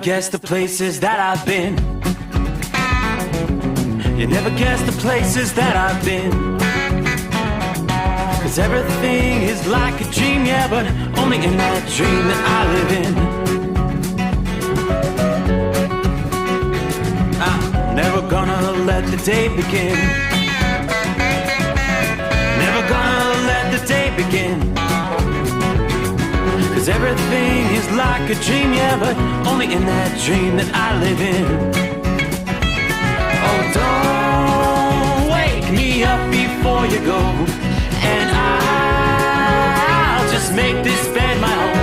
guess the places that I've been. You never guess the places that I've been. 'Cause everything is like a dream, yeah, but only in that dream that I live in. I'm never gonna let the day begin. Never gonna let the day begin. 'Cause everything is like a dream, yeah, but only in that dream that I live in. Oh, don't wake me up before you go, and I'll just make this bed my home.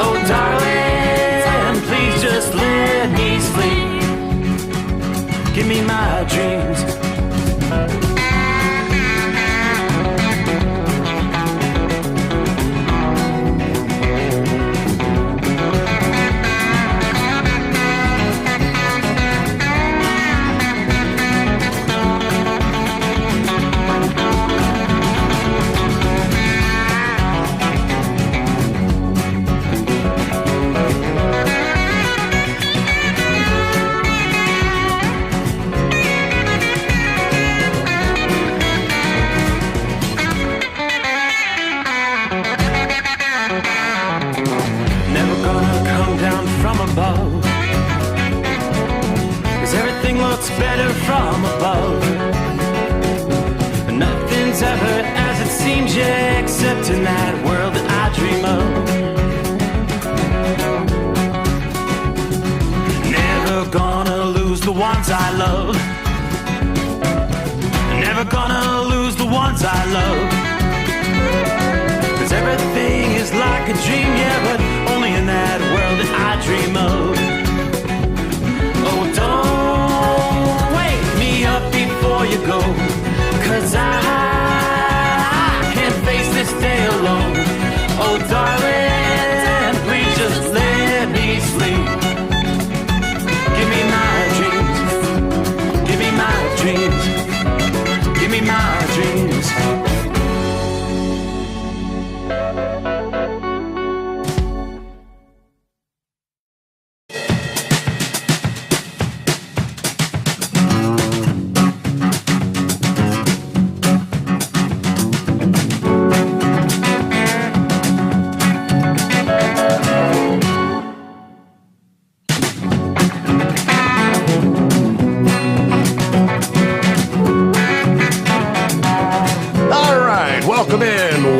Oh, darling, please just let me sleep. Give me my dreams. Better from above, but nothing's ever as it seems, yeah, except in that world that I dream of. Never gonna lose the ones I love. Never gonna lose the ones I love. 'Cause everything is like a dream, yeah, but only in that world that I dream of. Oh, don't wake me up before you go, 'cause I can't face this day alone. Oh, darling, please just let me sleep. Give me my dreams. Give me my dreams. Give me my dreams.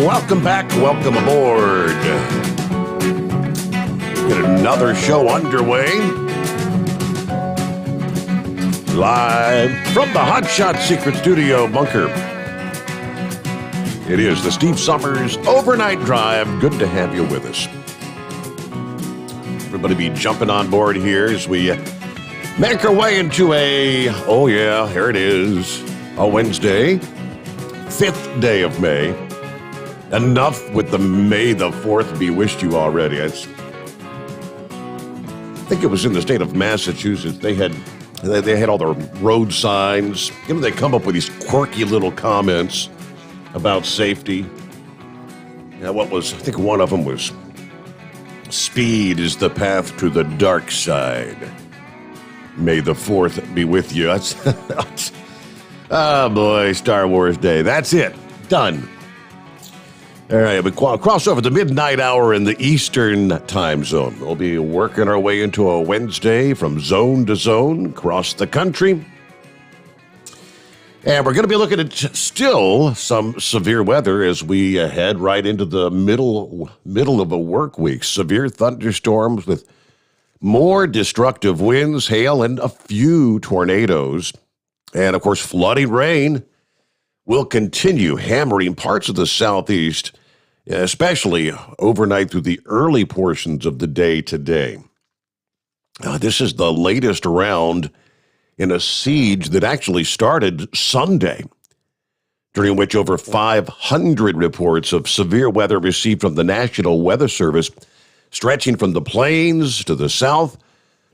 Welcome back, welcome aboard. Get another show underway. Live from the Hotshot Secret Studio bunker. It is the Steve Sommers Overnight Drive. Good to have you with us. Everybody be jumping on board here as we make our way into oh yeah, here it is, a Wednesday, 5th day of May. Enough with the May the 4th be wished you already. I think it was in the state of Massachusetts. They had all the road signs. You know, they come up with these quirky little comments about safety. Yeah, I think one of them was, speed is the path to the dark side. May the 4th be with you. Oh boy, Star Wars Day. That's it. Done. All right, we cross over the midnight hour in the Eastern time zone. We'll be working our way into a Wednesday from zone to zone across the country. And we're going to be looking at still some severe weather as we head right into the middle of a work week. Severe thunderstorms with more destructive winds, hail, and a few tornadoes. And, of course, flooding rain will continue hammering parts of the southeast, especially overnight through the early portions of the day today. This is the latest round in a siege that actually started Sunday, during which over 500 reports of severe weather received from the National Weather Service, stretching from the plains to the south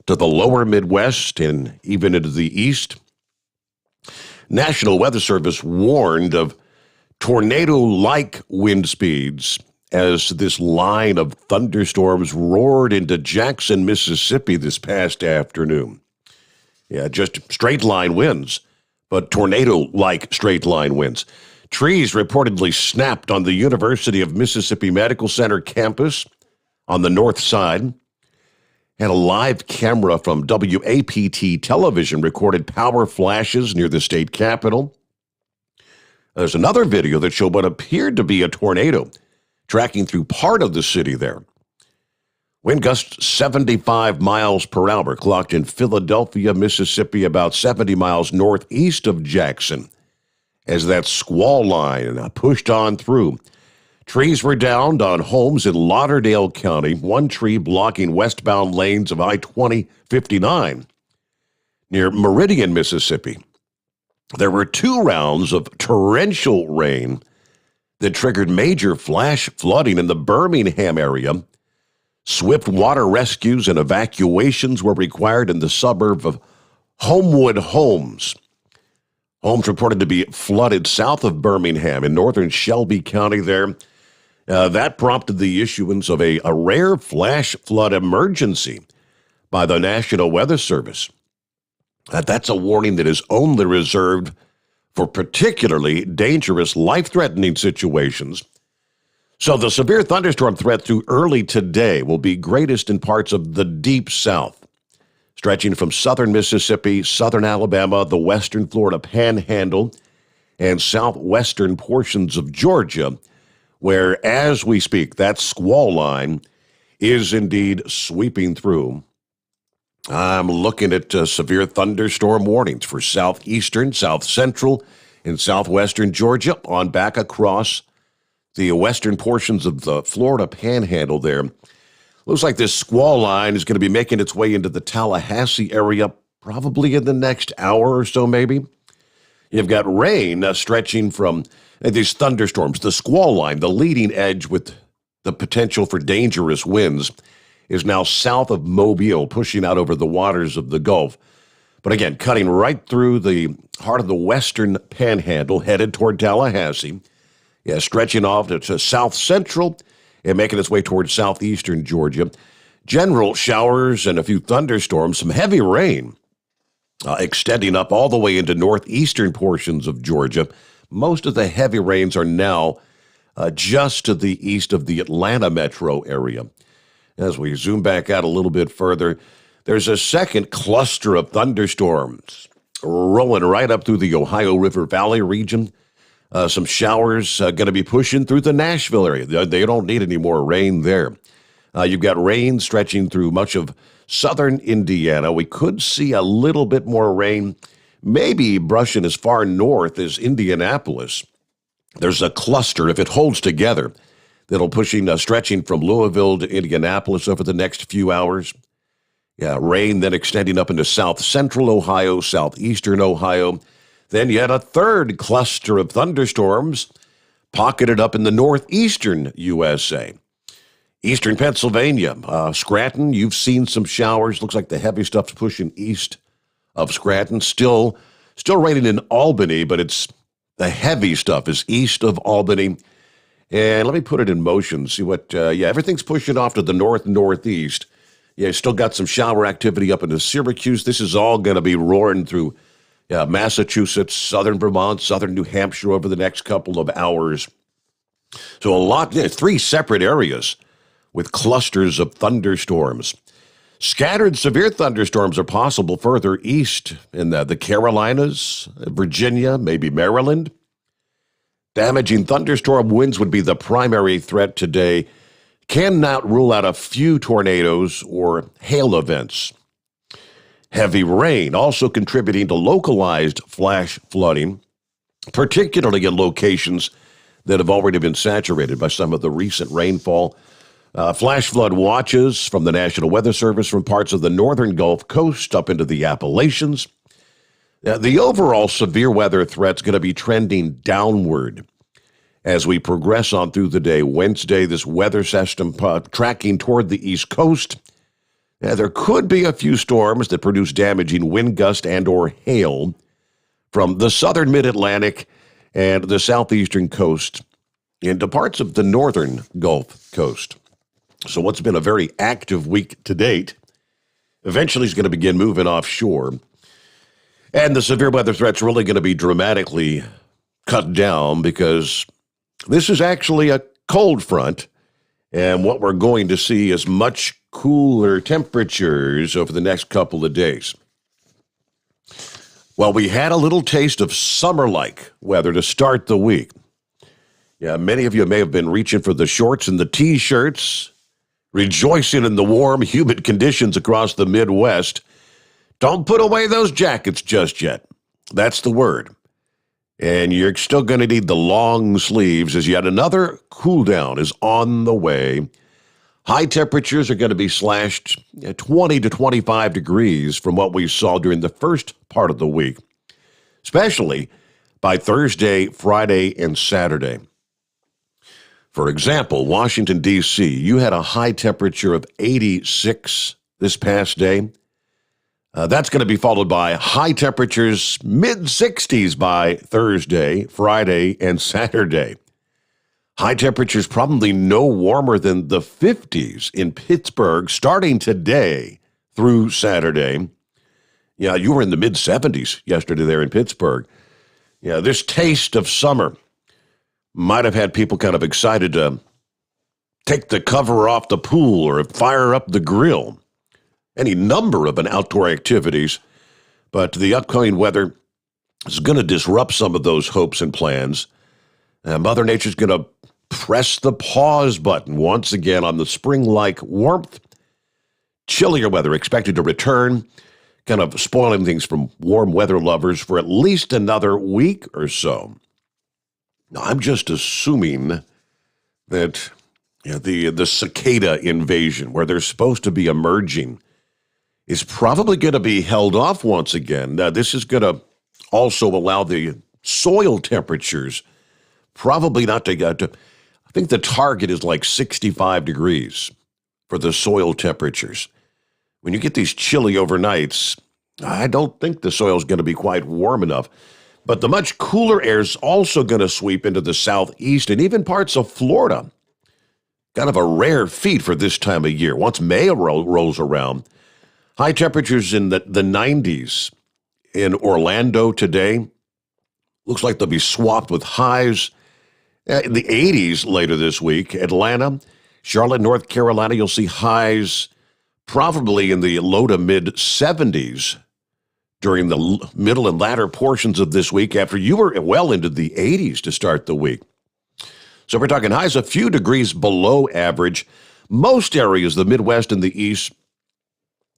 to the lower Midwest and even into the east. National Weather Service warned of tornado-like wind speeds as this line of thunderstorms roared into Jackson, Mississippi this past afternoon. Yeah, just straight line winds, but tornado-like straight line winds. Trees reportedly snapped on the University of Mississippi Medical Center campus on the north side. And a live camera from WAPT television recorded power flashes near the state capitol. There's another video that showed what appeared to be a tornado tracking through part of the city there. Wind gusts 75 miles per hour clocked in Philadelphia, Mississippi, about 70 miles northeast of Jackson. As that squall line pushed on through, trees were downed on homes in Lauderdale County, one tree blocking westbound lanes of I-20-59. Near Meridian, Mississippi, there were 2 rounds of torrential rain that triggered major flash flooding in the Birmingham area. Swift water rescues and evacuations were required in the suburb of Homewood Homes. Homes reported to be flooded south of Birmingham in northern Shelby County there. That prompted the issuance of a rare flash flood emergency by the National Weather Service. That's a warning that is only reserved for particularly dangerous, life-threatening situations. So the severe thunderstorm threat through early today will be greatest in parts of the deep south, stretching from southern Mississippi, southern Alabama, the western Florida panhandle, and southwestern portions of Georgia, where, as we speak, that squall line is indeed sweeping through. I'm looking at severe thunderstorm warnings for southeastern, south central, and southwestern Georgia on back across the western portions of the Florida panhandle there. Looks like this squall line is going to be making its way into the Tallahassee area probably in the next hour or so, maybe. You've got rain stretching from these thunderstorms. The squall line, the leading edge with the potential for dangerous winds, is now south of Mobile, pushing out over the waters of the Gulf. But again, cutting right through the heart of the western panhandle, headed toward Tallahassee. Yeah, stretching off to south central and making its way towards southeastern Georgia. General showers and a few thunderstorms, some heavy rain extending up all the way into northeastern portions of Georgia. Most of the heavy rains are now just to the east of the Atlanta metro area. As we zoom back out a little bit further, there's a second cluster of thunderstorms rolling right up through the Ohio River Valley region. Some showers going to be pushing through the Nashville area. They don't need any more rain there. You've got rain stretching through much of southern Indiana. We could see a little bit more rain, maybe brushing as far north as Indianapolis. There's a cluster, if it holds together, that'll stretching from Louisville to Indianapolis over the next few hours. Yeah, rain then extending up into south central Ohio, southeastern Ohio. Then yet a third cluster of thunderstorms pocketed up in the northeastern USA. Eastern Pennsylvania, Scranton, you've seen some showers. Looks like the heavy stuff's pushing east of Scranton. Still raining in Albany, but the heavy stuff is east of Albany. And let me put it in motion, see what, everything's pushing off to the north and northeast. Yeah, still got some shower activity up into Syracuse. This is all going to be roaring through Massachusetts, southern Vermont, southern New Hampshire over the next couple of hours. So 3 separate areas with clusters of thunderstorms. Scattered severe thunderstorms are possible further east in the Carolinas, Virginia, maybe Maryland. Damaging thunderstorm winds would be the primary threat today. Cannot rule out a few tornadoes or hail events. Heavy rain also contributing to localized flash flooding, particularly in locations that have already been saturated by some of the recent rainfall. Flash flood watches from the National Weather Service from parts of the northern Gulf Coast up into the Appalachians. The overall severe weather threat's going to be trending downward as we progress on through the day. Wednesday, this weather system tracking toward the East Coast. There could be a few storms that produce damaging wind gust and or hail from the southern mid-Atlantic and the southeastern coast into parts of the northern Gulf Coast. So what's been a very active week to date eventually is going to begin moving offshore. And the severe weather threat's really going to be dramatically cut down because this is actually a cold front. And what we're going to see is much cooler temperatures over the next couple of days. Well, we had a little taste of summer-like weather to start the week. Yeah, many of you may have been reaching for the shorts and the T-shirts, rejoicing in the warm, humid conditions across the Midwest. Don't put away those jackets just yet. That's the word. And you're still going to need the long sleeves as yet another cool down is on the way. High temperatures are going to be slashed 20 to 25 degrees from what we saw during the first part of the week, especially by Thursday, Friday, and Saturday. For example, Washington, D.C., you had a high temperature of 86 this past day. That's going to be followed by high temperatures, mid-60s by Thursday, Friday, and Saturday. High temperatures probably no warmer than the 50s in Pittsburgh starting today through Saturday. Yeah, you were in the mid-70s yesterday there in Pittsburgh. Yeah, this taste of summer might have had people kind of excited to take the cover off the pool or fire up the grill. Any number of outdoor activities, but the upcoming weather is going to disrupt some of those hopes and plans. Mother Nature's going to press the pause button once again on the spring-like warmth. Chillier weather expected to return, kind of spoiling things from warm weather lovers for at least another week or so. Now, I'm just assuming that the cicada invasion, where they're supposed to be emerging, is probably going to be held off once again. Now, this is going to also allow the soil temperatures probably not to get to, I think the target is like 65 degrees for the soil temperatures. When you get these chilly overnights, I don't think the soil is going to be quite warm enough. But the much cooler air is also going to sweep into the southeast and even parts of Florida. Kind of a rare feat for this time of year. Once May rolls around, high temperatures in the 90s in Orlando today. Looks like they'll be swapped with highs in the 80s later this week. Atlanta, Charlotte, North Carolina, you'll see highs probably in the low to mid 70s during the middle and latter portions of this week after you were well into the 80s to start the week. So we're talking highs a few degrees below average. Most areas, the Midwest and the East,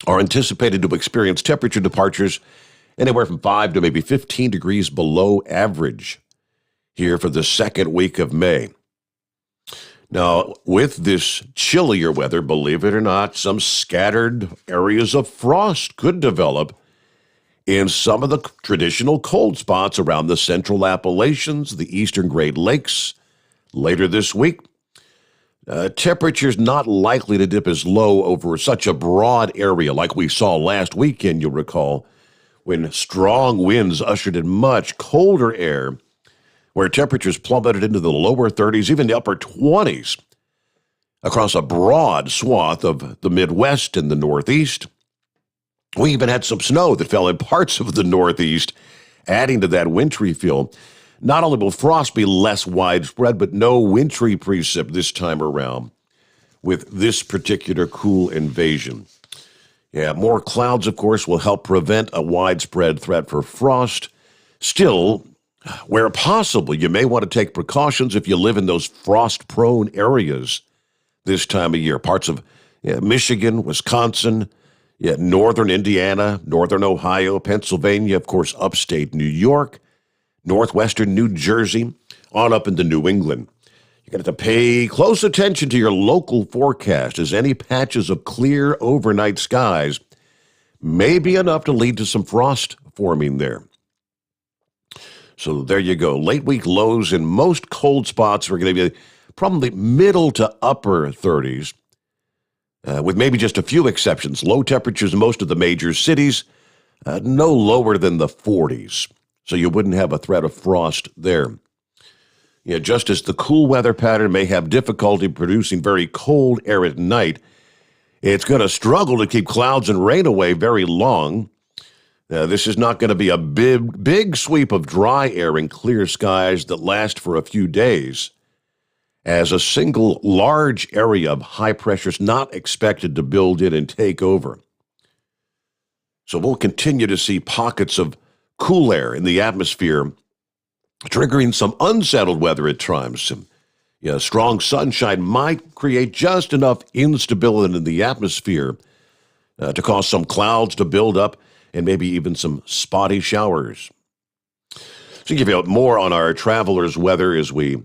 are anticipated to experience temperature departures anywhere from 5 to maybe 15 degrees below average here for the second week of May. Now, with this chillier weather, believe it or not, some scattered areas of frost could develop in some of the traditional cold spots around the central Appalachians, the eastern Great Lakes later this week. Temperatures not likely to dip as low over such a broad area like we saw last weekend, you'll recall, when strong winds ushered in much colder air, where temperatures plummeted into the lower 30s, even the upper 20s, across a broad swath of the Midwest and the Northeast. We even had some snow that fell in parts of the Northeast, adding to that wintry feel. Not only will frost be less widespread, but no wintry precip this time around with this particular cool invasion. Yeah, more clouds, of course, will help prevent a widespread threat for frost. Still, where possible, you may want to take precautions if you live in those frost-prone areas this time of year. Parts of Michigan, Wisconsin, northern Indiana, northern Ohio, Pennsylvania, of course, upstate New York, northwestern New Jersey, on up into New England. You're going to have to pay close attention to your local forecast, as any patches of clear overnight skies may be enough to lead to some frost forming there. So there you go. Late week lows in most cold spots are going to be probably middle to upper 30s, with maybe just a few exceptions. Low temperatures in most of the major cities, no lower than the 40s. So you wouldn't have a threat of frost there. Just as the cool weather pattern may have difficulty producing very cold air at night, it's going to struggle to keep clouds and rain away very long. This is not going to be a big sweep of dry air and clear skies that last for a few days, as a single large area of high pressure is not expected to build in and take over. So we'll continue to see pockets of cool air in the atmosphere, triggering some unsettled weather at times. Strong sunshine might create just enough instability in the atmosphere to cause some clouds to build up and maybe even some spotty showers. So give you more on our travelers' weather as we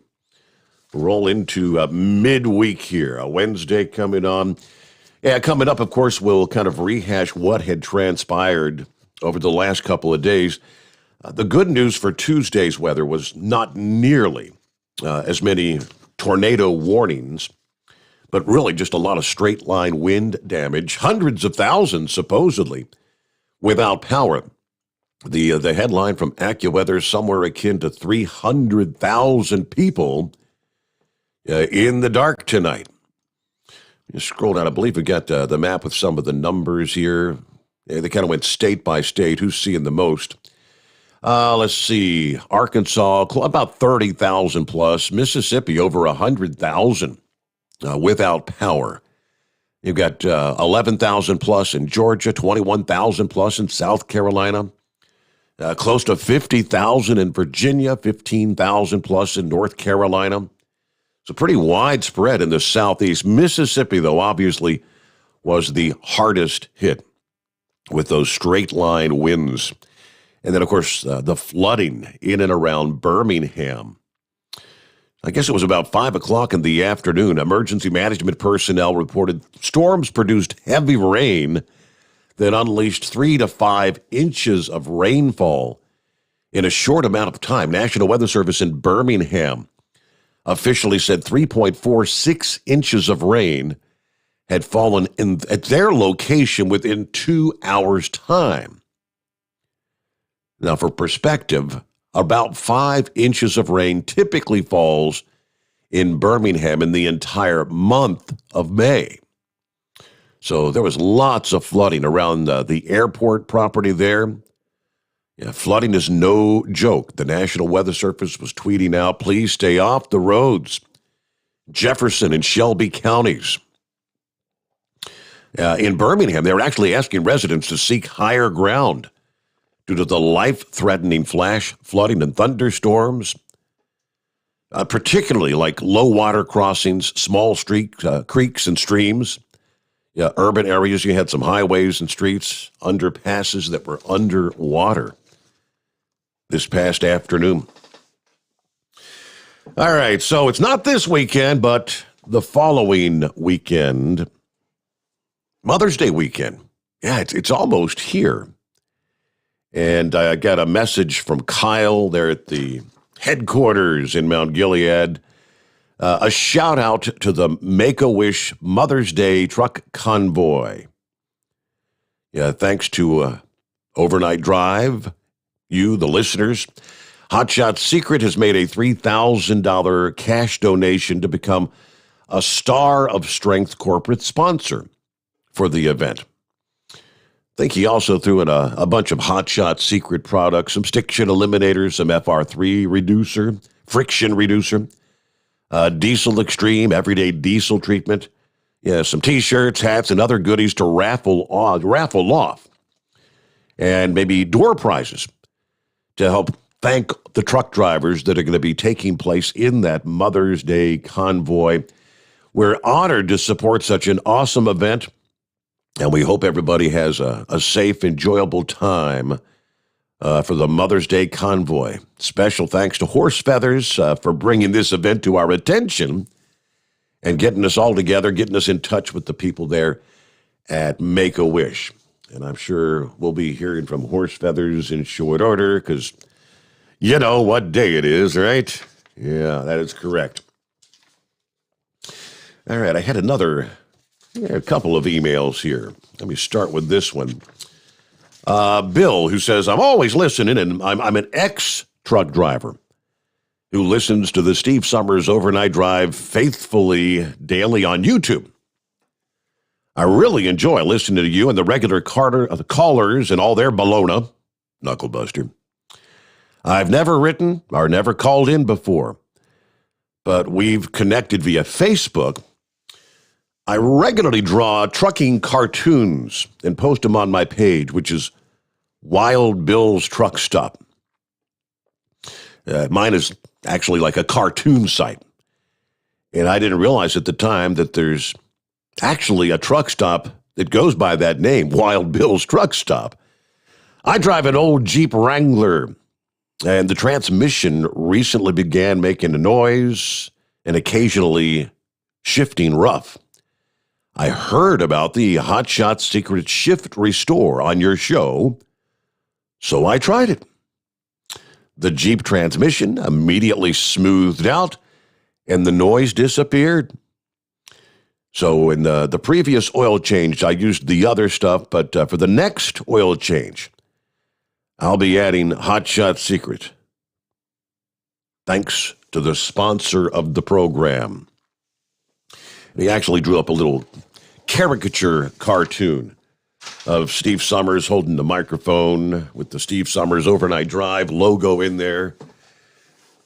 roll into midweek here, a Wednesday coming on. Coming up, of course, we'll kind of rehash what had transpired over the last couple of days. The good news for Tuesday's weather was not nearly as many tornado warnings, but really just a lot of straight-line wind damage, hundreds of thousands supposedly without power. The headline from AccuWeather, somewhere akin to 300,000 people in the dark tonight. You scroll down, I believe we got the map with some of the numbers here. They kind of went state by state, who's seeing the most. Let's see, Arkansas, about 30,000 plus. Mississippi, over 100,000 without power. You've got 11,000 plus in Georgia, 21,000 plus in South Carolina, close to 50,000 in Virginia, 15,000 plus in North Carolina. So pretty widespread in the southeast. Mississippi, though, obviously was the hardest hit with those straight-line winds. And then, of course, the flooding in and around Birmingham. I guess it was about 5 o'clock in the afternoon. Emergency management personnel reported storms produced heavy rain that unleashed 3 to 5 inches of rainfall in a short amount of time. National Weather Service in Birmingham officially said 3.46 inches of rain had fallen at their location within 2 hours' time. Now, for perspective, about 5 inches of rain typically falls in Birmingham in the entire month of May. So there was lots of flooding around the airport property there. Flooding is no joke. The National Weather Service was tweeting out, please stay off the roads. Jefferson and Shelby counties. In Birmingham, they were actually asking residents to seek higher ground due to the life-threatening flash flooding and thunderstorms, particularly like low water crossings, small creeks and streams. Urban areas, you had some highways and streets, underpasses that were underwater this past afternoon. All right, so it's not this weekend, but the following weekend, Mother's Day weekend. Yeah, it's almost here. And I got a message from Kyle there at the headquarters in Mount Gilead. A shout out to the Make-A-Wish Mother's Day truck convoy. Yeah, thanks to Overnight Drive, you, the listeners. Hotshot Secret has made a $3,000 cash donation to become a Star of Strength corporate sponsor for the event. I think he also threw in a bunch of Hotshot Secret products, some stiction eliminators, some FR3 reducer, friction reducer, diesel extreme, everyday diesel treatment, some T-shirts, hats, and other goodies to raffle off, and maybe door prizes to help thank the truck drivers that are going to be taking place in that Mother's Day convoy. We're honored to support such an awesome event, and we hope everybody has a safe, enjoyable time for the Mother's Day convoy. Special thanks to Horse Feathers for bringing this event to our attention and getting us all together, getting us in touch with the people there at Make-A-Wish. And I'm sure we'll be hearing from Horse Feathers in short order because you know what day it is, right? Yeah, that is correct. All right, I had a couple of emails here. Let me start with this one. Bill, who says, I'm always listening, and I'm an ex-truck driver. who listens to the Steve Sommers Overnight Drive faithfully daily on YouTube. I really enjoy listening to you and the regular callers and all their baloney, Knucklebuster. I've never written or never called in before, but we've connected via Facebook. I regularly draw trucking cartoons and post them on my page, which is Wild Bill's Truck Stop. Mine is actually like a cartoon site. And I didn't realize at the time that there's actually a truck stop that goes by that name, Wild Bill's Truck Stop. I drive an old Jeep Wrangler, and the transmission recently began making a noise and occasionally shifting rough. I heard about the Hotshot Secret Shift Restore on your show, so I tried it. The Jeep transmission immediately smoothed out, and the noise disappeared. So in the previous oil change, I used the other stuff, but for the next oil change, I'll be adding Hotshot Secret. Thanks to the sponsor of the program. He actually drew up a little caricature cartoon of Steve Sommers holding the microphone with the Steve Sommers Overnight Drive logo in there.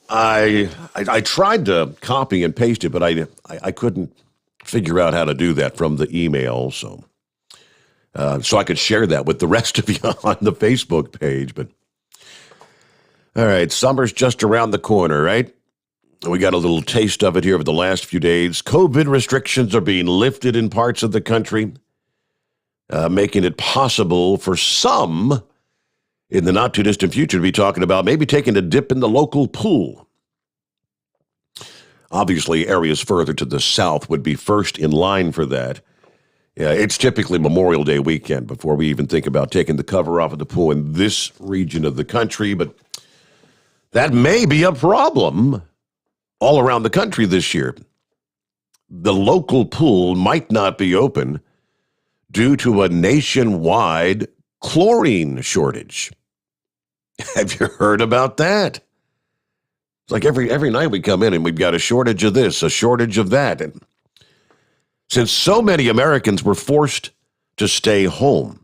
I tried to copy and paste it, but I couldn't figure out how to do that from the email, so I could share that with the rest of you on the Facebook page. But all right, summer's just around the corner, right? We got a little taste of it here over the last few days. COVID restrictions are being lifted in parts of the country, making it possible for some in the not-too-distant future to be talking about maybe taking a dip in the local pool. Obviously, areas further to the south would be first in line for that. Yeah, it's typically Memorial Day weekend before we even think about taking the cover off of the pool in this region of the country, but that may be a problem all around the country this year. The local pool might not be open due to a nationwide chlorine shortage. Have you heard about that? It's like every night we come in and we've got a shortage of this, a shortage of that. And since so many Americans were forced to stay home,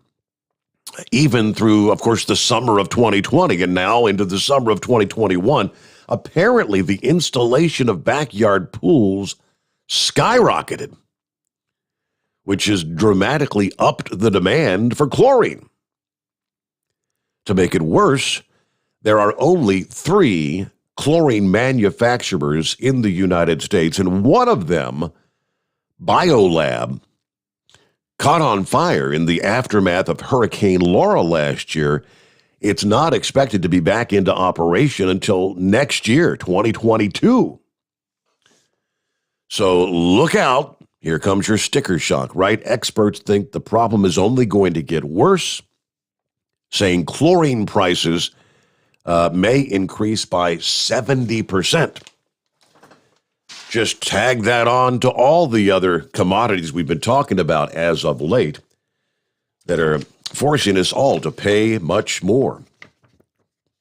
even through, of course, the summer of 2020 and now into the summer of 2021, apparently the installation of backyard pools skyrocketed, which has dramatically upped the demand for chlorine. To make it worse, there are only 3 chlorine manufacturers in the United States, and one of them, BioLab, caught on fire in the aftermath of Hurricane Laura last year. It's not expected to be back into operation until next year, 2022. So look out. Here comes your sticker shock, right? Experts think the problem is only going to get worse, saying chlorine prices may increase by 70%. Just tag that on to all the other commodities we've been talking about as of late that are forcing us all to pay much more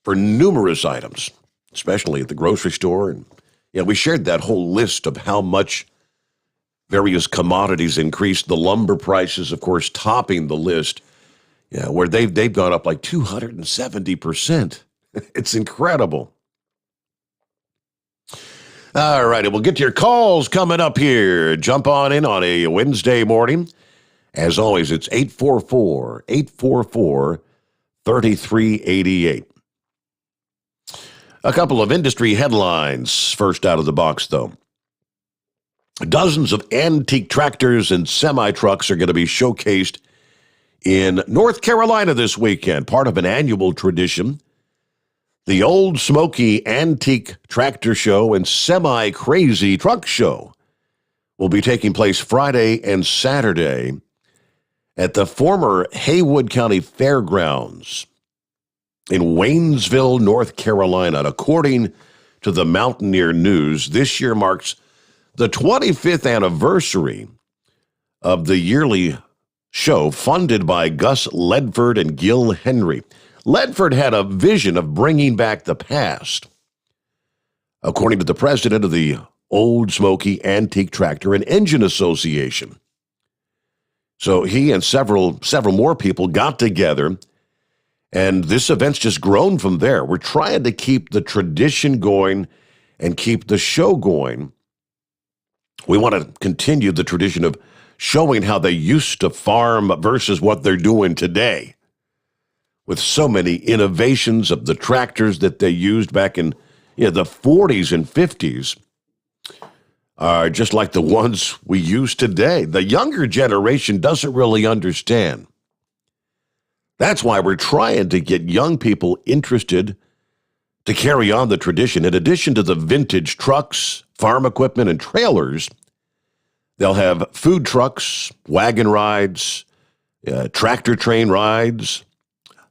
for numerous items, especially at the grocery store. And we shared that whole list of how much various commodities increased. The lumber prices, of course, topping the list, where they've gone up like 270%. It's incredible. All right, we'll get to your calls coming up here. Jump on in on a Wednesday morning. As always, it's 844-844-3388. A couple of industry headlines first out of the box, though. Dozens of antique tractors and semi-trucks are going to be showcased in North Carolina this weekend, part of an annual tradition. The Old Smoky Antique Tractor Show and Semi-Crazy Truck Show will be taking place Friday and Saturday at the former Haywood County Fairgrounds in Waynesville, North Carolina. And according to the Mountaineer News, this year marks the 25th anniversary of the yearly show funded by Gus Ledford and Gil Henry. Ledford had a vision of bringing back the past according to the president of the Old Smoky Antique Tractor and Engine Association. So he and several more people got together, and this event's just grown from there. We're trying to keep the tradition going and keep the show going. We want to continue the tradition of showing how they used to farm versus what they're doing today, with so many innovations of the tractors that they used back in the 40s and 50s are just like the ones we use today. The younger generation doesn't really understand. That's why we're trying to get young people interested to carry on the tradition. In addition to the vintage trucks, farm equipment, and trailers, they'll have food trucks, wagon rides, tractor train rides.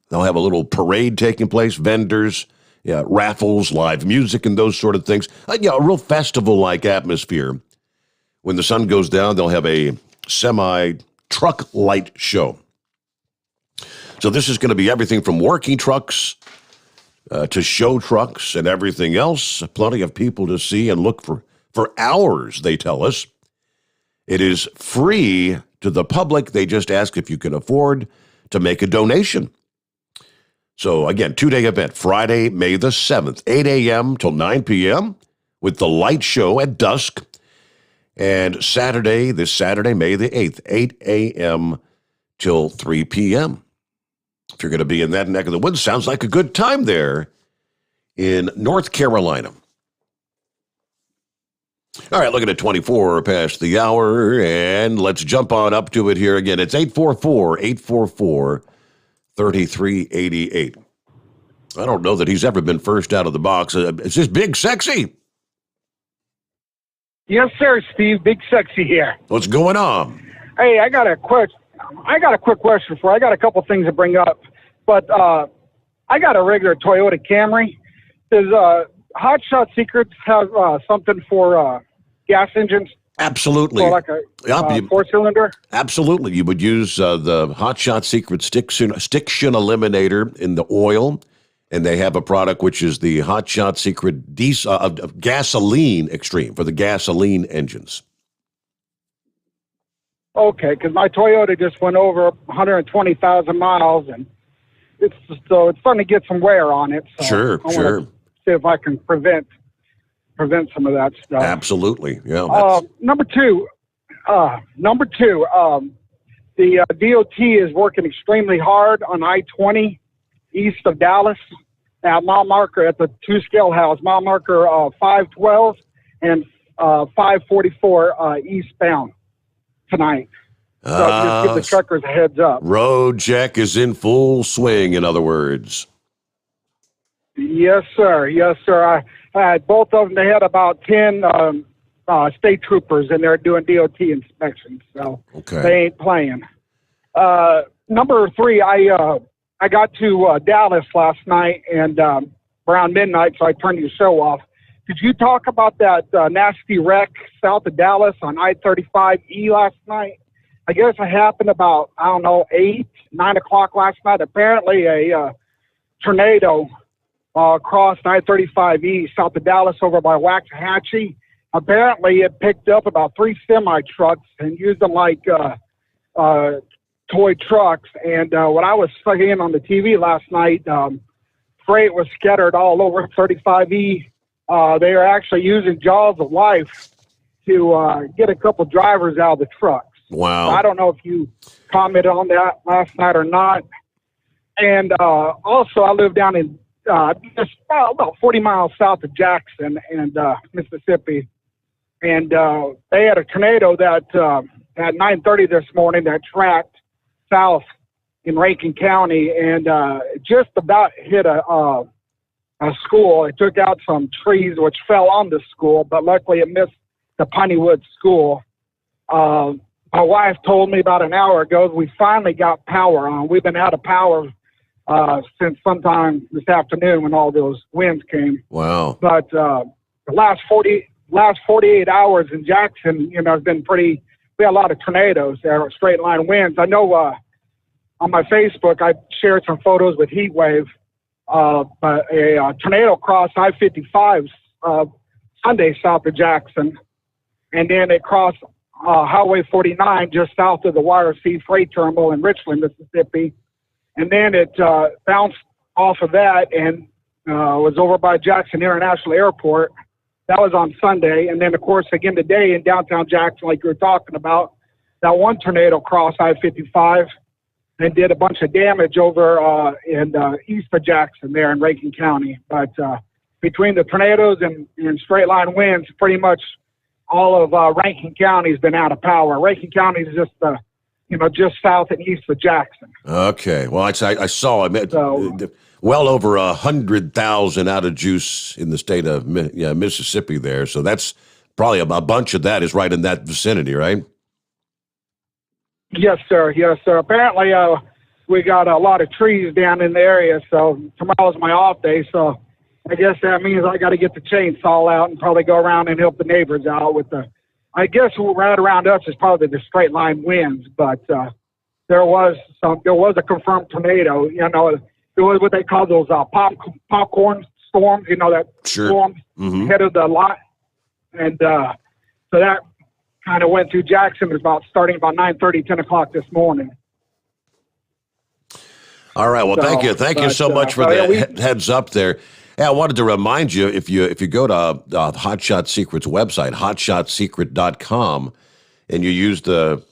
They'll have a little parade taking place, vendors, raffles, live music, and those sort of things. A real festival-like atmosphere. When the sun goes down, they'll have a semi-truck light show. So this is going to be everything from working trucks to show trucks and everything else. Plenty of people to see and look for hours, they tell us. It is free to the public. They just ask if you can afford to make a donation. So again, 2-day event, Friday, May the 7th, 8 a.m. till 9 p.m. with the light show at dusk. And this Saturday, May the 8th, 8 a.m. till 3 p.m. If you're going to be in that neck of the woods, sounds like a good time there in North Carolina. All right, looking at 24 past the hour, and let's jump on up to it here again. It's 844-844-3388. I don't know that he's ever been first out of the box. It's just Big Sexy. Yes, sir, Steve. Big Sexy here. What's going on? Hey, I got a quick question for you. I got a couple things to bring up, but I got a regular Toyota Camry. Does Hot Shot Secrets have something for gas engines? Absolutely. For like a four-cylinder? Absolutely. You would use the Hot Shot Secret Stiction Eliminator in the oil, and they have a product which is the Hot Shot Secret Gasoline Extreme for the gasoline engines. Okay, because my Toyota just went over 120,000 miles, and it's starting to get some wear on it. So sure. See if I can prevent some of that stuff. Absolutely, yeah. Number two, the DOT is working extremely hard on I-20 east of Dallas at mile marker at the two scale house, mile marker 512 and 544 eastbound tonight. So just give the truckers a heads up. Road check is in full swing, in other words. Yes, sir. Yes, sir. I had both of them. They had about 10 state troopers in there doing DOT inspections. So They ain't playing. Number three, I got to Dallas last night and around midnight, so I turned your show off. Did you talk about that nasty wreck south of Dallas on I-35E last night? I guess it happened about, 8, 9 o'clock last night. Apparently a tornado crossed I-35E south of Dallas over by Waxahachie. Apparently it picked up about 3 semi-trucks and used them like toy trucks. And when I was seeing on the TV last night, freight was scattered all over 35E. They are actually using jaws of life to get a couple drivers out of the trucks. Wow. So I don't know if you commented on that last night or not. And also, I live down in just about 40 miles south of Jackson and Mississippi. And they had a tornado that at 9:30 this morning that tracked south in Rankin County and just about hit a school. It took out some trees which fell on the school, but luckily it missed the Pineywood School. My wife told me about an hour ago that we finally got power on. We've been out of power since sometime this afternoon when all those winds came. Wow. But the last 48 hours in Jackson, has been we had a lot of tornadoes there, straight line winds. I know on my Facebook, I shared some photos with heat wave, but a tornado crossed I-55 Sunday south of Jackson, and then it crossed Highway 49 just south of the YRC Freight Terminal in Richland, Mississippi, and then it bounced off of that and was over by Jackson International Airport. That was on Sunday, and then of course again today in downtown Jackson, like you were talking about, that one tornado crossed I-55 and did a bunch of damage over in east of Jackson there in Rankin County. But between the tornadoes and straight line winds, pretty much all of Rankin County has been out of power. Rankin County is just just south and east of Jackson. Okay. Well, I saw well over 100,000 out of juice in the state of Mississippi there. So that's probably a bunch of that is right in that vicinity, right? Yes, sir. Yes, sir. Apparently, we got a lot of trees down in the area, so tomorrow's my off day, so I guess that means I got to get the chainsaw out and probably go around and help the neighbors out with I guess right around us is probably the straight line winds, but there was a confirmed tornado. It was what they call those popcorn storms, that sure. Storms ahead of the lot. And so that kind of went through Jackson starting about 9:30, 10 o'clock this morning. All right. Well, thank you so much for the heads up there. Hey, I wanted to remind you, if you go to Hotshot Secret's website, hotshotsecret.com, and you use the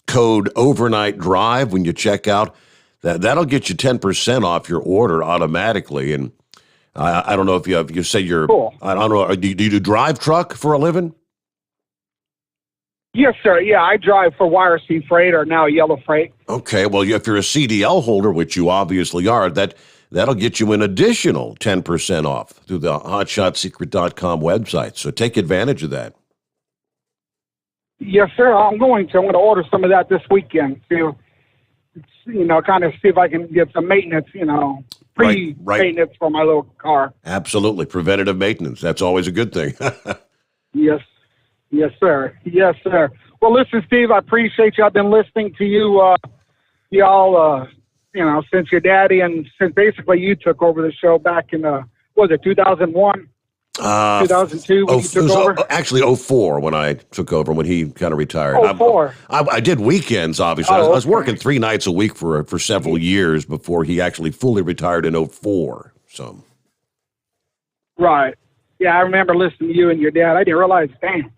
code overnight drive when you check out, that'll get you 10% off your order automatically. And I don't know if you say you're cool. I don't know. Do you do drive truck for a living? Yes, sir. Yeah, I drive for YRC Freight or now Yellow Freight. Okay. Well, if you're a CDL holder, which you obviously are, that'll get you an additional 10% off through the hotshotsecret.com website. So take advantage of that. Yes, sir. I'm going to order some of that this weekend to, kind of see if I can get some maintenance, pre-maintenance for my little car. Absolutely. Preventative maintenance. That's always a good thing. Yes. Yes, sir. Yes, sir. Well, listen, Steve, I appreciate you. I've been listening to you, y'all, since your daddy and since basically you took over the show back in, 2001? 2002 when you took over? Actually, 2004 when I took over, when he kind of retired. 2004. I did weekends, obviously. I was working 3 nights a week for several years before he actually fully retired in 2004. So. Right. Yeah, I remember listening to you and your dad. I didn't realize, damn,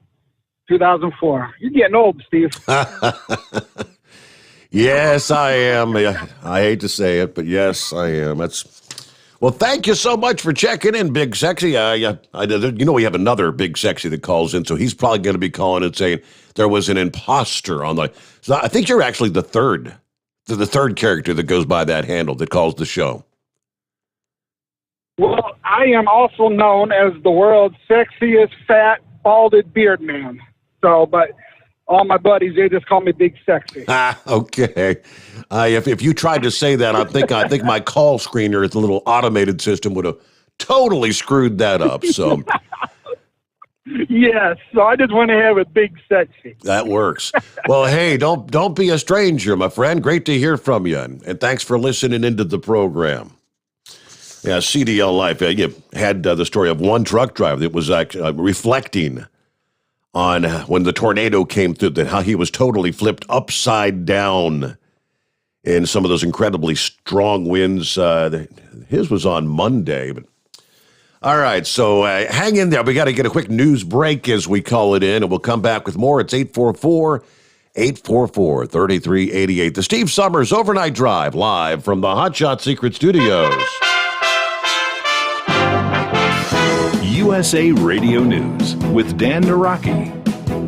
2004. You're getting old, Steve. Yes, I am. I hate to say it, but yes, I am. Well, thank you so much for checking in, Big Sexy. We have another Big Sexy that calls in, so he's probably going to be calling and saying there was an imposter on the. So I think you're actually the third character that goes by that handle that calls the show. Well, I am also known as the world's sexiest, fat, balded beard man. So, but all my buddies, they just call me Big Sexy. Okay. If you tried to say that, I think my call screener, the little automated system, would have totally screwed that up. So. Yes. So I just went ahead with Big Sexy. That works. Well, hey, don't be a stranger, my friend. Great to hear from you, and thanks for listening into the program. Yeah, CDL Life. You had the story of one truck driver that was reflecting on when the tornado came through, that how he was totally flipped upside down in some of those incredibly strong winds. His was on Monday. But all right, so hang in there. We got to get a quick news break as we call it in, and we'll come back with more. It's 844-3388. The Steve Sommers Overnight Drive, live from the Hotshot Secret Studios. USA Radio News with Dan Naraki.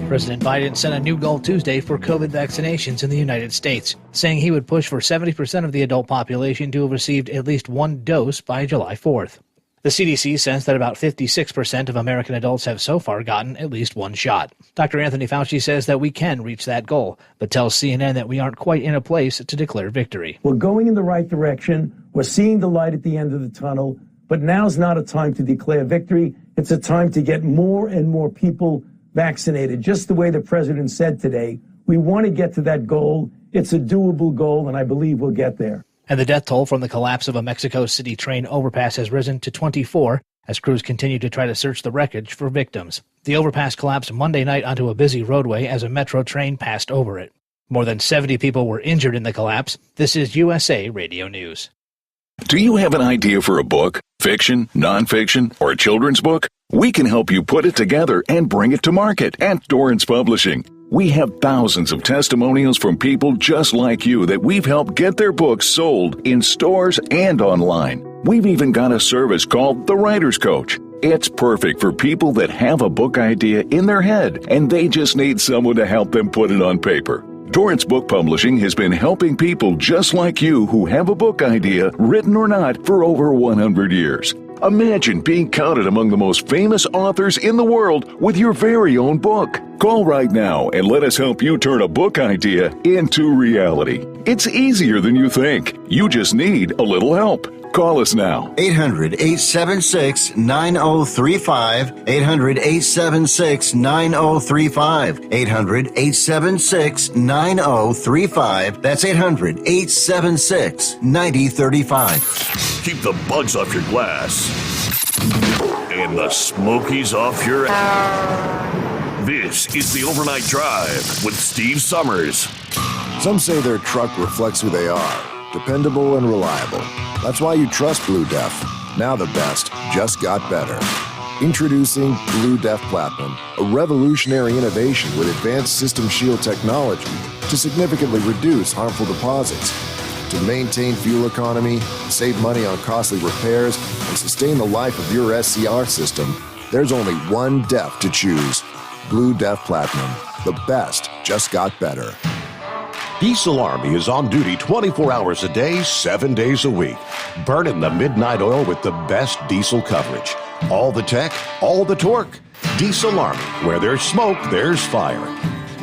President Biden set a new goal Tuesday for COVID vaccinations in the United States, saying he would push for 70% of the adult population to have received at least one dose by July 4th. The CDC says that about 56% of American adults have so far gotten at least one shot. Dr. Anthony Fauci says that we can reach that goal, but tells CNN that we aren't quite in a place to declare victory. We're going in the right direction. We're seeing the light at the end of the tunnel. But now's not a time to declare victory. It's a time to get more and more people vaccinated. Just the way the president said today, we want to get to that goal. It's a doable goal, and I believe we'll get there. And the death toll from the collapse of a Mexico City train overpass has risen to 24. as crews continue to try to search the wreckage for victims. The overpass collapsed Monday night onto a busy roadway as a metro train passed over it. More than 70 people were injured in the collapse. This is USA Radio News. Do you have an idea for a book, fiction, nonfiction, or a children's book? We can help you put it together and bring it to market at Dorrance Publishing. We have thousands of testimonials from people just like you that we've helped get their books sold in stores and online. We've even got a service called The Writer's Coach. It's perfect for people that have a book idea in their head and they just need someone to help them put it on paper. Dorrance Book Publishing has been helping people just like you who have a book idea, written or not, for over 100 years. Imagine being counted among the most famous authors in the world with your very own book. Call right now and let us help you turn a book idea into reality. It's easier than you think. You just need a little help. Call us now. 800-876-9035. 800-876-9035. 800-876-9035. That's 800-876-9035. Keep the bugs off your glass and the smokies off your ass. This is the Overnight Drive with Steve Sommers. Some say their truck reflects who they are. Dependable and reliable. That's why you trust Blue Def. Now the best just got better. Introducing Blue Def Platinum, a revolutionary innovation with advanced system shield technology to significantly reduce harmful deposits. To maintain fuel economy, save money on costly repairs, and sustain the life of your SCR system, there's only one DEF to choose. Blue Def Platinum. The best just got better. Diesel Army is on duty 24 hours a day, 7 days a week. Burning the midnight oil with the best diesel coverage. All the tech, all the torque. Diesel Army, where there's smoke, there's fire.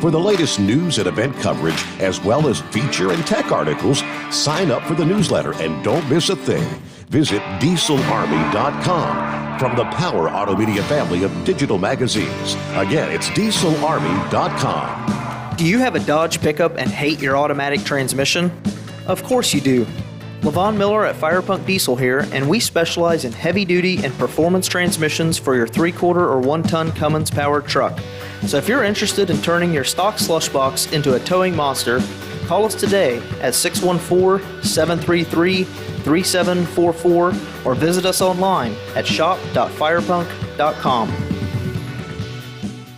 For the latest news and event coverage, as well as feature and tech articles, sign up for the newsletter and don't miss a thing. Visit dieselarmy.com from the Power Auto Media family of digital magazines. Again, it's dieselarmy.com. Do you have a Dodge pickup and hate your automatic transmission? Of course you do. LaVon Miller at Firepunk Diesel here, and we specialize in heavy-duty and performance transmissions for your 3/4 or 1-ton Cummins-powered truck. So if you're interested in turning your stock slush box into a towing monster, call us today at 614-733-3744 or visit us online at shop.firepunk.com.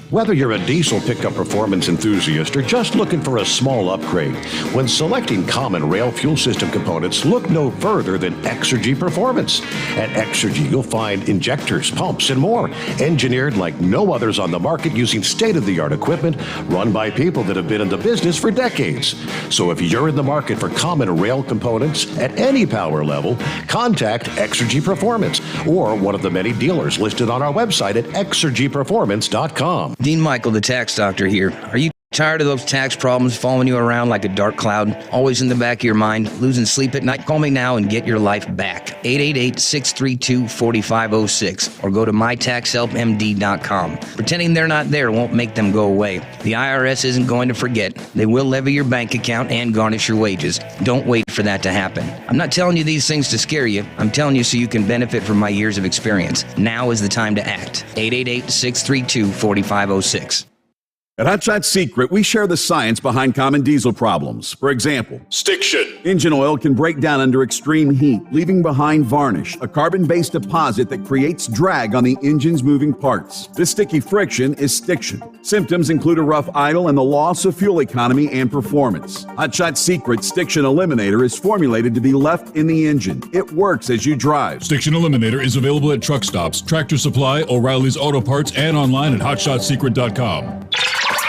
Whether you're a diesel pickup performance enthusiast or just looking for a small upgrade, when selecting common rail fuel system components, look no further than Exergy Performance. At Exergy, you'll find injectors, pumps, and more, engineered like no others on the market using state-of-the-art equipment run by people that have been in the business for decades. So if you're in the market for common rail components at any power level, contact Exergy Performance or one of the many dealers listed on our website at exergyperformance.com. Dean Michael, the tax doctor here. Are you tired of those tax problems following you around like a dark cloud, always in the back of your mind, losing sleep at night? Call me now and get your life back. 888-632-4506 or go to mytaxhelpmd.com. Pretending they're not there won't make them go away. The IRS isn't going to forget. They will levy your bank account and garnish your wages. Don't wait for that to happen. I'm not telling you these things to scare you. I'm telling you so you can benefit from my years of experience. Now is the time to act. 888-632-4506. At Hot Shot Secret, we share the science behind common diesel problems. For example, Stiction. Engine oil can break down under extreme heat, leaving behind varnish, a carbon-based deposit that creates drag on the engine's moving parts. This sticky friction is stiction. Symptoms include a rough idle and the loss of fuel economy and performance. Hot Shot Secret Stiction Eliminator is formulated to be left in the engine. It works as you drive. Stiction Eliminator is available at truck stops, Tractor Supply, O'Reilly's Auto Parts, and online at hotshotsecret.com.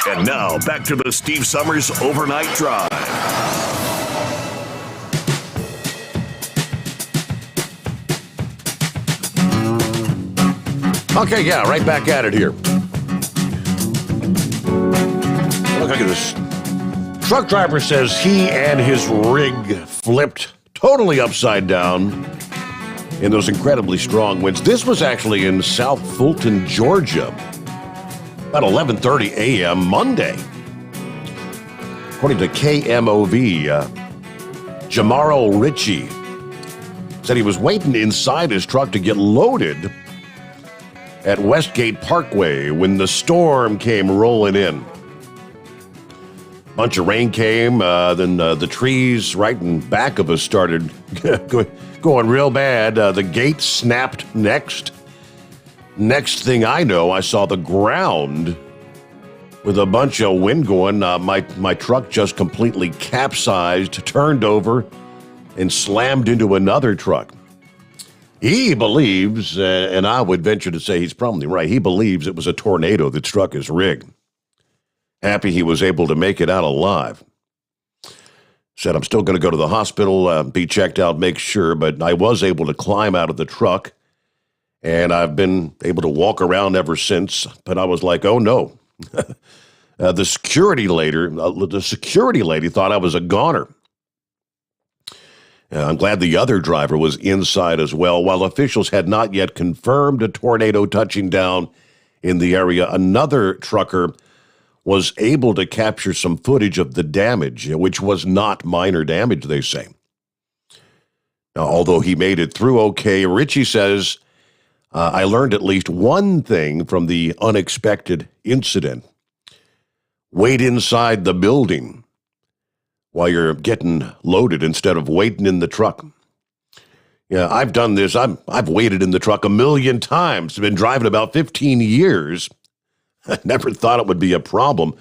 And now, back to the Steve Sommers Overnight Drive. Okay, yeah, right back at it here. Look at this. Truck driver says he and his rig flipped totally upside down in those incredibly strong winds. This was actually in South Fulton, Georgia, about 11:30 a.m. Monday. According to KMOV, Jamaro Ritchie said he was waiting inside his truck to get loaded at Westgate Parkway when the storm came rolling in. Bunch of rain came, then the trees right in back of us started going real bad. The gate snapped next. Next thing I know, I saw the ground with a bunch of wind going. My truck just completely capsized, turned over, and slammed into another truck. He believes, and I would venture to say he's probably right, he believes it was a tornado that struck his rig. Happy he was able to make it out alive. Said, I'm still going to go to the hospital, be checked out, make sure, but I was able to climb out of the truck, and I've been able to walk around ever since, but I was like, oh no. The security lady thought I was a goner. I'm glad the other driver was inside as well. While officials had not yet confirmed a tornado touching down in the area, another trucker was able to capture some footage of the damage, which was not minor damage, they say. Now, although he made it through okay, Richie says, I learned at least one thing from the unexpected incident. Wait inside the building while you're getting loaded instead of waiting in the truck. Yeah, I've done this. I've waited in the truck a million times. I've been driving about 15 years. I never thought it would be a problem.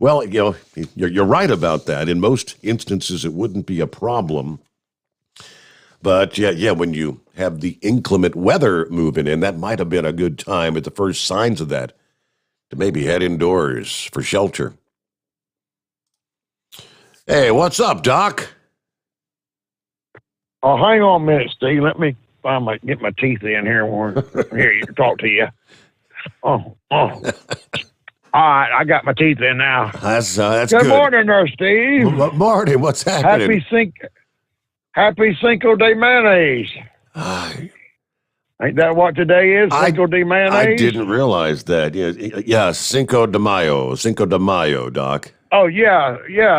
Well, you're right about that. In most instances, it wouldn't be a problem. But yeah, when you have the inclement weather moving in, that might have been a good time at the first signs of that to maybe head indoors for shelter. Hey, what's up, Doc? Oh, hang on a minute, Steve. Let me get my teeth in here. Here, talk to you. Oh. All right, I got my teeth in now. That's good. Good morning there, Steve. Morning. What's happening? Happy Cinco de Mayonnaise. Ain't that what today is? Cinco de Mayonnaise? I didn't realize that. Yeah, Cinco de Mayo, Doc. Oh, yeah,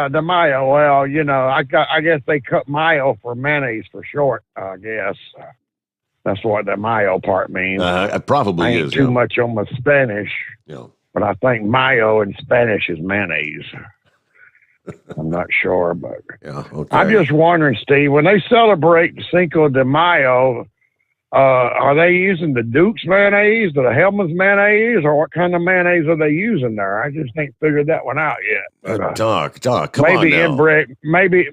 de Mayo. Well, I guess they cut Mayo for mayonnaise for short, I guess. That's what the Mayo part means. It probably I ain't is. too much on my Spanish, but I think Mayo in Spanish is mayonnaise. I'm not sure, but okay. I'm just wondering, Steve, when they celebrate Cinco de Mayo, are they using the Duke's mayonnaise, the Hellman's mayonnaise, or what kind of mayonnaise are they using there? I just ain't figured that one out yet. Doc, come on now. Maybe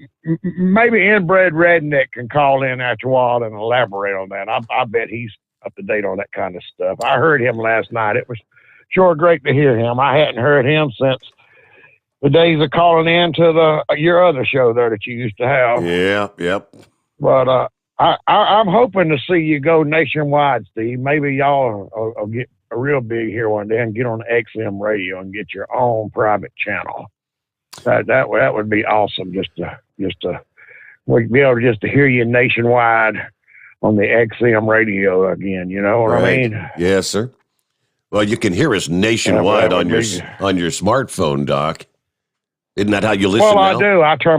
inbred redneck can call in after a while and elaborate on that. I bet he's up to date on that kind of stuff. I heard him last night. It was sure great to hear him. I hadn't heard him since the days of calling in to your other show there that you used to have. Yeah, yep. But I'm hoping to see you go nationwide, Steve. Maybe y'all will get real big here one day and get on XM radio and get your own private channel. That would be awesome. Just to we'd be able to hear you nationwide on the XM radio again. You know what I mean? Yes, sir. Well, you can hear us nationwide on your smartphone, Doc. Isn't that how you listen now? I do.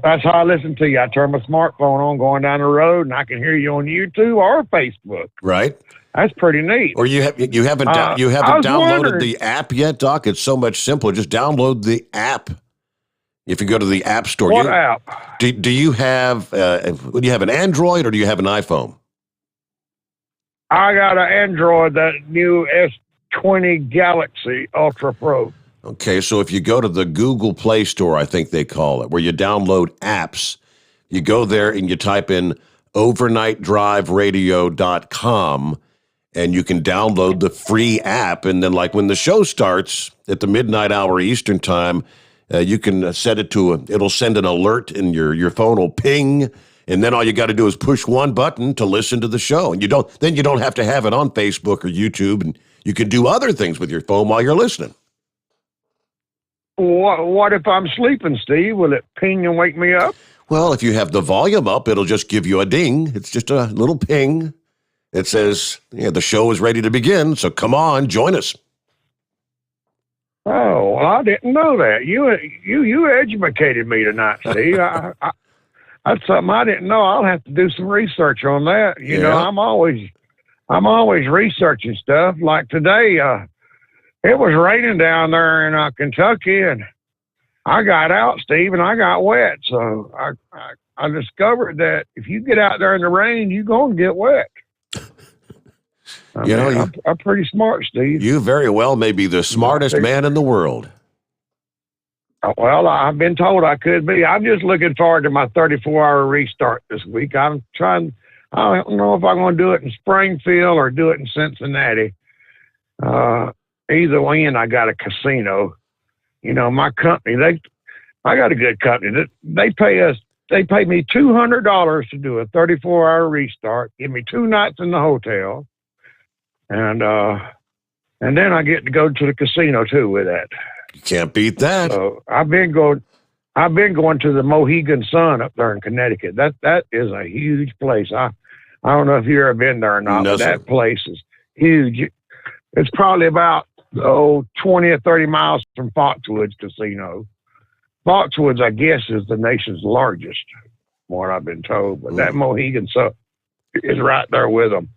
That's how I listen to you. I turn my smartphone on going down the road, and I can hear you on YouTube or Facebook. Right. That's pretty neat. Or you haven't downloaded the app yet, Doc? It's so much simpler. Just download the app. If you go to the App Store. What app? Do you have? Do you have an Android or do you have an iPhone? I got an Android, that new S20 Galaxy Ultra Pro. Okay, so if you go to the Google Play Store, I think they call it, where you download apps, you go there and you type in overnightdriveradio.com, and you can download the free app. And then, like, when the show starts at the midnight hour Eastern time, you can set it to it'll send an alert, and your phone will ping, and then all you got to do is push one button to listen to the show. And you don't have to have it on Facebook or YouTube, and you can do other things with your phone while you're listening. What if I'm sleeping, Steve? Will it ping and wake me up? Well, if you have the volume up, it'll just give you a ding. It's just a little ping. It says, the show is ready to begin, so come on, join us. Oh, well, I didn't know that. You educated me tonight, Steve. That's something I didn't know. I'll have to do some research on that. You know, I'm always I'm always researching stuff. Like today, it was raining down there in Kentucky, and I got out, Steve, and I got wet. So I discovered that if you get out there in the rain, you're going to get wet. I'm pretty smart, Steve. You very well may be the smartest man in the world. Well, I've been told I could be. I'm just looking forward to my 34-hour restart this week. I don't know if I'm going to do it in Springfield or do it in Cincinnati. Either way, and I got a casino. My company, I got a good company. They pay me $200 to do a 34-hour restart, give me 2 nights in the hotel, and then I get to go to the casino too with that. You can't beat that. So I've been going to the Mohegan Sun up there in Connecticut. That is a huge place. I don't know if you've ever been there or not, but that place is huge. It's probably about 20 or 30 miles from Foxwoods Casino. Foxwoods, I guess, is the nation's largest, from what I've been told. But that Mohegan Sun is right there with them.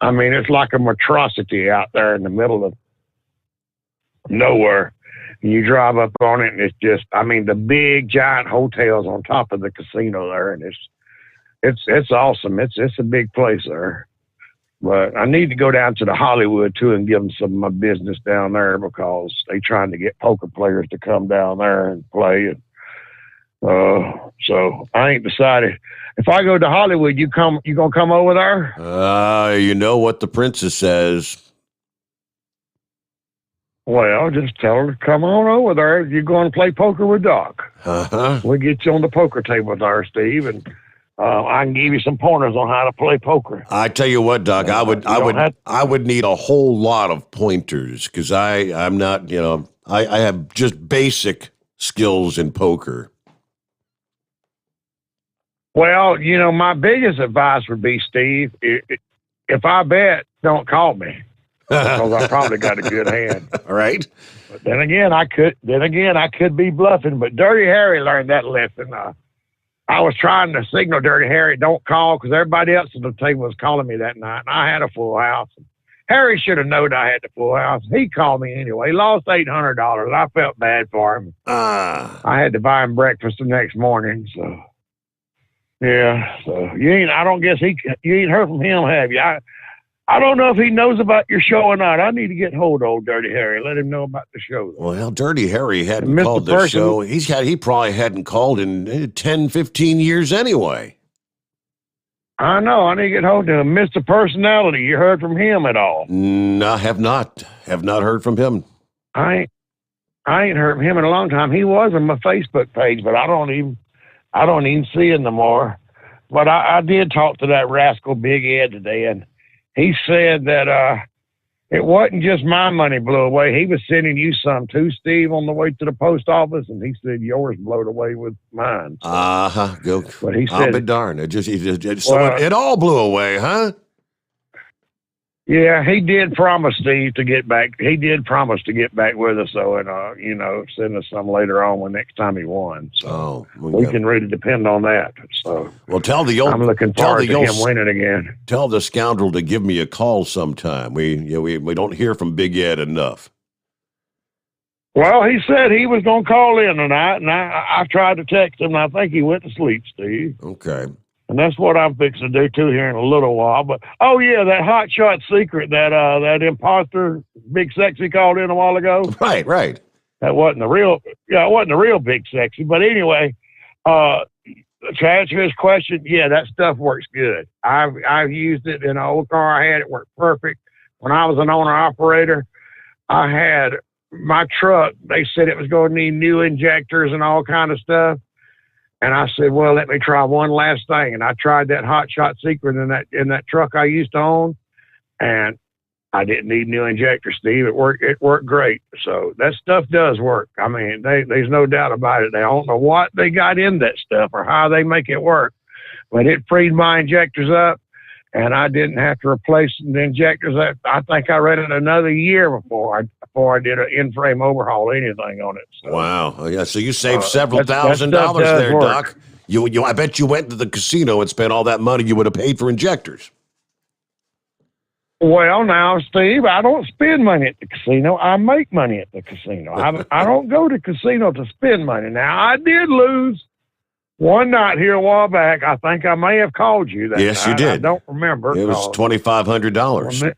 I mean, it's like a monstrosity out there in the middle of nowhere. And you drive up on it, and it's just, the big giant hotels on top of the casino there, and it's awesome. It's a big place there. But I need to go down to the Hollywood too and give them some of my business down there because they trying to get poker players to come down there and play. And so I ain't decided. If I go to Hollywood, you gonna come over there? You know what the princess says. Well, just tell her to come on over there. You're going to play poker with Doc. We'll get you on the poker table there, Steve, and I can give you some pointers on how to play poker. I tell you what, Doc, I would need a whole lot of pointers because I'm not, I have just basic skills in poker. Well, my biggest advice would be, Steve, if I bet, don't call me. Because I probably got a good hand. All right. But then again, I could be bluffing. But Dirty Harry learned that lesson. I was trying to signal Dirty Harry, don't call, because everybody else at the table was calling me that night, and I had a full house. Harry should have known I had the full house. He called me anyway. He lost $800. I felt bad for him. I had to buy him breakfast the next morning. So yeah. So you ain't heard from him, have you? I don't know if he knows about your show or not. I need to get hold of old Dirty Harry. Let him know about the show. Well, Dirty Harry hadn't called the show. He probably hadn't called in 10, 15 years anyway. I know. I need to get hold of him. Mr. Personality, you heard from him at all? No, I have not. Have not heard from him. I ain't heard from him in a long time. He was on my Facebook page, but I don't even see him no more. But I did talk to that rascal Big Ed today, and he said that it wasn't just my money blew away. He was sending you some too, Steve, on the way to the post office, and he said yours blowed away with mine. So. Go. But he said, I'll be darned. It all blew away, huh? Yeah, he did promise, Steve, to get back. He did promise to get back with us, though, and send us some later on when next time he won. So we can really depend on that. So tell I'm looking forward to him winning again. Tell the scoundrel to give me a call sometime. We don't hear from Big Ed enough. Well, he said he was going to call in tonight, and I tried to text him, and I think he went to sleep, Steve. Okay. And that's what I'm fixing to do, too, here in a little while. But, that hot shot secret, that imposter Big Sexy called in a while ago. Right. That wasn't the real Big Sexy. But anyway, to answer his question, that stuff works good. I've used it in an old car I had. It worked perfect. When I was an owner-operator, I had my truck. They said it was going to need new injectors and all kind of stuff. And I said, well, let me try one last thing. And I tried that hot shot secret in that truck I used to own. And I didn't need new injectors, Steve. It worked great. So that stuff does work. I mean, there's no doubt about it. They don't know what they got in that stuff or how they make it work. But it freed my injectors up, and I didn't have to replace the injectors. I think I ran it another year before I did an in-frame overhaul, anything on it. So, wow. Yeah. So you saved several $1,000s there, work. Doc. I bet you went to the casino and spent all that money you would have paid for injectors. Well, now, Steve, I don't spend money at the casino. I make money at the casino. I don't go to casino to spend money. Now, I did lose one night here a while back. I think I may have called you that Yes, night. you did. I don't remember. It was $2,500.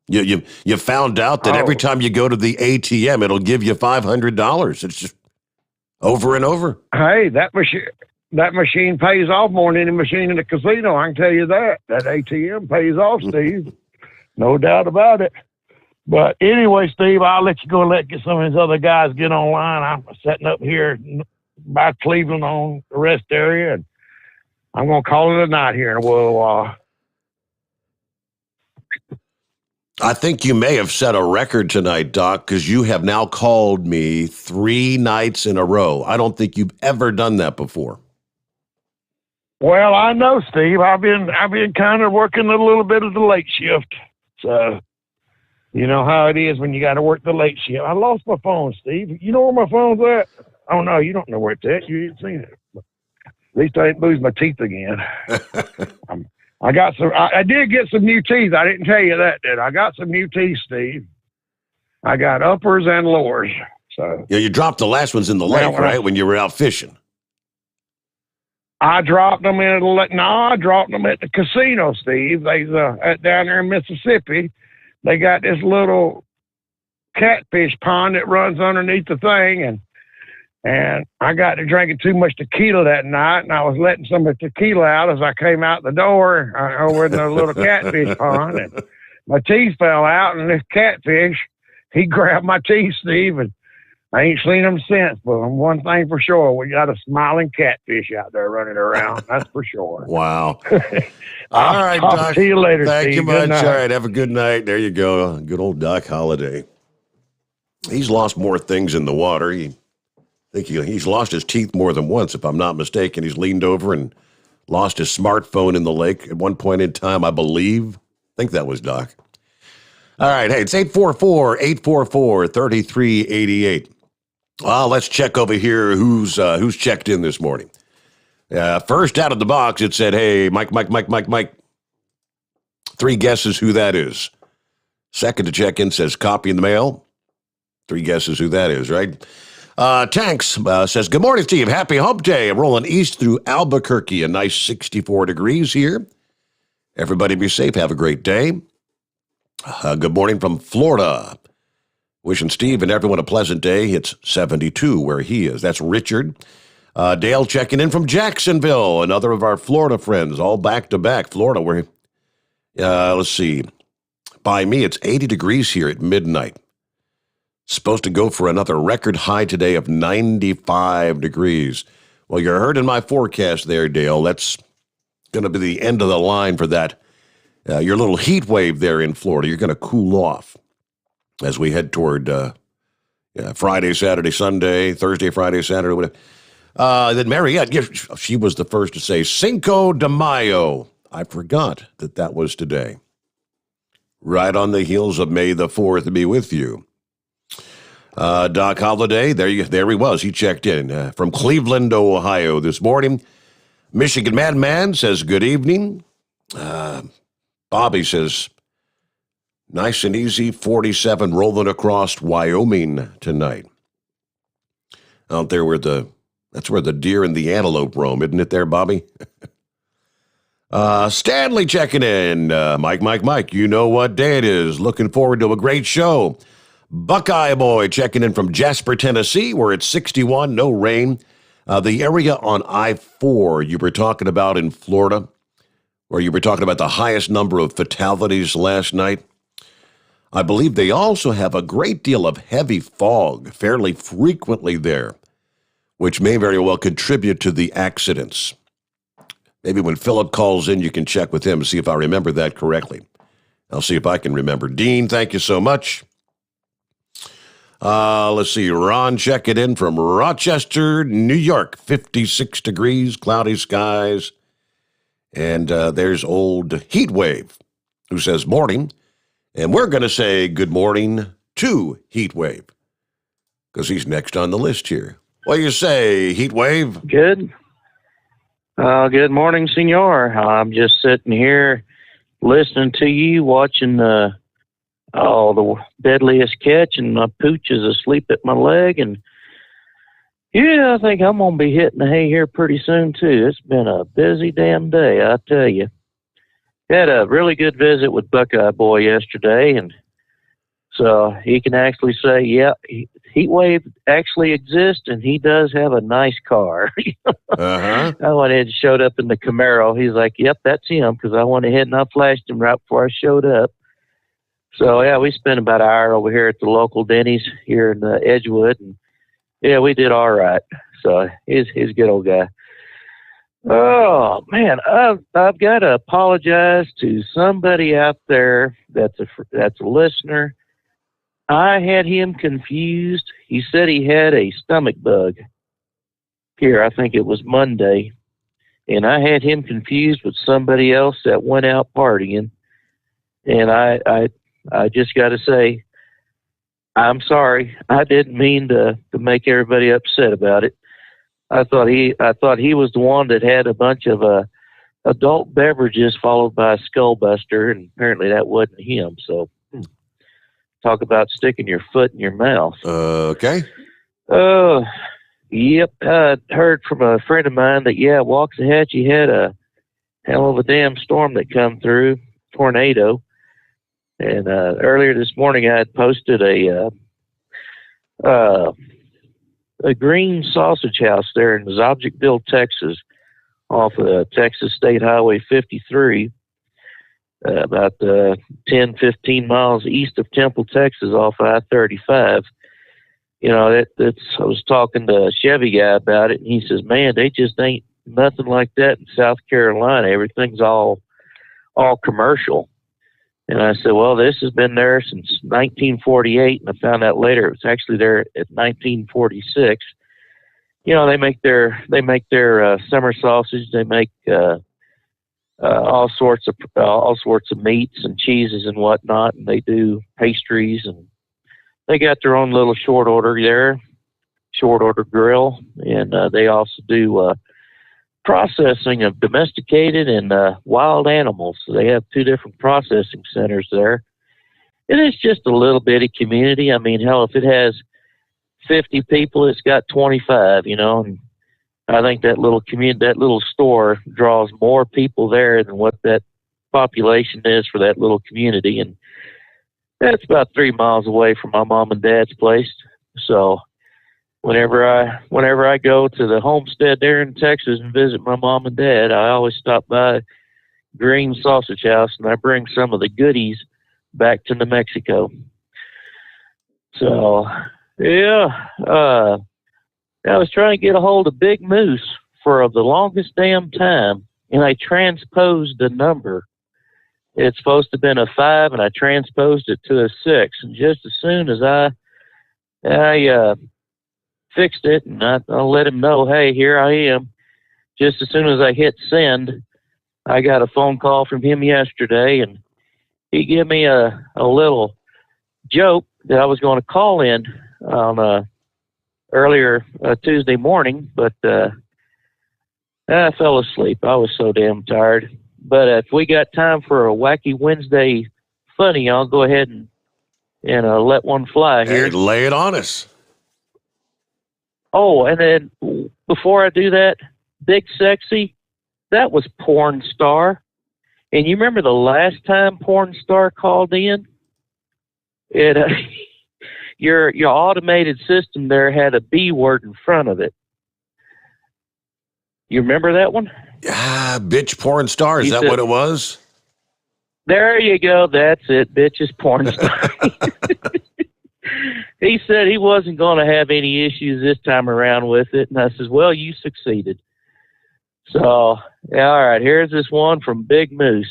You found out that every time you go to the ATM, it'll give you $500. It's just over and over. Hey, that machine pays off more than any machine in the casino. I can tell you that. That ATM pays off, Steve. No doubt about it. But anyway, Steve, I'll let you go and get some of these other guys get online. I'm setting up here by Cleveland on the rest area, and I'm going to call it a night here in a little while. I think you may have set a record tonight, Doc, because you have now called me 3 nights in a row. I don't think you've ever done that before. Well, I know, Steve. I've been kind of working a little bit of the late shift. So, you know how it is when you got to work the late shift. I lost my phone, Steve. You know where my phone's at? Oh, no, you don't know where it's at. You ain't seen it. But at least I didn't lose my teeth again. I did get some new teeth. I didn't tell you that, did I? I got some new teeth, Steve. I got uppers and lowers. So yeah, you dropped the last ones in the lake, right? When you were out fishing. I dropped them in I dropped them at the casino, Steve. They's down there in Mississippi. They got this little catfish pond that runs underneath the thing, and I got to drinking too much tequila that night, and I was letting some of the tequila out as I came out the door over in the little catfish pond, and my teeth fell out, and this catfish, he grabbed my teeth, Steve, and I ain't seen him since, but one thing for sure, we got a smiling catfish out there running around. That's for sure. Wow. All right, Doc. I'll see you later, Thank Steve. you much. All right, have a good night. There you go. Good old Doc Holliday. He's lost more things in the water. He's lost his teeth more than once, if I'm not mistaken. He's leaned over and lost his smartphone in the lake at one point in time, I believe. I think that was Doc. All right, hey, it's 844-844-3388. Well, let's check over here who's checked in this morning. First out of the box, it said, hey, Mike. 3 guesses who that is. Second to check in says, copy in the mail. 3 guesses who that is, right? Tanks says, good morning, Steve. Happy hump day. I'm rolling east through Albuquerque, a nice 64 degrees here. Everybody be safe. Have a great day. Good morning from Florida. Wishing Steve and everyone a pleasant day. It's 72 where he is. That's Richard. Dale checking in from Jacksonville, another of our Florida friends, all back-to-back. Florida, where, let's see. By me, it's 80 degrees here at midnight. Supposed to go for another record high today of 95 degrees. Well, you're heard in my forecast there, Dale. That's going to be the end of the line for that. Your little heat wave there in Florida. You're going to cool off as we head toward Friday, Saturday, Sunday, Thursday, Friday, Saturday, whatever. Then Mariette, she was the first to say Cinco de Mayo. I forgot that was today. Right on the heels of May the 4th to be with you. Doc Holliday, there he was. He checked in from Cleveland, Ohio this morning. Michigan Madman says, good evening. Bobby says, nice and easy, 47 rolling across Wyoming tonight. Out there that's where the deer and the antelope roam, isn't it there, Bobby? Stanley checking in. Mike, you know what day it is. Looking forward to a great show. Buckeye Boy checking in from Jasper, Tennessee, where it's 61, no rain. The area on I-4 you were talking about in Florida, where you were talking about the highest number of fatalities last night. I believe they also have a great deal of heavy fog fairly frequently there, which may very well contribute to the accidents. Maybe when Philip calls in, you can check with him, see if I remember that correctly. I'll see if I can remember. Dean, thank you so much. Let's see. Ron checking in from Rochester, New York. 56 degrees, cloudy skies. And there's old Heat Wave, who says morning. And we're going to say good morning to Heat Wave, because he's next on the list here. What do you say, Heat Wave? Good. Good morning, senor. I'm just sitting here listening to you, watching the Deadliest Catch, and my pooch is asleep at my leg. And yeah, I think I'm going to be hitting the hay here pretty soon, too. It's been a busy damn day, I tell you. Had a really good visit with Buckeye Boy yesterday, and so he can actually say, yeah, heat wave actually exists, and he does have a nice car. Uh-huh. I went ahead and showed up in the Camaro. He's like, yep, that's him, because I went ahead and I flashed him right before I showed up. So, yeah, we spent about an hour over here at the local Denny's here in Edgewood, and, yeah, we did all right. So he's a good old guy. Oh, man, I've got to apologize to somebody out there that's a listener. I had him confused. He said he had a stomach bug here. I think it was Monday. And I had him confused with somebody else that went out partying. And I just got to say, I'm sorry. I didn't mean to make everybody upset about it. I thought he was the one that had a bunch of adult beverages followed by a skullbuster, and apparently that wasn't him. So talk about sticking your foot in your mouth. Okay. Yep. I heard from a friend of mine that, yeah, Waxahachie had a hell of a damn storm that come through, tornado. And earlier this morning I had posted a green sausage house there in Zobjectville, Texas, off of Texas State Highway 53, about 10, 15 miles east of Temple, Texas, off I-35. You know, I was talking to a Chevy guy about it, and he says, man, they just ain't nothing like that in South Carolina. Everything's all commercial. And I said, well, this has been there since 1948, and I found out later it was actually there at 1946. You know, they make their summer sausage. They make all sorts of meats and cheeses and whatnot, and they do pastries, and they got their own little short order grill, and they also do processing of domesticated and wild animals. So they have two different processing centers there. And it's just a little bitty community. I mean, hell, if it has 50 people, it's got 25, you know, and I think that little community, that little store draws more people there than what that population is for that little community. And that's about 3 miles away from my mom and dad's place. So whenever I go to the homestead there in Texas and visit my mom and dad, I always stop by Green Sausage House, and I bring some of the goodies back to New Mexico. So, yeah, I was trying to get a hold of Big Moose for the longest damn time, and I transposed the number. It's supposed to have been a 5, and I transposed it to a 6. And just as soon as I fixed it, and I let him know, hey, here I am. Just as soon as I hit send, I got a phone call from him yesterday, and he gave me a little joke that I was going to call in on earlier Tuesday morning, but I fell asleep. I was so damn tired. But if we got time for a wacky Wednesday funny, I'll go ahead and let one fly here. Hey, lay it on us. Oh, and then before I do that, Big Sexy, that was Porn Star. And you remember the last time Porn Star called in? It your automated system there had a B word in front of it. You remember that one? Ah, bitch porn star. Is that what it was? There you go. That's it. Bitches porn star. He said he wasn't going to have any issues this time around with it. And I says, well, you succeeded. So, yeah, all right, here's this one from Big Moose.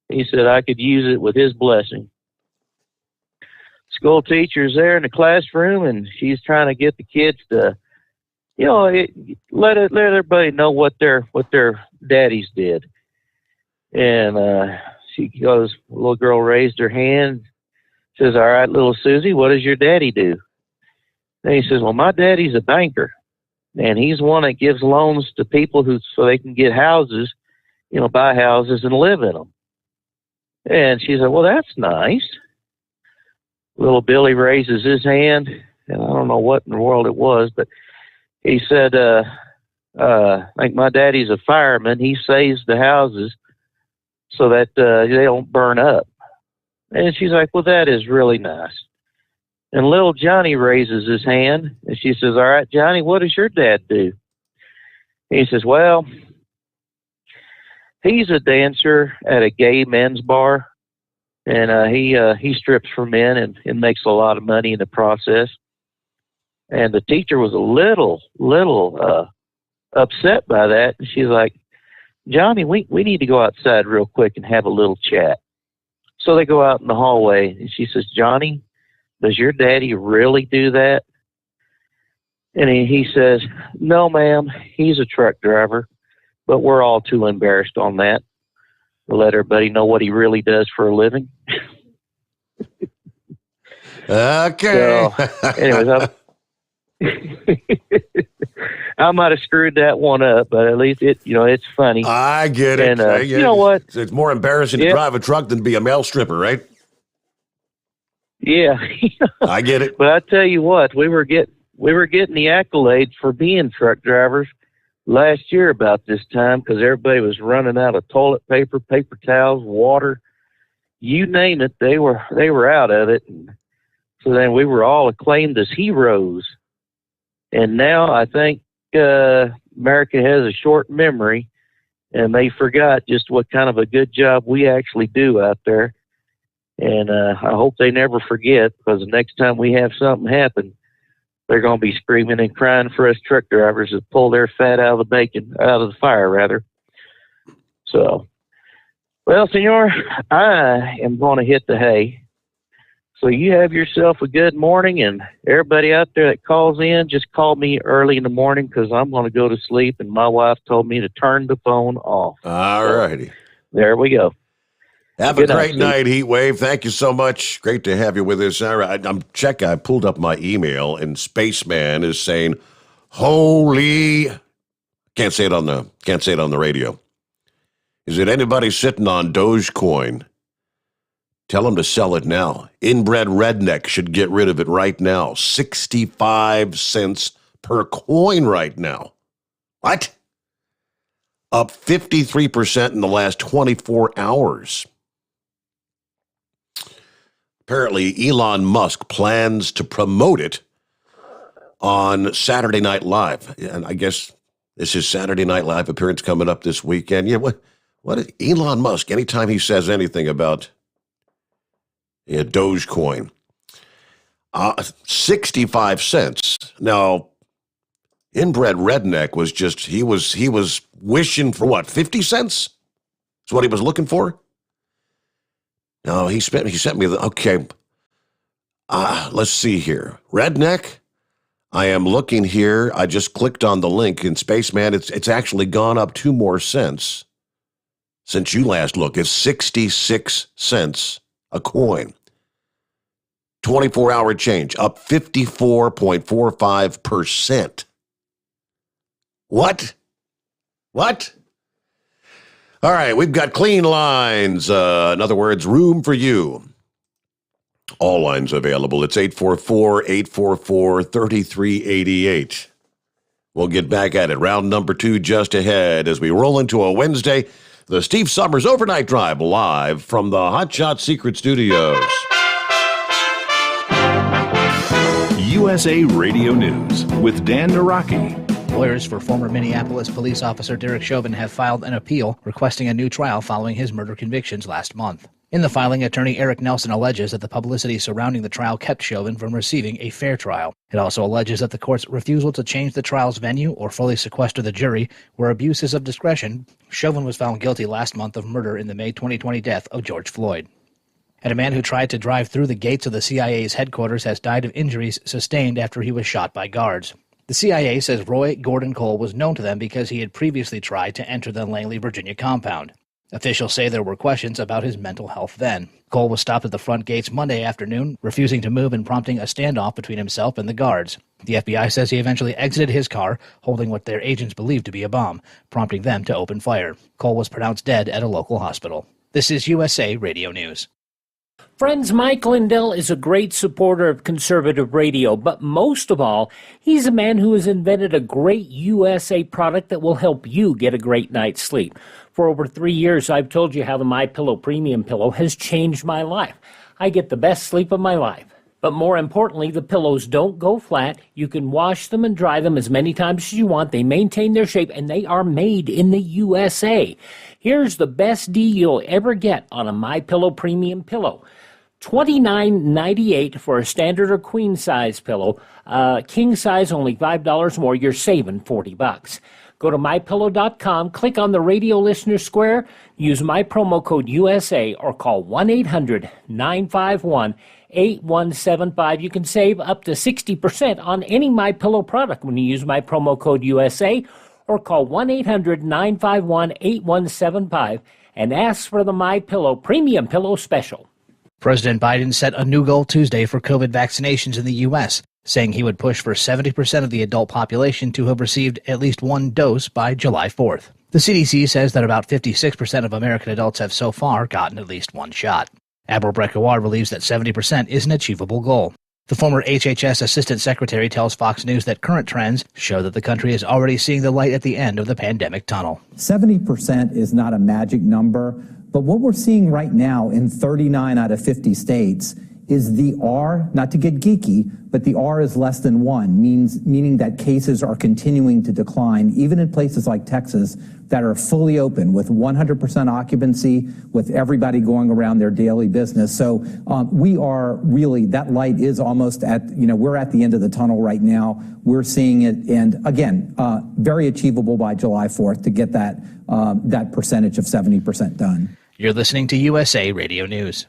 He said I could use it with his blessing. School teacher's there in the classroom, and she's trying to get the kids to, let everybody know what their daddies did. And she goes, the little girl raised her hand, says, all right, little Susie, what does your daddy do? And he says, well, my daddy's a banker, and he's one that gives loans to people so they can get houses, buy houses and live in them. And she said, well, that's nice. Little Billy raises his hand, and I don't know what in the world it was, but he said, like my daddy's a fireman. He saves the houses so that they don't burn up. And she's like, well, that is really nice. And little Johnny raises his hand, and she says, all right, Johnny, what does your dad do? He says, well, he's a dancer at a gay men's bar, and he strips for men and makes a lot of money in the process. And the teacher was a little upset by that. And she's like, Johnny, we need to go outside real quick and have a little chat. So they go out in the hallway, and she says, Johnny, does your daddy really do that? And he says, no, ma'am, he's a truck driver, but we're all too embarrassed on that to let everybody know what he really does for a living. Okay. So, anyways, I might have screwed that one up, but at least it's funny. I get it. And, you know what? It's more embarrassing to drive a truck than be a male stripper, right? Yeah. I get it. But I tell you what, we were getting the accolades for being truck drivers last year about this time because everybody was running out of toilet paper, paper towels, water, you name it. They were out of it. And so then we were all acclaimed as heroes. And now I think America has a short memory, and they forgot just what kind of a good job we actually do out there. And I hope they never forget, because the next time we have something happen, they're going to be screaming and crying for us truck drivers to pull their fat out of the fire, rather. So, well, senor, I am going to hit the hay. So you have yourself a good morning, and everybody out there that calls in, just call me early in the morning because I'm going to go to sleep, and my wife told me to turn the phone off. All righty. There we go. Have a great night, Heatwave. Thank you so much. Great to have you with us. All right, I pulled up my email, and Spaceman is saying, "Holy!" Can't say it on the radio. Is it anybody sitting on Dogecoin? Tell him to sell it now. Inbred redneck should get rid of it right now. 65 cents per coin right now. What? Up 53% in the last 24 hours. Apparently, Elon Musk plans to promote it on Saturday Night Live. And I guess this is Saturday Night Live appearance coming up this weekend. Yeah, what is Elon Musk, anytime he says anything about Dogecoin, 65 cents. Now, Inbred Redneck was he was wishing for what, 50 cents? That's what he was looking for? No, he sent me okay. Let's see here. Redneck, I am looking here. I just clicked on the link in Spaceman. It's actually gone up 2 more cents since you last looked. It's 66 cents a coin. 24-hour change, up 54.45%. What? All right, we've got clean lines. In other words, room for you. All lines available. It's 844-844-3388. We'll get back at it. Round number 2 just ahead as we roll into a Wednesday. The Steve Sommers Overnight Drive live from the Hot Shot Secret Studios. USA Radio News with Dan Naraki. Lawyers for former Minneapolis police officer Derek Chauvin have filed an appeal requesting a new trial following his murder convictions last month. In the filing, attorney Eric Nelson alleges that the publicity surrounding the trial kept Chauvin from receiving a fair trial. It also alleges that the court's refusal to change the trial's venue or fully sequester the jury were abuses of discretion. Chauvin was found guilty last month of murder in the May 2020 death of George Floyd. And a man who tried to drive through the gates of the CIA's headquarters has died of injuries sustained after he was shot by guards. The CIA says Roy Gordon Cole was known to them because he had previously tried to enter the Langley, Virginia compound. Officials say there were questions about his mental health then. Cole was stopped at the front gates Monday afternoon, refusing to move and prompting a standoff between himself and the guards. The FBI says he eventually exited his car, holding what their agents believed to be a bomb, prompting them to open fire. Cole was pronounced dead at a local hospital. This is USA Radio News. Friends, Mike Lindell is a great supporter of conservative radio, but most of all, he's a man who has invented a great USA product that will help you get a great night's sleep. For over 3 years, I've told you how the MyPillow Premium Pillow has changed my life. I get the best sleep of my life. But more importantly, the pillows don't go flat. You can wash them and dry them as many times as you want. They maintain their shape, and they are made in the USA. Here's the best deal you'll ever get on a MyPillow Premium Pillow. $29.98 for a standard or queen size pillow. King size, only $5 more. You're saving $40. Go to MyPillow.com, click on the radio listener square, use my promo code USA, or call 1-800-951-8175. You can save up to 60% on any MyPillow product when you use my promo code USA, or call 1-800-951-8175 and ask for the MyPillow Premium Pillow Special. President Biden set a new goal Tuesday for COVID vaccinations in the U.S., saying he would push for 70% of the adult population to have received at least one dose by July 4th. The CDC says that about 56% of American adults have so far gotten at least one shot. Admiral Brett Gawar believes that 70% is an achievable goal. The former HHS Assistant Secretary tells Fox News that current trends show that the country is already seeing the light at the end of the pandemic tunnel. 70% is not a magic number, but what we're seeing right now in 39 out of 50 states is the R, not to get geeky, but the R is less than 1, meaning that cases are continuing to decline, even in places like Texas that are fully open with 100% occupancy, with everybody going around their daily business. So we are really, that light is almost at, we're at the end of the tunnel right now. We're seeing it, and again, very achievable by July 4th to get that percentage of 70% done. You're listening to USA Radio News.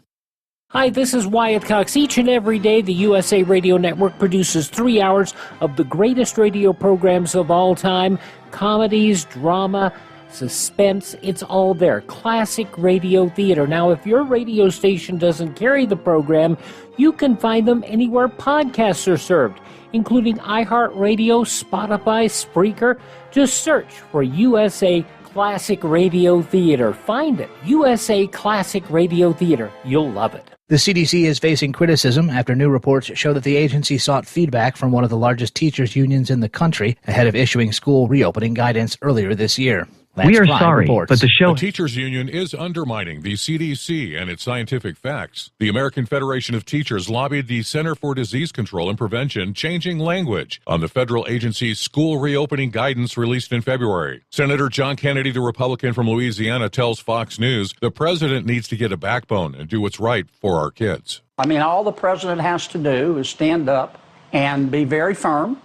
Hi, this is Wyatt Cox. Each and every day, the USA Radio Network produces 3 hours of the greatest radio programs of all time. Comedies, drama, suspense, it's all there. Classic radio theater. Now, if your radio station doesn't carry the program, you can find them anywhere podcasts are served, including iHeartRadio, Spotify, Spreaker. Just search for USA Classic Radio Theater. Find it. USA Classic Radio Theater. You'll love it. The CDC is facing criticism after new reports show that the agency sought feedback from one of the largest teachers' unions in the country ahead of issuing school reopening guidance earlier this year. We are sorry, reports. but the teachers union is undermining the CDC and its scientific facts. The American Federation of Teachers lobbied the Center for Disease Control and Prevention changing language on the federal agency's school reopening guidance released in February. Senator John Kennedy, the Republican from Louisiana, tells Fox News the president needs to get a backbone and do what's right for our kids. I mean, all the president has to do is stand up and be very firm.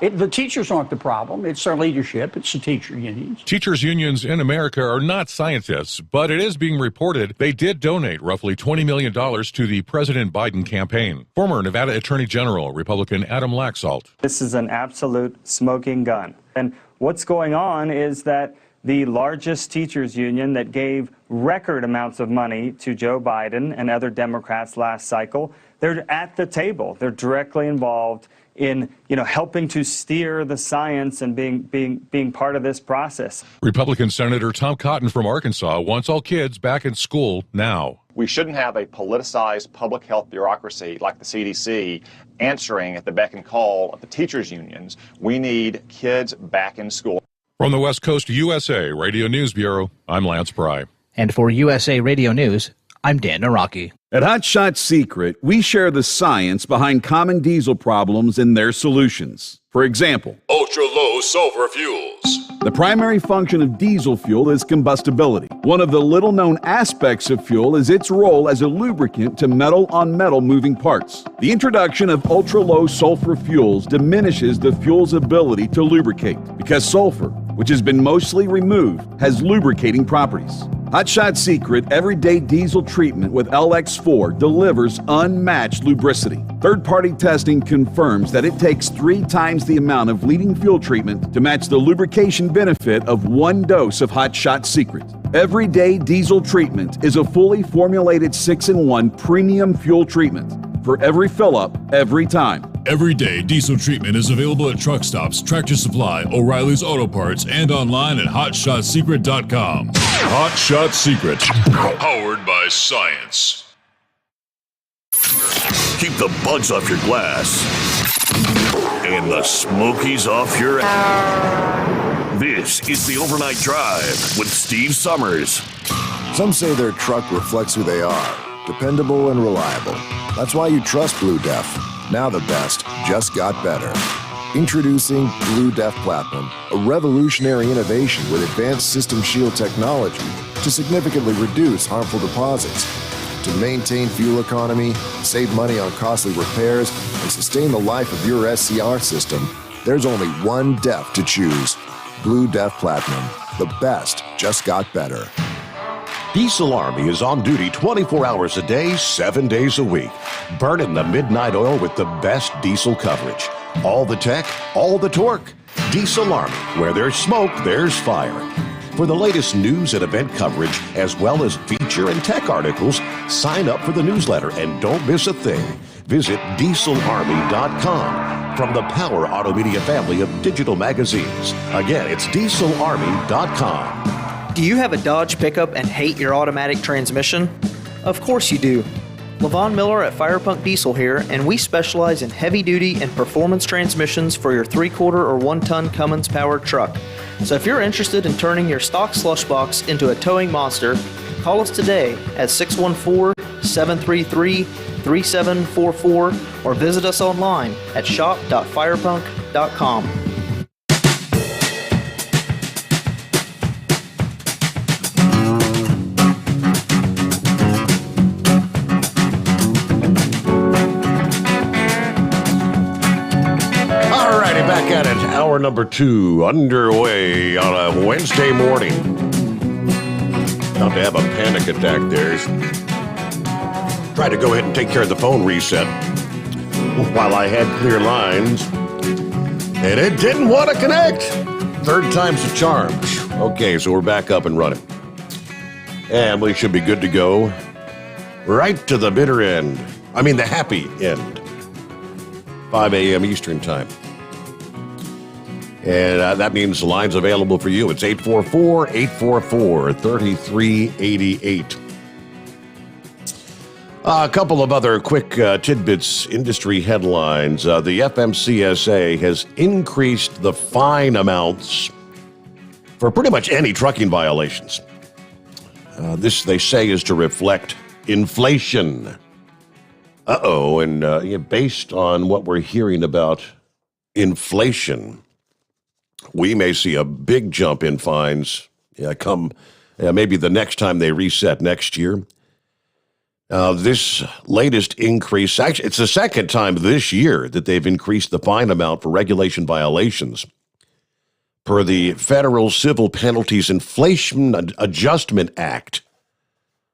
The teachers aren't the problem. It's their leadership. It's the teacher unions. Teachers unions in America are not scientists, but it is being reported they did donate roughly $20 million to the President Biden campaign. Former Nevada Attorney General, Republican Adam Laxalt. This is an absolute smoking gun. And what's going on is that the largest teachers union that gave record amounts of money to Joe Biden and other Democrats last cycle, they're at the table. They're directly involved in helping to steer the science and being part of this process. Republican Senator Tom Cotton from Arkansas wants all kids back in school now. We shouldn't have a politicized public health bureaucracy like the CDC answering at the beck and call of the teachers unions. We need kids back in school. From the West Coast USA Radio News Bureau, I'm Lance Pry. And for USA Radio News, I'm Dan Naraki. At Hot Shot Secret, we share the science behind common diesel problems and their solutions. For example, ultra-low sulfur fuels. The primary function of diesel fuel is combustibility. One of the little-known aspects of fuel is its role as a lubricant to metal-on-metal moving parts. The introduction of ultra-low sulfur fuels diminishes the fuel's ability to lubricate because sulfur, which has been mostly removed, has lubricating properties. Hot Shot Secret Everyday Diesel Treatment with LX4 delivers unmatched lubricity. Third-party testing confirms that it takes 3 times the amount of leading fuel treatment to match the lubrication benefit of 1 dose of Hot Shot Secret. Everyday Diesel Treatment is a fully formulated 6-in-1 premium fuel treatment for every fill-up, every time. Everyday diesel treatment is available at truck stops, Tractor Supply, O'Reilly's Auto Parts, and online at HotShotSecret.com. Hot Shot Secret. Powered by science. Keep the bugs off your glass and the Smokies off your ass. This is the Overnight Drive with Steve Sommers. Some say their truck reflects who they are, dependable and reliable. That's why you trust Blue Def. Now the best just got better. Introducing Blue Def Platinum, a revolutionary innovation with advanced System Shield technology to significantly reduce harmful deposits. To maintain fuel economy, save money on costly repairs, and sustain the life of your SCR system, there's only one DEF to choose. Blue Def Platinum. The best just got better. Diesel Army is on duty 24 hours a day, 7 days a week. Burning the midnight oil with the best diesel coverage. All the tech, all the torque. Diesel Army, where there's smoke, there's fire. For the latest news and event coverage, as well as feature and tech articles, sign up for the newsletter and don't miss a thing. Visit dieselarmy.com from the Power Auto Media family of digital magazines. Again, it's dieselarmy.com. Do you have a Dodge pickup and hate your automatic transmission? Of course you do. Levon Miller at Firepunk Diesel here, and we specialize in heavy-duty and performance transmissions for your 3/4 or 1-ton Cummins powered truck. So if you're interested in turning your stock slush box into a towing monster, call us today at 614-733-3744 or visit us online at shop.firepunk.com. Back at it, hour number 2 underway on a Wednesday morning. About to have a panic attack there. Tried to go ahead and take care of the phone reset while I had clear lines, and it didn't want to connect. Third time's a charm. Okay, so we're back up and running. And we should be good to go right to the bitter end. I mean, the happy end. 5 a.m. Eastern Time. And that means the line's available for you. It's 844-844-3388. A couple of other quick tidbits, industry headlines. The FMCSA has increased the fine amounts for pretty much any trucking violations. This, they say, is to reflect inflation. And based on what we're hearing about inflation, we may see a big jump in fines come maybe the next time they reset next year. This latest increase, actually, it's the second time this year that they've increased the fine amount for regulation violations. Per the Federal Civil Penalties Inflation Adjustment Act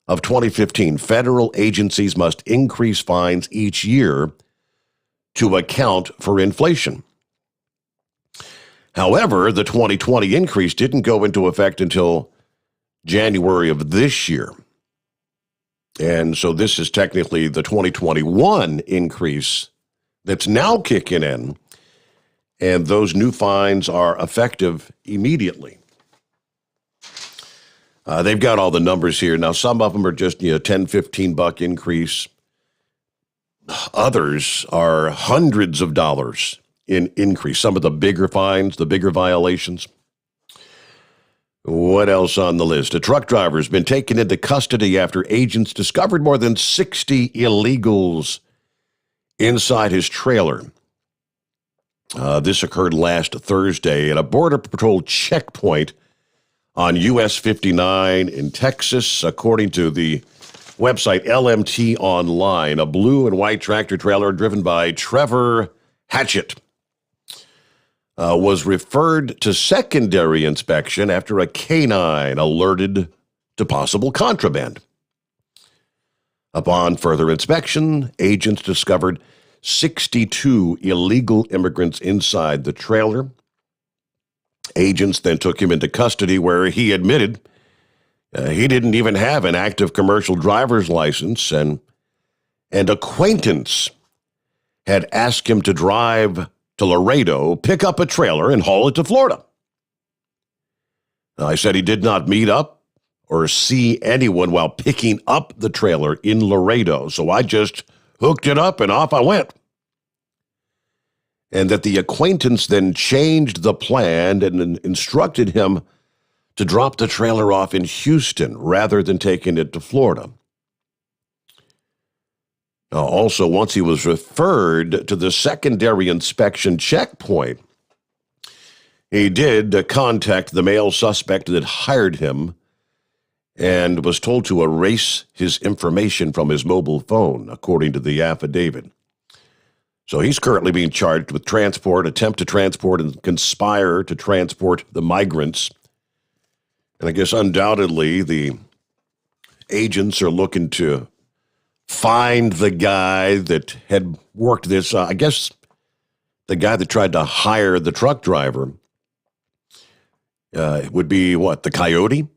of 2015, federal agencies must increase fines each year to account for inflation. However, the 2020 increase didn't go into effect until January of this year. And so this is technically the 2021 increase that's now kicking in, and those new fines are effective immediately. They've got all the numbers here. Now, some of them are just, $10, $15 increase. Others are hundreds of dollars in increase. Some of the bigger fines, the bigger violations. What else on the list? A truck driver has been taken into custody after agents discovered more than 60 illegals inside his trailer. This occurred last Thursday at a Border Patrol checkpoint on US 59 in Texas, according to the website LMT Online. A blue and white tractor trailer driven by Trevor Hatchett was referred to secondary inspection after a canine alerted to possible contraband. Upon further inspection, agents discovered 62 illegal immigrants inside the trailer. Agents then took him into custody, where he admitted he didn't even have an active commercial driver's license, and acquaintance had asked him to drive to Laredo, pick up a trailer, and haul it to Florida. I said he did not meet up or see anyone while picking up the trailer in Laredo, so I just hooked it up and off I went. And that the acquaintance then changed the plan and instructed him to drop the trailer off in Houston rather than taking it to Florida. Also, once he was referred to the secondary inspection checkpoint, he did contact the male suspect that hired him and was told to erase his information from his mobile phone, according to the affidavit. So he's currently being charged with transport, attempt to transport, and conspire to transport the migrants. And I guess undoubtedly the agents are looking to find the guy that had worked this, I guess the guy that tried to hire the truck driver would be what, the coyote?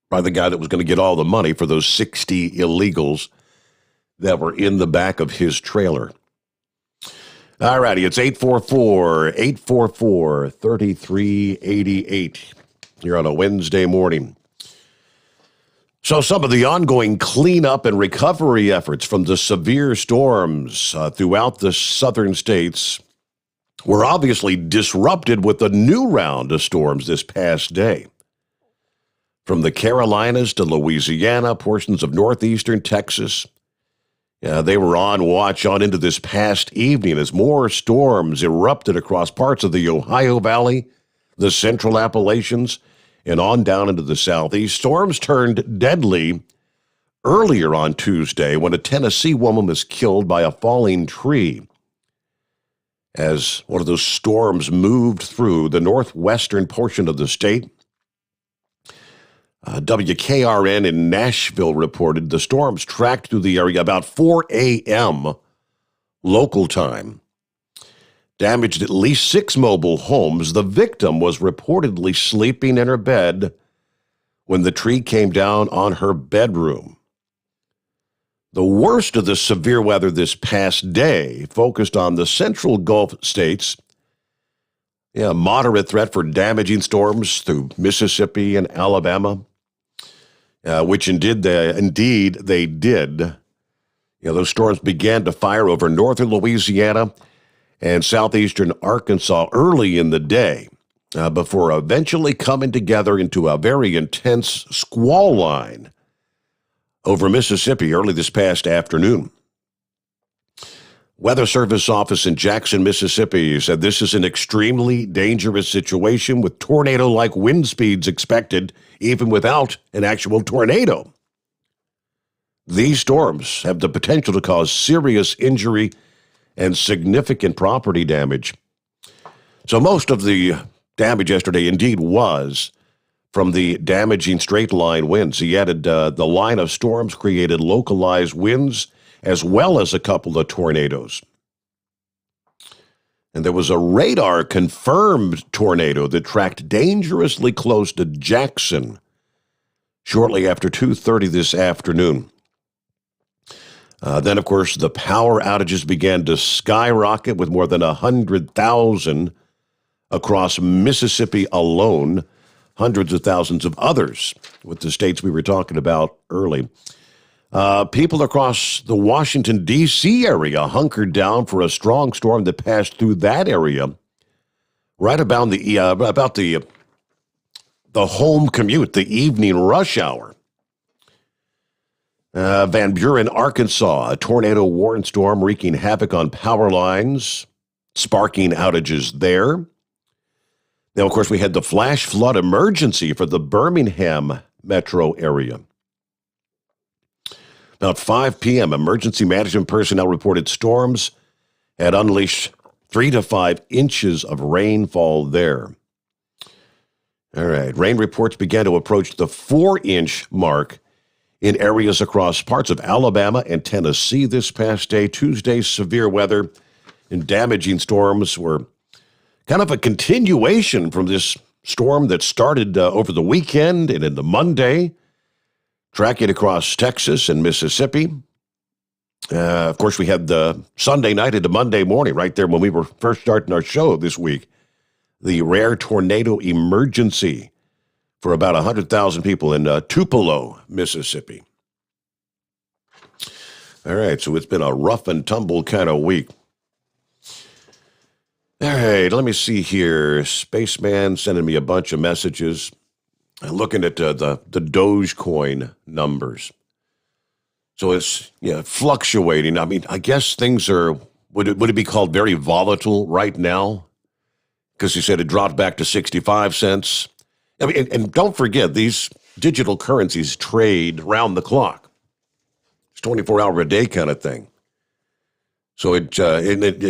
Probably the guy that was going to get all the money for those 60 illegals that were in the back of his trailer. All righty, it's 844-844-3388 here on a Wednesday morning. So some of the ongoing cleanup and recovery efforts from the severe storms throughout the southern states were obviously disrupted with a new round of storms this past day. From the Carolinas to Louisiana, portions of northeastern Texas, they were on watch on into this past evening as more storms erupted across parts of the Ohio Valley, the Central Appalachians, and on down into the southeast. Storms turned deadly earlier on Tuesday when a Tennessee woman was killed by a falling tree as one of those storms moved through the northwestern portion of the state. WKRN in Nashville reported the storms tracked through the area about 4 a.m. local time. Damaged at least 6 mobile homes. The victim was reportedly sleeping in her bed when the tree came down on her bedroom. The worst of the severe weather this past day focused on the central Gulf states. Moderate threat for damaging storms through Mississippi and Alabama, which indeed they did. Those storms began to fire over northern Louisiana and southeastern Arkansas early in the day before eventually coming together into a very intense squall line over Mississippi early this past afternoon. Weather Service office in Jackson, Mississippi said this is an extremely dangerous situation with tornado-like wind speeds expected even without an actual tornado. These storms have the potential to cause serious injury and significant property damage. So most of the damage yesterday indeed was from the damaging straight-line winds. He added the line of storms created localized winds as well as a couple of tornadoes. And there was a radar-confirmed tornado that tracked dangerously close to Jackson shortly after 2:30 this afternoon. Then, of course, the power outages began to skyrocket with more than 100,000 across Mississippi alone, hundreds of thousands of others with the states we were talking about early. People across the Washington, D.C. area hunkered down for a strong storm that passed through that area right about the home commute, the evening rush hour. Van Buren, Arkansas, a tornado warning storm wreaking havoc on power lines, sparking outages there. Now, of course, we had the flash flood emergency for the Birmingham metro area. About 5 p.m., emergency management personnel reported storms had unleashed 3 to 5 inches of rainfall there. All right, rain reports began to approach the 4-inch mark in areas across parts of Alabama and Tennessee this past day. Tuesday's severe weather and damaging storms were kind of a continuation from this storm that started over the weekend and into Monday, tracking across Texas and Mississippi. Of course, we had the Sunday night into Monday morning right there when we were first starting our show this week. The rare tornado emergency for about 100,000 people in Tupelo, Mississippi. All right, so it's been a rough and tumble kind of week. All right, let me see here. Spaceman sending me a bunch of messages. I'm looking at the Dogecoin numbers. So it's fluctuating. I mean, I guess things are, would it be called very volatile right now? Because you said it dropped back to 65 cents. I mean, and don't forget, these digital currencies trade round the clock. It's 24-hour a day kind of thing. So it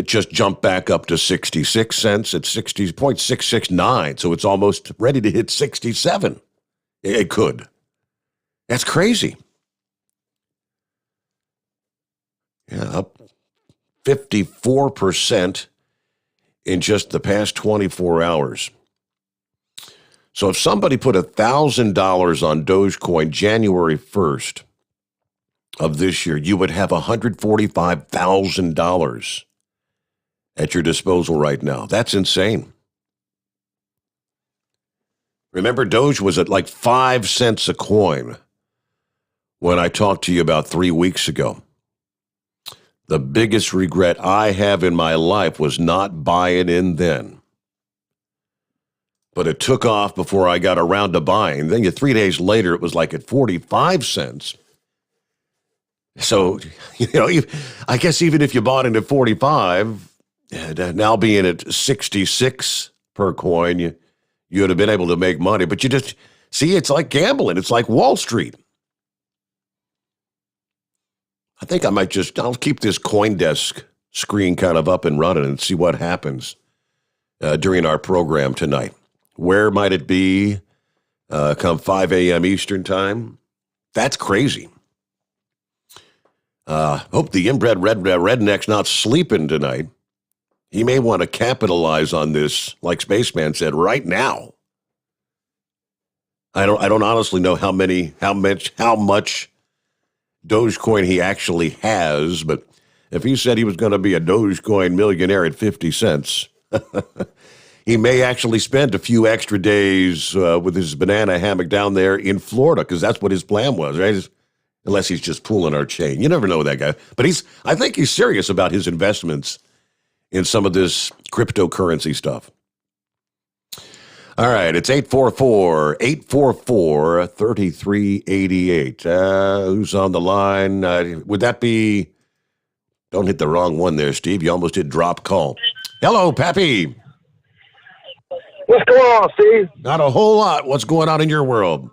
just jumped back up to 66 cents at 60.669. So it's almost ready to hit 67. It could. That's crazy. Yeah, up 54% in just the past 24 hours. So if somebody put $1,000 on Dogecoin January 1st of this year, you would have $145,000 at your disposal right now. That's insane. Remember, Doge was at like 5 cents a coin when I talked to you about 3 weeks ago. The biggest regret I have in my life was not buying in then. But it took off before I got around to buying. Then 3 days later, it was like at 45 cents. So, I guess even if you bought into 45, now being at 66 per coin, you would have been able to make money. But you just, see, it's like gambling. It's like Wall Street. I think I'll keep this CoinDesk screen kind of up and running and see what happens during our program tonight. Where might it be come 5 a.m. Eastern time? That's crazy. Hope the inbred redneck's not sleeping tonight. He may want to capitalize on this, like Spaceman said, right now. I don't honestly know how much Dogecoin he actually has, but if he said he was going to be a Dogecoin millionaire at 50 cents, he may actually spend a few extra days with his banana hammock down there in Florida, because that's what his plan was, right? Unless he's just pulling our chain. You never know that guy. But I think he's serious about his investments in some of this cryptocurrency stuff. All right, it's 844-844-3388. Who's on the line? Would that be... Don't hit the wrong one there, Steve. You almost did drop call. Hello, Pappy. What's going on, Steve? Not a whole lot. What's going on in your world?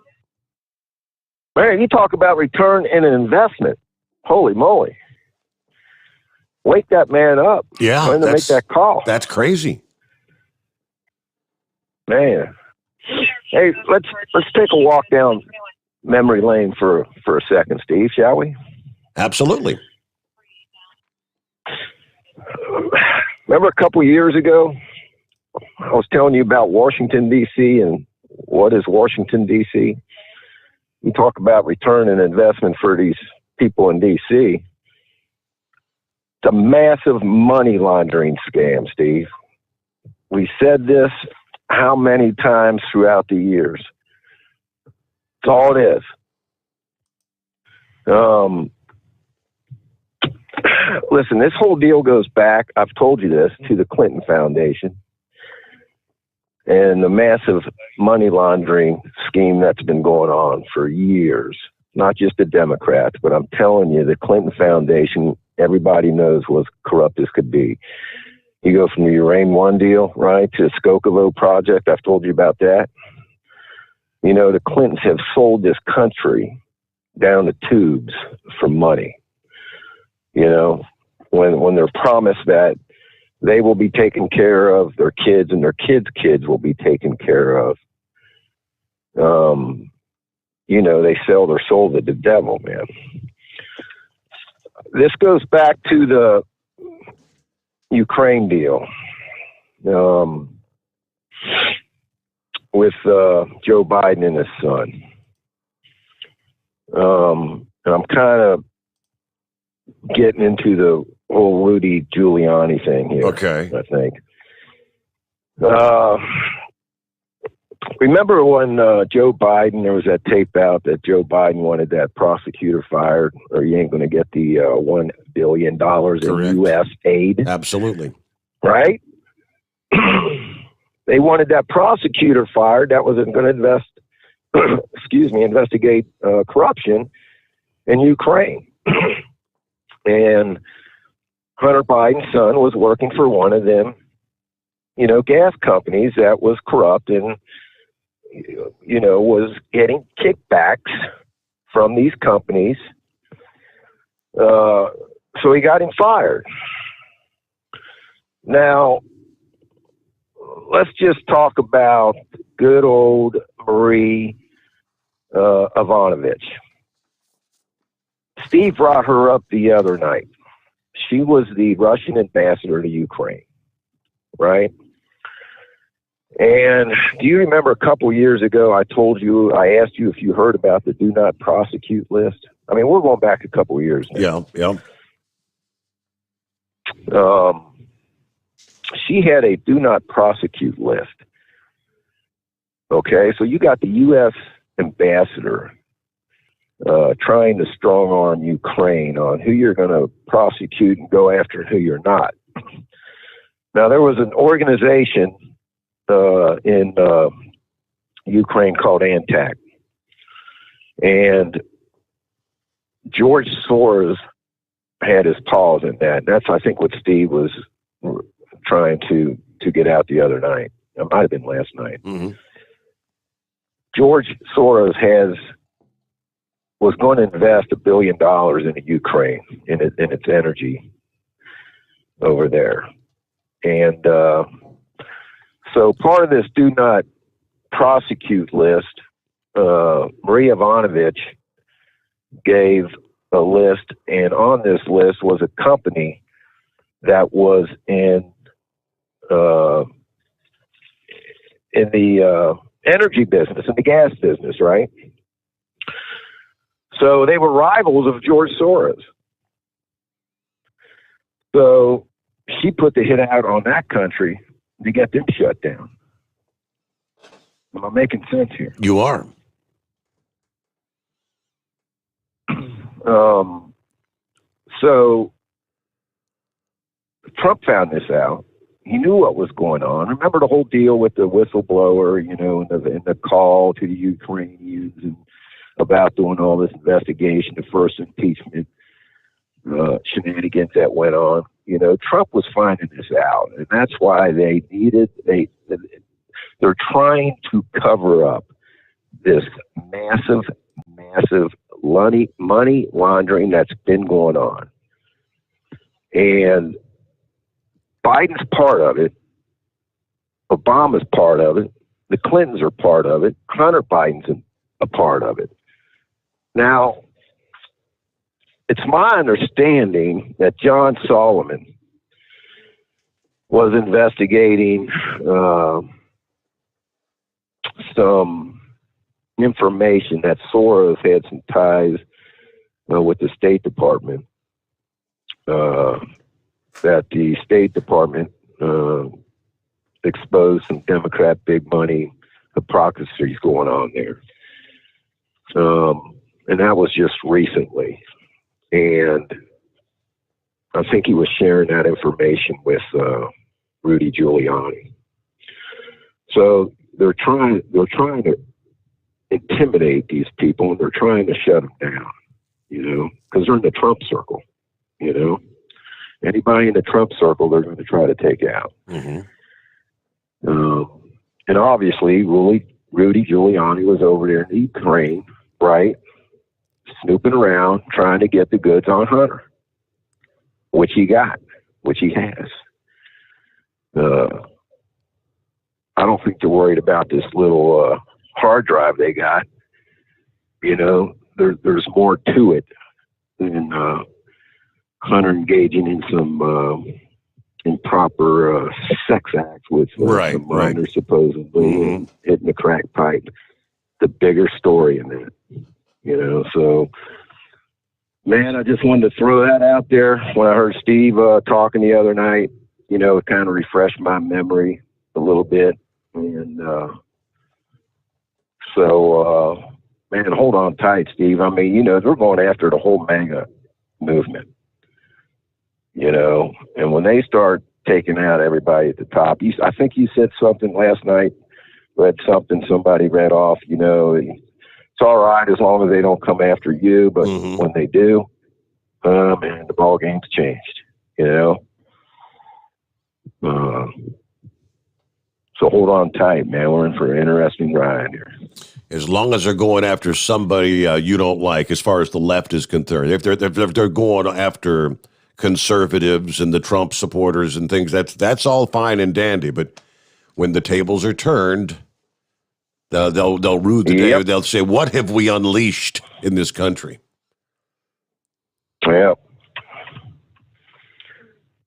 Man, you talk about return in an investment. Holy moly. Wake that man up. Yeah. Trying to make that call. That's crazy. Man. Hey, let's take a walk down memory lane for a second, Steve, shall we? Absolutely. Remember a couple years ago, I was telling you about Washington, D.C., and what is Washington, D.C.? You talk about return and investment for these people in D.C. It's a massive money laundering scam, Steve. We said this how many times throughout the years? That's all it is. Listen, this whole deal goes back, I've told you this, to the Clinton Foundation and the massive money laundering scheme that's been going on for years. Not just the Democrats, but I'm telling you, the Clinton Foundation, everybody knows, was corrupt as could be. You go from the Uranium One deal, right, to the Skokovo project. I've told you about that. You know, the Clintons have sold this country down the tubes for money. You know, when they're promised that they will be taken care of, their kids and their kids' kids will be taken care of. You know, they sell their soul to the devil, man. This goes back to the Ukraine deal with Joe Biden and his son. And I'm kind of getting into the whole Rudy Giuliani thing here. Okay. I think. Remember when Joe Biden, there was that tape out that Joe Biden wanted that prosecutor fired, or you ain't going to get the $1 billion in U.S. aid? Absolutely. Right? They wanted that prosecutor fired that was going to investigate corruption in Ukraine. And Hunter Biden's son was working for one of them, gas companies that was corrupt and, was getting kickbacks from these companies. So he got him fired. Now, let's just talk about good old Marie Ivanovich. Steve brought her up the other night. She was the Russian ambassador to Ukraine, right? And do you remember a couple years ago, I asked you if you heard about the do not prosecute list? I mean, we're going back a couple years now. Yeah. She had a do not prosecute list. Okay, so you got the U.S. ambassador trying to strong arm Ukraine on who you're going to prosecute and go after and who you're not. Now, there was an organization in Ukraine called ANTAC. And George Soros had his paws in that. And that's, I think, what Steve was trying to get out the other night. It might have been last night. Mm-hmm. George Soros was going to invest $1 billion into Ukraine, in its energy over there. And so part of this do not prosecute list, Marie Ivanovich gave a list, and on this list was a company that was in the energy business, in the gas business, right? So they were rivals of George Soros. So she put the hit out on that country to get them shut down. Am I making sense here? You are. So Trump found this out. He knew what was going on. Remember the whole deal with the whistleblower, in the call to the Ukrainians and about doing all this investigation, the first impeachment shenanigans that went on. Trump was finding this out, and that's why they're trying to cover up this massive money laundering that's been going on. And Biden's part of it. Obama's part of it. The Clintons are part of it. Hunter Biden's a part of it. Now, it's my understanding that John Solomon was investigating some information that Soros had some ties with the State Department, that the State Department exposed some Democrat big money hypocrisies going on there. And that was just recently. And I think he was sharing that information with Rudy Giuliani. So they're trying to intimidate these people, and they're trying to shut them down, because they're in the Trump circle, Anybody in the Trump circle, they're going to try to take out. Mm-hmm. And obviously, Rudy Giuliani was over there in Ukraine, right? Snooping around, trying to get the goods on Hunter, which he got, which he has. I don't think they're worried about this little hard drive they got. There's more to it than Hunter engaging in some improper sex acts with some minors, supposedly, hitting the crack pipe. The bigger story in that, so Man, I just wanted to throw that out there. When I heard Steve talking the other night, you know, it kind of refreshed my memory a little bit. And man, hold on tight, Steve. I mean, you know, they're going after the whole MAGA movement, you know, and when they start taking out everybody at the top, I think you said something last night, read something somebody read off, you know, it's all right as long as they don't come after you, but when they do, man, the ball game's changed, you know. So hold on tight, man. We're in for an interesting ride here. As long as they're going after somebody you don't like, as far as the left is concerned, if they're going after conservatives and the Trump supporters and things, that's all fine and dandy. But when the tables are turned, they'll rue the day. They'll say, "What have we unleashed in this country?" Yeah.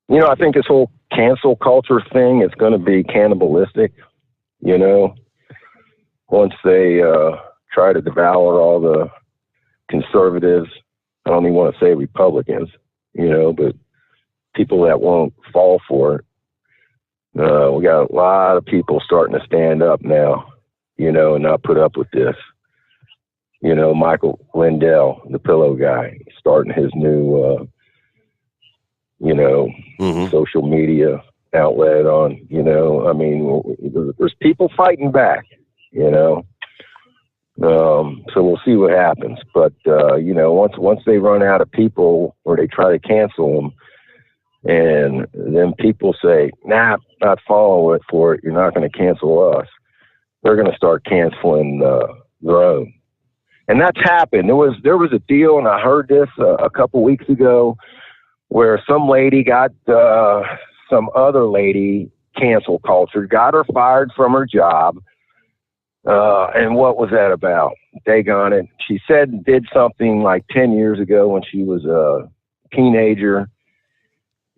You know, I think this whole cancel culture thing is going to be cannibalistic, you know, once they try to devour all the conservatives. I don't even want to say Republicans, you know, but people that won't fall for it. We got a lot of people starting to stand up now, you know, and not put up with this. You know, Michael Lindell, the pillow guy, starting his new, you know, social media outlet on, you know, I mean, there's people fighting back, you know. So we'll see what happens. But, you know, once they run out of people or they try to cancel them, and then people say, nah, not following it for it, you're not going to cancel us, they're going to start canceling their own. And that's happened. There was a deal, and I heard this a couple weeks ago, where some lady got some other lady cancel culture, got her fired from her job. And what was that about? Daggone it. She said and did something like 10 years ago when she was a teenager,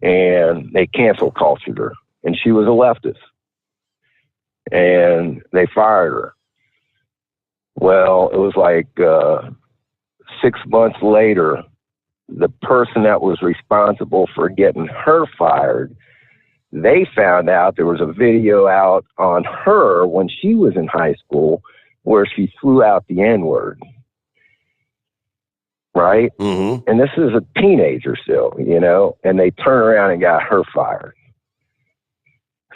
and they cancel cultured her. And she was a leftist. And they fired her. Well, it was like 6 months later, the person that was responsible for getting her fired, they found out there was a video out on her when she was in high school where she threw out the N-word. Right? Mm-hmm. And this is a teenager still, you know, and they turn around and got her fired.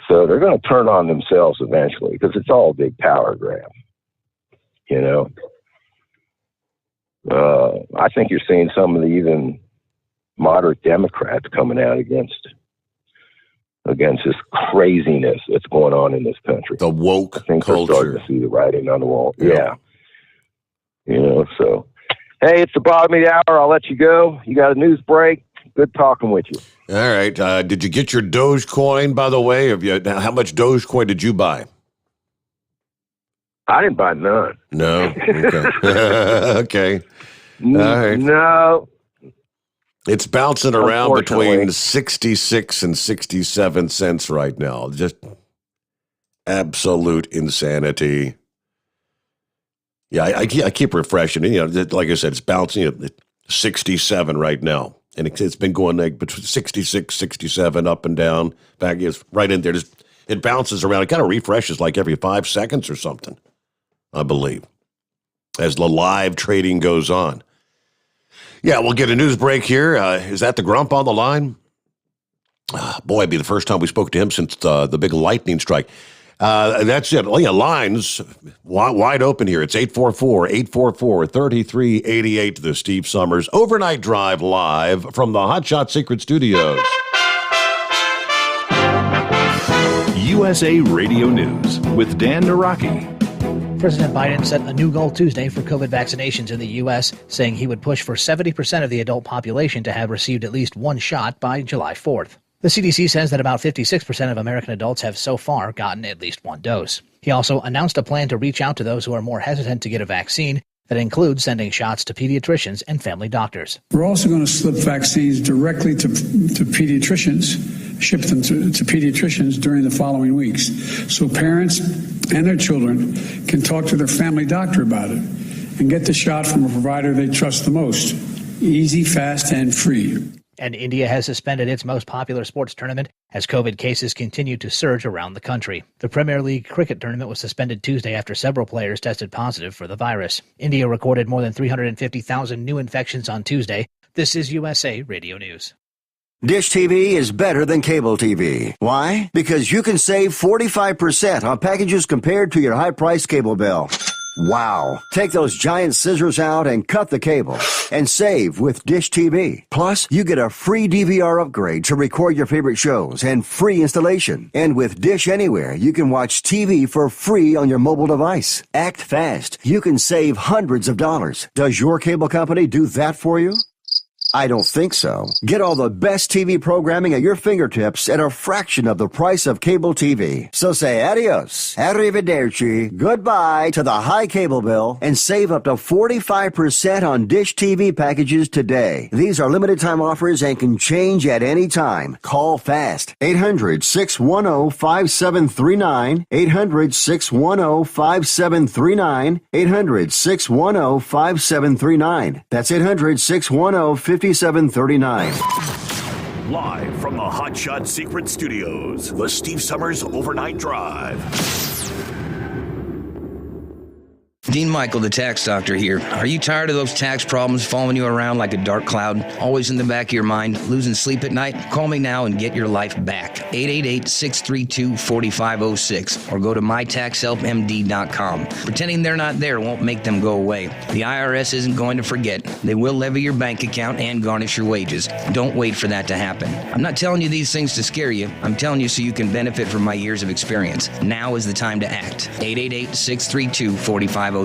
So they're going to turn on themselves eventually because it's all a big power grab, you know. I think you're seeing some of the even moderate Democrats coming out against this craziness that's going on in this country. The woke I think culture. They're starting to see the writing on the wall. Yeah. You know, so, hey, it's the bottom of the hour. I'll let you go. You got a news break. Good talking with you. All right. Did you get your Dogecoin, by the way? How much Dogecoin did you buy? I didn't buy none. No? Okay. Okay. All right. No. It's bouncing around between 66 and 67 cents right now. Just absolute insanity. Yeah, I keep refreshing it. You know, like I said, it's bouncing at 67 right now. And it's been going like between 66, 67, up and down. Back is right in there. It bounces around. It kind of refreshes like every 5 seconds or something, I believe, as the live trading goes on. Yeah, we'll get a news break here. Is that the Grump on the line? Boy, it'd be the first time we spoke to him since the big lightning strike. That's it. Yeah, lines wide open here. It's 844-844-3388. The Steve Sommers Overnight Drive live from the Hot Shot Secret Studios. USA Radio News with Dan Naraki. President Biden set a new goal Tuesday for COVID vaccinations in the U.S., saying he would push for 70% of the adult population to have received at least one shot by July 4th. The CDC says that about 56% of American adults have so far gotten at least one dose. He also announced a plan to reach out to those who are more hesitant to get a vaccine that includes sending shots to pediatricians and family doctors. We're also going to slip vaccines directly to pediatricians, ship them to pediatricians during the following weeks, so parents and their children can talk to their family doctor about it and get the shot from a provider they trust the most. Easy, fast, and free. And India has suspended its most popular sports tournament as COVID cases continue to surge around the country. The Premier League cricket tournament was suspended Tuesday after several players tested positive for the virus. India recorded more than 350,000 new infections on Tuesday. This is USA Radio News. Dish TV is better than cable TV. Why? Because you can save 45% on packages compared to your high-priced cable bill. Wow. Take those giant scissors out and cut the cable and save with Dish TV. Plus, you get a free DVR upgrade to record your favorite shows and free installation. And with Dish Anywhere, you can watch TV for free on your mobile device. Act fast. You can save hundreds of dollars. Does your cable company do that for you? I don't think so. Get all the best TV programming at your fingertips at a fraction of the price of cable TV. So say adios, arrivederci, goodbye to the high cable bill and save up to 45% on Dish TV packages today. These are limited time offers and can change at any time. Call fast. 800-610-5739. 800-610-5739. 800-610-5739. That's 800-610-5739. Live from the Hot Shot Secret Studios, the Steve Summers Overnight Drive. Dean Michael, the tax doctor here. Are you tired of those tax problems following you around like a dark cloud, always in the back of your mind, losing sleep at night? Call me now and get your life back. 888-632-4506 or go to mytaxhelpmd.com. Pretending they're not there won't make them go away. The IRS isn't going to forget. They will levy your bank account and garnish your wages. Don't wait for that to happen. I'm not telling you these things to scare you. I'm telling you so you can benefit from my years of experience. Now is the time to act. 888-632-4506.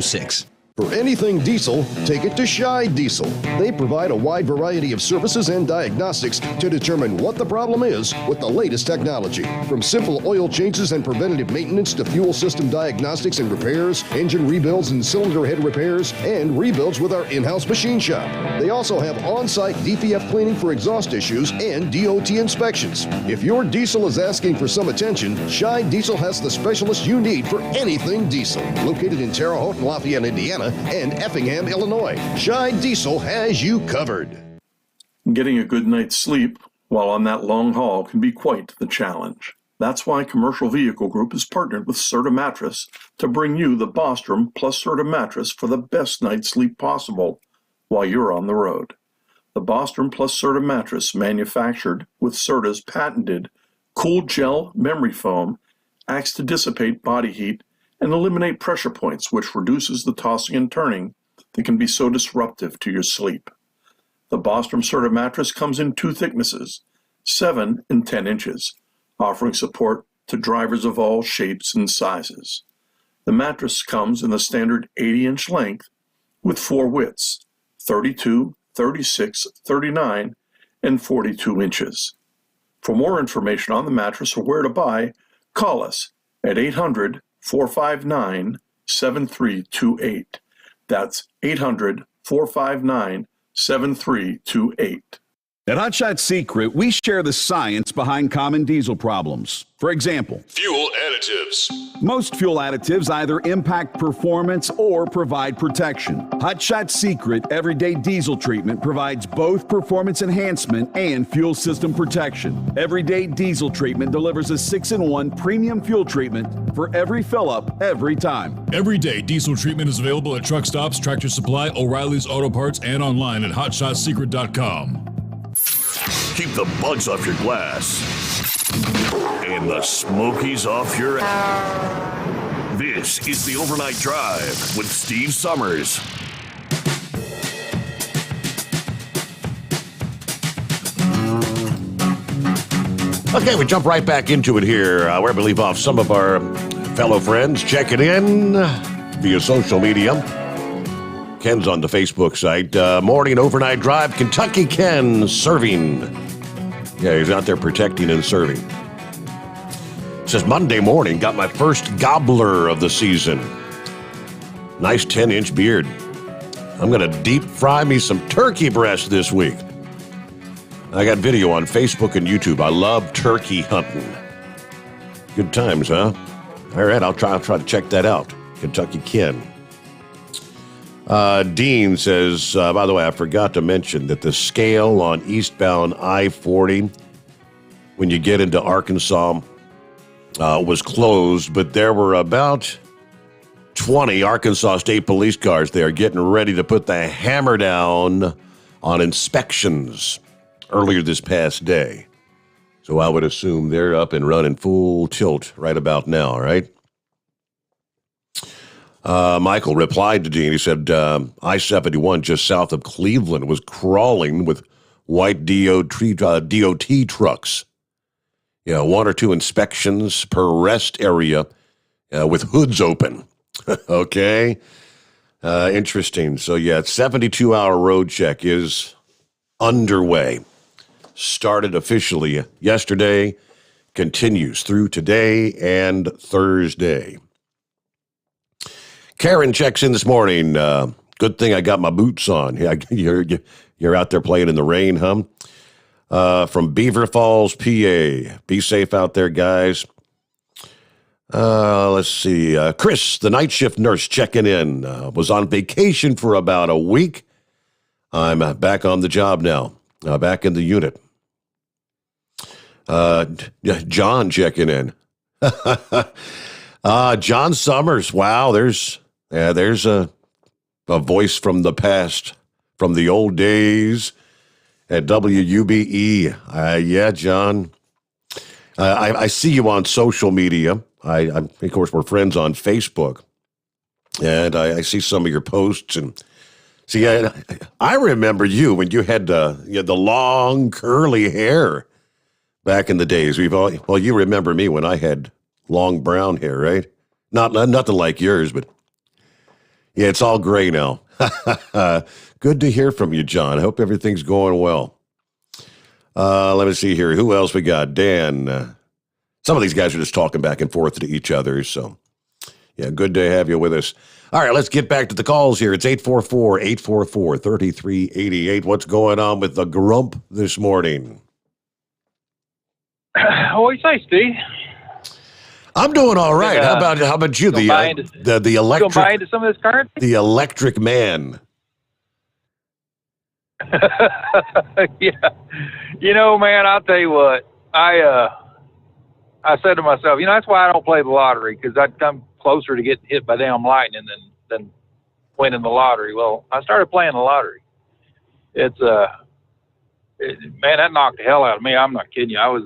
For anything diesel, take it to Shy Diesel. They provide a wide variety of services and diagnostics to determine what the problem is with the latest technology. From simple oil changes and preventative maintenance to fuel system diagnostics and repairs, engine rebuilds and cylinder head repairs, and rebuilds with our in-house machine shop. They also have on-site DPF cleaning for exhaust issues and DOT inspections. If your diesel is asking for some attention, Shy Diesel has the specialist you need for anything diesel. Located in Terre Haute and Lafayette, Indiana, and Effingham, Illinois. Shy Diesel has you covered. Getting a good night's sleep while on that long haul can be quite the challenge. That's why Commercial Vehicle Group has partnered with Serta Mattress to bring you the Bostrom plus Serta mattress for the best night's sleep possible while you're on the road. The Bostrom plus Serta mattress, manufactured with Serta's patented Cool Gel memory foam, acts to dissipate body heat and eliminate pressure points, which reduces the tossing and turning that can be so disruptive to your sleep. The Bostrom Serta mattress comes in two thicknesses, 7 and 10 inches, offering support to drivers of all shapes and sizes. The mattress comes in the standard 80-inch length with 4 widths, 32, 36, 39, and 42 inches. For more information on the mattress or where to buy, call us at 800-459-7328. That's 800-459-7328. At Hot Shot Secret, we share the science behind common diesel problems. For example, Fuel additives. most fuel additives either impact performance or provide protection. Hot Shot Secret Everyday Diesel Treatment provides both performance enhancement and fuel system protection. Everyday Diesel Treatment delivers a 6-in-1 premium fuel treatment for every fill-up, every time. Everyday diesel treatment is available at truck stops, Tractor Supply, O'Reilly's Auto Parts, and online at hotshotsecret.com. Keep the bugs off your glass and the smokies off your ass. This is the Overnight Drive with Steve Summers. Okay, we jump right back into it here, where we leave off. Some of our fellow friends checking in via social media. Ken's on the Facebook site. Morning overnight drive, Kentucky Ken serving. Yeah, he's out there protecting and serving. It says Monday morning, got my first gobbler of the season. Nice 10-inch beard. I'm going to deep fry me some turkey breast this week. I got video on Facebook and YouTube. I love turkey hunting. Good times, huh? All right, I'll try to check that out. Kentucky Ken. Dean says, by the way, I forgot to mention that the scale on eastbound I-40 when you get into Arkansas was closed, but there were about 20 Arkansas State Police cars there getting ready to put the hammer down on inspections earlier this past day. So I would assume they're up and running full tilt right about now, right? Michael replied to Dean. He said, I-71 just south of Cleveland was crawling with white DOT trucks. You know, 1 or 2 inspections per rest area with hoods open. Okay. Interesting. So, yeah, 72-hour road check is underway. Started officially yesterday, continues through today and Thursday. Karen checks in this morning. Good thing I got my boots on. Yeah, you're out there playing in the rain, huh? From Beaver Falls, PA. Be safe out there, guys. Let's see. Chris, the night shift nurse, checking in. Was on vacation for about a week. I'm back on the job now. Back in the unit. John checking in. John Sommers. Wow, there's a voice from the past, from the old days at WUBE. Yeah, John. I see you on social media. Of course, we're friends on Facebook, and I see some of your posts. And see, I remember you when you had the long curly hair back in the days. Well, you remember me when I had long brown hair, right? Nothing like yours, but yeah, it's all gray now. Good to hear from you, John. I hope everything's going well. Let me see here. Who else we got? Dan. Some of these guys are just talking back and forth to each other. So, yeah, good to have you with us. All right, let's get back to the calls here. It's 844-844-3388. What's going on with the grump this morning? What do you say, Steve? I'm doing all right. How about you? The electric. Buy into some of this currency? The electric man. Yeah. You know, man, I'll tell you what. I said to myself, that's why I don't play the lottery, because I'd come closer to getting hit by damn lightning than winning the lottery. Well, I started playing the lottery. Man, that knocked the hell out of me. I'm not kidding you. I was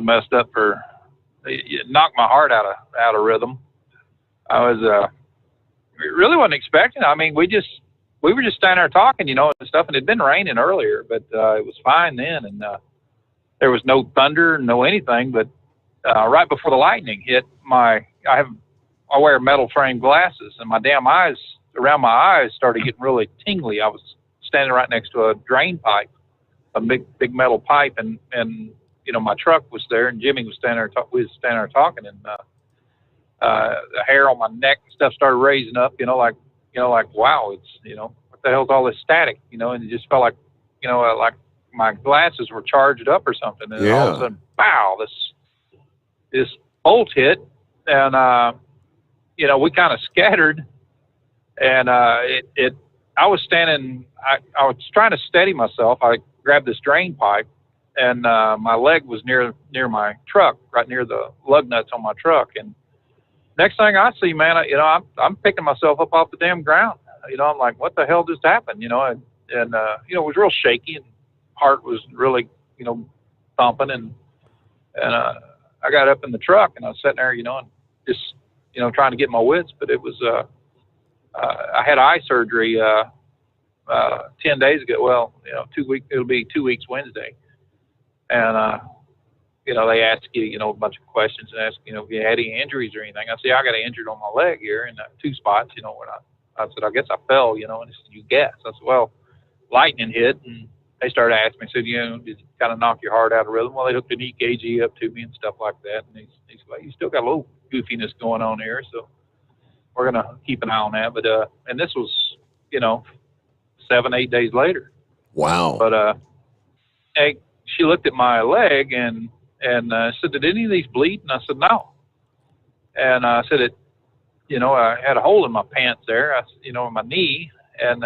messed up it knocked my heart out of rhythm. I was really wasn't expecting. I mean, we were just standing there talking, and stuff, and it'd been raining earlier, but it was fine then, and there was no thunder, no anything. But right before the lightning hit, I wear metal frame glasses, and my damn eyes, around my eyes, started getting really tingly. I was standing right next to a drain pipe, a big metal pipe, and my truck was there, and Jimmy was standing there. We was standing there talking, and the hair on my neck and stuff started raising up. Like wow, it's what the hell's all this static? And it just felt like like my glasses were charged up or something. And all of a sudden, wow, this bolt hit, and we kind of scattered, and I was standing. I was trying to steady myself. I grabbed this drain pipe, and my leg was near my truck, right near the lug nuts on my truck. And next thing I see, man, I'm picking myself up off the damn ground. I'm like, what the hell just happened? And it was real shaky, and heart was really, thumping, and I got up in the truck, and I was sitting there, and just, trying to get my wits. But it was, I had eye surgery 10 days ago. Well, 2 weeks. It'll be 2 weeks Wednesday, and they ask you, a bunch of questions and ask, if you had any injuries or anything. I said, I got injured on my leg here in 2 spots, when I said, I guess I fell, and he said, you guess. I said, well, lightning hit, and they started asking me, said, did it kind of knock your heart out of rhythm? Well, they hooked an EKG up to me and stuff like that. And he's like, you still got a little goofiness going on here, so we're going to keep an eye on that. But, and this was, 7-8 days later. Wow. But, she looked at my leg and said, did any of these bleed? And I said, no. And I said, I had a hole in my pants there, in my knee, and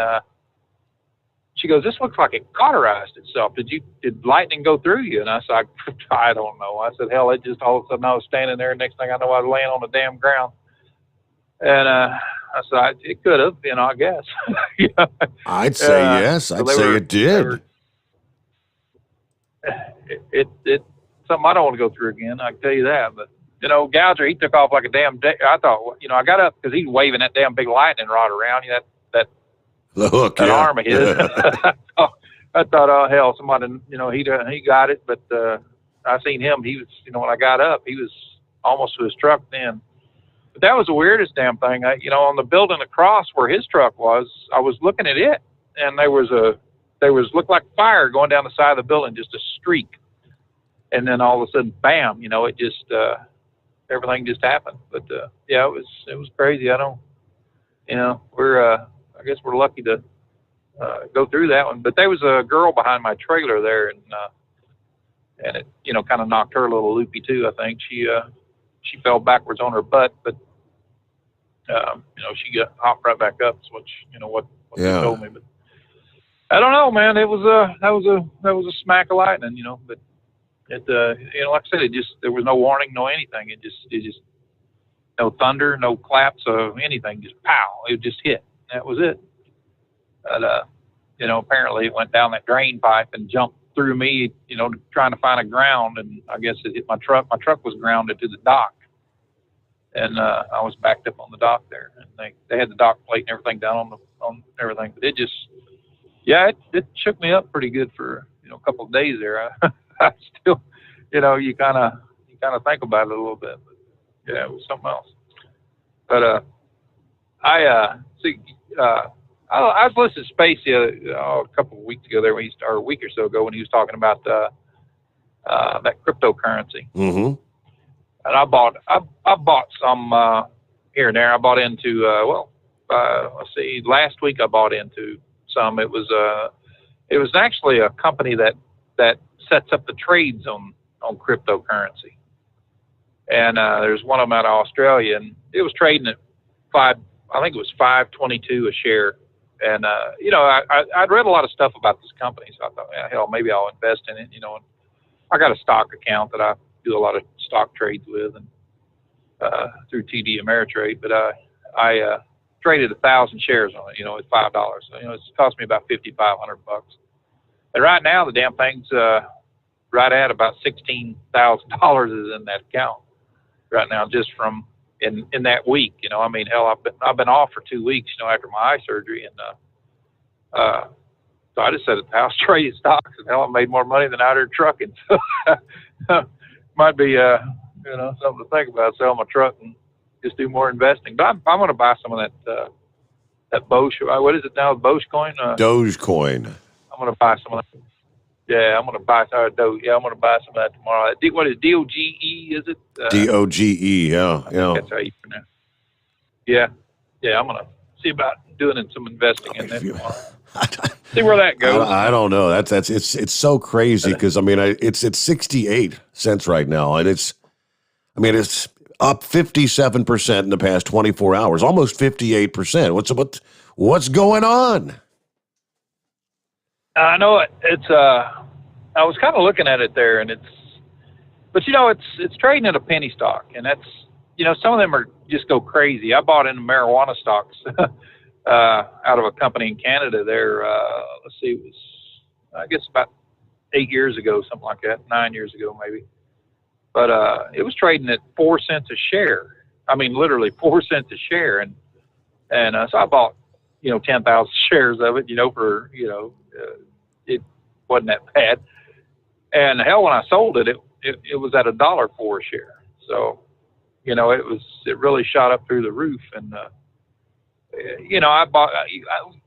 she goes, "This looks like it cauterized itself. Did lightning go through you?" And I said, "I don't know." I said, "Hell, it just all of a sudden I was standing there. Next thing I know, I was laying on the damn ground." And I said, "It could have, I guess." I'd say yes. I'd say it did. It something I don't want to go through again. I can tell you that. But Gouger, he took off like a damn. I thought, I got up because he's waving that damn big lightning rod around. That the hook, that yeah. arm of his. I thought, oh hell, somebody, he got it. But I seen him. He was, when I got up, he was almost to his truck then. But that was the weirdest damn thing. On the building across where his truck was, I was looking at it, and there was looked like fire going down the side of the building, just a streak. And then all of a sudden, bam! It just everything just happened. But yeah, it was crazy. I guess we're lucky to go through that one. But there was a girl behind my trailer there, and it kind of knocked her a little loopy too. I think she fell backwards on her butt, but she got hopped right back up. Is what she told me. But I don't know, man. It was that was a smack of lightning, But it like I said, there was no warning, no anything. It just no thunder, no claps of anything. Just pow! It just hit. That was it. But apparently it went down that drain pipe and jumped through me, trying to find a ground, and I guess it hit my truck. My truck was grounded to the dock, and I was backed up on the dock there. And they had the dock plate and everything down on everything, but it just, it shook me up pretty good for a couple of days there. I still, you kind of think about it a little bit, but yeah, it was something else. But I was listening to Spacey a couple of weeks ago there or a week or so ago when he was talking about that cryptocurrency. Mm-hmm. And I bought some here and there. I bought into let's see, last week I bought into some. It was actually a company that sets up the trades on cryptocurrency. And there's one of them out of Australia, and it was trading at $5.22 a share. And I'd read a lot of stuff about this company, so I thought, hell, maybe I'll invest in it. And I got a stock account that I do a lot of stock trades with, and through TD Ameritrade. But I traded 1,000 shares on it, at $5. So it's cost me about $5,500. And right now the damn thing's right at about $16,000 is in that account right now, just from in that week. I mean, hell, I've been off for 2 weeks, after my eye surgery, and so I just sat at the house trading stocks, and hell, I made more money than out there trucking. So might be something to think about, sell my truck and just do more investing. But I'm going to buy some of that Bosch. What is it now? Dogecoin. Dogecoin. I'm going to buy some of that. Yeah, I'm going to buy Doge. Yeah, I'm going to buy some of that tomorrow. What is DOGE? Is it? DOGE. Yeah. That's how you pronounce it. Yeah. I'm going to see about doing some investing in that tomorrow. See where that goes. I don't know. It's so crazy because it's at 68 cents right now, and it's up 57% in the past 24 hours, almost 58%. What's going on? I know it. It's I was kind of looking at it there, and it's trading at a penny stock, and that's some of them are just go crazy. I bought into marijuana stocks out of a company in Canada there. Let's see, it was I guess about 8 years ago, something like that, 9 years ago maybe. But it was trading at 4 cents a share. I mean, literally 4 cents a share, and so I bought 10,000 shares of it. For it wasn't that bad. And hell, when I sold it, it was at $1.04 a share. So it really shot up through the roof. And I bought.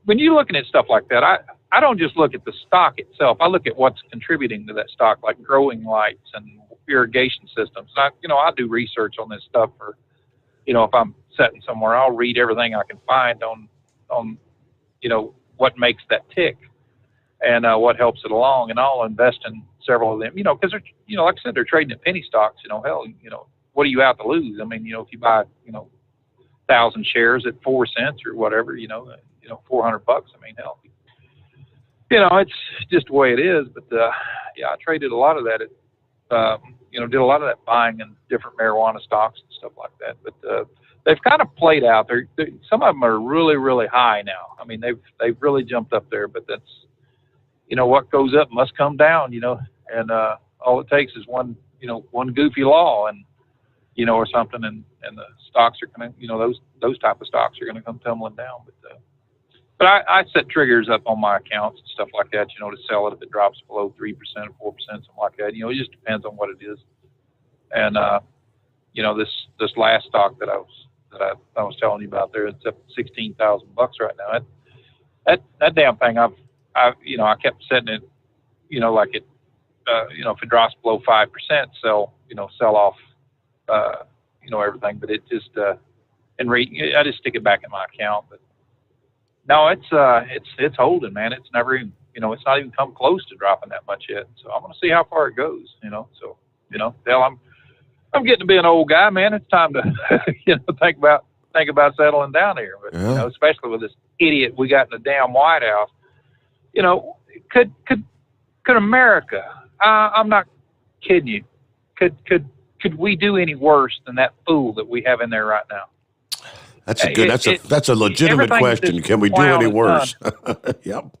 When you're looking at stuff like that, I don't just look at the stock itself. I look at what's contributing to that stock, like growing lights and irrigation systems. I do research on this stuff for, if I'm sitting somewhere, I'll read everything I can find on what makes that tick and what helps it along, and I'll invest in several of them, because they're, like I said, they're trading at penny stocks. Hell, what are you out to lose? I mean, if you buy, 1,000 shares at 4 cents or whatever, $400. I mean, hell, it's just the way it is. But yeah, I traded a lot of that did a lot of that buying in different marijuana stocks and stuff like that. But they've kind of played out. Some of them are really, really high now. I mean, they've really jumped up there. But that's, what goes up must come down. And all it takes is one goofy law and or something, and the stocks are gonna, those type of stocks are gonna come tumbling down. But I set triggers up on my accounts and stuff like that, to sell it if it drops below 3% or 4%, something like that. It just depends on what it is. And this last stock that I was telling you about there, it's up $16,000 right now. That damn thing, I kept setting it, like it, if it drops below 5%, sell off, everything. But it just, I just stick it back in my account. But no, it's holding, man. It's never even, it's not even come close to dropping that much yet. So I'm going to see how far it goes, So, hell, I'm getting to be an old guy, man. It's time to, think about settling down here. But, especially with this idiot we got in the damn White House, could America, I'm not kidding you, could we do any worse than that fool that we have in there right now? That's a legitimate question. Can we do any worse? Yep.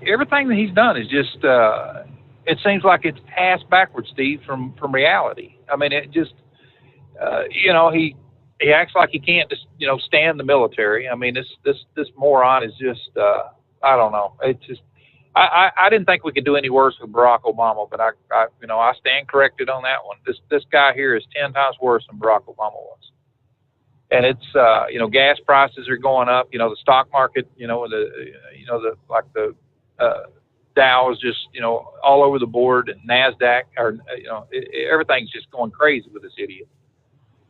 Everything that he's done is just, it seems like it's passed backwards, Steve, from reality. I mean, it just, he acts like he can't just, stand the military. I mean, this moron is just, I don't know. It's just, I didn't think we could do any worse with Barack Obama, but I stand corrected on that one. This guy here is 10 times worse than Barack Obama was. And it's, gas prices are going up, the stock market, the Dow is just, all over the board, and NASDAQ, or, everything's just going crazy with this idiot.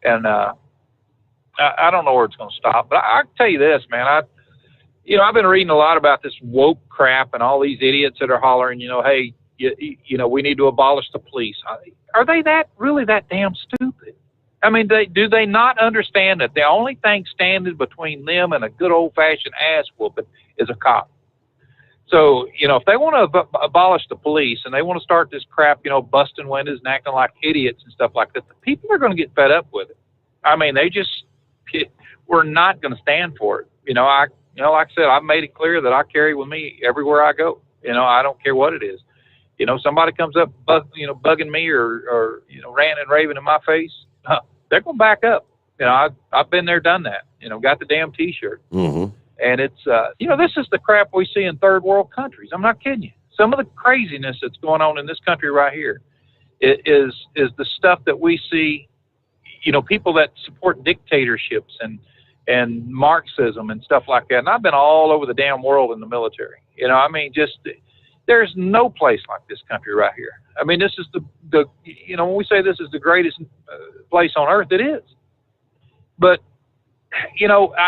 And, I don't know where it's going to stop, but I can tell you this, man, I've been reading a lot about this woke crap and all these idiots that are hollering, hey, we need to abolish the police. Are they really that damn stupid? I mean, do they not understand that the only thing standing between them and a good old-fashioned ass whooping is a cop? So, if they want to abolish the police and they want to start this crap, busting windows and acting like idiots and stuff like that, the people are going to get fed up with it. I mean, we're not going to stand for it. Like I said, I've made it clear that I carry with me everywhere I go. I don't care what it is. Somebody comes up, bugging me or ranting and raving in my face, they're going to back up. I've been there, done that. Got the damn T-shirt. Mm-hmm. And it's, this is the crap we see in third world countries. I'm not kidding you. Some of the craziness that's going on in this country right here is the stuff that we see, people that support dictatorships and Marxism and stuff like that. And I've been all over the damn world in the military. There's no place like this country right here. I mean, this is the when we say this is the greatest place on earth, it is. But,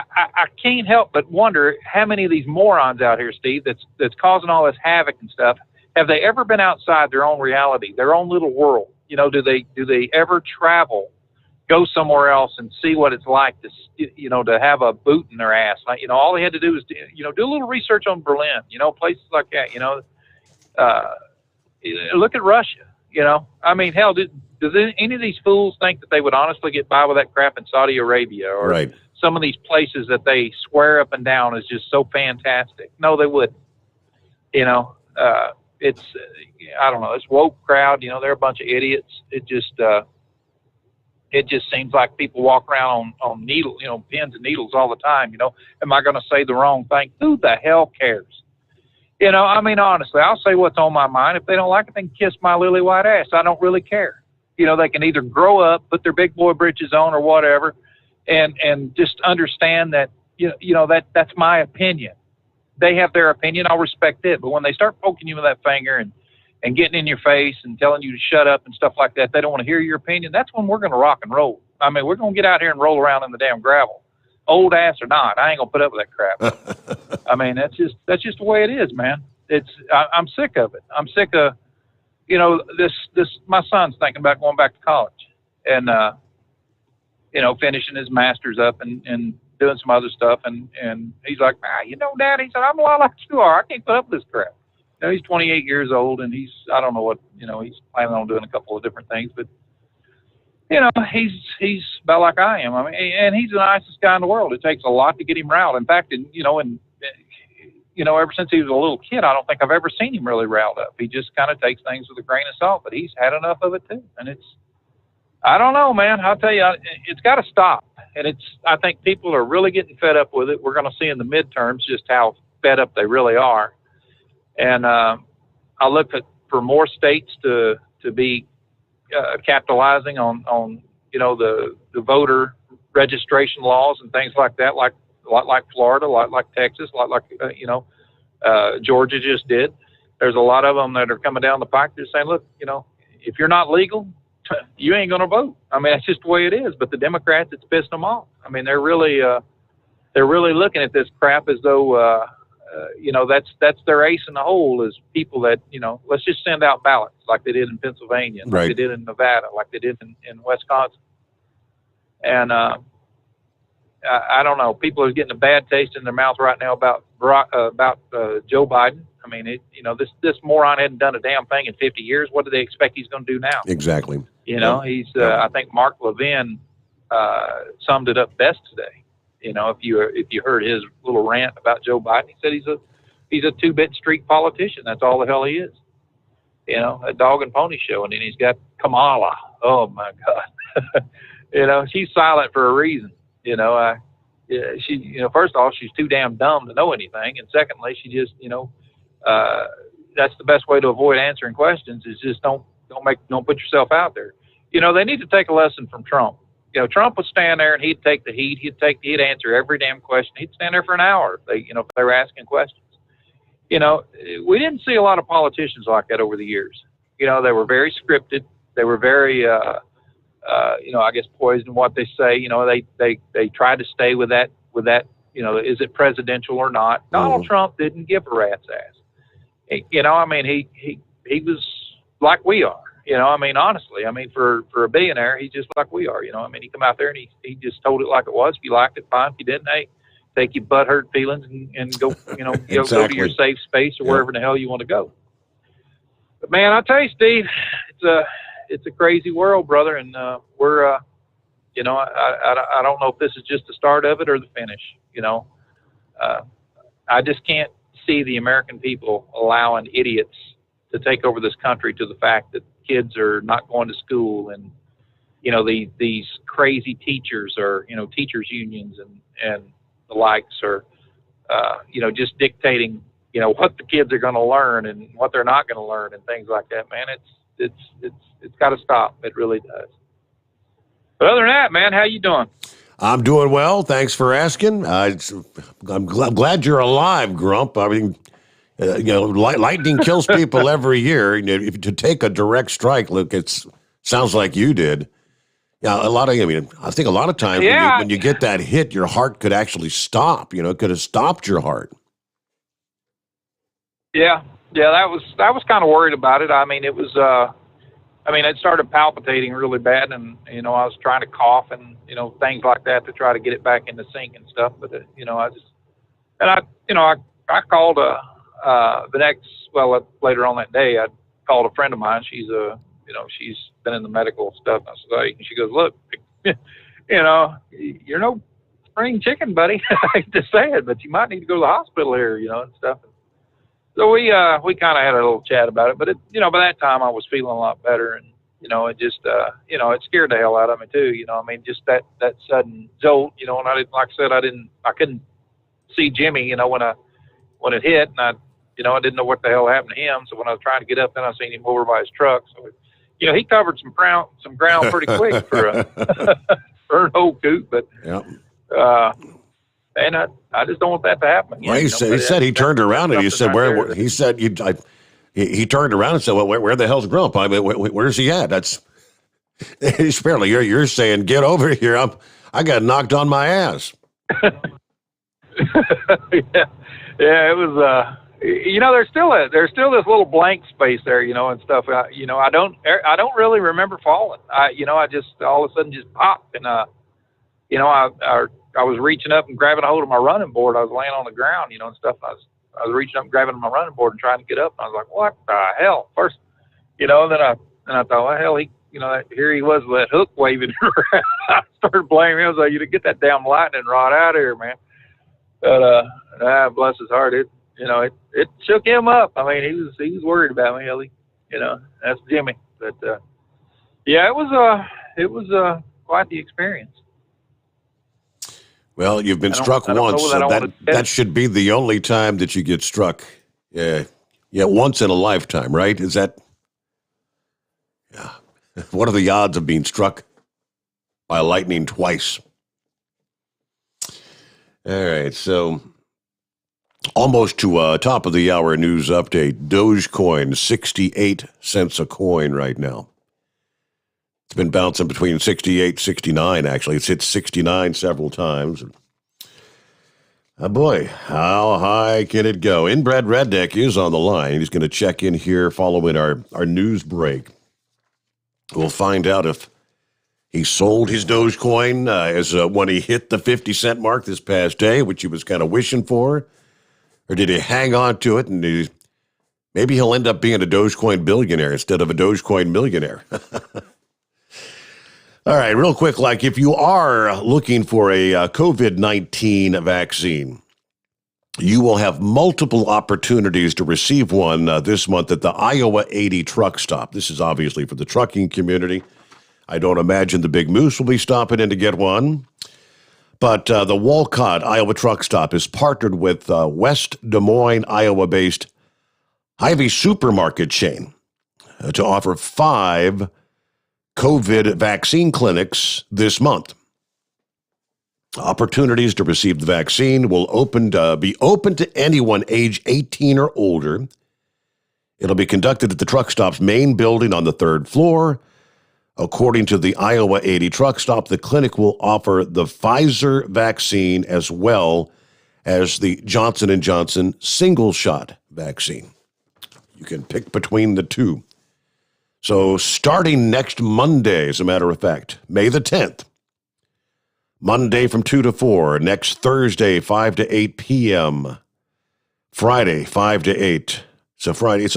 I can't help but wonder how many of these morons out here, Steve, that's causing all this havoc and stuff, have they ever been outside their own reality, their own little world? Do they ever travel, go somewhere else and see what it's like to have a boot in their ass? Like, all they had to do is, do a little research on Berlin, places like that, look at Russia, I mean, hell, do any of these fools think that they would honestly get by with that crap in Saudi Arabia or right. Some of these places that they swear up and down is just so fantastic? No, they wouldn't. It's, I don't know, this woke crowd, they're a bunch of idiots. It just seems like people walk around on needles, pins and needles all the time. Am I going to say the wrong thing? Who the hell cares? I mean, honestly, I'll say what's on my mind. If they don't like it, they can kiss my lily white ass. I don't really care. They can either grow up, put their big boy britches on or whatever, and just understand that, that's my opinion. They have their opinion. I'll respect it. But when they start poking you with that finger and getting in your face and telling you to shut up and stuff like that, they don't want to hear your opinion. That's when we're going to rock and roll. I mean, we're going to get out here and roll around in the damn gravel. Old ass or not, I ain't going to put up with that crap. I mean, that's just the way it is, man. I'm sick of it. I'm sick of, this, my son's thinking about going back to college. And, finishing his master's up and doing some other stuff. And he's like, Dad, he said, I'm a lot like you are. I can't put up with this crap. He's 28 years old, and I don't know what, he's planning on doing a couple of different things, but he's about like I am. I mean, and he's the nicest guy in the world. It takes a lot to get him riled. In fact, ever since he was a little kid, I don't think I've ever seen him really riled up. He just kind of takes things with a grain of salt, but he's had enough of it too. And I don't know, man. I'll tell you, it's got to stop. And I think people are really getting fed up with it. We're going to see in the midterms just how fed up they really are. And I look for more states to be capitalizing on the voter registration laws and things like that, like Florida, like Texas, like Georgia just did. There's a lot of them that are coming down the pike. They're saying, look, if you're not legal, you ain't going to vote. I mean, that's just the way it is. But the Democrats, it's pissed them off. I mean, they're really looking at this crap as though, that's their ace in the hole is people that, let's just send out ballots like they did in Pennsylvania, like they did in Nevada, like they did in Wisconsin. And I don't know. People are getting a bad taste in their mouth right now about Joe Biden. I mean, this moron hadn't done a damn thing in 50 years. What do they expect he's going to do now? Exactly. He's. I think Mark Levin summed it up best today. If you heard his little rant about Joe Biden, he said he's a two-bit street politician. That's all the hell he is. A dog and pony show, and then he's got Kamala. Oh my God. She's silent for a reason. First off, she's too damn dumb to know anything, and secondly, she just, that's the best way to avoid answering questions is just don't put yourself out there. They need to take a lesson from Trump. Trump would stand there and he'd take the heat. He'd answer every damn question. He'd stand there for an hour if they were asking questions. We didn't see a lot of politicians like that over the years. They were very scripted. They were very, I guess poised in what they say. They tried to stay with that. Is it presidential or not? Donald Trump didn't give a rat's ass. He was like we are. Honestly, for a billionaire, he's just like we are. He come out there and he just told it like it was. If you liked it, fine. If you didn't, hey, take your butthurt feelings and go, Exactly. go to your safe space or wherever the hell you want to go. But man, I tell you, Steve, it's a crazy world, brother, and we're, I don't know if this is just the start of it or the finish. I just can't see the American people allowing idiots to take over this country to the fact that kids are not going to school and, these crazy teachers or, teachers unions and the likes are, just dictating, what the kids are going to learn and what they're not going to learn and things like that, man. It's got to stop. It really does. But other than that, man, how you doing? I'm doing well. Thanks for asking. I'm glad you're alive, Grump. I mean, lightning kills people every year. If to take a direct strike, look, it sounds like you did. Yeah, I think a lot of times when you get that hit, your heart could actually stop. It could have stopped your heart. Yeah, I was kind of worried about it. It was, it started palpitating really bad, and I was trying to cough and things like that to try to get it back in the sync and stuff. But I called later on that day, I called a friend of mine. She's she's been in the medical stuff. And she goes, look, you're no spring chicken, buddy. I hate to say it, but you might need to go to the hospital here, and stuff. So we kind of had a little chat about it, but by that time I was feeling a lot better, and it just it scared the hell out of me too. Just that sudden jolt, and I didn't, like I said, I couldn't see Jimmy, when it hit, and I didn't know what the hell happened to him. So when I was trying to get up, then I seen him over by his truck. So he covered some ground pretty quick for for an old coot, but and I just don't want that to happen again. Well, he said he turned around and he said, "Where?" He said, he turned around and said, "Well, where the hell's Grump? Where's he at?" That's apparently you're saying, "Get over here! I got knocked on my ass." Yeah, it was. There's still this little blank space there, and stuff. I don't really remember falling. I just all of a sudden just popped, and I was reaching up and grabbing a hold of my running board. I was laying on the ground, and stuff. I was reaching up and grabbing my running board and trying to get up. And I was like, what the hell? First, then I thought, well, hell, here he was with that hook waving around. I started blaming him. I was like, you get that damn lightning rod out of here, man. But bless his heart, it shook him up. I mean, he was worried about me, Ellie. That's Jimmy. But yeah, it was quite the experience. Well, you've been struck once, so that should be the only time that you get struck. Yeah, once in a lifetime, right? Is that? Yeah. What are the odds of being struck by lightning twice? All right, so almost to top of the hour news update. Dogecoin, 68 cents a coin right now. It's been bouncing between 68, 69, actually. It's hit 69 several times. Oh, boy, how high can it go? Inbred Redneck is on the line. He's going to check in here following our news break. We'll find out if he sold his Dogecoin when he hit the 50-cent mark this past day, which he was kind of wishing for, or did he hang on to it and maybe he'll end up being a Dogecoin billionaire instead of a Dogecoin millionaire. All right, real quick, if you are looking for a COVID-19 vaccine, you will have multiple opportunities to receive one this month at the Iowa 80 truck stop. This is obviously for the trucking community. I don't imagine the Big Moose will be stopping in to get one. But the Walcott Iowa truck stop is partnered with West Des Moines, Iowa-based Hy-Vee supermarket chain to offer 5 COVID vaccine clinics this month. Opportunities to receive the vaccine will be open to anyone age 18 or older. It'll be conducted at the truck stop's main building on the 3rd floor. According to the Iowa 80 truck stop, the clinic will offer the Pfizer vaccine as well as the Johnson & Johnson single-shot vaccine. You can pick between the two. So starting next Monday, as a matter of fact, May the 10th, Monday from 2 to 4, next Thursday, 5 to 8 p.m., Friday, 5 to 8. So Friday, it's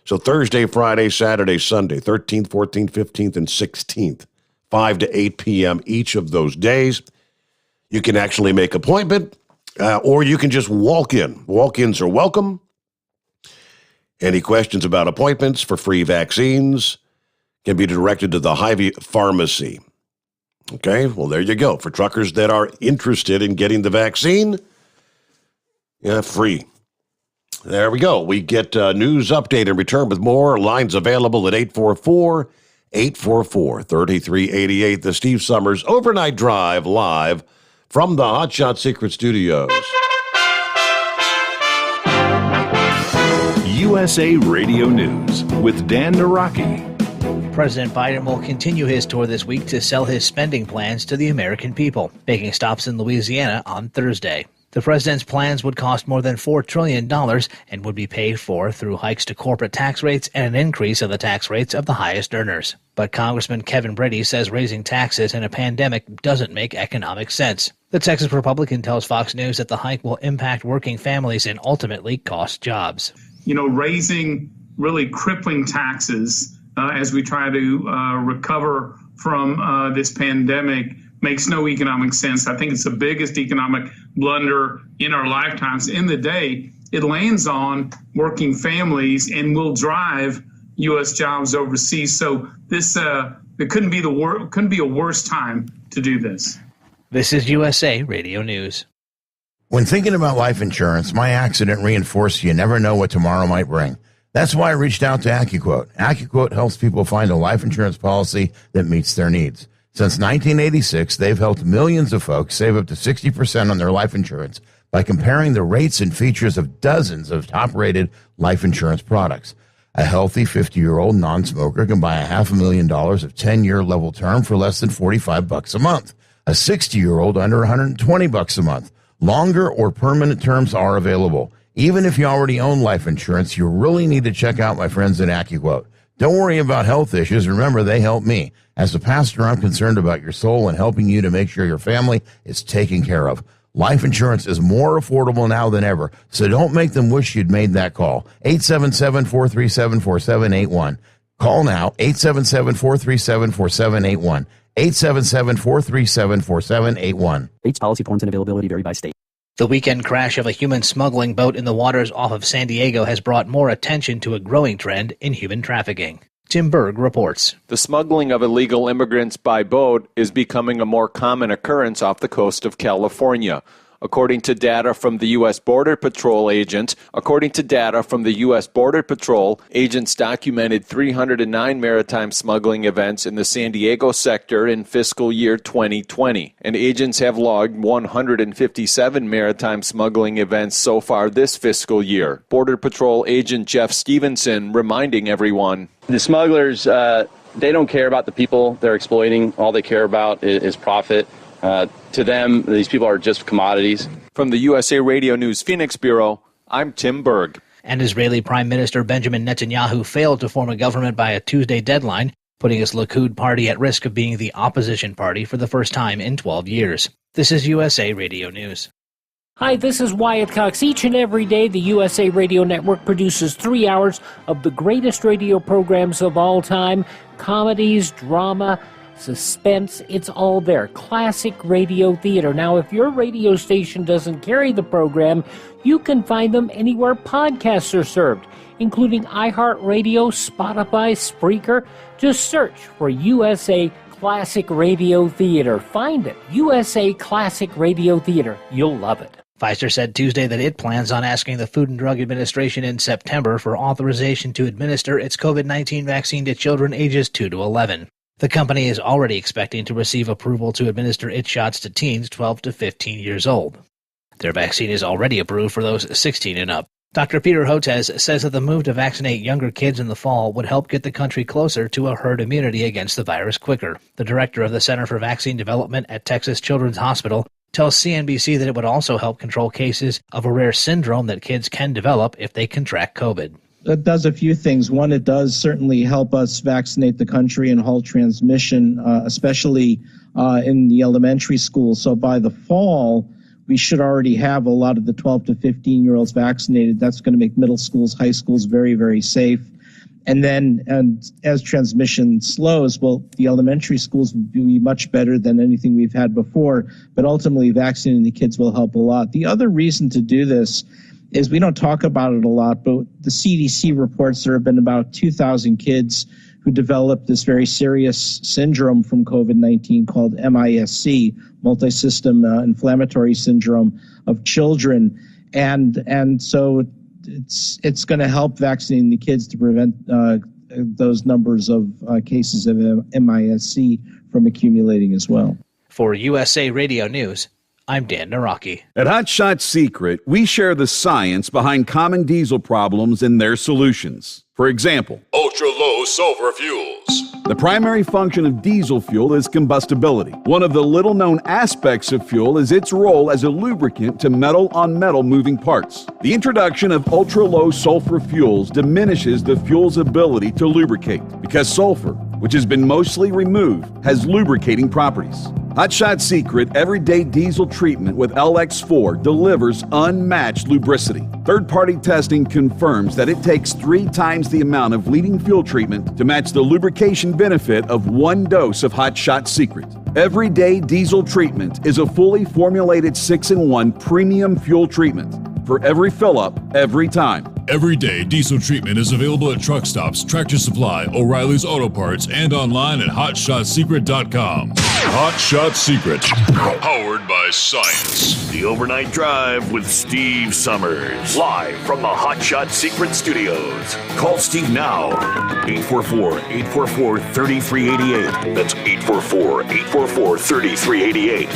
so Thursday, Friday, Saturday, Sunday, 13th, 14th, 15th, and 16th, 5 to 8 p.m. each of those days. You can actually make appointment, or you can just walk in. Walk-ins are welcome. Any questions about appointments for free vaccines can be directed to the Hy-Vee Pharmacy. Okay, well, there you go. For truckers that are interested in getting the vaccine, free. There we go. We get news update and return with more. Lines available at 844-844-3388. The Steve Sommers Overnight Drive live from the Hot Shot Secret Studios. USA Radio News with Dan Naraki. President Biden will continue his tour this week to sell his spending plans to the American people, making stops in Louisiana on Thursday. The president's plans would cost more than $4 trillion and would be paid for through hikes to corporate tax rates and an increase of the tax rates of the highest earners. But Congressman Kevin Brady says raising taxes in a pandemic doesn't make economic sense. The Texas Republican tells Fox News that the hike will impact working families and ultimately cost jobs. Raising really crippling taxes as we try to recover from this pandemic makes no economic sense. I think it's the biggest economic blunder in our lifetimes. In the day, it lands on working families and will drive U.S. jobs overseas. So this it couldn't be a worse time to do this. This is USA Radio News. When thinking about life insurance, my accident reinforced you never know what tomorrow might bring. That's why I reached out to AccuQuote. AccuQuote helps people find a life insurance policy that meets their needs. Since 1986, they've helped millions of folks save up to 60% on their life insurance by comparing the rates and features of dozens of top-rated life insurance products. A healthy 50-year-old non-smoker can buy $500,000 of 10-year level term for less than $45 a month. A 60-year-old under $120 a month. Longer or permanent terms are available. Even if you already own life insurance, you really need to check out my friends at AccuQuote. Don't worry about health issues. Remember, they help me. As a pastor, I'm concerned about your soul and helping you to make sure your family is taken care of. Life insurance is more affordable now than ever, so don't make them wish you'd made that call. 877-437-4781. Call now, 877-437-4781. 877-437-4781. Rates, policy forms, and availability vary by state. The weekend crash of a human smuggling boat in the waters off of San Diego has brought more attention to a growing trend in human trafficking. Tim Berg reports. The smuggling of illegal immigrants by boat is becoming a more common occurrence off the coast of California. According to data from the U.S. Border Patrol, agents documented 309 maritime smuggling events in the San Diego sector in fiscal year 2020, and agents have logged 157 maritime smuggling events so far this fiscal year. Border Patrol agent Jeff Stevenson reminding everyone. The smugglers, they don't care about the people they're exploiting. All they care about is profit. To them, these people are just commodities. From the USA Radio News Phoenix Bureau, I'm Tim Berg. And Israeli Prime Minister Benjamin Netanyahu failed to form a government by a Tuesday deadline, putting his Likud party at risk of being the opposition party for the first time in 12 years. This is USA Radio News. Hi, this is Wyatt Cox. Each and every day, the USA Radio Network produces 3 hours of the greatest radio programs of all time, comedies, drama, suspense, it's all there. Classic radio theater. Now, if your radio station doesn't carry the program, you can find them anywhere podcasts are served, including iHeartRadio, Spotify, Spreaker. Just search for USA Classic Radio Theater. Find it. USA Classic Radio Theater. You'll love it. Pfizer said Tuesday that it plans on asking the Food and Drug Administration in September for authorization to administer its COVID-19 vaccine to children ages 2 to 11. The company is already expecting to receive approval to administer its shots to teens 12 to 15 years old. Their vaccine is already approved for those 16 and up. Dr. Peter Hotez says that the move to vaccinate younger kids in the fall would help get the country closer to a herd immunity against the virus quicker. The director of the Center for Vaccine Development at Texas Children's Hospital tells CNBC that it would also help control cases of a rare syndrome that kids can develop if they contract COVID. It does a few things. One, it does certainly help us vaccinate the country and halt transmission, especially in the elementary schools. So by the fall, we should already have a lot of the 12 to 15-year-olds vaccinated. That's going to make middle schools, high schools very, very safe. And then as transmission slows, well, the elementary schools will be much better than anything we've had before. But ultimately, vaccinating the kids will help a lot. The other reason to do this is we don't talk about it a lot, but the CDC reports there have been about 2,000 kids who developed this very serious syndrome from COVID-19 called MIS-C, multisystem inflammatory syndrome of children. And so it's going to help vaccinating the kids to prevent those numbers of cases of MIS-C from accumulating as well. For USA Radio News, I'm Dan Naraki. At Hot Shot Secret, we share the science behind common diesel problems and their solutions. For example, ultra-low sulfur fuels. The primary function of diesel fuel is combustibility. One of the little-known aspects of fuel is its role as a lubricant to metal-on-metal moving parts. The introduction of ultra-low sulfur fuels diminishes the fuel's ability to lubricate because sulfur, which has been mostly removed, has lubricating properties. Hot Shot Secret Everyday Diesel Treatment with LX4 delivers unmatched lubricity. Third-party testing confirms that it takes 3 times the amount of leading fuel treatment to match the lubrication benefit of 1 dose of Hot Shot Secret. Everyday Diesel Treatment is a fully formulated 6-in-1 premium fuel treatment for every fill-up, every time. Everyday Diesel Treatment is available at truck stops, Tractor Supply, O'Reilly's Auto Parts, and online at HotShotSecret.com. Hot Shot Secret, powered by science. The Overnight Drive with Steve Summers. Live from the Hot Shot Secret Studios. Call Steve now. 844-844-3388. That's 844-844-3388.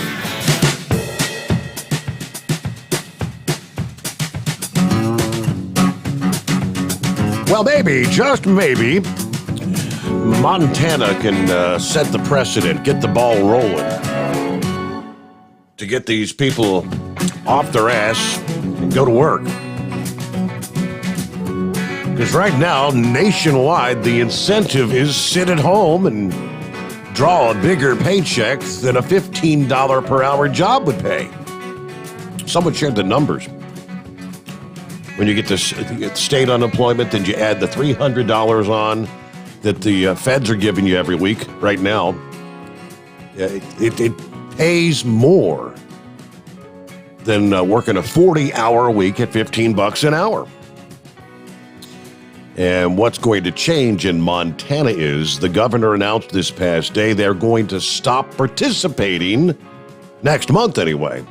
Well, maybe, just maybe, Montana can set the precedent, get the ball rolling to get these people off their ass and go to work. Because right now, nationwide, the incentive is sit at home and draw a bigger paycheck than a $15 per hour job would pay. Someone shared the numbers. When you get this state unemployment, then you add the $300 on that the feds are giving you every week right now. It pays more than working a 40-hour week at $15 an hour. And what's going to change in Montana is the governor announced this past day they're going to stop participating, next month anyway,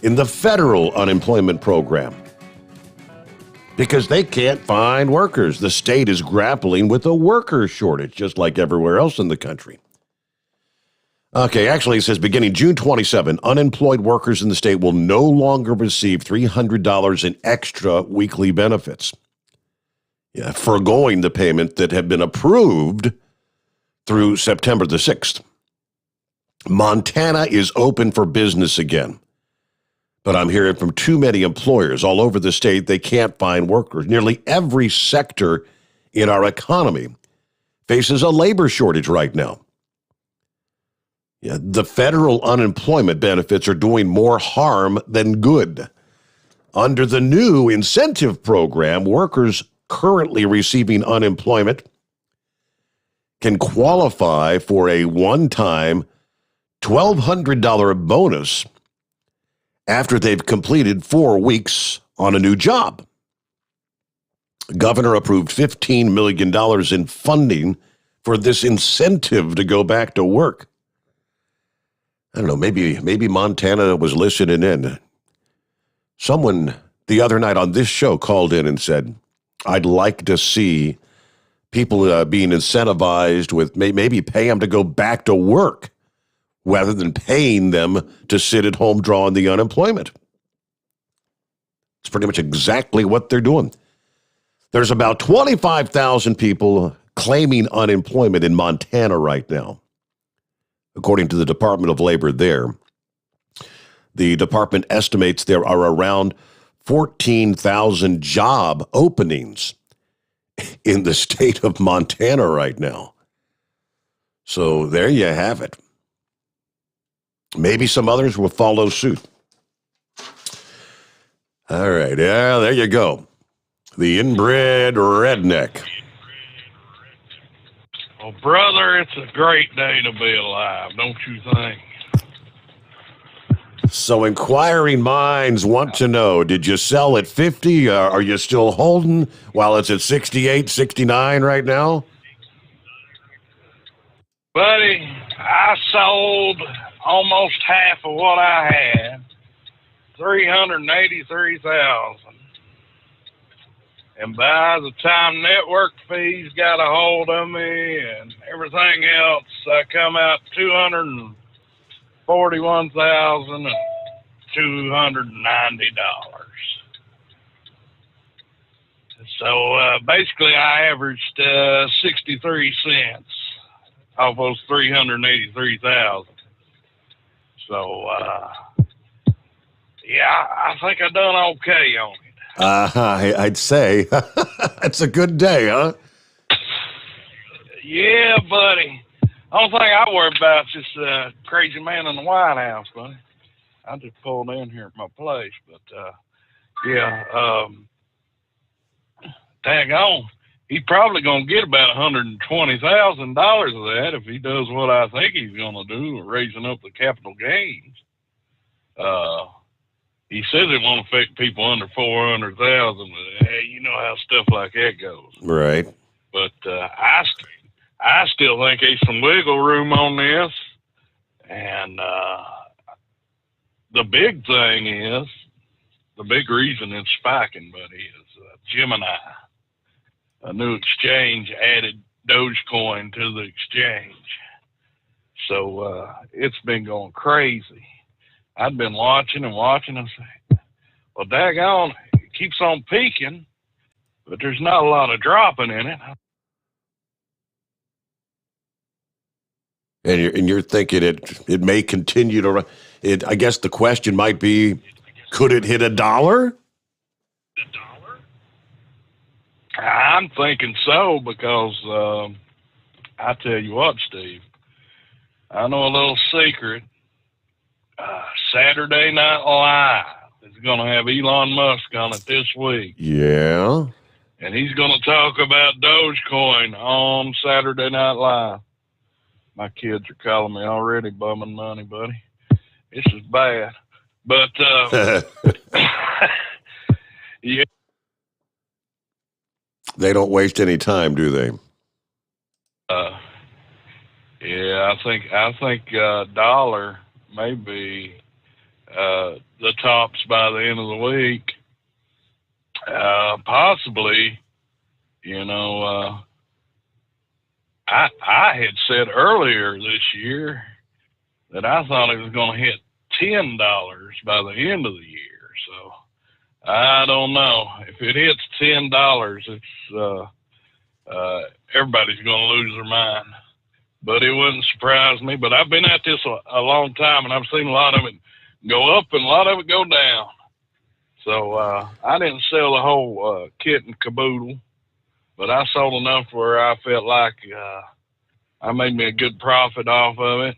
in the federal unemployment program because they can't find workers. The state is grappling with a worker shortage, just like everywhere else in the country. Okay, actually, it says beginning June 27, unemployed workers in the state will no longer receive $300 in extra weekly benefits. Foregoing the payment that had been approved through September the 6th. Montana is open for business again. But I'm hearing from too many employers all over the state, they can't find workers. Nearly every sector in our economy faces a labor shortage right now. The federal unemployment benefits are doing more harm than good. Under the new incentive program, workers currently receiving unemployment can qualify for a one-time $1,200 bonus after they've completed 4 weeks on a new job. Governor approved $15 million in funding for this incentive to go back to work. I don't know, maybe Montana was listening in. Someone the other night on this show called in and said, I'd like to see people being incentivized with maybe pay them to go back to work rather than paying them to sit at home drawing the unemployment. It's pretty much exactly what they're doing. There's about 25,000 people claiming unemployment in Montana right now, according to the Department of Labor there. The department estimates there are around 14,000 job openings in the state of Montana right now. So there you have it. Maybe some others will follow suit. All right, yeah, there you go. The inbred redneck. Well, brother, it's a great day to be alive, don't you think? So inquiring minds want to know, did you sell at 50? Are you still holding while it's at 68, 69 right now? Buddy, I sold almost half of what I had, $383,000. And by the time network fees got a hold of me and everything else, I come out $241,290. So basically, I averaged 63 cents off those 383,000. So yeah, I think I done okay on it. I'd say it's a good day, huh? Yeah, buddy. Only thing I worry about is this crazy man in the White House, buddy. I just pulled in here at my place, but daggone, he's probably gonna get about $120,000 of that if he does what I think he's gonna do, raising up the capital gains. He says it won't affect people under 400,000, but hey, you know how stuff like that goes. Right. But I still think there's some wiggle room on this. And the big thing is, the big reason it's spiking, buddy, is Gemini. A new exchange added Dogecoin to the exchange. So it's been going crazy. I'd been watching and say, well, daggone, it keeps on peaking, but there's not a lot of dropping in it. And you're thinking it may continue to run. I guess the question might be, could it hit $1? I'm thinking so because I tell you what, Steve, I know a little secret. Saturday Night Live is going to have Elon Musk on it this week. Yeah. And he's going to talk about Dogecoin on Saturday Night Live. My kids are calling me already bumming money, buddy. This is bad. But, yeah. They don't waste any time, do they? Yeah, I think dollar may be the tops by the end of the week. Possibly, you know, I had said earlier this year that I thought it was going to hit $10 by the end of the year. So I don't know if it hits $10. It's everybody's going to lose their mind. But it wouldn't surprise me. But I've been at this a long time, and I've seen a lot of it go up and a lot of it go down. So I didn't sell the whole kit and caboodle, but I sold enough where I felt like I made me a good profit off of it,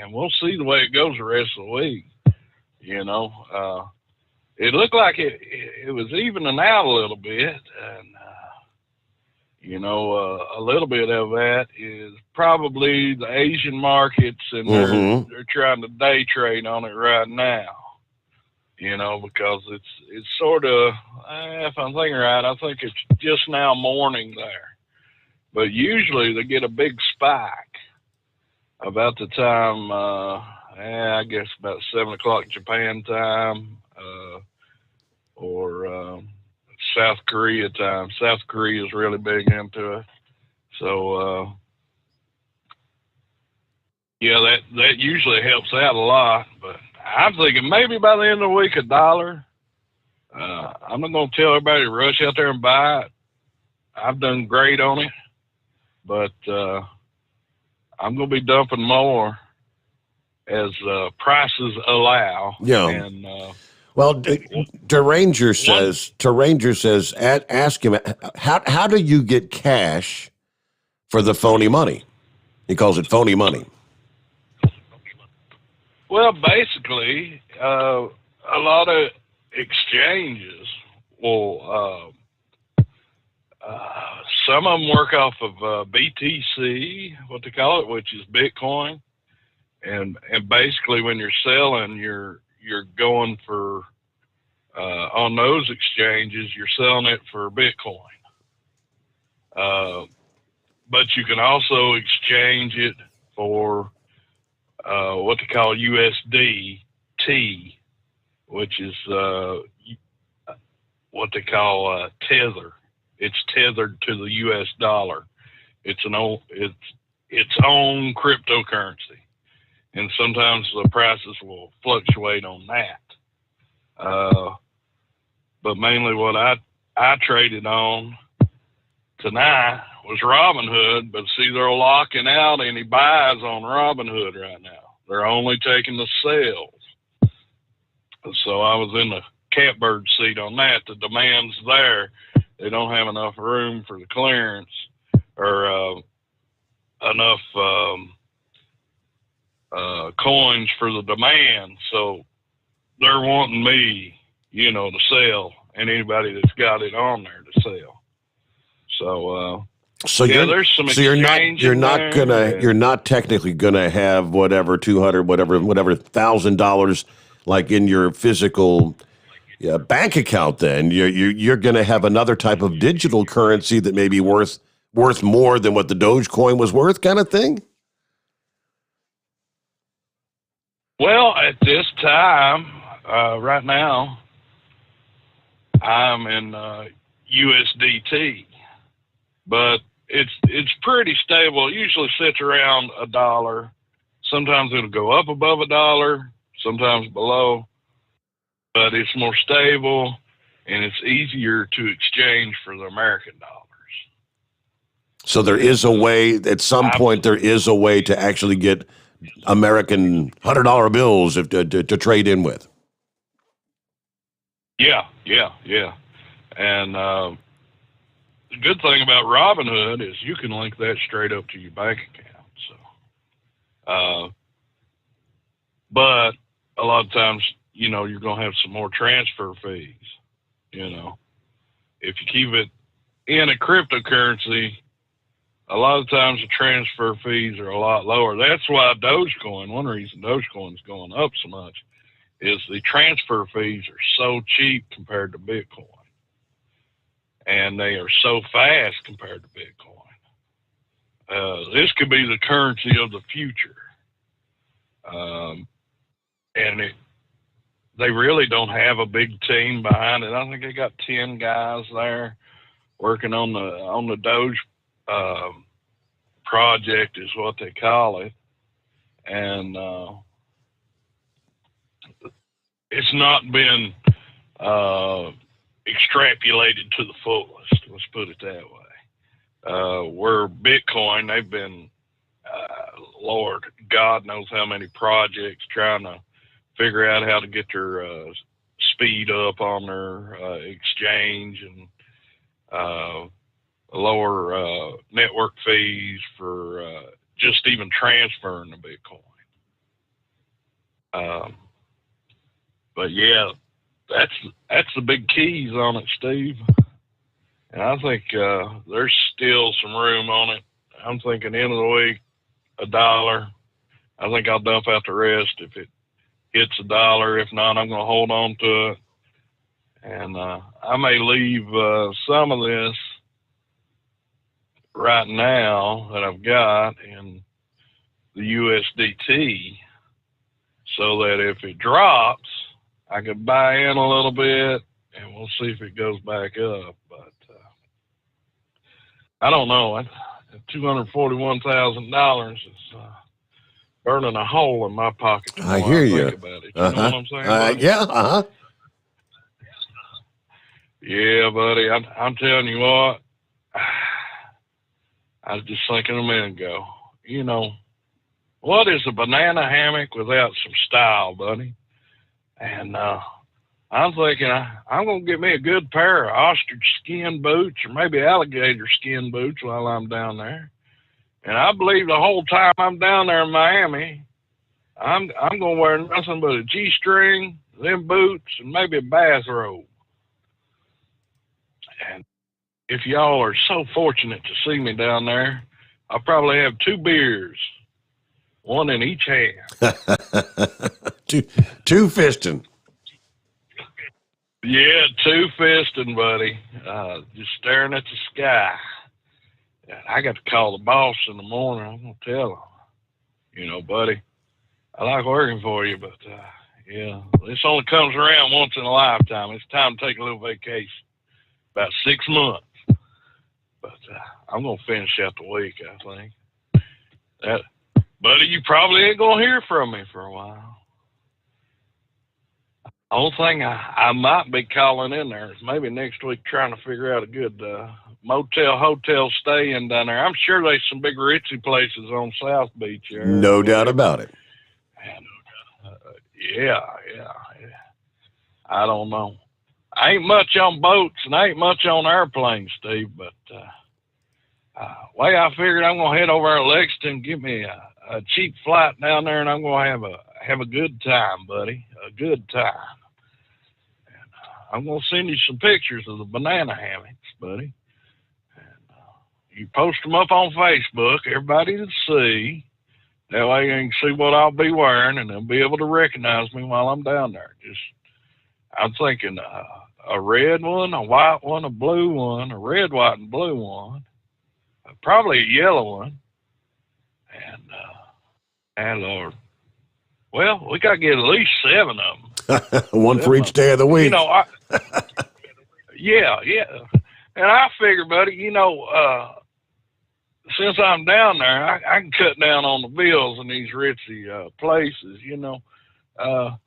and we'll see the way it goes the rest of the week. You know, it looked like it was evening out a little bit, and you know, a little bit of that is probably the Asian markets, and they're trying to day trade on it right now. You know, because it's sort of, if I'm thinking right, I think it's just now morning there. But usually they get a big spike about the time, I guess about 7 o'clock Japan time, or South Korea time. South Korea is really big into it. So, yeah, that usually helps out a lot. But I'm thinking maybe by the end of the week, $1. I'm not going to tell everybody to rush out there and buy it. I've done great on it. But I'm going to be dumping more as prices allow. Yeah. And, well, Deranger says, ask him, how do you get cash for the phony money? He calls it phony money. Well, basically, a lot of exchanges will, some of them work off of BTC, what they call it, which is Bitcoin. And basically when you're selling, you're going for, on those exchanges, you're selling it for Bitcoin. But you can also exchange it for what they call USDT, which is what they call tether. It's tethered to the US dollar. It's its own cryptocurrency. And sometimes the prices will fluctuate on that. But mainly what I traded on tonight was Robinhood, but see, they're locking out any buys on Robinhood right now. They're only taking the sales. So I was in the catbird seat on that. The demand's there. They don't have enough room for the clearance or enough coins for the demand. So they're wanting me, you know, to sell, and anybody that's got it on there to sell. So yeah, there's some exchange. You're not technically gonna have whatever $1,000 like in your physical bank account. Then you're gonna have another type of digital currency that may be worth more than what the Dogecoin was worth, kind of thing. Well, at this time, right now, I'm in USDT, but it's pretty stable. It usually sits around $1. Sometimes it'll go up above $1, sometimes below, but it's more stable and it's easier to exchange for the American dollars. So there is a way, at some point, there is a way to actually get American $100 bills to trade in with. Yeah. And the good thing about Robinhood is you can link that straight up to your bank account. So, but a lot of times, you know, you're going to have some more transfer fees. You know, if you keep it in a cryptocurrency, a lot of times the transfer fees are a lot lower. That's why Dogecoin, one reason Dogecoin is going up so much, is the transfer fees are so cheap compared to Bitcoin. And they are so fast compared to Bitcoin. This could be the currency of the future. And they really don't have a big team behind it. I think they got 10 guys there working on the Doge project is what they call it. And it's not been extrapolated to the fullest, let's put it that way. Where Bitcoin, they've been, Lord, God knows how many projects trying to figure out how to get their speed up on their exchange and lower network fees for just even transferring the Bitcoin. But yeah, that's the big keys on it, Steve. And I think there's still some room on it. I'm thinking end of the week, $1. I think I'll dump out the rest if it hits $1. If not, I'm going to hold on to it. And I may leave some of this right now that I've got in the USDT so that if it drops, I could buy in a little bit and we'll see if it goes back up. But I don't know. $241,000 is burning a hole in my pocket. I hear you. Think about it. You know what I'm saying? Yeah. Yeah, buddy. I'm telling you what. I was just thinking a minute ago. You know, what is a banana hammock without some style, buddy? And I'm thinking I'm going to get me a good pair of ostrich skin boots or maybe alligator skin boots while I'm down there. And I believe the whole time I'm down there in Miami, I'm going to wear nothing but a G-string, them boots, and maybe a bathrobe. And if y'all are so fortunate to see me down there, I'll probably have 2 beers, one in each hand. two fisting. Yeah, 2 fisting, buddy. Just staring at the sky. I got to call the boss in the morning. I'm going to tell him, you know, buddy, I like working for you, but, yeah, this only comes around once in a lifetime. It's time to take a little vacation, about 6 months. But I'm going to finish out the week, I think. Buddy, you probably ain't going to hear from me for a while. Only thing I might be calling in there is maybe next week trying to figure out a good hotel stay in down there. I'm sure there's some big ritzy places on South Beach there. No doubt about it. And, yeah. I don't know. I ain't much on boats and I ain't much on airplanes, Steve, but way I figured I'm going to head over to Lexington, get me a cheap flight down there, and I'm going to have a good time, buddy, a good time. And I'm going to send you some pictures of the banana hammocks, buddy. And you post them up on Facebook, everybody to see. That way you can see what I'll be wearing, and they'll be able to recognize me while I'm down there. I'm thinking a red one, a white one, a blue one, a red, white, and blue one, probably a yellow one, and Lord, well, we got to get at least 7 of them. One for each day of the week. You know, yeah. And I figure, buddy, you know, since I'm down there, I can cut down on the bills in these ritzy places. You know, I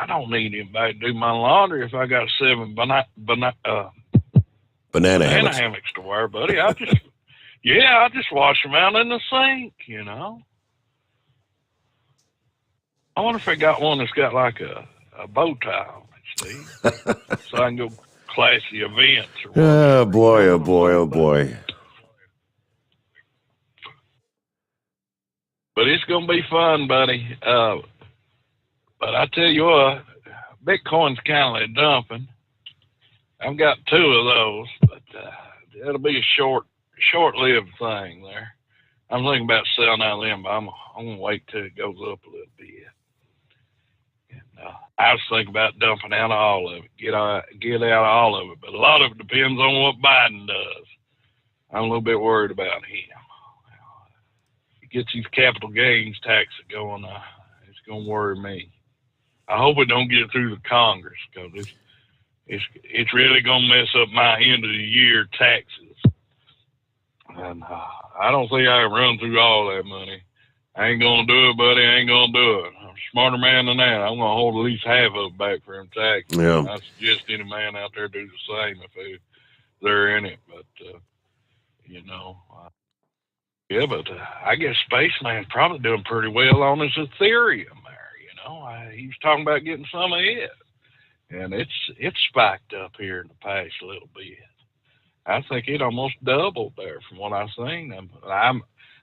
don't need anybody to do my laundry if I got 7 banana hammocks to wear, buddy. I just wash them out in the sink, you know. I wonder if they got one that's got like a bow tie on it, Steve, so I can go classy events. Oh, boy, oh, boy, oh, boy. But it's going to be fun, buddy. But I tell you what, Bitcoin's kind of dumping. I've got 2 of those, but it'll be a short-lived thing there. I'm thinking about selling out of them, but I'm going to wait till it goes up a little bit. And, I was thinking about dumping out all of it, get out all of it, but a lot of it depends on what Biden does. I'm a little bit worried about him. He gets these capital gains taxes going, it's going to worry me. I hope it don't get through the Congress, because it's really going to mess up my end of the year taxes. And I don't think I can run through all that money. I ain't going to do it, buddy. I ain't going to do it. I'm a smarter man than that. I'm going to hold at least half of it back for them taxes. Yeah. I suggest any man out there do the same if they're in it. But, but I guess Spaceman's probably doing pretty well on his Ethereum there. He was talking about getting some of it. And it's spiked up here in the past little bit. I think it almost doubled there from what I've seen.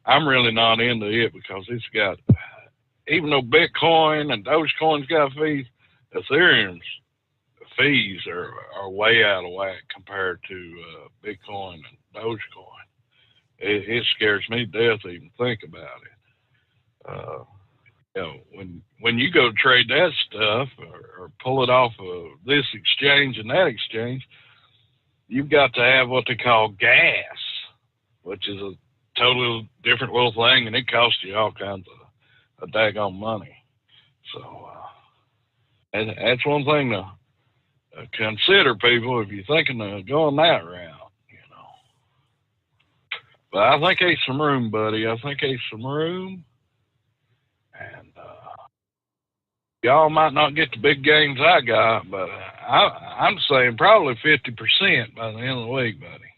I'm really not into it because it's got, even though Bitcoin and Dogecoin's got fees, Ethereum's fees are way out of whack compared to Bitcoin and Dogecoin. It scares me to death to even think about it. When you go trade that stuff or pull it off of this exchange and that exchange, you've got to have what they call gas, which is a totally different little thing, and it costs you all kinds of daggone money. So that's one thing to consider, people, if you're thinking of going that route. But I think there's some room, buddy. I think there's some room. And y'all might not get the big gains I got, but I'm saying probably 50% by the end of the week, buddy.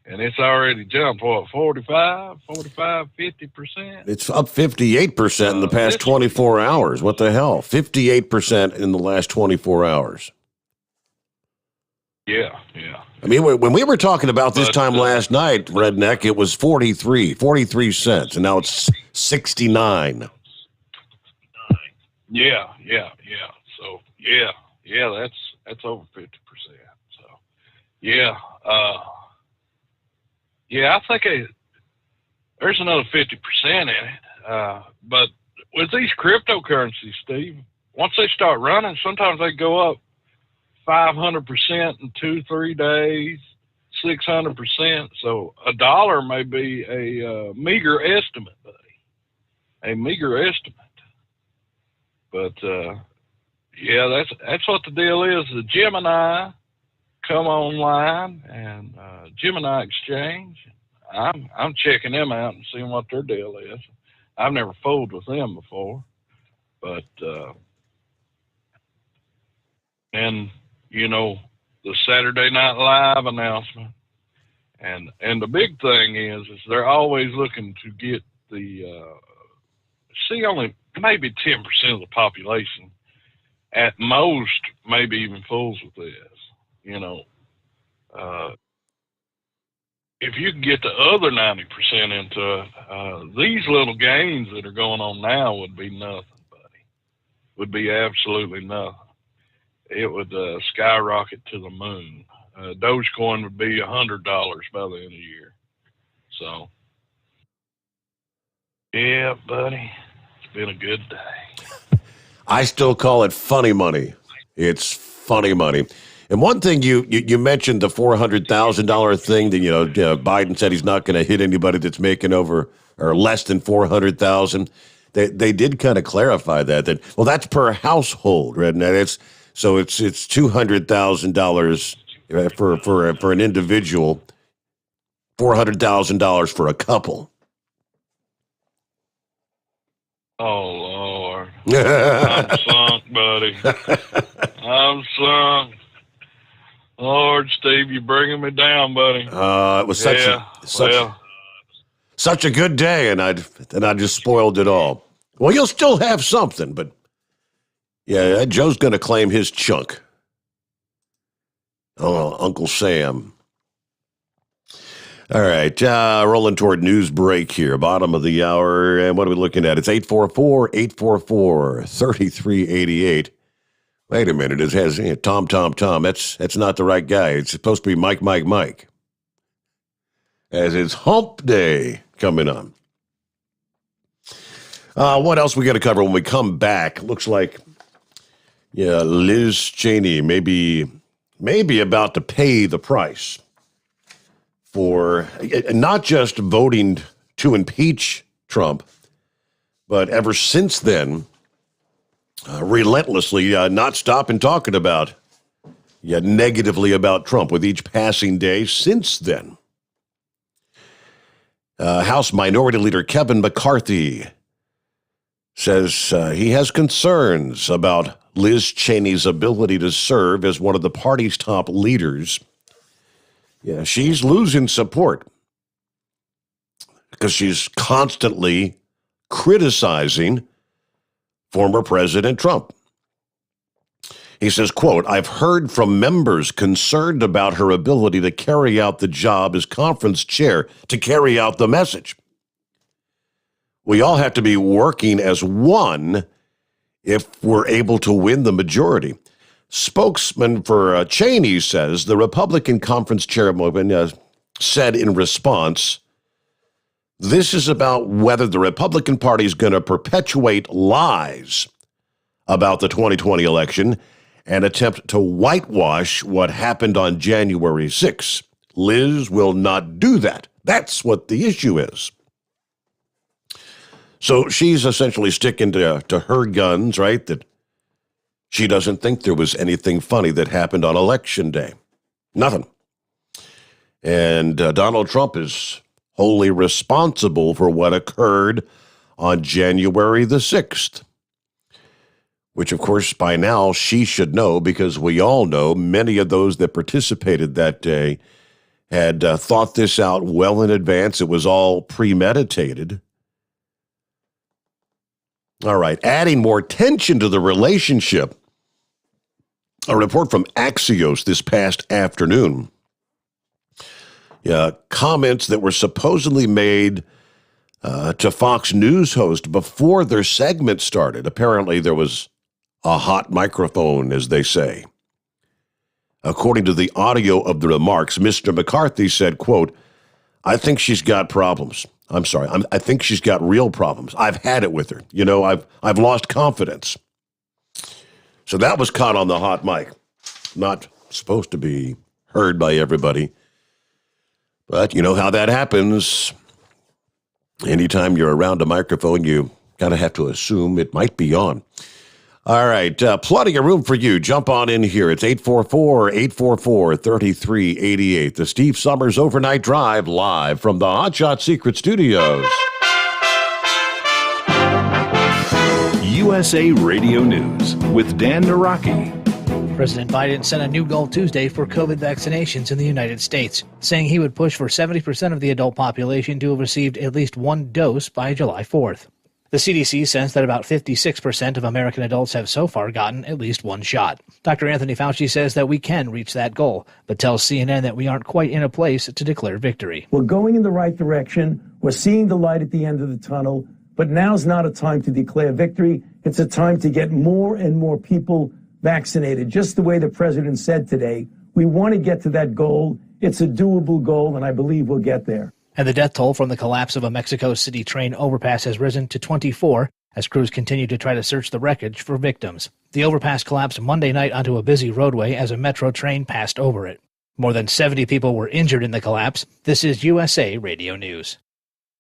And it's already jumped, 45, 50%? It's up 58% in the past 24 hours. What the hell? 58% in the last 24 hours. Yeah. I mean, when we were talking about this time last night, Redneck, it was 43 cents, and now it's 69. Yeah. So, that's over 50%. So, I think there's another 50% in it. But with these cryptocurrencies, Steve, once they start running, sometimes they go up 500% in 2-3 days, 600%. So $1 may be a meager estimate, buddy. A meager estimate. But that's what the deal is. The Gemini come online and Gemini Exchange. I'm checking them out and seeing what their deal is. I've never fooled with them before, but and the Saturday Night Live announcement, and the big thing is they're always looking to get the only maybe 10% of the population at most, maybe even fools with this. If you can get the other 90% into it, these little gains that are going on now would be nothing, buddy. Would be absolutely nothing. It would skyrocket to the moon. Dogecoin would be $100 by the end of the year. So, yeah, buddy, it's been a good day. I still call it funny money. It's funny money. And one thing you mentioned, the $400,000 thing that Biden said he's not going to hit anybody that's making over or less than $400,000. They did kind of clarify that that's per household, right? And it's $200,000 for an individual, $400,000 for a couple. Oh Lord, I'm sunk, buddy. I'm sunk. Lord, Steve, you're bringing me down, buddy. It was such a good day, and I just spoiled it all. Well, you'll still have something, but yeah, Joe's going to claim his chunk. Oh, Uncle Sam. All right, rolling toward news break here, bottom of the hour. And what are we looking at? It's 844-844-3388. Wait a minute, it has Tom. That's not the right guy. It's supposed to be Mike. As it's hump day coming on. What else we got to cover when we come back? Looks like, Liz Cheney maybe about to pay the price for not just voting to impeach Trump, but ever since then, relentlessly not stopping talking about, negatively about Trump with each passing day since then. House Minority Leader Kevin McCarthy says he has concerns about Liz Cheney's ability to serve as one of the party's top leaders. Yeah, she's losing support because she's constantly criticizing former President Trump. He says, quote, "I've heard from members concerned about her ability to carry out the job as conference chair, to carry out the message. We all have to be working as one if we're able to win the majority." Spokesman for Cheney says the Republican conference chairwoman said in response, "This is about whether the Republican Party is going to perpetuate lies about the 2020 election and attempt to whitewash what happened on January 6th. Liz will not do that. That's what the issue is." So she's essentially sticking to her guns, right? That she doesn't think there was anything funny that happened on Election Day. Nothing. And Donald Trump is wholly responsible for what occurred on January the 6th, which, of course, by now she should know, because we all know many of those that participated that day had thought this out well in advance. It was all premeditated. All right, adding more tension to the relationship. A report from Axios this past afternoon. Comments that were supposedly made to Fox News host before their segment started. Apparently there was a hot microphone, as they say. According to the audio of the remarks, Mr. McCarthy said, quote, "I think she's got problems. I'm sorry. I think she's got real problems. I've had it with her. I've lost confidence." So that was caught on the hot mic. Not supposed to be heard by everybody. But you know how that happens. Anytime you're around a microphone, you kind of have to assume it might be on. All right, plenty of room for you. Jump on in here. It's 844-844-3388. The Steve Sommers Overnight Drive, live from the Hot Shot Secret Studios. USA Radio News with Dan Naraki. President Biden set a new goal Tuesday for COVID vaccinations in the United States, saying he would push for 70% of the adult population to have received at least one dose by July 4th. The CDC says that about 56% of American adults have so far gotten at least one shot. Dr. Anthony Fauci says that we can reach that goal, but tells CNN that we aren't quite in a place to declare victory. We're going in the right direction. We're seeing the light at the end of the tunnel, but now's not a time to declare victory. It's a time to get more and more people vaccinated, just the way the president said today. We want to get to that goal. It's a doable goal, and I believe we'll get there. And the death toll from the collapse of a Mexico City train overpass has risen to 24 as crews continue to try to search the wreckage for victims. The overpass collapsed Monday night onto a busy roadway as a metro train passed over it. More than 70 people were injured in the collapse. This is USA Radio News.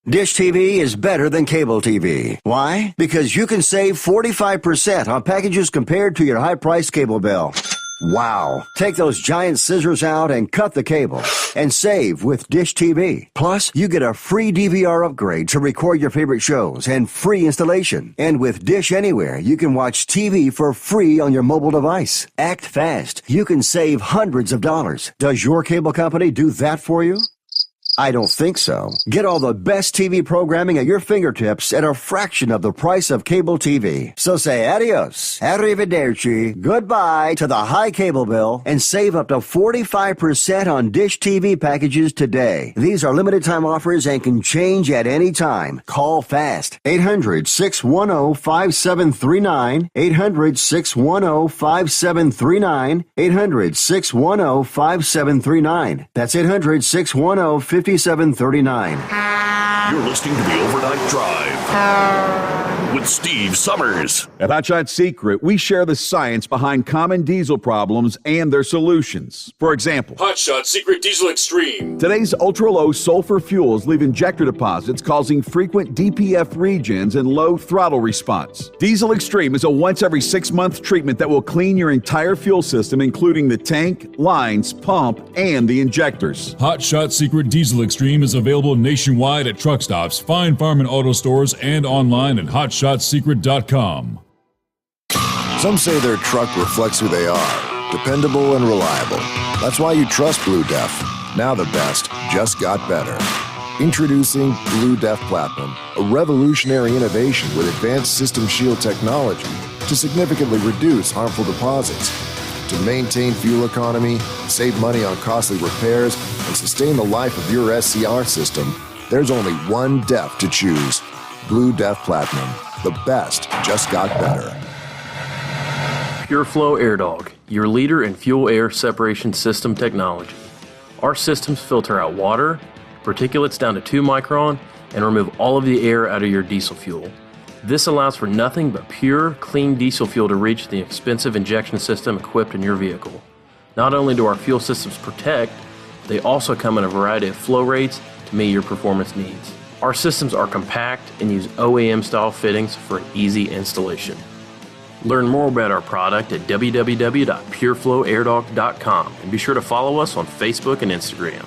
Dish TV is better than cable TV. Why? Because you can save 45% on packages compared to your high-priced cable bill. Wow. Take those giant scissors out and cut the cable and save with Dish TV. Plus, you get a free DVR upgrade to record your favorite shows and free installation. And with Dish Anywhere, you can watch TV for free on your mobile device. Act fast. You can save hundreds of dollars. Does your cable company do that for you? I don't think so. Get all the best TV programming at your fingertips at a fraction of the price of cable TV. So say adios, arrivederci, goodbye to the high cable bill and save up to 45% on Dish TV packages today. These are limited time offers and can change at any time. Call fast. 800-610-5739. 800-610-5739. 800-610-5739. That's 800-610-5739. 5739. You're listening to the Overnight Drive with Steve Summers. At Hot Shot Secret, we share the science behind common diesel problems and their solutions. For example, Hot Shot Secret Diesel Extreme. Today's ultra-low sulfur fuels leave injector deposits causing frequent DPF regens and low throttle response. Diesel Extreme is a once every 6-month treatment that will clean your entire fuel system, including the tank, lines, pump, and the injectors. Hot Shot Secret Diesel Extreme is available nationwide at truck stops, fine farm and auto stores, and online at hotshotsecret.com. Some say their truck reflects who they are, dependable and reliable. That's why you trust Blue Def. Now the best just got better. Introducing Blue Def Platinum, a revolutionary innovation with advanced system shield technology to significantly reduce harmful deposits. To maintain fuel economy, save money on costly repairs, and sustain the life of your SCR system, there's only one DEF to choose. Blue Def Platinum. The best just got better. PureFlow AirDog, your leader in fuel air separation system technology. Our systems filter out water, particulates down to 2 micron, and remove all of the air out of your diesel fuel. This allows for nothing but pure, clean diesel fuel to reach the expensive injection system equipped in your vehicle. Not only do our fuel systems protect, they also come in a variety of flow rates to meet your performance needs. Our systems are compact and use OEM-style fittings for an easy installation. Learn more about our product at www.pureflowairdog.com and be sure to follow us on Facebook and Instagram.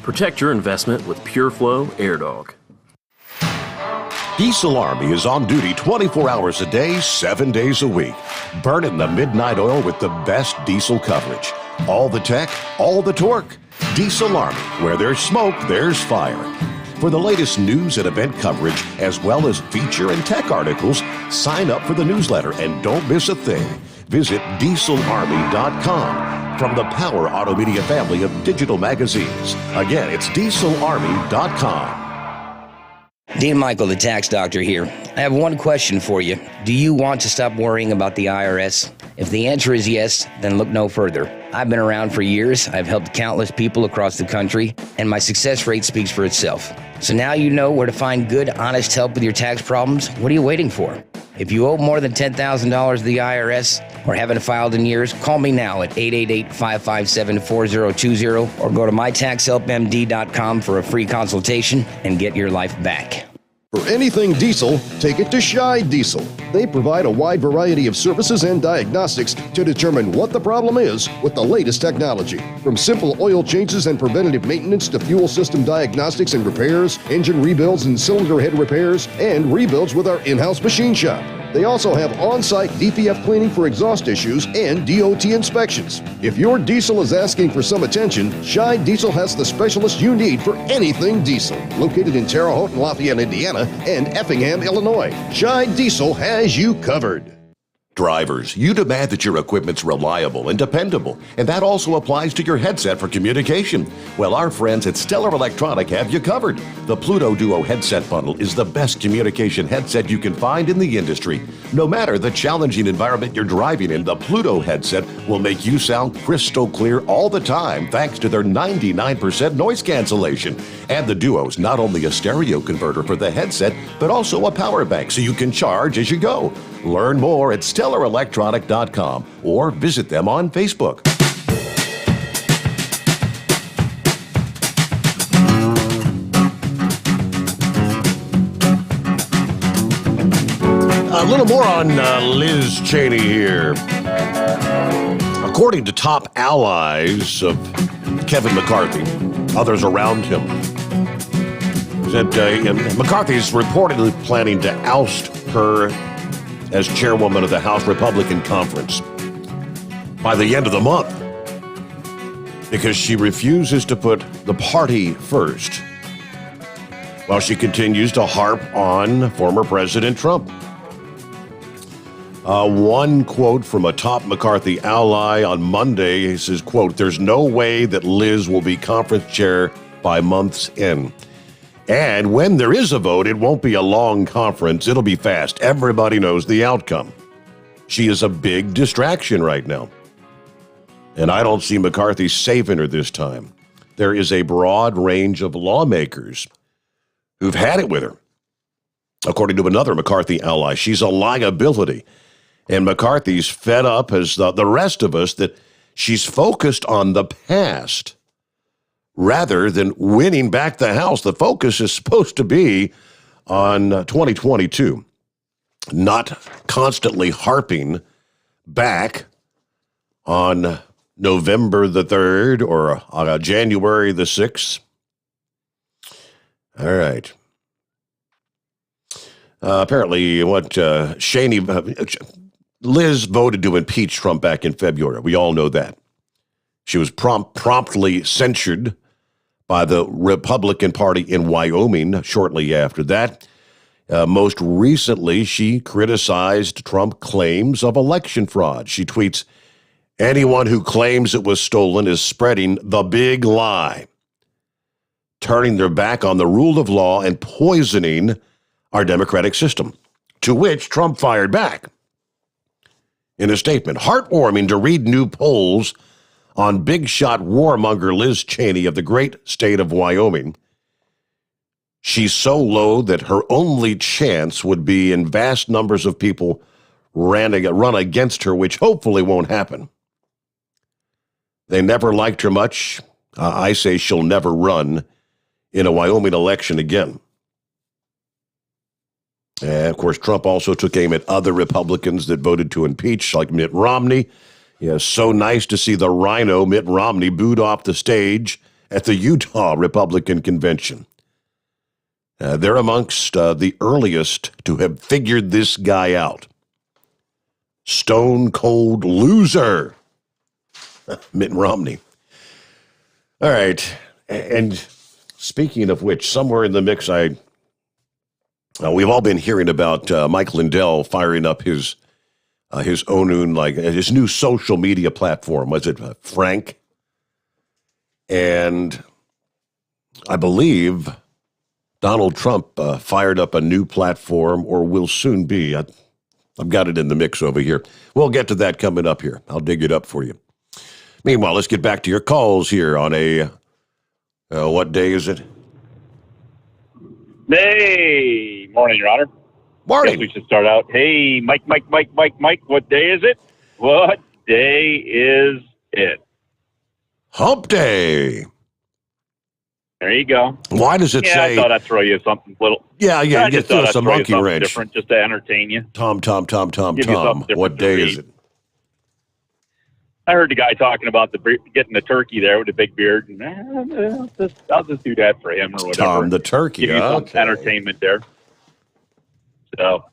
Protect your investment with PureFlow AirDog. Diesel Army is on duty 24 hours a day, 7 days a week. Burning the midnight oil with the best diesel coverage. All the tech, all the torque. Diesel Army, where there's smoke, there's fire. For the latest news and event coverage, as well as feature and tech articles, sign up for the newsletter and don't miss a thing. Visit dieselarmy.com from the Power Auto Media family of digital magazines. Again, it's dieselarmy.com. Dean Michael, the tax doctor here. I have one question for you. Do you want to stop worrying about the IRS? If the answer is yes, then look no further. I've been around for years, I've helped countless people across the country, and my success rate speaks for itself. So now you know where to find good, honest help with your tax problems. What are you waiting for? If you owe more than $10,000 to the IRS or haven't filed in years, call me now at 888-557-4020 or go to mytaxhelpmd.com for a free consultation and get your life back. For anything diesel, take it to Shy Diesel. They provide a wide variety of services and diagnostics to determine what the problem is with the latest technology. From simple oil changes and preventative maintenance to fuel system diagnostics and repairs, engine rebuilds and cylinder head repairs, and rebuilds with our in-house machine shop. They also have on-site DPF cleaning for exhaust issues and DOT inspections. If your diesel is asking for some attention, Shy Diesel has the specialist you need for anything diesel. Located in Terre Haute and Lafayette, Indiana, and Effingham, Illinois, Shy Diesel has you covered. Drivers, you demand that your equipment's reliable and dependable, and that also applies to your headset for communication. Well, our friends at Stellar Electronic have you covered. The Pluto Duo headset bundle is the best communication headset you can find in the industry. No matter the challenging environment you're driving in, the Pluto headset will make you sound crystal clear all the time thanks to their 99% noise cancellation. And the Duo's not only a stereo converter for the headset, but also a power bank so you can charge as you go. Learn more at StellarElectronic.com or visit them on Facebook. A little more on Liz Cheney here. According to top allies of Kevin McCarthy, others around him, that McCarthy's reportedly planning to oust her as chairwoman of the House Republican Conference by the end of the month. because she refuses to put the party first, while she continues to harp on former President Trump. One quote from a top McCarthy ally on Monday, he says, quote, "There's no way that Liz will be conference chair by month's end. And when there is a vote, it won't be a long conference. It'll be fast. Everybody knows the outcome. She is a big distraction right now. And I don't see McCarthy saving her this time. There is a broad range of lawmakers who've had it with her. According to another McCarthy ally, she's a liability. And McCarthy's fed up as the rest of us that she's focused on the past rather than winning back the House. The focus is supposed to be on 2022, not constantly harping back on November the 3rd or January the 6th. All right. Apparently, Liz voted to impeach Trump back in February. We all know that. She was promptly censured by the Republican Party in Wyoming shortly after that. Most recently, she criticized Trump claims of election fraud. She tweets, "Anyone who claims it was stolen is spreading the big lie, turning their back on the rule of law and poisoning our democratic system." To which Trump fired back in a statement. "Heartwarming to read new polls on big shot warmonger Liz Cheney of the great state of Wyoming. She's so low that her only chance would be in vast numbers of people run against her, which hopefully won't happen. They never liked her much. I say she'll never run in a Wyoming election again." And of course, Trump also took aim at other Republicans that voted to impeach, like Mitt Romney. Yeah, so nice to see the rhino Mitt Romney booed off the stage at the Utah Republican Convention. They're amongst the earliest to have figured this guy out. Stone cold loser, Mitt Romney. All right, and speaking of which, somewhere in the mix, we've all been hearing about Mike Lindell firing up his own, his new social media platform. Was it Frank? And I believe Donald Trump fired up a new platform, or will soon be. I've got it in the mix over here. We'll get to that coming up here. I'll dig it up for you. Meanwhile, let's get back to your calls here on a, what day is it? Hey, morning, Your Honor. Morning. Guess we should start out. Hey, Mike, what day is it? What day is it? Hump Day. There you go. Why does it say? I thought I'd throw you something little. Yeah, I you just threw thought us I'd a throw you monkey something wrench. different just to entertain you. Tom. Give you something different What to day read. is it? I heard the guy talking about getting the turkey there with the big beard. And, I'll just do that for him or whatever. Tom the turkey. Give you some Okay. entertainment there. So,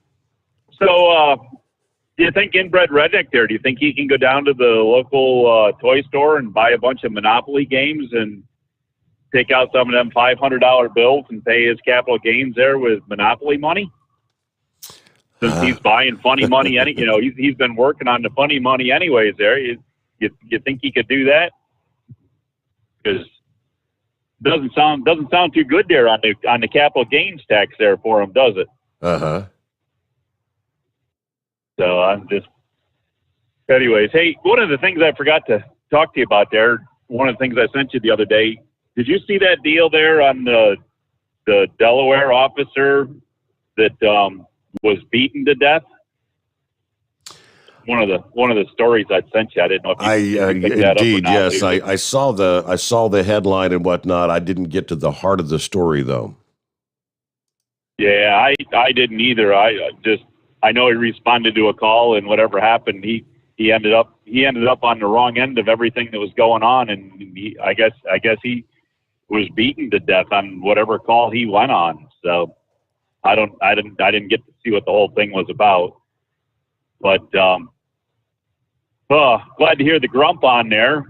do you think inbred redneck there? Do you think he can go down to the local toy store and buy a bunch of Monopoly games and take out some of them $500 bills and pay his capital gains there with Monopoly money? Since he's buying funny money, he's been working on the funny money anyways. There, you think he could do that? Because doesn't sound too good there on the capital gains tax there for him, does it? So I'm just, anyways. Hey, one of the things I forgot to talk to you about there. One of the things I sent you the other day. Did you see that deal there on the Delaware officer that was beaten to death? One of the stories I sent you. I didn't know if you picked that up or indeed, not. yes. I saw the headline and whatnot. I didn't get to the heart of the story though. Yeah, I didn't either. I know he responded to a call, and whatever happened, he ended up on the wrong end of everything that was going on, and I guess he was beaten to death on whatever call he went on. So I didn't get to see what the whole thing was about. But glad to hear the grump on there.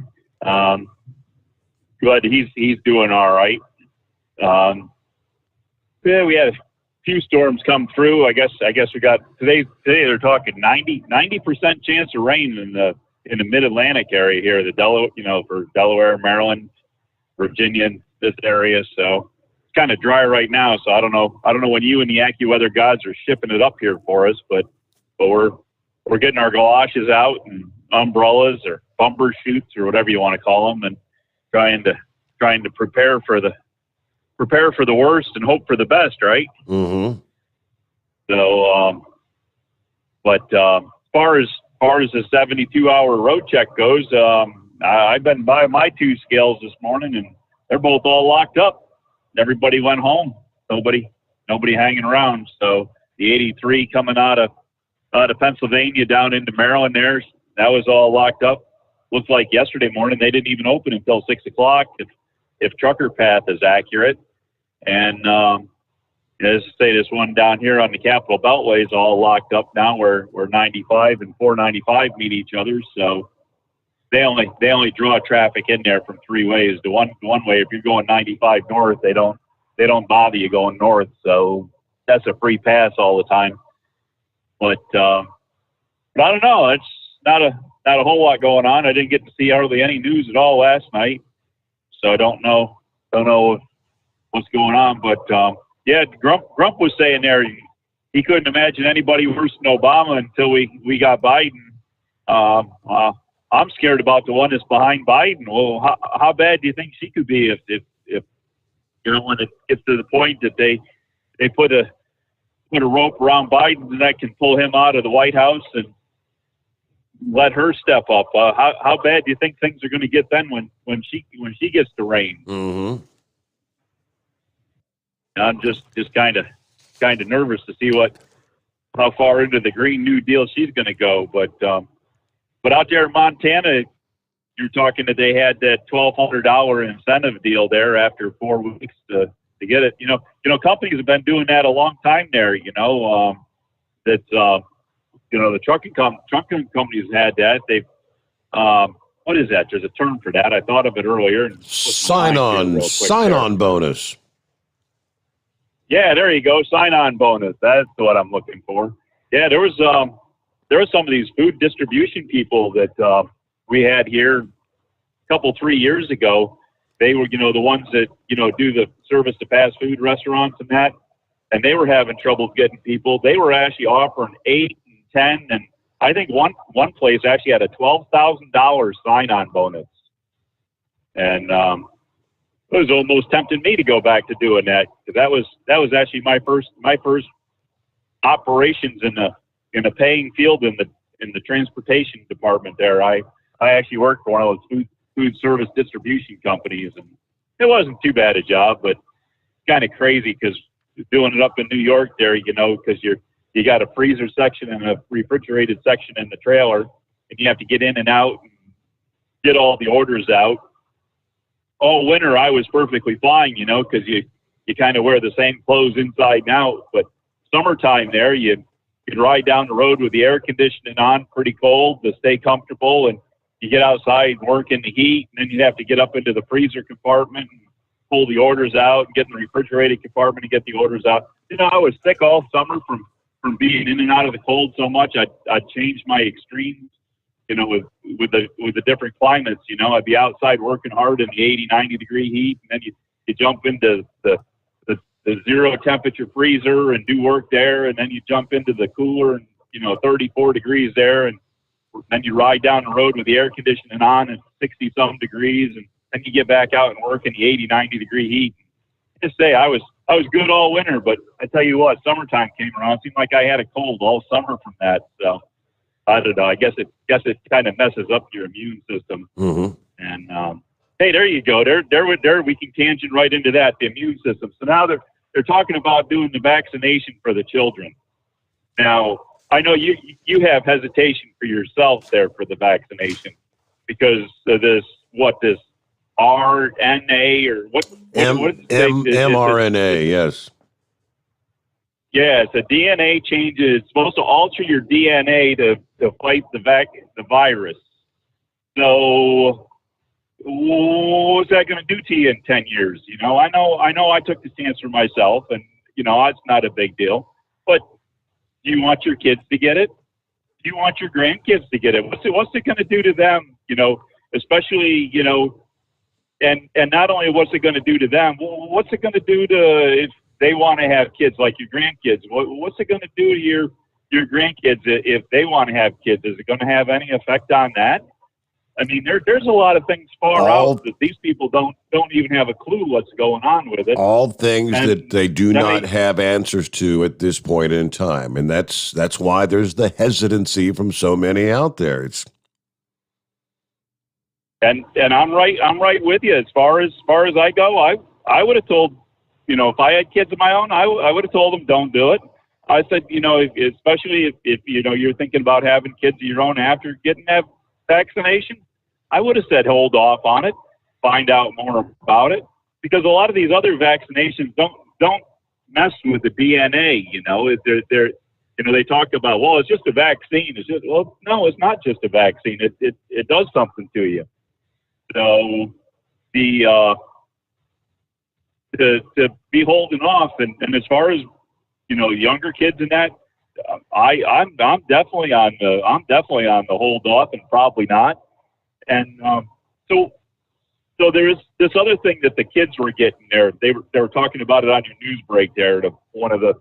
glad he's doing all right. Yeah, we had a few storms come through. I guess we got today they're talking 90% chance of rain in the mid-Atlantic area here, for Delaware, Maryland, Virginia, and this area. So it's kind of dry right now. So I don't know when you and the AccuWeather gods are shipping it up here for us, but we're getting our galoshes out and umbrellas or bumper chutes or whatever you want to call them, and trying to prepare for the worst and hope for the best, right? Mm-hmm. So, but as far as the 72-hour road check goes, I've been by my 2 scales this morning, and they're both all locked up. Everybody went home. Nobody hanging around. So the 83 coming out of Pennsylvania down into Maryland, that was all locked up. Looked like yesterday morning they didn't even open until 6 o'clock. If Trucker Path is accurate. And as I say, this one down here on the Capitol Beltway is all locked up now, where 95 and 495 meet each other. So they only draw traffic in there from 3 ways. The one way, if you're going 95 north, they don't bother you going north. So that's a free pass all the time. But I don't know. It's not a whole lot going on. I didn't get to see hardly any news at all last night, so I don't know what's going on. But yeah, Grump was saying there he couldn't imagine anybody worse than Obama until we got Biden. I'm scared about the one that's behind Biden. Well, how bad do you think she could be if when it gets to the point that they put a rope around Biden's neck and pull him out of the White House and let her step up? How bad do you think things are going to get then when she gets to reign? Mm-hmm. I'm just kind of nervous to see how far into the Green New Deal she's going to go. But out there in Montana, you're talking that they had that $1,200 incentive deal there after 4 weeks to get it. You know, companies have been doing that a long time there. The trucking companies had that. They've what is that? There's a term for that. I thought of it earlier. Sign-on bonus. Yeah, there you go. Sign-on bonus. That's what I'm looking for. Yeah, there was some of these food distribution people that we had here a 3 years ago. They were, the ones that, do the service to fast food restaurants and that, and they were having trouble getting people. They were actually offering 8 and 10, and I think one place actually had a $12,000 sign-on bonus. And it was almost tempting me to go back to doing that, because that was actually my first operations in a paying field in the transportation department there. I actually worked for one of those food service distribution companies, and it wasn't too bad a job, but kind of crazy because doing it up in New York there, because you got a freezer section and a refrigerated section in the trailer, and you have to get in and out and get all the orders out. All winter I was perfectly fine, because you kind of wear the same clothes inside and out. But summertime there, you ride down the road with the air conditioning on, pretty cold, to stay comfortable, and you get outside and work in the heat, and then you'd have to get up into the freezer compartment and pull the orders out, and get in the refrigerated compartment and get the orders out. I was sick all summer from being in and out of the cold so much. I'd changed my extremes, with the different climates. I'd be outside working hard in the 80, 90 degree heat, and then you jump into the 0 temperature freezer and do work there, and then you jump into the cooler and 34 degrees there, and then you ride down the road with the air conditioning on and 60 some degrees, and then you get back out and work in the 80, 90 degree heat. Just say I was good all winter, but I tell you what, summertime came around. It seemed like I had a cold all summer from that. So I don't know. I guess it kind of messes up your immune system. Mm-hmm. And hey, there you go. There we can tangent right into that, the immune system. So now they're talking about doing the vaccination for the children. Now, I know you have hesitation for yourself there for the vaccination because of this RNA or what mRNA, yes. Yeah, it's a DNA change. It's supposed to alter your DNA to fight the virus. So what's that going to do to you in 10 years? You know I took the stance for myself, and, it's not a big deal. But do you want your kids to get it? Do you want your grandkids to get it? What's it going to do to them? Especially, and not only what's it going to do to them, what's it going to do to if they want to have kids like your grandkids? What's it going to do to your grandkids if they want to have kids? Is it going to have any effect on that? I mean, there's a lot of things far out that these people don't even have a clue what's going on with it. All things that they do not have answers to at this point in time, and that's why there's the hesitancy from so many out there. And I'm right with you. As far as I go, I would have told, if I had kids of my own, I would have told them don't do it. I said, especially if you're thinking about having kids of your own after getting that vaccination, I would have said hold off on it, find out more about it, because a lot of these other vaccinations don't mess with the DNA. They talk about, well, it's just a vaccine. Well, no, it's not just a vaccine. It does something to you. So to be holding off, and as far as younger kids and that, I'm definitely on the hold off and probably not. And so there is this other thing that the kids were getting there. They were talking about it on your news break there. One of the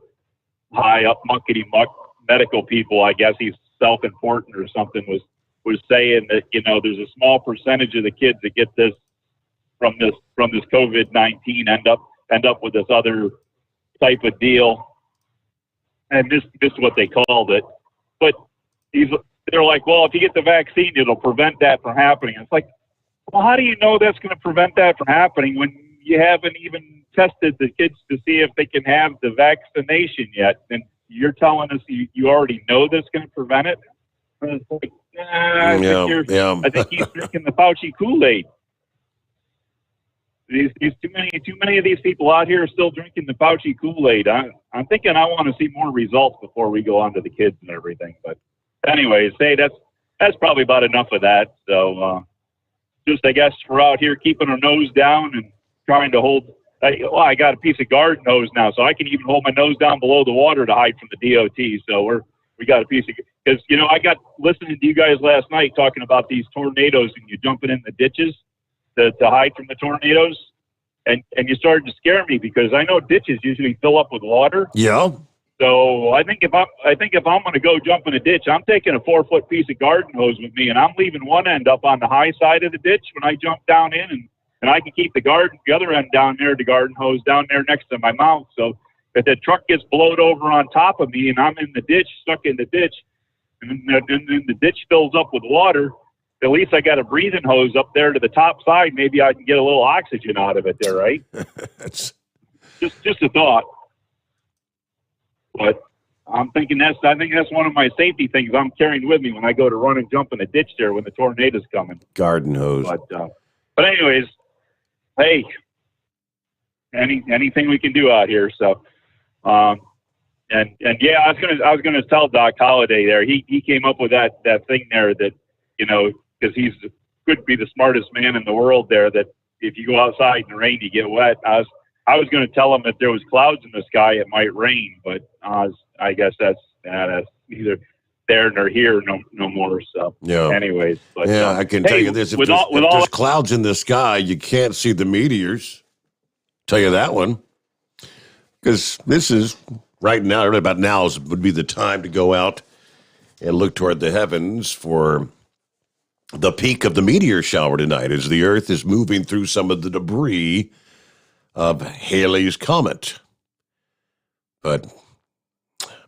high up muckety muck medical people, I guess he's self-important or something, was saying that there's a small percentage of the kids that get this from this COVID-19 end up with this other type of deal. And this is what they called it. But they're like, well, if you get the vaccine, it'll prevent that from happening. It's like, well, how do you know that's going to prevent that from happening when you haven't even tested the kids to see if they can have the vaccination yet? And you're telling us you already know that's going to prevent it? And it's like, I think he's drinking the Fauci Kool-Aid. These too many of these people out here are still drinking the Fauci Kool-Aid. I'm thinking I want to see more results before we go on to the kids and everything. But anyways, hey, that's probably about enough of that. So just I guess we're out here keeping our nose down and trying to hold. I got a piece of garden hose now, so I can even hold my nose down below the water to hide from the DOT. So we got a piece of, because I got listening to you guys last night talking about these tornadoes and you jumping in the ditches to hide from the tornadoes, and you started to scare me because I know ditches usually fill up with water. Yeah. So I think if I'm going to go jump in a ditch, I'm taking a 4-foot piece of garden hose with me, and I'm leaving one end up on the high side of the ditch when I jump down in, and I can keep the other end down there, the garden hose down there next to my mouth. So if the truck gets blowed over on top of me and I'm in the ditch, stuck in the ditch, and the ditch fills up with water, at least I got a breathing hose up there to the top side. Maybe I can get a little oxygen out of it there, right? That's just a thought. But I think that's one of my safety things I'm carrying with me when I go to run and jump in a ditch there when the tornado's coming. Garden hose. But anyways, hey, anything we can do out here. So, and yeah, I was gonna tell Doc Holliday there. He came up with that thing there that, because could be the smartest man in the world there, that if you go outside in the rain, you get wet. I was going to tell him if there was clouds in the sky, it might rain, but I guess that's neither there nor here no more. So, anyways. But, I can tell you this. If there's clouds in the sky, you can't see the meteors. Tell you that one. Because this is, right now, right about now would be the time to go out and look toward the heavens for the peak of the meteor shower tonight as the Earth is moving through some of the debris of Halley's Comet. But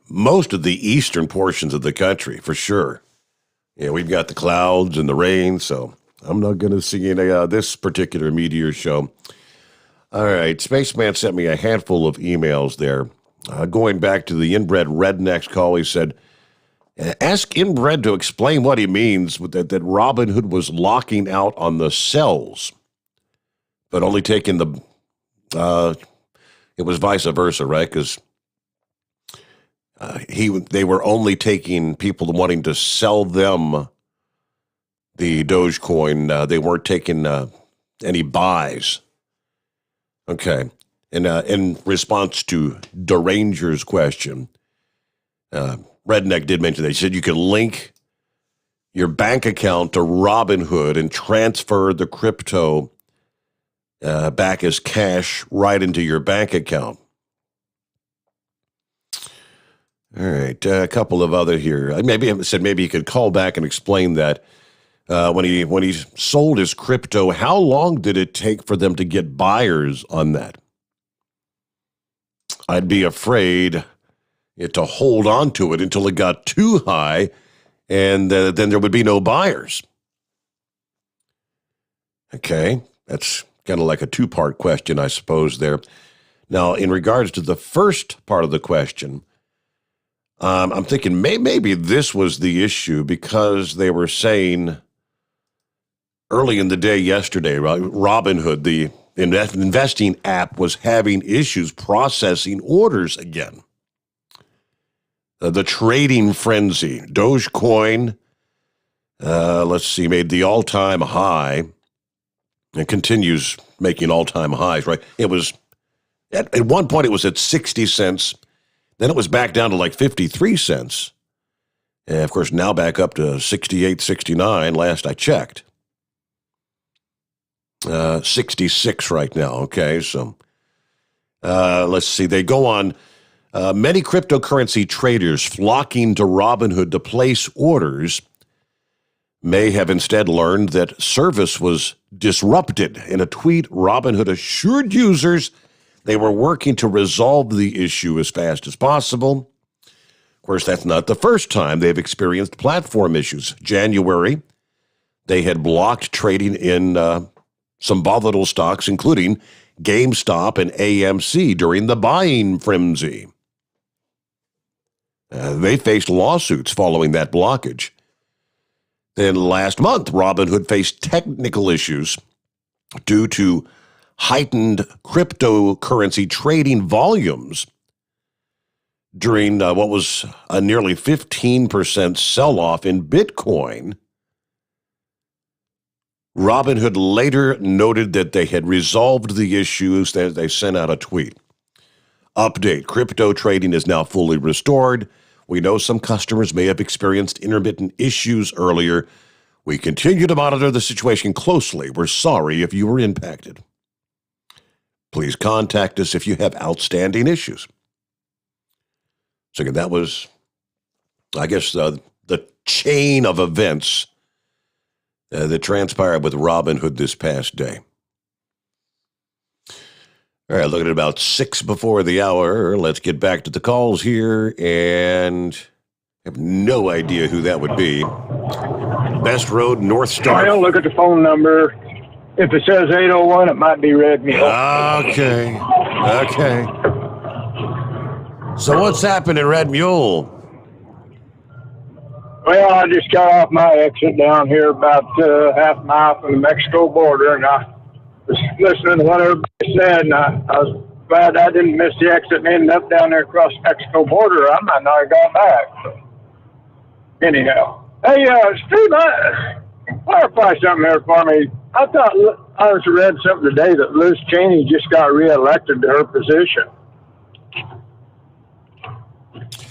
most of the eastern portions of the country, for sure. We've got the clouds and the rain, so I'm not going to see any this particular meteor show. All right, Spaceman sent me a handful of emails there. Going back to the Inbred Rednecks call, he said, ask Inbred to explain what he means with that Robin Hood was locking out on the cells, but only taking it was vice versa, right? Because they were only taking people wanting to sell them the Dogecoin. They weren't taking any buys. Okay. And in response to Deranger's question, Redneck did mention that. He said you can link your bank account to Robinhood and transfer the crypto back as cash right into your bank account. All right, a couple of other here. Maybe he could call back and explain that when he sold his crypto, how long did it take for them to get buyers on that? I'd be afraid to hold on to it until it got too high, and then there would be no buyers. Okay, that's kind of like a two-part question, I suppose, there. Now, in regards to the first part of the question, I'm thinking maybe this was the issue because they were saying early in the day yesterday, Robinhood, the investing app, was having issues processing orders again. The trading frenzy. Dogecoin, made the all-time high and continues making all-time highs, right? It was, at one point, it was at 60 cents. Then it was back down to like 53 cents. And of course, now back up to 68, 69, last I checked. 66 right now, okay? So let's see. They go on, many cryptocurrency traders flocking to Robinhood to place orders may have instead learned that service was disrupted. In a tweet, Robinhood assured users they were working to resolve the issue as fast as possible. Of course, that's not the first time they've experienced platform issues. January, they had blocked trading in some volatile stocks, including GameStop and AMC, during the buying frenzy. They faced lawsuits following that blockage. Then last month, Robinhood faced technical issues due to heightened cryptocurrency trading volumes during what was a nearly 15% sell-off in Bitcoin. Robinhood later noted that they had resolved the issues. That they sent out a tweet. Update: crypto trading is now fully restored. We know some customers may have experienced intermittent issues earlier. We continue to monitor the situation closely. We're sorry if you were impacted. Please contact us if you have outstanding issues. So again, that was, I guess, the chain of events that transpired with Robinhood this past day. All right, looking at about 6 before the hour. Let's get back to the calls here, and I have no idea who that would be. Best Road, North Star. I'll look at the phone number. If it says 801, it might be Red Mule. Okay. So what's happened in Red Mule? Well, I just got off my exit down here about half a mile from the Mexico border, and I was listening to what everybody said, and I was glad I didn't miss the exit and ended up down there across the Mexico border. I might not have gone back. But anyhow. Hey, Steve, clarify something there for me. I thought I read something today that Liz Cheney just got reelected to her position.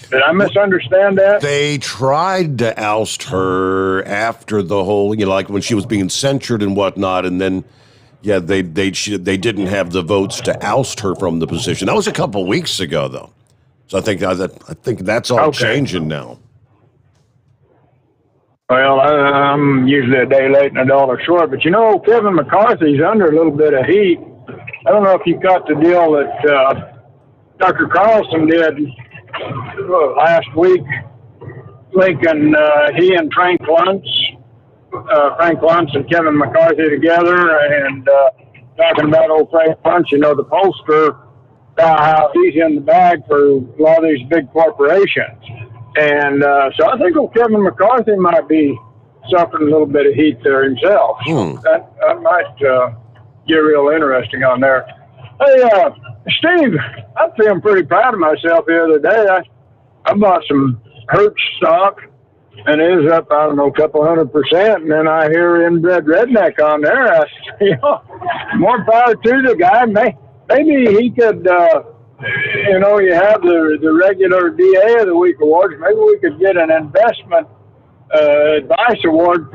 Did I misunderstand that? They tried to oust her after the whole, like when she was being censured and whatnot, and then, yeah, they didn't have the votes to oust her from the position. That was a couple weeks ago, though. So I think that's all changing now. Well, I'm usually a day late and a dollar short, but Kevin McCarthy's under a little bit of heat. I don't know if you caught the deal that Tucker Carlson did last week, linking he and Frank Luntz and Kevin McCarthy together, and talking about old Frank Luntz, the pollster, how he's in the bag for a lot of these big corporations. And so I think old Kevin McCarthy might be suffering a little bit of heat there himself. That might get real interesting on there. Hey, Steve, I'm feeling pretty proud of myself the other day. I bought some Hertz stock, and it was up, I don't know, a couple 100%. And then I hear inbred redneck on there. I, more power to the guy. Maybe he could, you have the regular DA of the Week awards. Maybe we could get an investment advice award,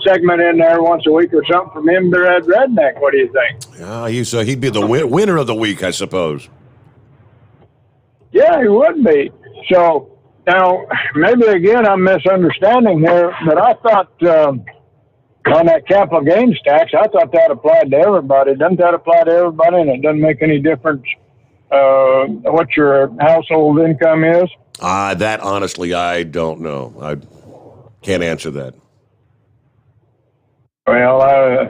segment in there once a week or something from inbred redneck. What do you think? He'd be the winner of the week, I suppose. Yeah, he would be. So now, maybe again I'm misunderstanding here, but I thought on that capital gains tax, I thought that applied to everybody. Doesn't that apply to everybody? And it doesn't make any difference what your household income is? That honestly, I don't know. I can't answer that. Well, I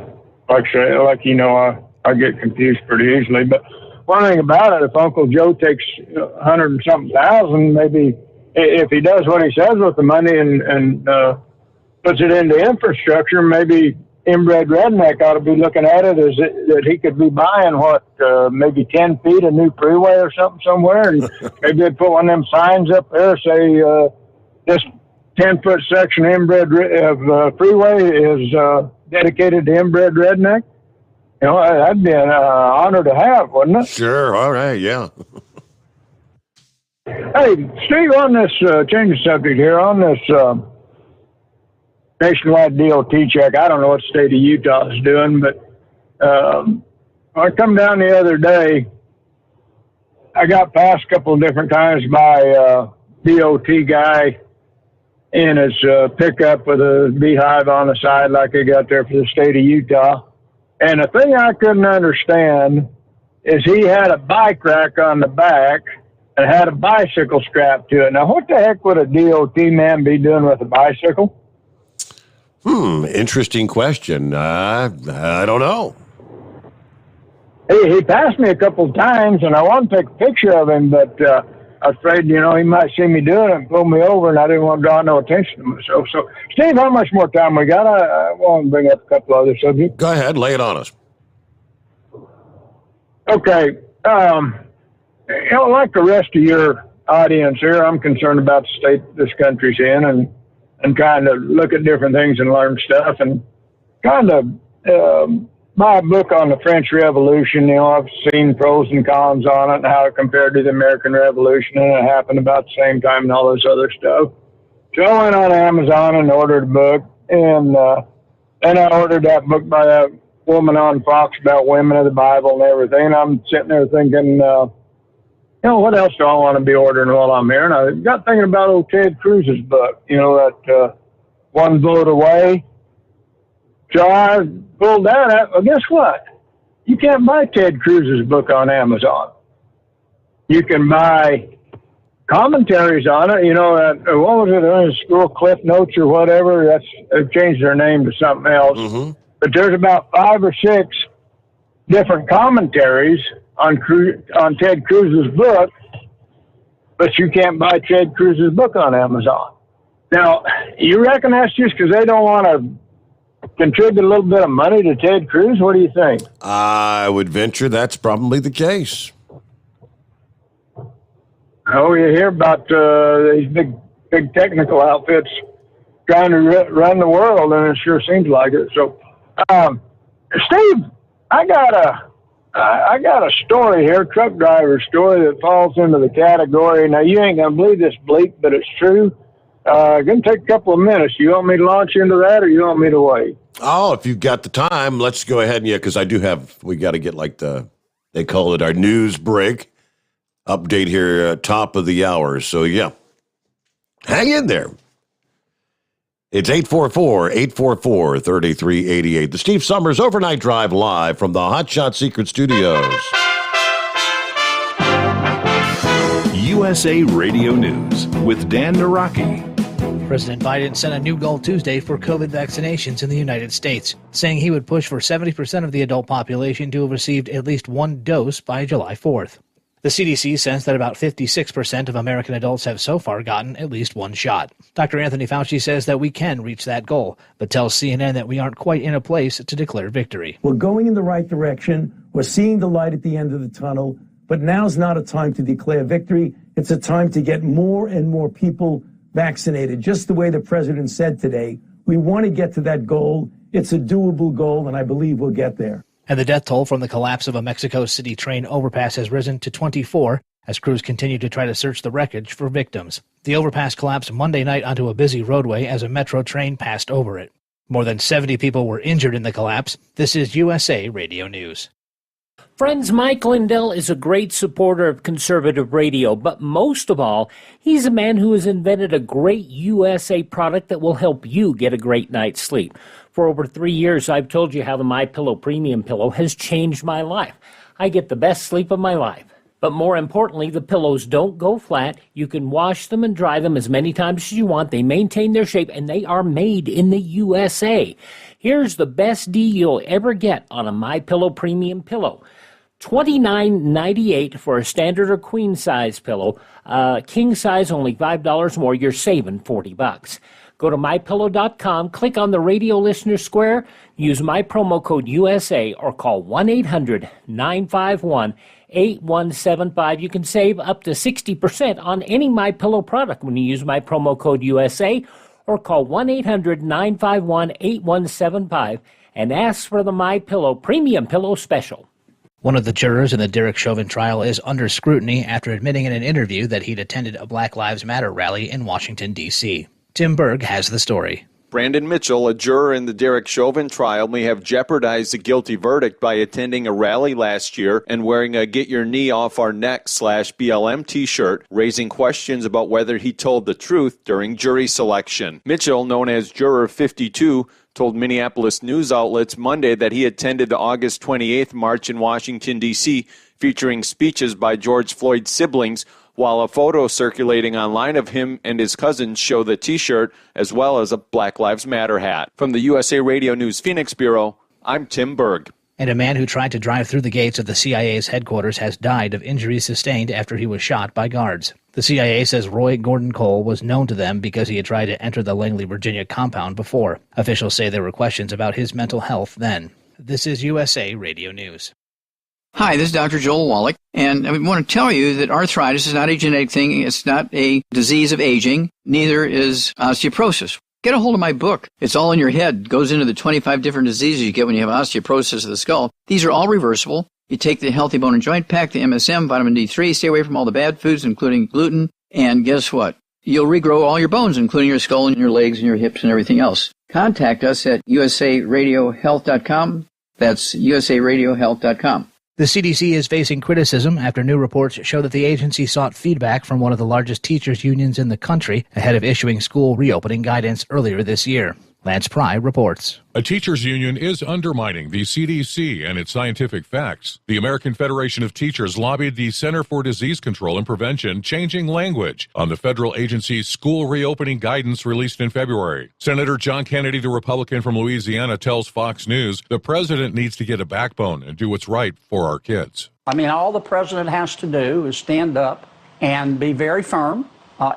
get confused pretty easily. But one thing about it, if Uncle Joe takes 100 and something thousand, maybe if he does what he says with the money and puts it into infrastructure, maybe inbred redneck ought to be looking at it as that he could be buying maybe 10 feet of new freeway or something somewhere, and maybe they'd put one of them signs up there, say this 10-foot section of freeway is dedicated to inbred redneck. That'd be an honor to have, wouldn't it? Sure. All right. Yeah. Hey, Steve, on this, change the subject here, on this nationwide DOT check, I don't know what the state of Utah is doing, but I come down the other day, I got passed a couple of different times by a DOT guy in his pickup with a beehive on the side like they got there for the state of Utah. And the thing I couldn't understand is he had a bike rack on the back and had a bicycle strapped to it. Now, what the heck would a DOT man be doing with a bicycle? Interesting question. I don't know. He passed me a couple of times, and I wanted to take a picture of him, but I was afraid, he might see me doing it and pull me over, and I didn't want to draw no attention to myself. So, Steve, how much more time we got? I want to bring up a couple other subjects. Go ahead, lay it on us. Okay. Like the rest of your audience here, I'm concerned about the state this country's in and kind of look at different things and learn stuff and kind of buy a book on the French Revolution. I've seen pros and cons on it and how it compared to the American Revolution, and it happened about the same time and all this other stuff. So I went on Amazon and ordered a book, and then I ordered that book by that woman on Fox about women of the Bible and everything. And I'm sitting there thinking, what else do I want to be ordering while I'm here? And I got thinking about old Ted Cruz's book, that One Vote Away. So I pulled that out. Well, guess what? You can't buy Ted Cruz's book on Amazon. You can buy commentaries on it. What was it? School Cliff Notes or whatever. They've changed their name to something else. Mm-hmm. But there's about 5 or 6 different commentaries on Ted Cruz's book, but you can't buy Ted Cruz's book on Amazon. Now, you reckon that's just because they don't want to contribute a little bit of money to Ted Cruz? What do you think? I would venture that's probably the case. Oh, you hear about these big technical outfits trying to run the world, and it sure seems like it. So, Steve, I got a story here, truck driver story that falls into the category. Now, you ain't gonna believe this, Bleak, but it's true. Gonna take a couple of minutes. You want me to launch into that, or you want me to wait? Oh, if you've got the time, let's go ahead. Yeah, because we got to get they call it our news break update here, top of the hour. So, yeah, hang in there. It's 844-844-3388. The Steve Sommers Overnight Drive live from the Hot Shot Secret Studios. USA Radio News with Dan Naraki. President Biden set a new goal Tuesday for COVID vaccinations in the United States, saying he would push for 70% of the adult population to have received at least one dose by July 4th. The CDC says that about 56% of American adults have so far gotten at least one shot. Dr. Anthony Fauci says that we can reach that goal, but tells CNN that we aren't quite in a place to declare victory. We're going in the right direction. We're seeing the light at the end of the tunnel, but now's not a time to declare victory. It's a time to get more and more people vaccinated, just the way the president said today. We want to get to that goal. It's a doable goal, and I believe we'll get there. And the death toll from the collapse of a Mexico City train overpass has risen to 24 as crews continue to try to search the wreckage for victims. The overpass collapsed Monday night onto a busy roadway as a metro train passed over it. More than 70 people were injured in the collapse. This is USA Radio News. Friends, Mike Lindell is a great supporter of conservative radio, but most of all, he's a man who has invented a great USA product that will help you get a great night's sleep. For over 3 years, I've told you how the MyPillow Premium Pillow has changed my life. I get the best sleep of my life. But more importantly, the pillows don't go flat. You can wash them and dry them as many times as you want. They maintain their shape, and they are made in the USA. Here's the best deal you'll ever get on a MyPillow Premium Pillow. $29.98 for a standard or queen size pillow. King size, only $5 more. You're saving $40. Go to MyPillow.com, click on the radio listener square, use my promo code USA, or call 1-800-951-8175. You can save up to 60% on any MyPillow product when you use my promo code USA, or call 1-800-951-8175 and ask for the MyPillow Premium Pillow Special. One of the jurors in the Derek Chauvin trial is under scrutiny after admitting in an interview that he'd attended a Black Lives Matter rally in Washington, D.C. Tim Berg has the story. Brandon Mitchell, a juror in the Derek Chauvin trial, may have jeopardized the guilty verdict by attending a rally last year and wearing a Get Your Knee Off Our Neck /BLM t-shirt, raising questions about whether he told the truth during jury selection. Mitchell, known as Juror 52, told Minneapolis news outlets Monday that he attended the August 28th march in Washington, D.C., featuring speeches by George Floyd's siblings, while a photo circulating online of him and his cousins show the t-shirt as well as a Black Lives Matter hat. From the USA Radio News Phoenix Bureau, I'm Tim Berg. And a man who tried to drive through the gates of the CIA's headquarters has died of injuries sustained after he was shot by guards. The CIA says Roy Gordon Cole was known to them because he had tried to enter the Langley, Virginia compound before. Officials say there were questions about his mental health then. This is USA Radio News. Hi, this is Dr. Joel Wallach, and I want to tell you that arthritis is not a genetic thing. It's not a disease of aging. Neither is osteoporosis. Get a hold of my book. It's all in your head. It goes into the 25 different diseases you get when you have osteoporosis of the skull. These are all reversible. You take the Healthy Bone and Joint Pack, the MSM, vitamin D3, stay away from all the bad foods, including gluten, and guess what? You'll regrow all your bones, including your skull and your legs and your hips and everything else. Contact us at usaradiohealth.com. That's usaradiohealth.com. The CDC is facing criticism after new reports show that the agency sought feedback from one of the largest teachers' unions in the country ahead of issuing school reopening guidance earlier this year. Lance Pry reports. A teachers' union is undermining the CDC and its scientific facts. The American Federation of Teachers lobbied the Center for Disease Control and Prevention changing language on the federal agency's school reopening guidance released in February. Senator John Kennedy, the Republican from Louisiana, tells Fox News the president needs to get a backbone and do what's right for our kids. I mean, all the president has to do is stand up and be very firm.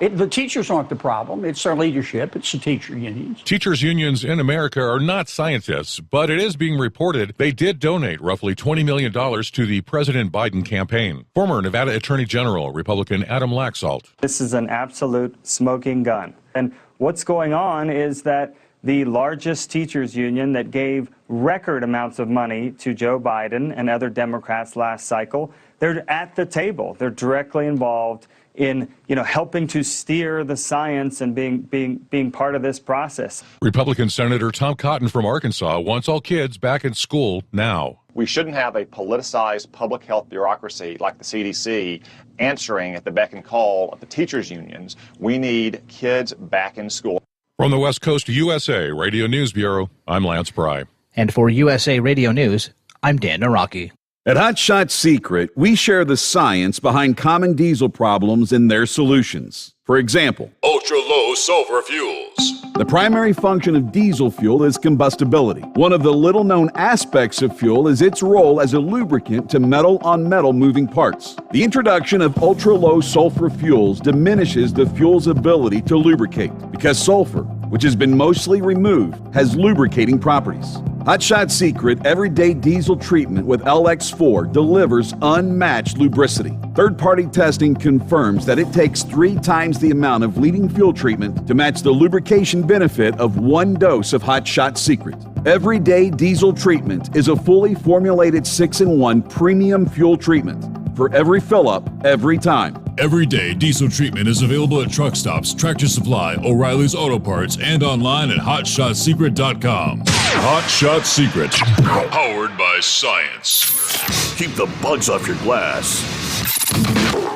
The teachers aren't the problem. It's their leadership. It's the teacher unions. Teachers unions in America are not scientists, but it is being reported they did donate roughly $20 million to the President Biden campaign. Former Nevada Attorney General, Republican Adam Laxalt. This is an absolute smoking gun. And what's going on is that the largest teachers union that gave record amounts of money to Joe Biden and other Democrats last cycle, they're at the table. They're directly involved in, helping to steer the science and being part of this process. Republican Senator Tom Cotton from Arkansas wants all kids back in school now. We shouldn't have a politicized public health bureaucracy like the CDC answering at the beck and call of the teachers unions. We need kids back in school. From the West Coast USA Radio News Bureau, I'm Lance Pry. And for USA Radio News, I'm Dan Naraki. At Hot Shot Secret, we share the science behind common diesel problems and their solutions. For example, ultra-low sulfur fuels. The primary function of diesel fuel is combustibility. One of the little-known aspects of fuel is its role as a lubricant to metal-on-metal moving parts. The introduction of ultra-low sulfur fuels diminishes the fuel's ability to lubricate because sulfur, which has been mostly removed, has lubricating properties. Hot Shot Secret Everyday Diesel Treatment with LX4 delivers unmatched lubricity. Third-party testing confirms that it takes 3 times the amount of leading fuel treatment to match the lubrication benefit of 1 dose of Hot Shot Secret. Everyday Diesel Treatment is a fully formulated 6-in-1 premium fuel treatment for every fill-up, every time. Everyday Diesel Treatment is available at truck stops, Tractor Supply, O'Reilly's Auto Parts, and online at HotShotSecret.com. Hot Shot Secret, powered by science. Keep the bugs off your glass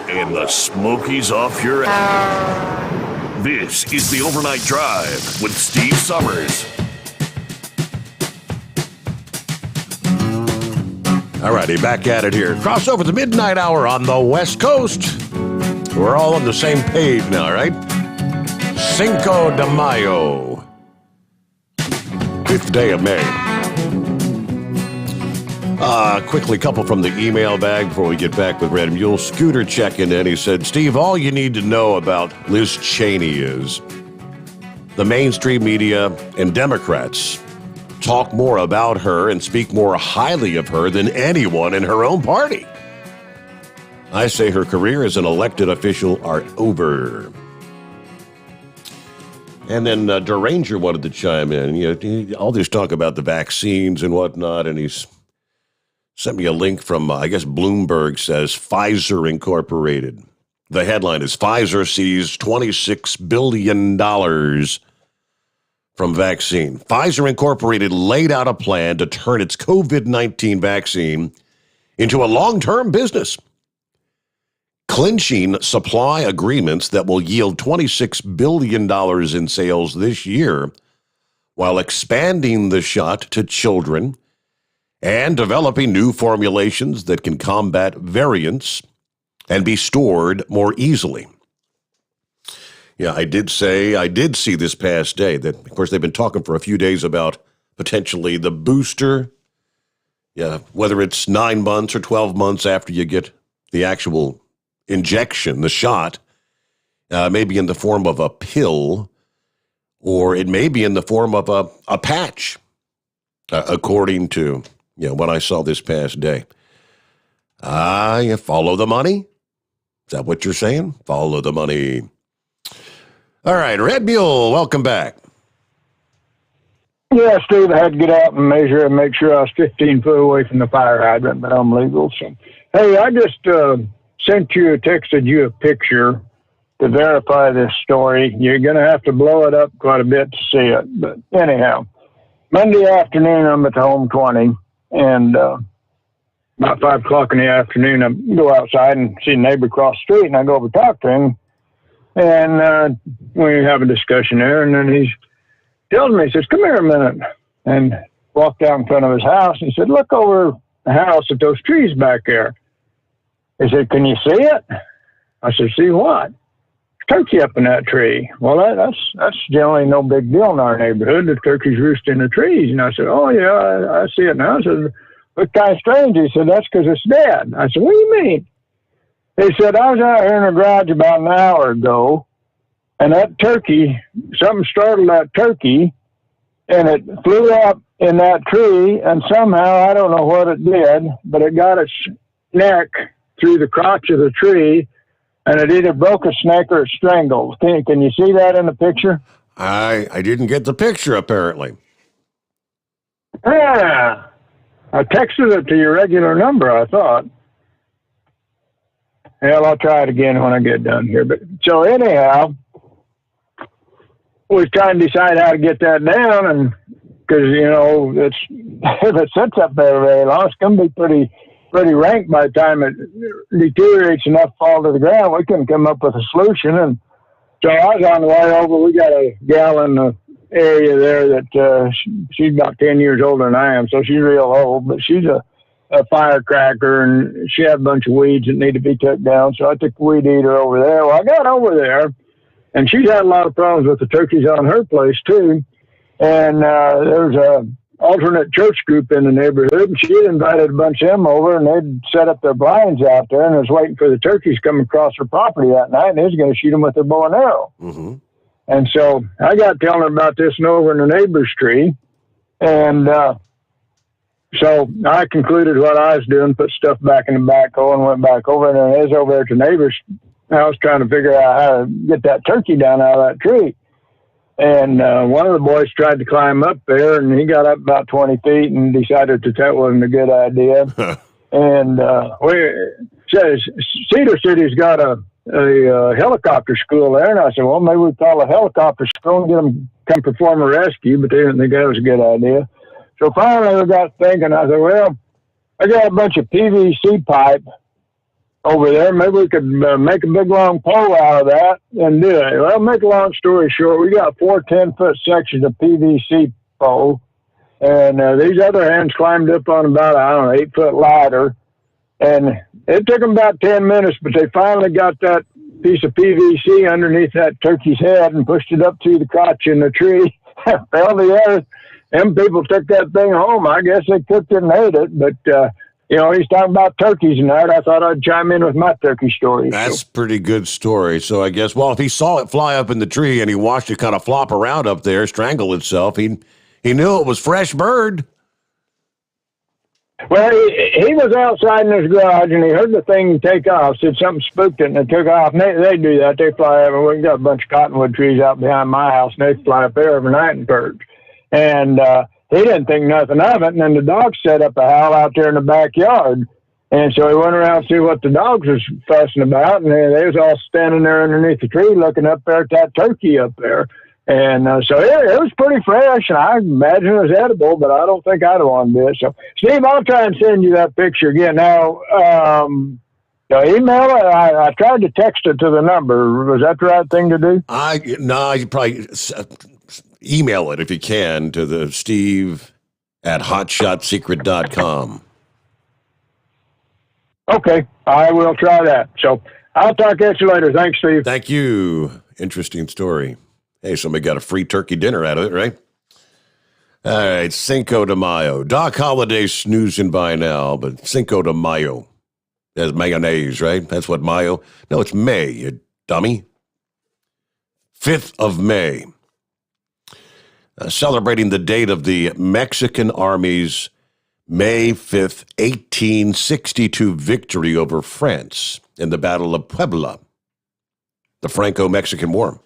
and the smokies off your ass. This is the Overnight Drive with Steve Sommers. All righty, back at it here. Cross over the midnight hour on the West Coast. We're all on the same page now, right? Cinco de Mayo. 5th day of May. Quickly, couple from the email bag before we get back with Red Mule. Scooter checking in. He said, Steve, all you need to know about Liz Cheney is the mainstream media and Democrats talk more about her and speak more highly of her than anyone in her own party. I say her career as an elected official are over. And then Deranger wanted to chime in. All this talk about the vaccines and whatnot, and he's sent me a link from, I guess Bloomberg says, Pfizer Incorporated. The headline is, Pfizer sees $26 billion from vaccine. Pfizer Incorporated laid out a plan to turn its COVID-19 vaccine into a long-term business, clinching supply agreements that will yield $26 billion in sales this year, while expanding the shot to children and developing new formulations that can combat variants and be stored more easily. Yeah, I did see this past day that, of course, they've been talking for a few days about potentially the booster. Yeah, whether it's 9 months or 12 months after you get the actual injection, the shot, maybe in the form of a pill, or it may be in the form of a patch, according to what I saw this past day. You follow the money? Is that what you're saying? Follow the money. All right, Red Mule, welcome back. Yeah, Steve, I had to get out and measure and make sure I was 15 foot away from the fire hydrant, but I'm legal. So, hey, I just texted you a picture to verify this story. You're going to have to blow it up quite a bit to see it. But anyhow, Monday afternoon, I'm at the home 20, and about 5 o'clock in the afternoon, I go outside and see a neighbor across the street, and I go over to talk to him. And we have a discussion there, and then he tells me, he says, come here a minute, and walked down in front of his house. And he said, look over the house at those trees back there. He said, can you see it? I said, see what? Turkey up in that tree. Well, that's generally no big deal in our neighborhood. The turkeys roost in the trees. And I said, oh, yeah, I see it now. I said, look kind of strange. He said, that's because it's dead. I said, what do you mean? He said, I was out here in the garage about an hour ago, and that turkey, something startled that turkey, and it flew up in that tree, and somehow, I don't know what it did, but it got its neck through the crotch of the tree, and it either broke its neck or it strangled. Can you see that in the picture? I didn't get the picture, apparently. Yeah. I texted it to your regular number, I thought. Hell, I'll try it again when I get done here. But so anyhow, we're trying to decide how to get that down, and because if it sits up there very long, it's going to be pretty rank by the time it deteriorates enough to fall to the ground. We couldn't come up with a solution, and so I was on the way over. We got a gal in the area there that she's about 10 years older than I am, so she's real old, but she's a firecracker, and she had a bunch of weeds that need to be took down. So I took the weed eater over there. Well, I got over there, and she's had a lot of problems with the turkeys on her place too. And there's a alternate church group in the neighborhood, and she had invited a bunch of them over, and they'd set up their blinds out there, and was waiting for the turkeys to come across her property that night, and they was going to shoot them with their bow and arrow. Mm-hmm. And so I got telling her about this and over in the neighbor's tree, and So I concluded what I was doing, put stuff back in the backhoe and went back over. And I was over at the neighbor's house trying to figure out how to get that turkey down out of that tree. And one of the boys tried to climb up there, and he got up about 20 feet and decided that wasn't a good idea. And Cedar City's got a helicopter school there. And I said, well, maybe we call a helicopter school and get them come perform a rescue, but they didn't think that was a good idea. So finally I got thinking, I said, well, I got a bunch of PVC pipe over there. Maybe we could make a big long pole out of that and do it. Well, make a long story short, we got 4 10-foot sections of PVC pole, and these other hands climbed up on about, 8-foot ladder, and it took them about 10 minutes, but they finally got that piece of PVC underneath that turkey's head and pushed it up through the crotch in the tree, fell to the earth. Them people took that thing home. I guess they cooked it and ate it, but he's talking about turkeys and that. I thought I'd chime in with my turkey story. That's a pretty good story. So I guess, well, if he saw it fly up in the tree and he watched it kind of flop around up there, strangle itself, he knew it was fresh bird. Well, he was outside in his garage and he heard the thing take off. Said something spooked it and it took off. And they do that. They fly over. We got a bunch of cottonwood trees out behind my house and they fly up there every night and perch. And he didn't think nothing of it. And then the dogs set up a howl out there in the backyard. And so he went around to see what the dogs was fussing about. And they was all standing there underneath the tree looking up there at that turkey up there. And so it was pretty fresh. And I imagine it was edible, but I don't think I'd want to do it. So, Steve, I'll try and send you that picture again. Now, email it. I tried to text it to the number. Was that the right thing to do? No, you probably email it if you can to the steve@hotshotsecret.com. Okay, I will try that. So I'll talk to you later. Thanks, Steve. Thank you. Interesting story. Hey, somebody got a free turkey dinner out of it, right? All right, Cinco de Mayo. Doc Holliday snoozing by now, but Cinco de Mayo. That's mayonnaise, right? That's what Mayo. No, it's May, you dummy. 5th of May. Celebrating the date of the Mexican Army's May 5th, 1862 victory over France in the Battle of Puebla, the Franco-Mexican War.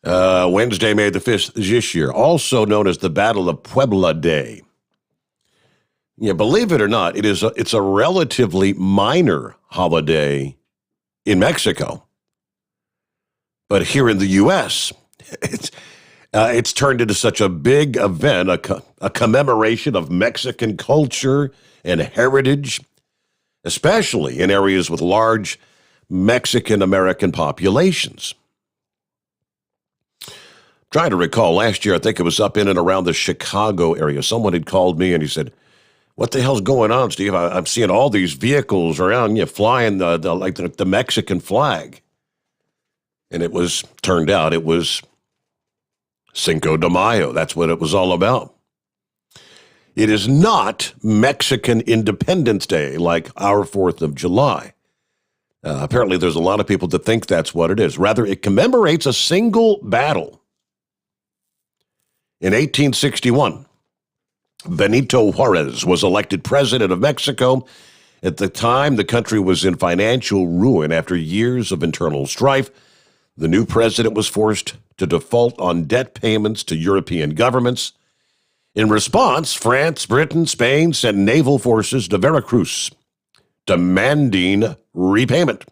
Wednesday, May the 5th this year, also known as the Battle of Puebla Day. Yeah, believe it or not, it's a relatively minor holiday in Mexico. But here in the U.S., it's turned into such a big event, a commemoration of Mexican culture and heritage, especially in areas with large Mexican-American populations. Trying to recall, last year, I think it was up in and around the Chicago area. Someone had called me and he said, what the hell's going on, Steve? I'm seeing all these vehicles around, flying the Mexican flag. And turned out it was Cinco de Mayo. That's what it was all about. It is not Mexican Independence Day like our 4th of July. Apparently, there's a lot of people that think that's what it is. Rather, it commemorates a single battle. In 1861, Benito Juarez was elected president of Mexico. At the time, the country was in financial ruin after years of internal strife. The new president was forced to default on debt payments to European governments. In response, France, Britain, Spain sent naval forces to Veracruz, demanding repayment.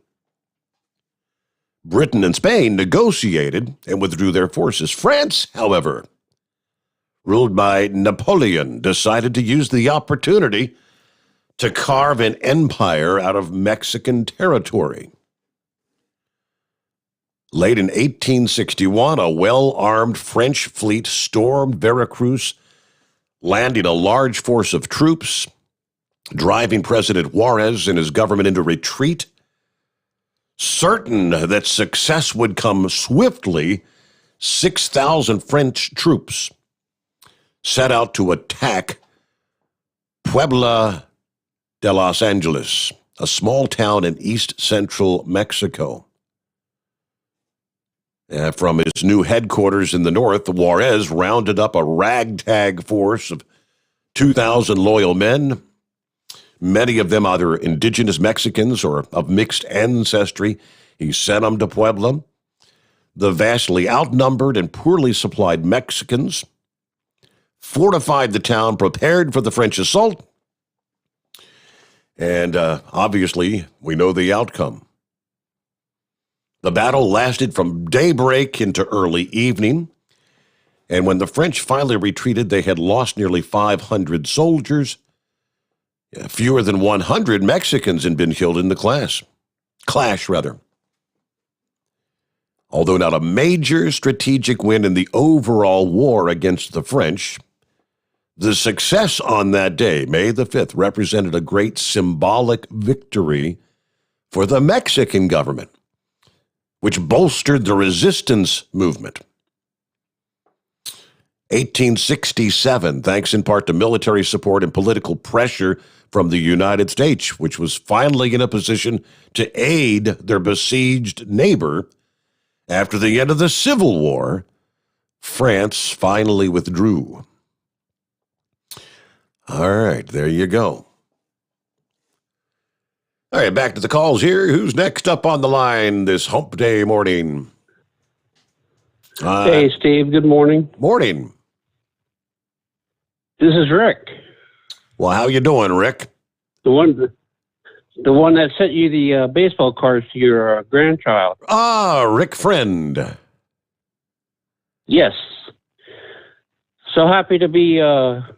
Britain and Spain negotiated and withdrew their forces. France, however, ruled by Napoleon, decided to use the opportunity to carve an empire out of Mexican territory. Late in 1861, a well-armed French fleet stormed Veracruz, landing a large force of troops, driving President Juarez and his government into retreat. Certain that success would come swiftly, 6,000 French troops set out to attack Puebla de Los Angeles, a small town in east-central Mexico. From his new headquarters in the north, Juarez rounded up a ragtag force of 2,000 loyal men, many of them either indigenous Mexicans or of mixed ancestry. He sent them to Puebla. The vastly outnumbered and poorly supplied Mexicans fortified the town, prepared for the French assault, and obviously we know the outcome. The battle lasted from daybreak into early evening, and when the French finally retreated, they had lost nearly 500 soldiers. Fewer than 100 Mexicans had been killed in the clash. Although not a major strategic win in the overall war against the French, the success on that day, May the 5th, represented a great symbolic victory for the Mexican government, which bolstered the resistance movement. 1867, thanks in part to military support and political pressure from the United States, which was finally in a position to aid their besieged neighbor. After the end of the Civil War, France finally withdrew. All right, there you go. All right, back to the calls here. Who's next up on the line this hump day morning? Hey, Steve. Good morning. Morning. This is Rick. Well, how you doing, Rick? The one that sent you the baseball cards to your grandchild. Ah, Rick Friend. Yes. So happy to be a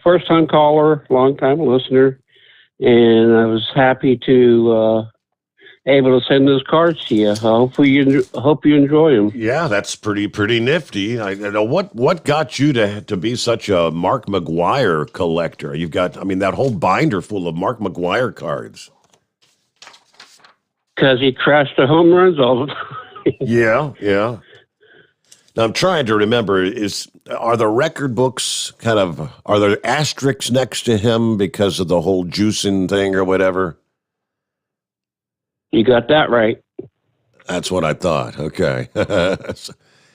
first-time caller, long-time listener, and I was happy to able to send those cards to you. I hope you enjoy them. Yeah, that's pretty nifty. I know what got you to be such a Mark McGwire collector. You've got, that whole binder full of Mark McGwire cards. Because he crashed the home runs all the time. Yeah. Now I'm trying to remember: are the record books are there asterisks next to him because of the whole juicing thing or whatever? You got that right. That's what I thought. Okay.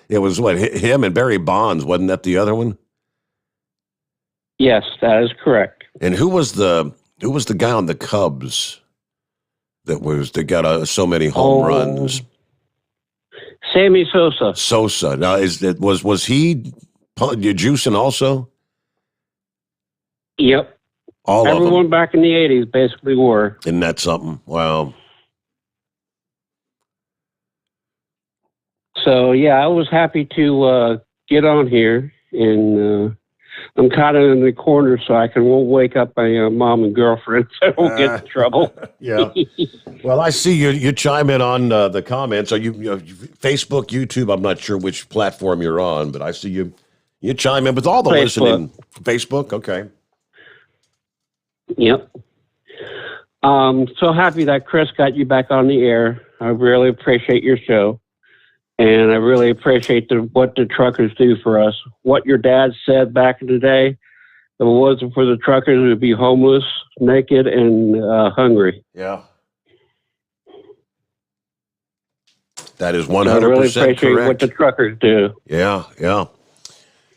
It was him and Barry Bonds, wasn't that the other one? Yes, that is correct. And who was the guy on the Cubs that got so many home runs? Sammy Sosa. Sosa. Now, was he juicing also? Yep. Everyone back in the 80s basically were. Isn't that something? Wow. So, yeah, I was happy to get on here, and I'm kind of in the corner so I won't wake up my mom and girlfriend so I won't get in trouble. Yeah. Well, I see you chime in on the comments. Are you Facebook, YouTube? I'm not sure which platform you're on, but I see you chime in with all the listening. Facebook, okay. Yep. So happy that Chris got you back on the air. I really appreciate your show. And I really appreciate what the truckers do for us. What your dad said back in the day, if it wasn't for the truckers, we'd be homeless, naked, and hungry. Yeah. That is 100% I really appreciate correct. what the truckers do. Yeah.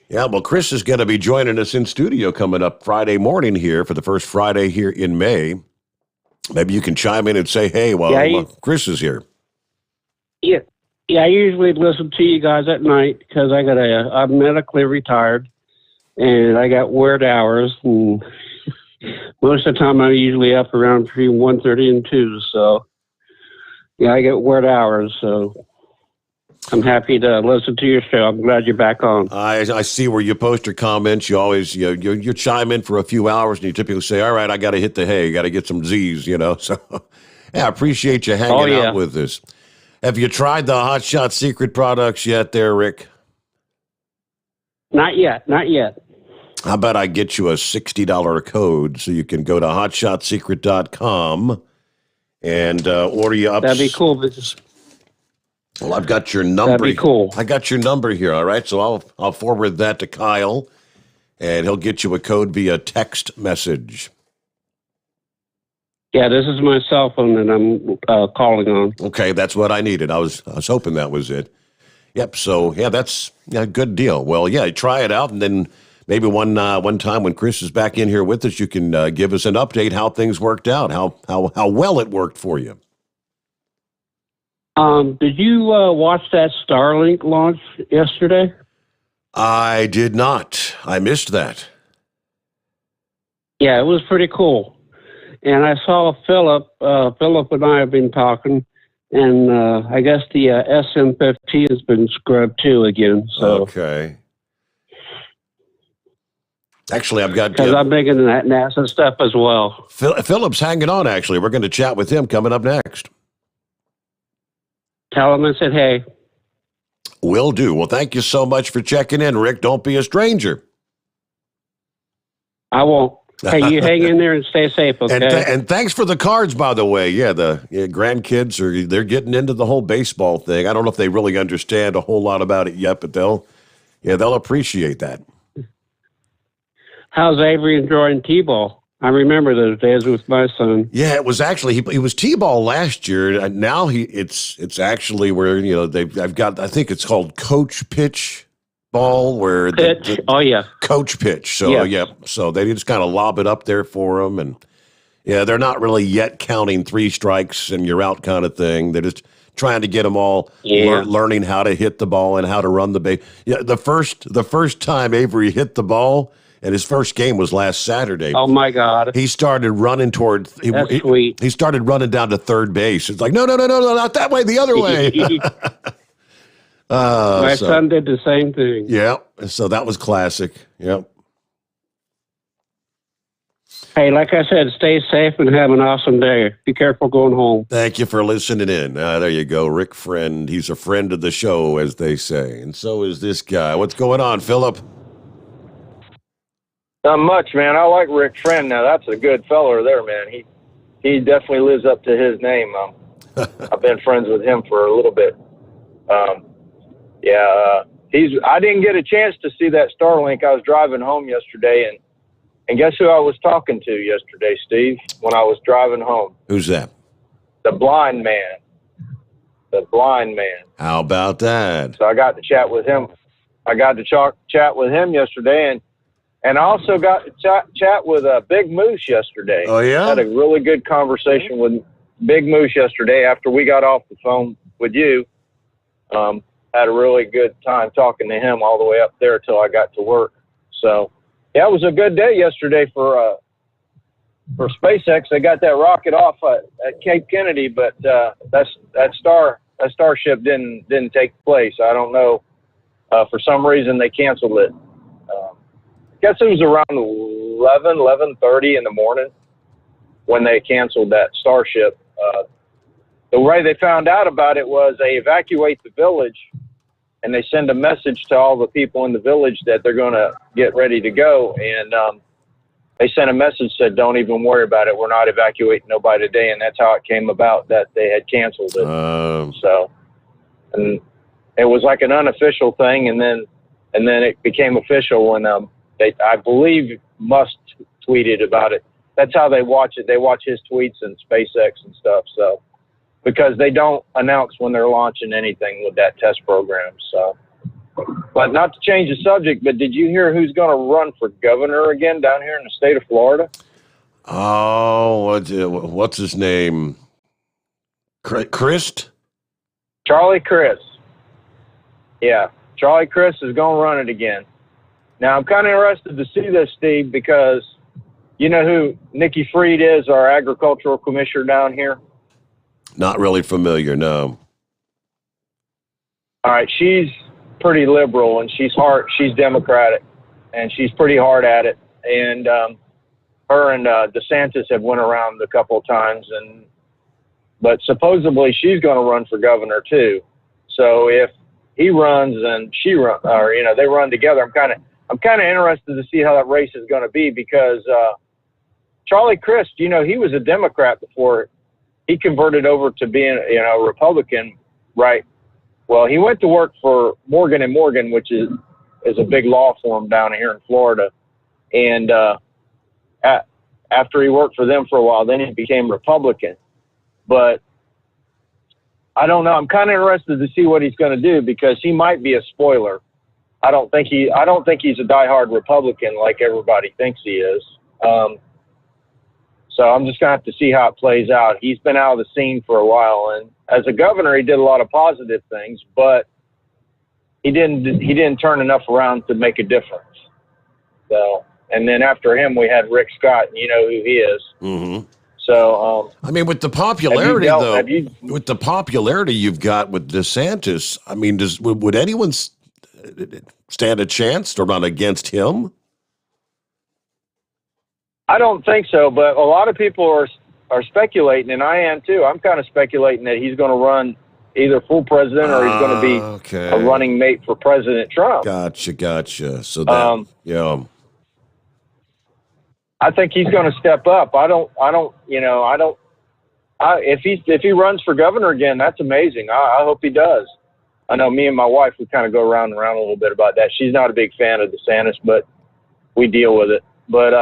Yeah, well, Chris is going to be joining us in studio coming up Friday morning here for the first Friday here in May. Maybe you can chime in and say, hey, while Chris is here. Yeah, I usually listen to you guys at night because I'm medically retired and I got weird hours. And most of the time I'm usually up around between 1:30 and 2. So, yeah, I get weird hours. So I'm happy to listen to your show. I'm glad you're back on. I see where you post your comments. You always you chime in for a few hours and you typically say, all right, I got to hit the hay. Got to get some Z's, So, yeah, I appreciate you hanging out with us. Have you tried the Hot Shot Secret products yet there, Rick? Not yet. How about I get you a $60 code so you can go to hotshotsecret.com and order you up. That'd be cool. Well, I've got your number. That'd be cool. I got your number here, all right? So I'll forward that to Kyle, and he'll get you a code via text message. Yeah, this is my cell phone that I'm calling on. Okay, that's what I needed. I was hoping that was it. Yep. So yeah, that's a good deal. Well, yeah, try it out, and then maybe one time when Chris is back in here with us, you can give us an update how things worked out, how well it worked for you. Did you watch that Starlink launch yesterday? I did not. I missed that. Yeah, it was pretty cool. And I saw Philip. Philip and I have been talking, and I guess the SM-15 has been scrubbed too again. So. Okay. Actually, I've got... Because I'm making that NASA stuff as well. Philip's hanging on, actually. We're going to chat with him coming up next. Tell him I said, hey. Will do. Well, thank you so much for checking in, Rick. Don't be a stranger. I won't. Hey, you hang in there and stay safe, okay? And thanks for the cards, by the way. Yeah, the grandkids, they're getting into the whole baseball thing. I don't know if they really understand a whole lot about it yet, but they'll appreciate that. How's Avery enjoying T-ball? I remember those days with my son. Yeah, it was actually he was T-ball last year, and now it's actually where I've got, I think it's called coach pitch ball, where the coach pitch. So so they just kind of lob it up there for them, and they're not really yet counting 3 strikes and you're out kind of thing. They're just trying to get them all learning how to hit the ball and how to run the base. Yeah, the first time Avery hit the ball. And his first game was last Saturday. Oh, my God. He started running toward... sweet. He started running down to third base. It's like, no, not that way, the other way. My son did the same thing. Yeah, so that was classic. Yep. Hey, like I said, stay safe and have an awesome day. Be careful going home. Thank you for listening in. There you go, Rick Friend. He's a friend of the show, as they say. And so is this guy. What's going on, Philip? Not much, man. I like Rick Friend. Now, that's a good feller there, man. He definitely lives up to his name. I've been friends with him for a little bit. I didn't get a chance to see that Starlink. I was driving home yesterday, and guess who I was talking to yesterday, Steve, when I was driving home? Who's that? The blind man. The blind man. How about that? So I got to chat with him. Chat with him yesterday, and I also got to chat with Big Moose yesterday. Oh, yeah? Had a really good conversation with Big Moose yesterday after we got off the phone with you. Had a really good time talking to him all the way up there till I got to work. So, yeah, it was a good day yesterday for SpaceX. They got that rocket off at Cape Kennedy, but that Starship didn't take place. I don't know. For some reason, they canceled it. I guess it was around 11:30 in the morning when they canceled that Starship. The way they found out about it was they evacuate the village and they send a message to all the people in the village that they're going to get ready to go. And they sent a message that said, don't even worry about it. We're not evacuating nobody today. And that's how it came about that they had canceled it. And it was like an unofficial thing. And then it became official when I believe Musk tweeted about it. That's how they watch it. They watch his tweets and SpaceX and stuff. So, because they don't announce when they're launching anything with that test program. So, but not to change the subject, but did you hear who's going to run for governor again down here in the state of Florida? Oh, what's his name? Crist? Charlie Crist. Yeah, Charlie Crist is going to run it again. Now, I'm kind of interested to see this, Steve, because you know who Nikki Fried is, our agricultural commissioner down here? Not really familiar, no. All right, she's pretty liberal, and she's Democratic, and she's pretty hard at it. And her and DeSantis have went around a couple of times, but supposedly she's going to run for governor too. So if he runs and she run, or they run together, I'm kind of interested to see how that race is going to be, because Charlie Crist, he was a Democrat before he converted over to being a Republican, right? Well, he went to work for Morgan & Morgan, which is a big law firm down here in Florida. And after he worked for them for a while, then he became Republican. But I don't know. I'm kind of interested to see what he's going to do, because he might be a spoiler. I don't think he's a diehard Republican like everybody thinks he is. So I'm just gonna have to see how it plays out. He's been out of the scene for a while, and as a governor, he did a lot of positive things, but he didn't turn enough around to make a difference. So, and then after him, we had Rick Scott, and you know who he is. Mm-hmm. So, I mean, with the popularity, with the popularity you've got with DeSantis, I mean, would anyone stand a chance to run against him? I don't think so, but a lot of people are speculating, and I am too. I'm kind of speculating that he's going to run either full president or he's going to be a running mate for President Trump. Gotcha. So that, yeah. I think he's going to step up. If he runs for governor again, that's amazing. I hope he does. I know me and my wife, we kind of go around and around a little bit about that. She's not a big fan of DeSantis, but we deal with it. But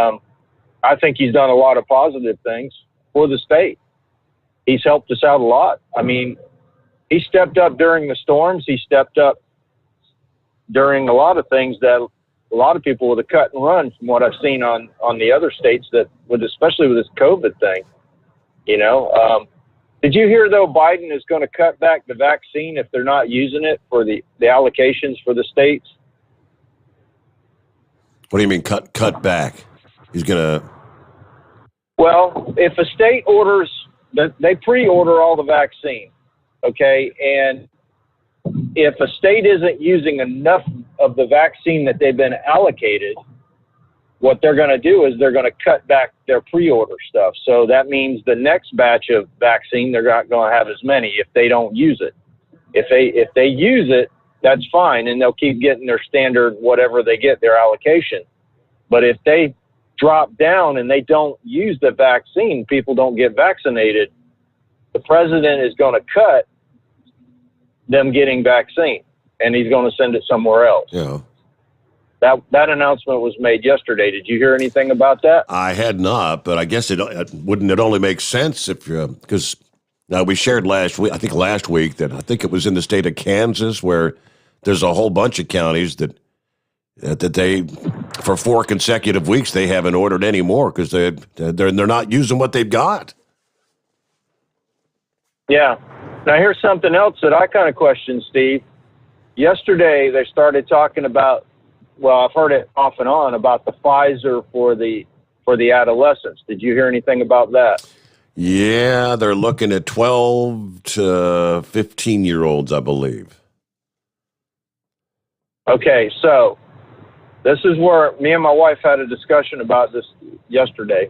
I think he's done a lot of positive things for the state. He's helped us out a lot. I mean, he stepped up during the storms. He stepped up during a lot of things that a lot of people would have cut and run from what I've seen on the other states especially with this COVID thing. Did you hear though Biden is going to cut back the vaccine if they're not using it for the allocations for the states? What do you mean cut back? He's going to. Well, if a state orders, they pre-order all the vaccine, okay, and if a state isn't using enough of the vaccine that they've been allocated, what they're going to do is they're going to cut back their pre-order stuff. So that means the next batch of vaccine, they're not going to have as many if they don't use it. If they use it, that's fine, and they'll keep getting their standard whatever they get, their allocation. But if they drop down and they don't use the vaccine, people don't get vaccinated, the president is going to cut them getting vaccine, and he's going to send it somewhere else. Yeah. That announcement was made yesterday. Did you hear anything about that? I had not, but I guess wouldn't it only make sense if because now we shared last week that I think it was in the state of Kansas where there's a whole bunch of counties that they for 4 consecutive weeks they haven't ordered any more because they're not using what they've got. Yeah. Now here's something else that I kind of question, Steve. Yesterday they started talking about, well, I've heard it off and on about the Pfizer for the adolescents. Did you hear anything about that? Yeah, they're looking at 12 to 15-year-olds, I believe. Okay, so this is where me and my wife had a discussion about this yesterday.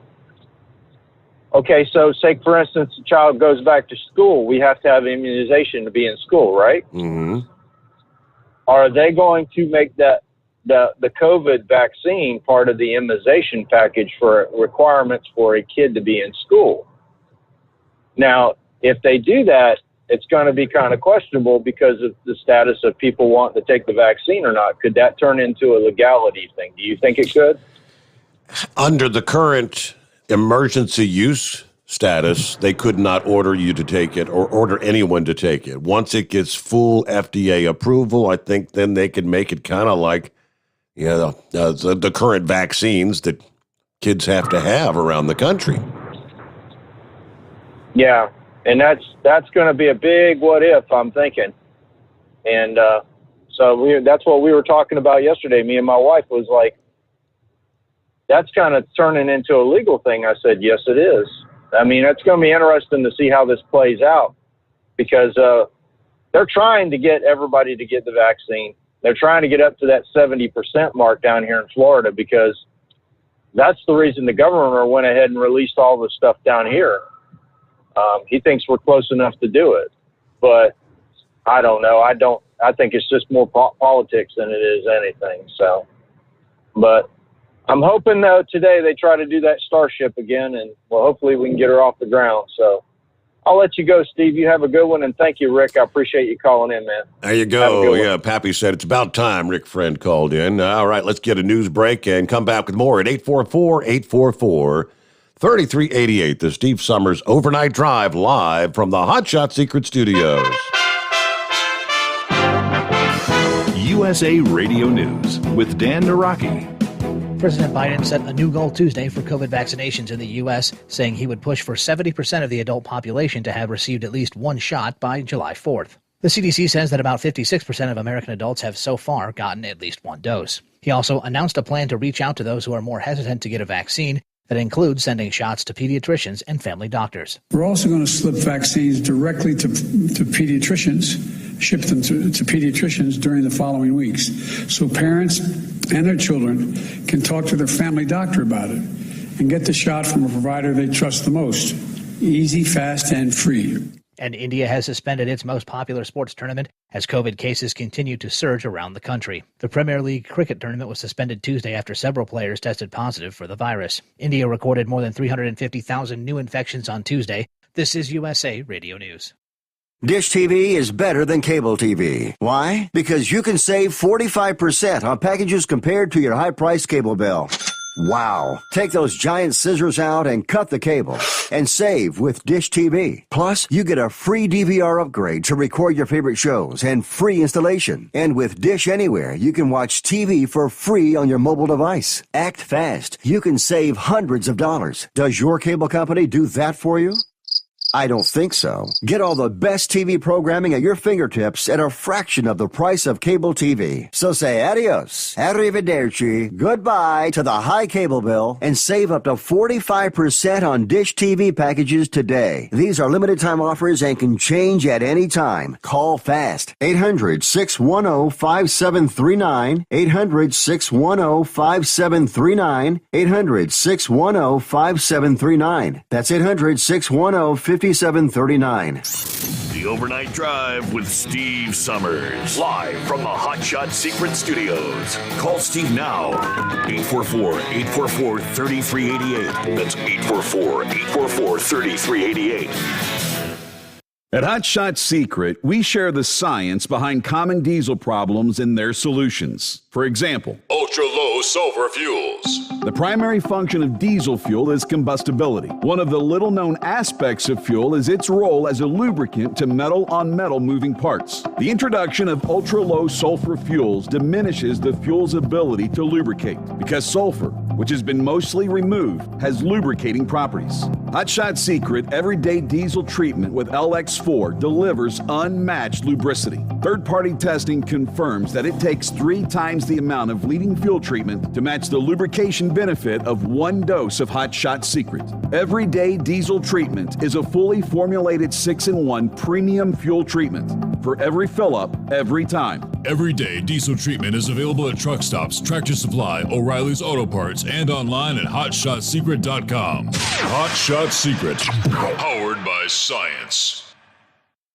Okay, so say, for instance, a child goes back to school. We have to have immunization to be in school, right? Mm-hmm. Are they going to make that the COVID vaccine part of the immunization package for requirements for a kid to be in school? Now, if they do that, it's going to be kind of questionable because of the status of people wanting to take the vaccine or not. Could that turn into a legality thing? Do you think it could? Under the current emergency use status, they could not order you to take it or order anyone to take it. Once it gets full FDA approval, I think then they could make it kind of like the current vaccines that kids have to have around the country. Yeah, and that's going to be a big what if, I'm thinking. And so that's what we were talking about yesterday. Me and my wife was like, that's kind of turning into a legal thing. I said, yes, it is. I mean, it's going to be interesting to see how this plays out because they're trying to get everybody to get the vaccine. They're trying to get up to that 70% mark down here in Florida because that's the reason the governor went ahead and released all the stuff down here. He thinks we're close enough to do it, but I don't know. I think it's just more politics than it is anything. So, but I'm hoping though today they try to do that Starship again, and well, hopefully we can get her off the ground. So I'll let you go, Steve. You have a good one, and thank you, Rick. I appreciate you calling in, man. There you go. Yeah, Pappy said it's about time. Rick Friend called in. All right, let's get a news break and come back with more at 844-844-3388. The Steve Sommers Overnight Drive live from the Hot Shot Secret Studios. USA Radio News with Dan Naraki. President Biden set a new goal Tuesday for COVID vaccinations in the U.S., saying he would push for 70% of the adult population to have received at least one shot by July 4th. The CDC says that about 56% of American adults have so far gotten at least one dose. He also announced a plan to reach out to those who are more hesitant to get a vaccine that includes sending shots to pediatricians and family doctors. We're also going to slip vaccines directly to pediatricians, ship them to pediatricians during the following weeks, so parents and their children can talk to their family doctor about it and get the shot from a provider they trust the most. Easy, fast, and free. And India has suspended its most popular sports tournament as COVID cases continue to surge around the country. The Premier League cricket tournament was suspended Tuesday after several players tested positive for the virus. India recorded more than 350,000 new infections on Tuesday. This is USA Radio News. Dish TV is better than cable TV. Why? Because you can save 45% on packages compared to your high-priced cable bill. Wow. Take those giant scissors out and cut the cable and save with Dish TV. Plus, you get a free DVR upgrade to record your favorite shows and free installation. And with Dish Anywhere, you can watch TV for free on your mobile device. Act fast. You can save hundreds of dollars. Does your cable company do that for you? I don't think so. Get all the best TV programming at your fingertips at a fraction of the price of cable TV. So say adios, arrivederci, goodbye to the high cable bill and save up to 45% on Dish TV packages today. These are limited time offers and can change at any time. Call fast. 800-610-5739. 800-610-5739. 800-610-5739. That's 800-610-5739. The Overnight Drive with Steve Sommers. Live from the Hot Shot Secret Studios. Call Steve now. 844-844-3388. That's 844-844-3388. At Hot Shot Secret, we share the science behind common diesel problems and their solutions. For example, ultra-low sulfur fuels. The primary function of diesel fuel is combustibility. One of the little-known aspects of fuel is its role as a lubricant to metal-on-metal moving parts. The introduction of ultra-low sulfur fuels diminishes the fuel's ability to lubricate because sulfur, which has been mostly removed, has lubricating properties. Hot Shot Secret Everyday Diesel Treatment with LX4 delivers unmatched lubricity. Third-party testing confirms that it takes 3 times the amount of leading fuel treatment to match the lubrication benefit of 1 dose of Hot Shot Secret. Everyday Diesel Treatment is a fully formulated 6-in-1 premium fuel treatment for every fill-up, every time. Everyday Diesel Treatment is available at truck stops, Tractor Supply, O'Reilly's Auto Parts, and online at HotShotSecret.com. Hot Shot Secret, powered by science.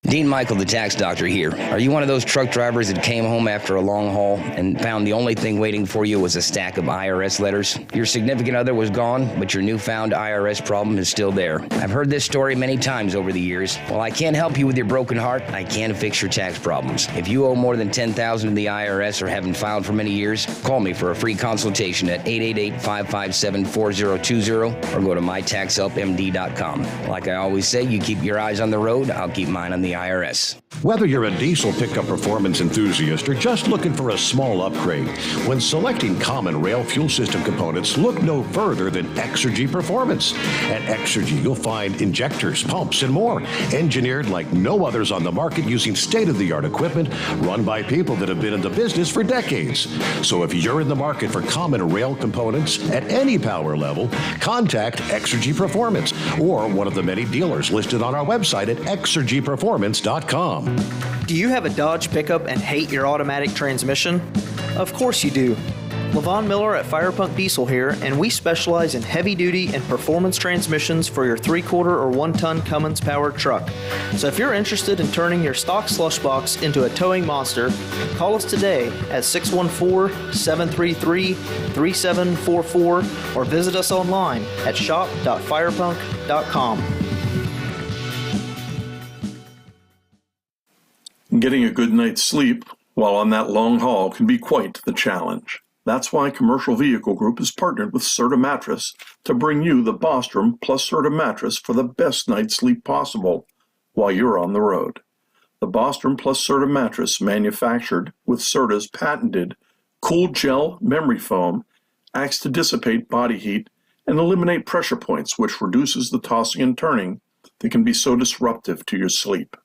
Dean Michael, the tax doctor here. Are you one of those truck drivers that came home after a long haul and found the only thing waiting for you was a stack of IRS letters? Your significant other was gone, but your newfound IRS problem is still there. I've heard this story many times over the years. While I can't help you with your broken heart, I can fix your tax problems. If you owe more than $10,000 to the IRS or haven't filed for many years, call me for a free consultation at 888-557-4020 or go to mytaxhelpmd.com. Like I always say, you keep your eyes on the road, I'll keep mine on the IRS. Whether you're a diesel pickup performance enthusiast or just looking for a small upgrade, when selecting common rail fuel system components, look no further than Exergy Performance. At Exergy, you'll find injectors, pumps, and more, engineered like no others on the market using state-of-the-art equipment run by people that have been in the business for decades. So if you're in the market for common rail components at any power level, contact Exergy Performance or one of the many dealers listed on our website at exergyperformance.com. Do you have a Dodge pickup and hate your automatic transmission? Of course you do. LaVon Miller at Firepunk Diesel here, and we specialize in heavy-duty and performance transmissions for your 3/4 or 1-ton Cummins-powered truck. So if you're interested in turning your stock slush box into a towing monster, call us today at 614-733-3744 or visit us online at shop.firepunk.com. Getting a good night's sleep while on that long haul can be quite the challenge. That's why Commercial Vehicle Group has partnered with Serta Mattress to bring you the Bostrom plus Serta mattress for the best night's sleep possible while you're on the road. The Bostrom plus Serta mattress, manufactured with Serta's patented Cool Gel memory foam, acts to dissipate body heat and eliminate pressure points, which reduces the tossing and turning that can be so disruptive to your sleep.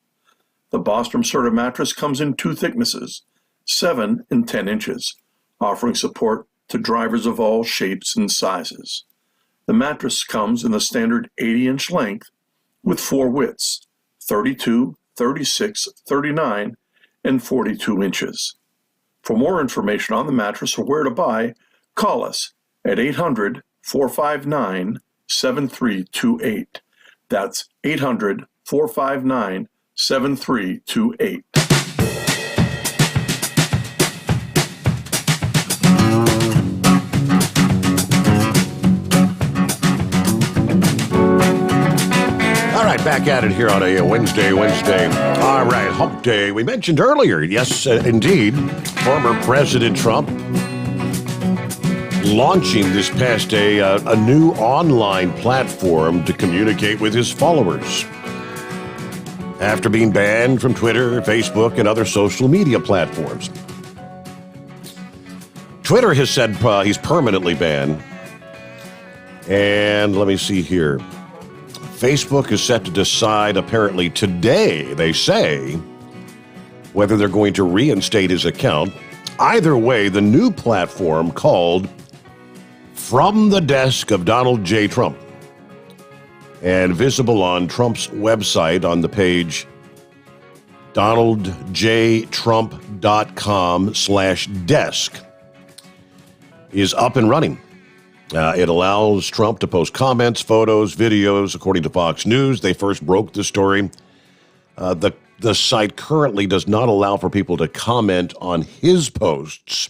The Bostrom Serta mattress comes in 2 thicknesses, 7 and 10 inches, offering support to drivers of all shapes and sizes. The mattress comes in the standard 80-inch length with 4 widths, 32, 36, 39, and 42 inches. For more information on the mattress or where to buy, call us at 800-459-7328. That's 800-459-7328. All right, back at it here on a Wednesday. All right, hump day. We mentioned earlier, yes, indeed, former President Trump launching this past day a new online platform to communicate with his followers after being banned from Twitter, Facebook, and other social media platforms. Twitter has said he's permanently banned. And let me see here. Facebook is set to decide, apparently today, they say, whether they're going to reinstate his account. Either way, the new platform called From the Desk of Donald J. Trump, and visible on Trump's website on the page donaldjtrump.com/desk, is up and running. It allows Trump to post comments, photos, videos. According to Fox News, they first broke the story. The site currently does not allow for people to comment on his posts.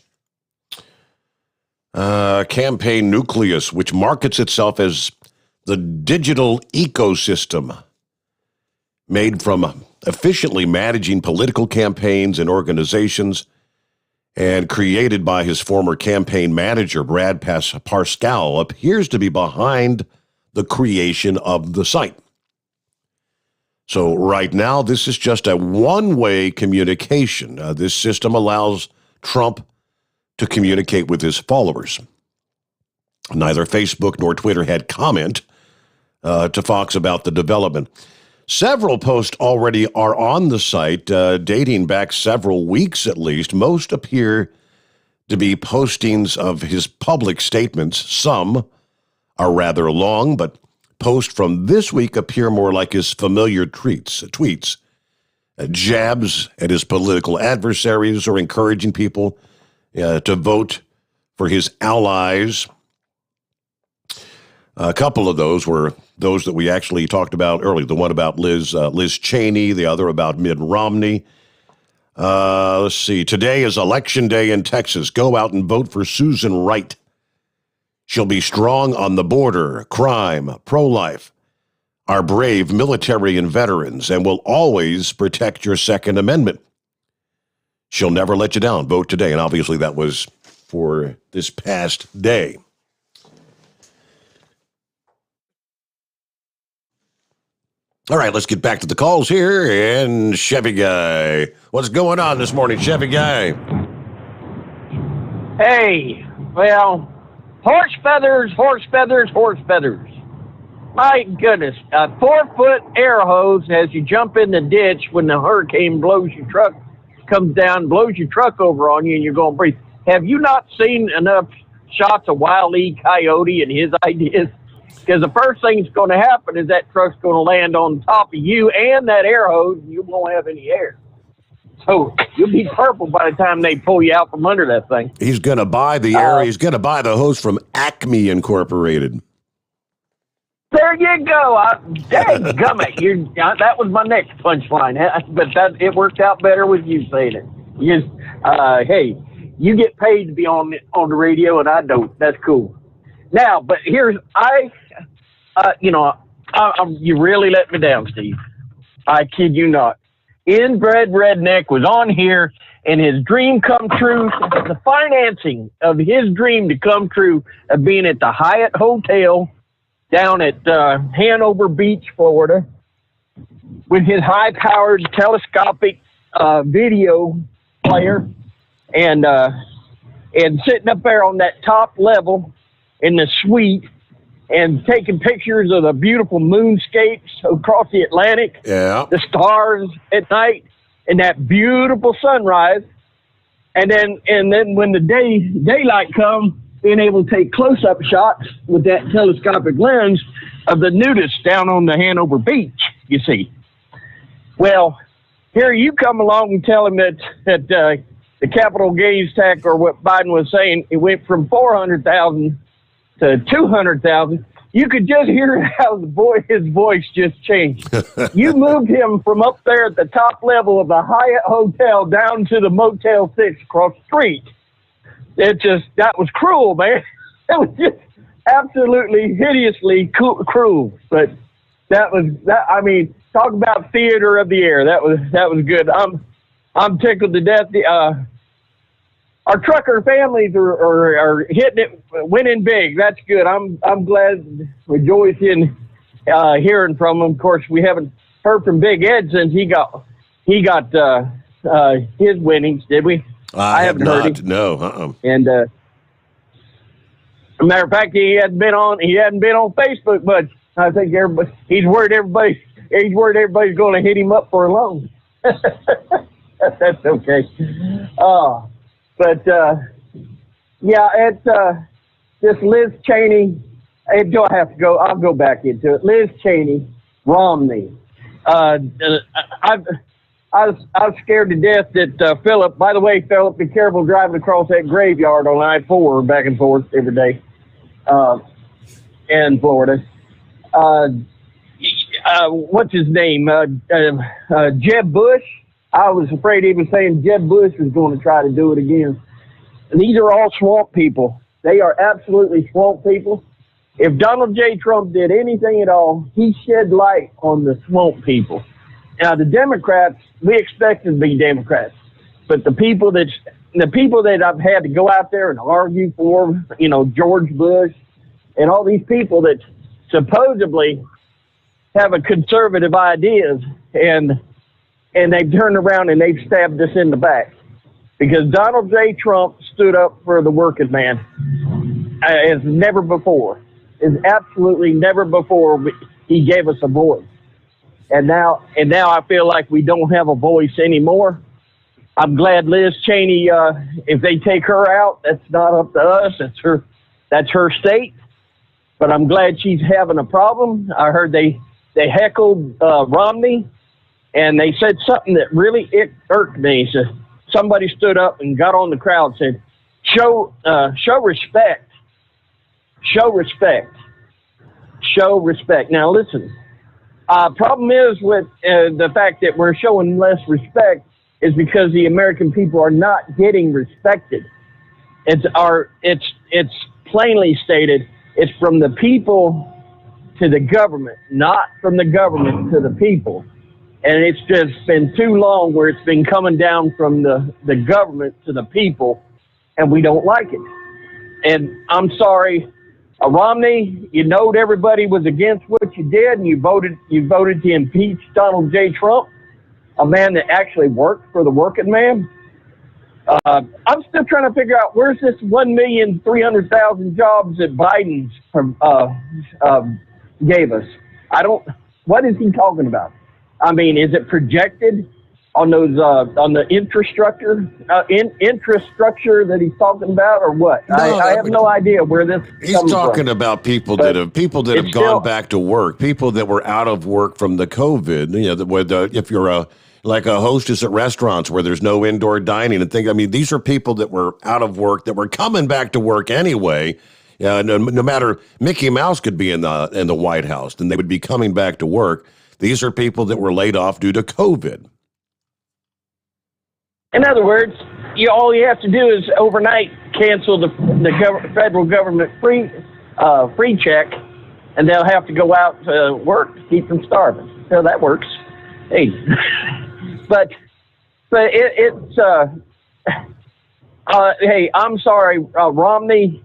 Campaign Nucleus, which markets itself as the digital ecosystem made from efficiently managing political campaigns and organizations, and created by his former campaign manager, Brad Parscale, appears to be behind the creation of the site. So right now, this is just a one-way communication. This system allows Trump to communicate with his followers. Neither Facebook nor Twitter had comment to Fox about the development. Several posts already are on the site, dating back several weeks at least. Most appear to be postings of his public statements. Some are rather long, but posts from this week appear more like his familiar tweets. Jabs at his political adversaries or encouraging people to vote for his allies. A couple of those were those that we actually talked about earlier. The one about Liz Cheney, the other about Mitt Romney. Let's see. Today is Election Day in Texas. Go out and vote for Susan Wright. She'll be strong on the border, crime, pro-life, our brave military and veterans, and will always protect your Second Amendment. She'll never let you down. Vote today. And obviously that was for this past day. All right, let's get back to the calls here. And Chevy Guy, what's going on this morning, Chevy Guy? Hey, well, horse feathers. My goodness, a 4-foot air hose as you jump in the ditch when the hurricane comes down, blows your truck over on you, and you're going to breathe. Have you not seen enough shots of Wile E. Coyote and his ideas? Because the first thing that's going to happen is that truck's going to land on top of you and that air hose, and you won't have any air. So you'll be purple by the time they pull you out from under that thing. He's going to buy the air. He's going to buy the hose from Acme Incorporated. There you go. Dadgummit. That was my next punchline. But it worked out better with you saying it. Hey, you get paid to be on the radio, and I don't. That's cool. Now, but here's, you really let me down, Steve. I kid you not. Inbred Redneck was on here, and his dream come true, the financing of his dream to come true of being at the Hyatt Hotel down at Hanover Beach, Florida, with his high-powered telescopic video player, and sitting up there on that top level in the suite and taking pictures of the beautiful moonscapes across the Atlantic, the stars at night, and that beautiful sunrise. And then when the daylight comes, being able to take close-up shots with that telescopic lens of the nudists down on the Hanover Beach, you see. Well, here you come along and tell him that the capital gains tax, or what Biden was saying, it went from 400,000 to 200,000. You could just hear how his voice just changed. You moved him from up there at the top level of the Hyatt Hotel down to the Motel 6 across the street. That was cruel, man. It was just absolutely hideously cruel. But I mean, talk about theater of the air. That was good. I'm tickled to death. Our trucker families are hitting it, winning big. That's good. I'm glad, rejoicing, hearing from them. Of course, we haven't heard from Big Ed since he got his winnings, did we? I haven't have heard him. No. And a matter of fact, he hadn't been on Facebook, but I think he's worried everybody's going to hit him up for a loan. That's okay. But yeah, it's just Liz Cheney. Do I have to go? I'll go back into it. Liz Cheney, Romney. I was scared to death that Philip. By the way, Philip, be careful driving across that graveyard on I-4 back and forth every day in Florida. What's his name? Jeb Bush. I was afraid he was saying Jeb Bush was going to try to do it again. And these are all swamp people. They are absolutely swamp people. If Donald J. Trump did anything at all, he shed light on the swamp people. Now, the Democrats, we expect to be Democrats, but the people that I've had to go out there and argue for, George Bush and all these people that supposedly have a conservative ideas, and they've turned around and they've stabbed us in the back because Donald J. Trump stood up for the working man as never before. As absolutely never before he gave us a voice. And now I feel like we don't have a voice anymore. I'm glad Liz Cheney, if they take her out, that's not up to us. That's her state. But I'm glad she's having a problem. I heard they heckled Romney, and they said something that really irked me. So somebody stood up and got on the crowd and said, show respect. Show respect. Show respect. Now, listen. Problem is with the fact that we're showing less respect is because the American people are not getting respected. It's plainly stated. It's from the people to the government, not from the government to the people. And it's just been too long where it's been coming down from the government to the people, and we don't like it. And I'm sorry, Romney, you knowed everybody was against what you did, and you voted to impeach Donald J. Trump, a man that actually worked for the working man. I'm still trying to figure out where's this 1,300,000 jobs that Biden gave us. What is he talking about? I mean, is it projected on those on the infrastructure that he's talking about, or what? No, I have no idea where this. He's talking about people that have gone back to work, people that were out of work from the COVID. If you're a hostess at restaurants where there's no indoor dining and things. I mean, these are people that were out of work that were coming back to work anyway. No matter, Mickey Mouse could be in the White House and they would be coming back to work. These are people that were laid off due to COVID. In other words, all you have to do is overnight cancel the federal government free check, and they'll have to go out to work to keep from starving. So that works. Hey, but it's hey, I'm sorry, Romney.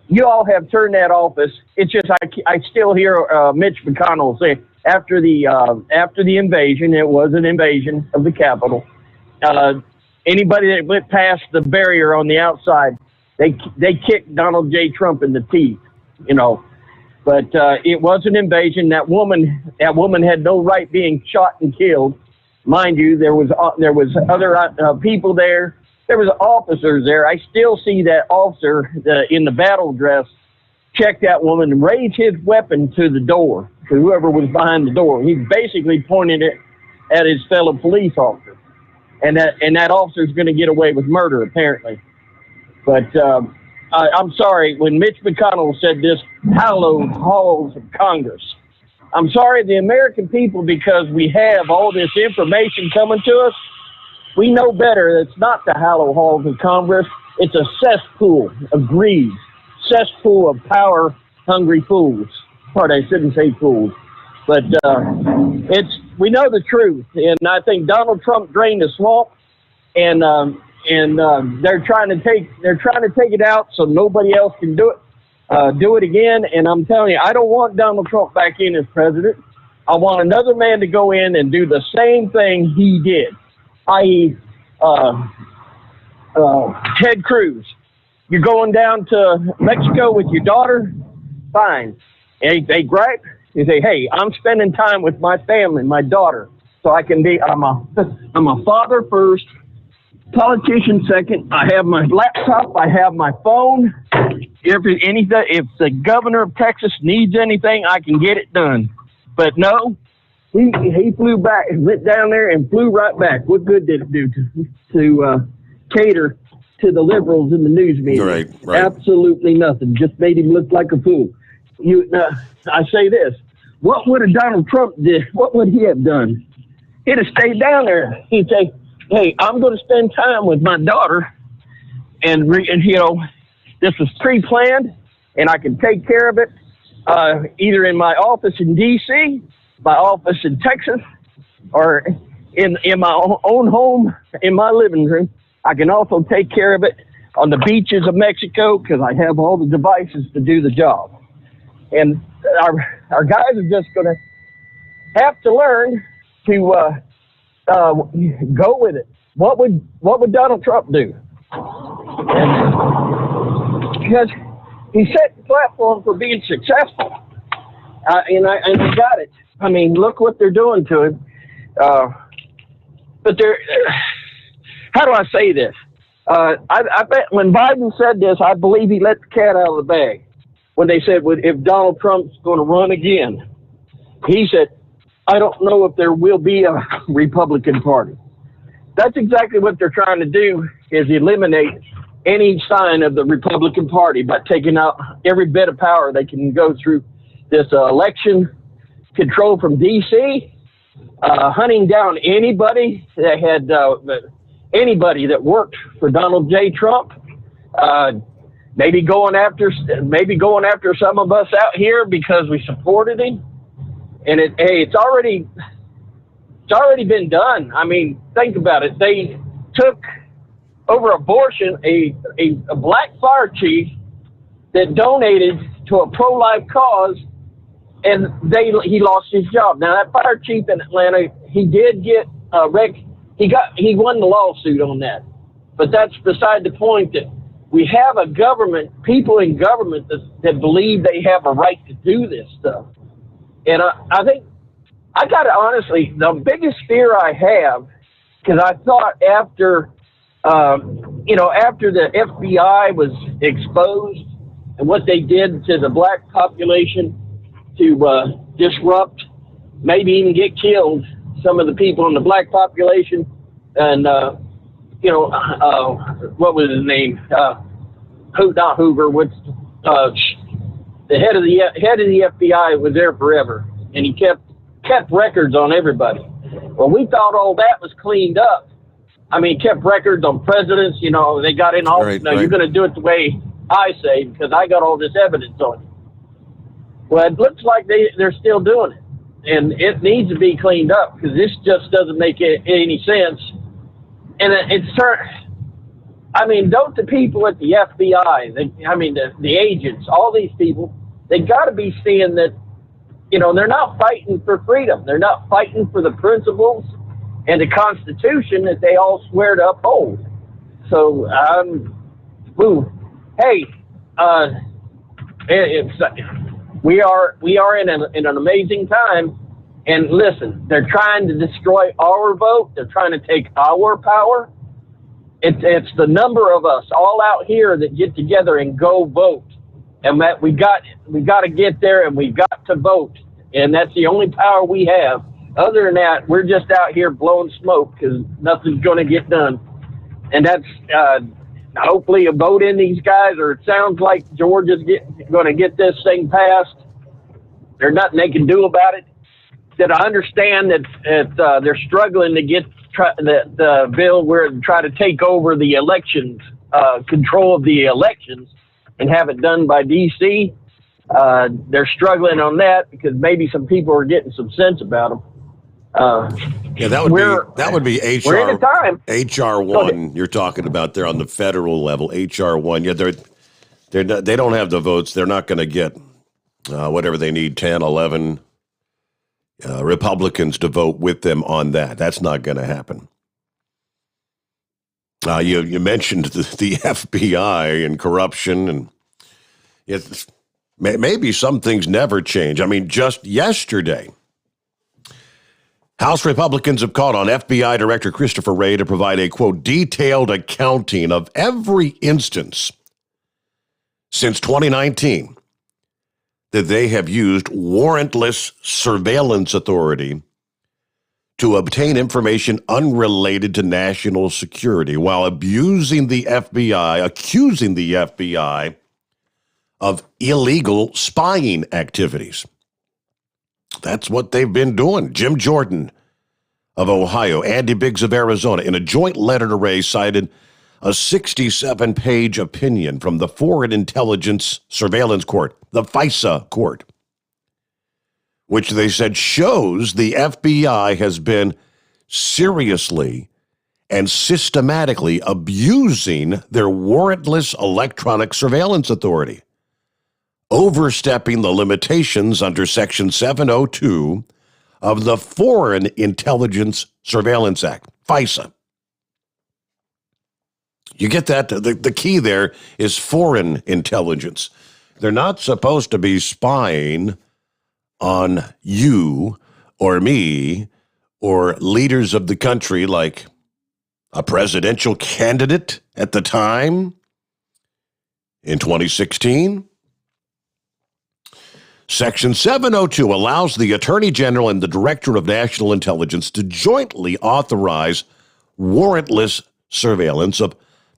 You all have turned that office. It's just I still hear Mitch McConnell say, after the invasion. It was an invasion of the Capitol. Anybody that went past the barrier on the outside, they kicked Donald J. Trump in the teeth, you know. But it was an invasion. That woman had no right being shot and killed. Mind you, there was other people there. There was officers there. I still see that officer in the battle dress check that woman and raise his weapon to the door, to whoever was behind the door. He basically pointed it at his fellow police officer. And that officer's going to get away with murder, apparently. But I'm sorry, when Mitch McConnell said this, hallowed halls of Congress, I'm sorry, the American people, because we have all this information coming to us, we know better. It's not the hallowed halls of Congress. It's a cesspool of greed, cesspool of power-hungry fools. Pardon, I shouldn't say fools. But we know the truth, and I think Donald Trump drained the swamp, and they're trying to take it out so nobody else can do it again. And I'm telling you, I don't want Donald Trump back in as president. I want another man to go in and do the same thing he did, i.e., Ted Cruz. You're going down to Mexico with your daughter, fine. And they gripe. You say, hey, I'm spending time with my family, my daughter, so I can be, I'm a father first, politician second. I have my laptop, I have my phone. If the governor of Texas needs anything, I can get it done. But no, he flew back, went down there and flew right back. What good did it do to cater to the liberals in the news media? Right. Absolutely nothing. Just made him look like a fool. I say this. What would Donald Trump did? What would he have done? He'd have stayed down there. He'd say, hey, I'm going to spend time with my daughter, and you know, this was pre-planned, and I can take care of it either in my office in D.C., my office in Texas, or in my own home, in my living room. I can also take care of it on the beaches of Mexico because I have all the devices to do the job. And our guys are just going to have to learn to go with it. What would Donald Trump do? Because he set the platform for being successful, and I got it. I mean, look what they're doing to him. But how do I say this? I bet when Biden said this, I believe he let the cat out of the bag. When they said, if Donald Trump's going to run again, he said, I don't know if there will be a Republican Party. That's exactly what they're trying to do, is eliminate any sign of the Republican Party by taking out every bit of power they can go through this election control from D.C., hunting down anybody that had anybody that worked for Donald J. Trump, maybe going after some of us out here because we supported him. And it's already been done. I mean, think about it. They took over abortion a black fire chief that donated to a pro-life cause, and he lost his job. Now that fire chief in Atlanta, he did get he won the lawsuit on that, but that's beside the point. That we have a government, people in government that believe they have a right to do this stuff. And I think, I got to honestly, the biggest fear I have, because I thought after the FBI was exposed and what they did to the black population to disrupt, maybe even get killed, some of the people in the black population, and what was his name? Not Hoover. The head of the FBI was there forever, and he kept records on everybody. Well, we thought all that was cleaned up. I mean, kept records on presidents. You know, they got in office. Right, you're going to do it the way I say because I got all this evidence on it. Well, it looks like they're still doing it, and it needs to be cleaned up because this just doesn't make any sense. And I mean, don't the people at the FBI, the agents, all these people, they got to be seeing that they're not fighting for freedom. They're not fighting for the principles and the Constitution that they all swear to uphold. So, hey, we are in an amazing time. And listen, they're trying to destroy our vote. They're trying to take our power. It's the number of us all out here that get together and go vote. And that we got to get there, and we've got to vote. And that's the only power we have. Other than that, we're just out here blowing smoke because nothing's going to get done. And that's hopefully a vote in these guys, or it sounds like Georgia's going to get this thing passed. There's nothing they can do about it. That I understand that they're struggling to get the bill where to try to take over the elections, control of the elections, and have it done by D.C. They're struggling on that because maybe some people are getting some sense about them. That would be HR. We're in a time. HR1. You're talking about there on the federal level. HR1. Yeah, they don't have the votes. They're not going to get whatever they need, 10, 11 Republicans to vote with them on that. That's not going to happen. You mentioned the FBI and corruption, and maybe some things never change. I mean, just yesterday, House Republicans have called on FBI Director Christopher Wray to provide a, quote, detailed accounting of every instance since 2019 that they have used warrantless surveillance authority to obtain information unrelated to national security while accusing the FBI of illegal spying activities. That's what they've been doing. Jim Jordan of Ohio, Andy Biggs of Arizona, in a joint letter to Wray, cited a 67-page opinion from the Foreign Intelligence Surveillance Court, the FISA court, which they said shows the FBI has been seriously and systematically abusing their warrantless electronic surveillance authority, overstepping the limitations under Section 702 of the Foreign Intelligence Surveillance Act, FISA. You get that? The key there is foreign intelligence. They're not supposed to be spying on you or me or leaders of the country like a presidential candidate at the time in 2016. Section 702 allows the Attorney General and the Director of National Intelligence to jointly authorize warrantless surveillance of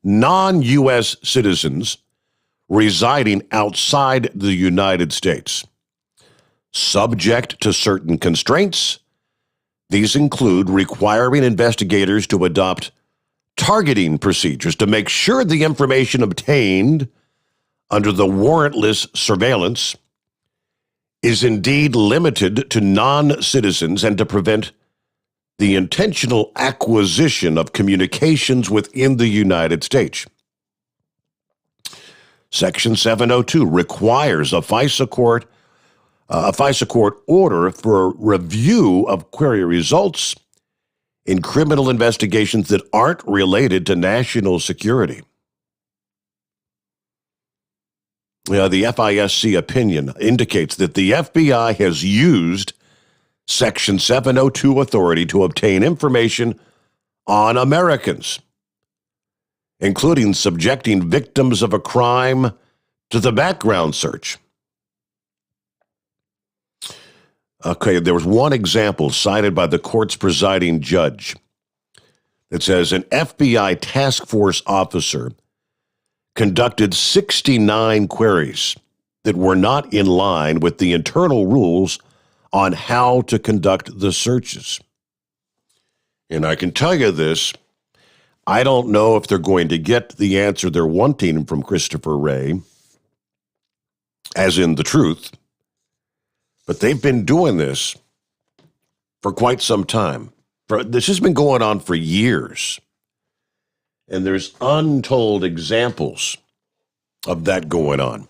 non-U.S. citizens residing outside the United States, subject to certain constraints. These include requiring investigators to adopt targeting procedures to make sure the information obtained under the warrantless surveillance is indeed limited to non-citizens and to prevent the intentional acquisition of communications within the United States. Section 702 requires a FISA court order for review of query results in criminal investigations that aren't related to national security. The FISC opinion indicates that the FBI has used Section 702 authority to obtain information on Americans, including subjecting victims of a crime to the background search. Okay, there was one example cited by the court's presiding judge that says an FBI task force officer conducted 69 queries that were not in line with the internal rules on how to conduct the searches. And I can tell you this, I don't know if they're going to get the answer they're wanting from Christopher Wray, as in the truth, but they've been doing this for quite some time. This has been going on for years, and there's untold examples of that going on.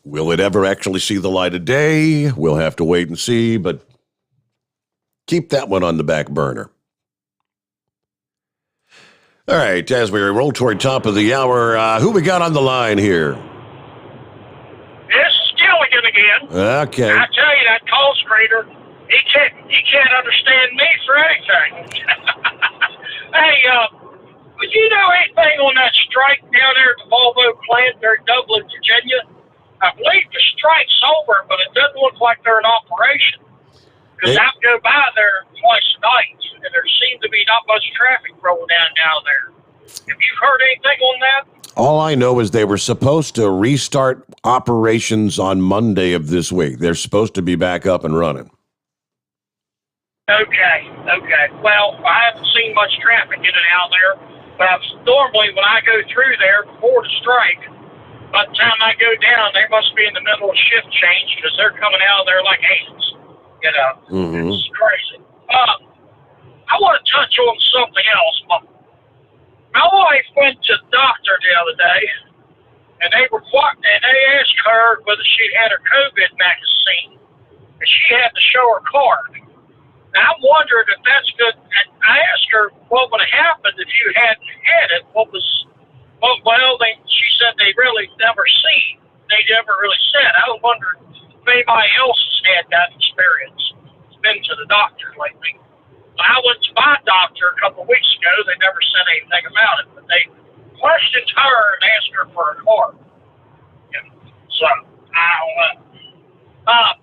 Will it ever actually see the light of day? We'll have to wait and see, but keep that one on the back burner. All right, as we roll toward top of the hour, who we got on the line here? This is Gilligan again. Okay. I tell you, that call screener, he can't understand me for anything. Hey, would you know anything on that strike down there at the Volvo plant there in Dublin, Virginia? I believe the strike's over, but it doesn't look like they're in operation. Because I go by there twice a night, and there seems to be not much traffic rolling down there. Have you heard anything on that? All I know is they were supposed to restart operations on Monday of this week. They're supposed to be back up and running. Okay. Well, I haven't seen much traffic in and out there, but normally when I go through there before the strike, by the time I go down, they must be in the middle of shift change because they're coming out of there like ants. You know, It's crazy. I want to touch on something else. My wife went to the doctor the other day, and they asked her whether she had her COVID vaccine, and she had to show her card. Now, I'm wondering if that's good. And I asked her what would have happened if you hadn't had it. She said they really never seen. They never really said. I was wondering if anybody else has had that experience. It's been to the doctor lately. I went to my doctor a couple of weeks ago. They never said anything about it, but they questioned her and asked her for a card. Yeah. So, I don't know. I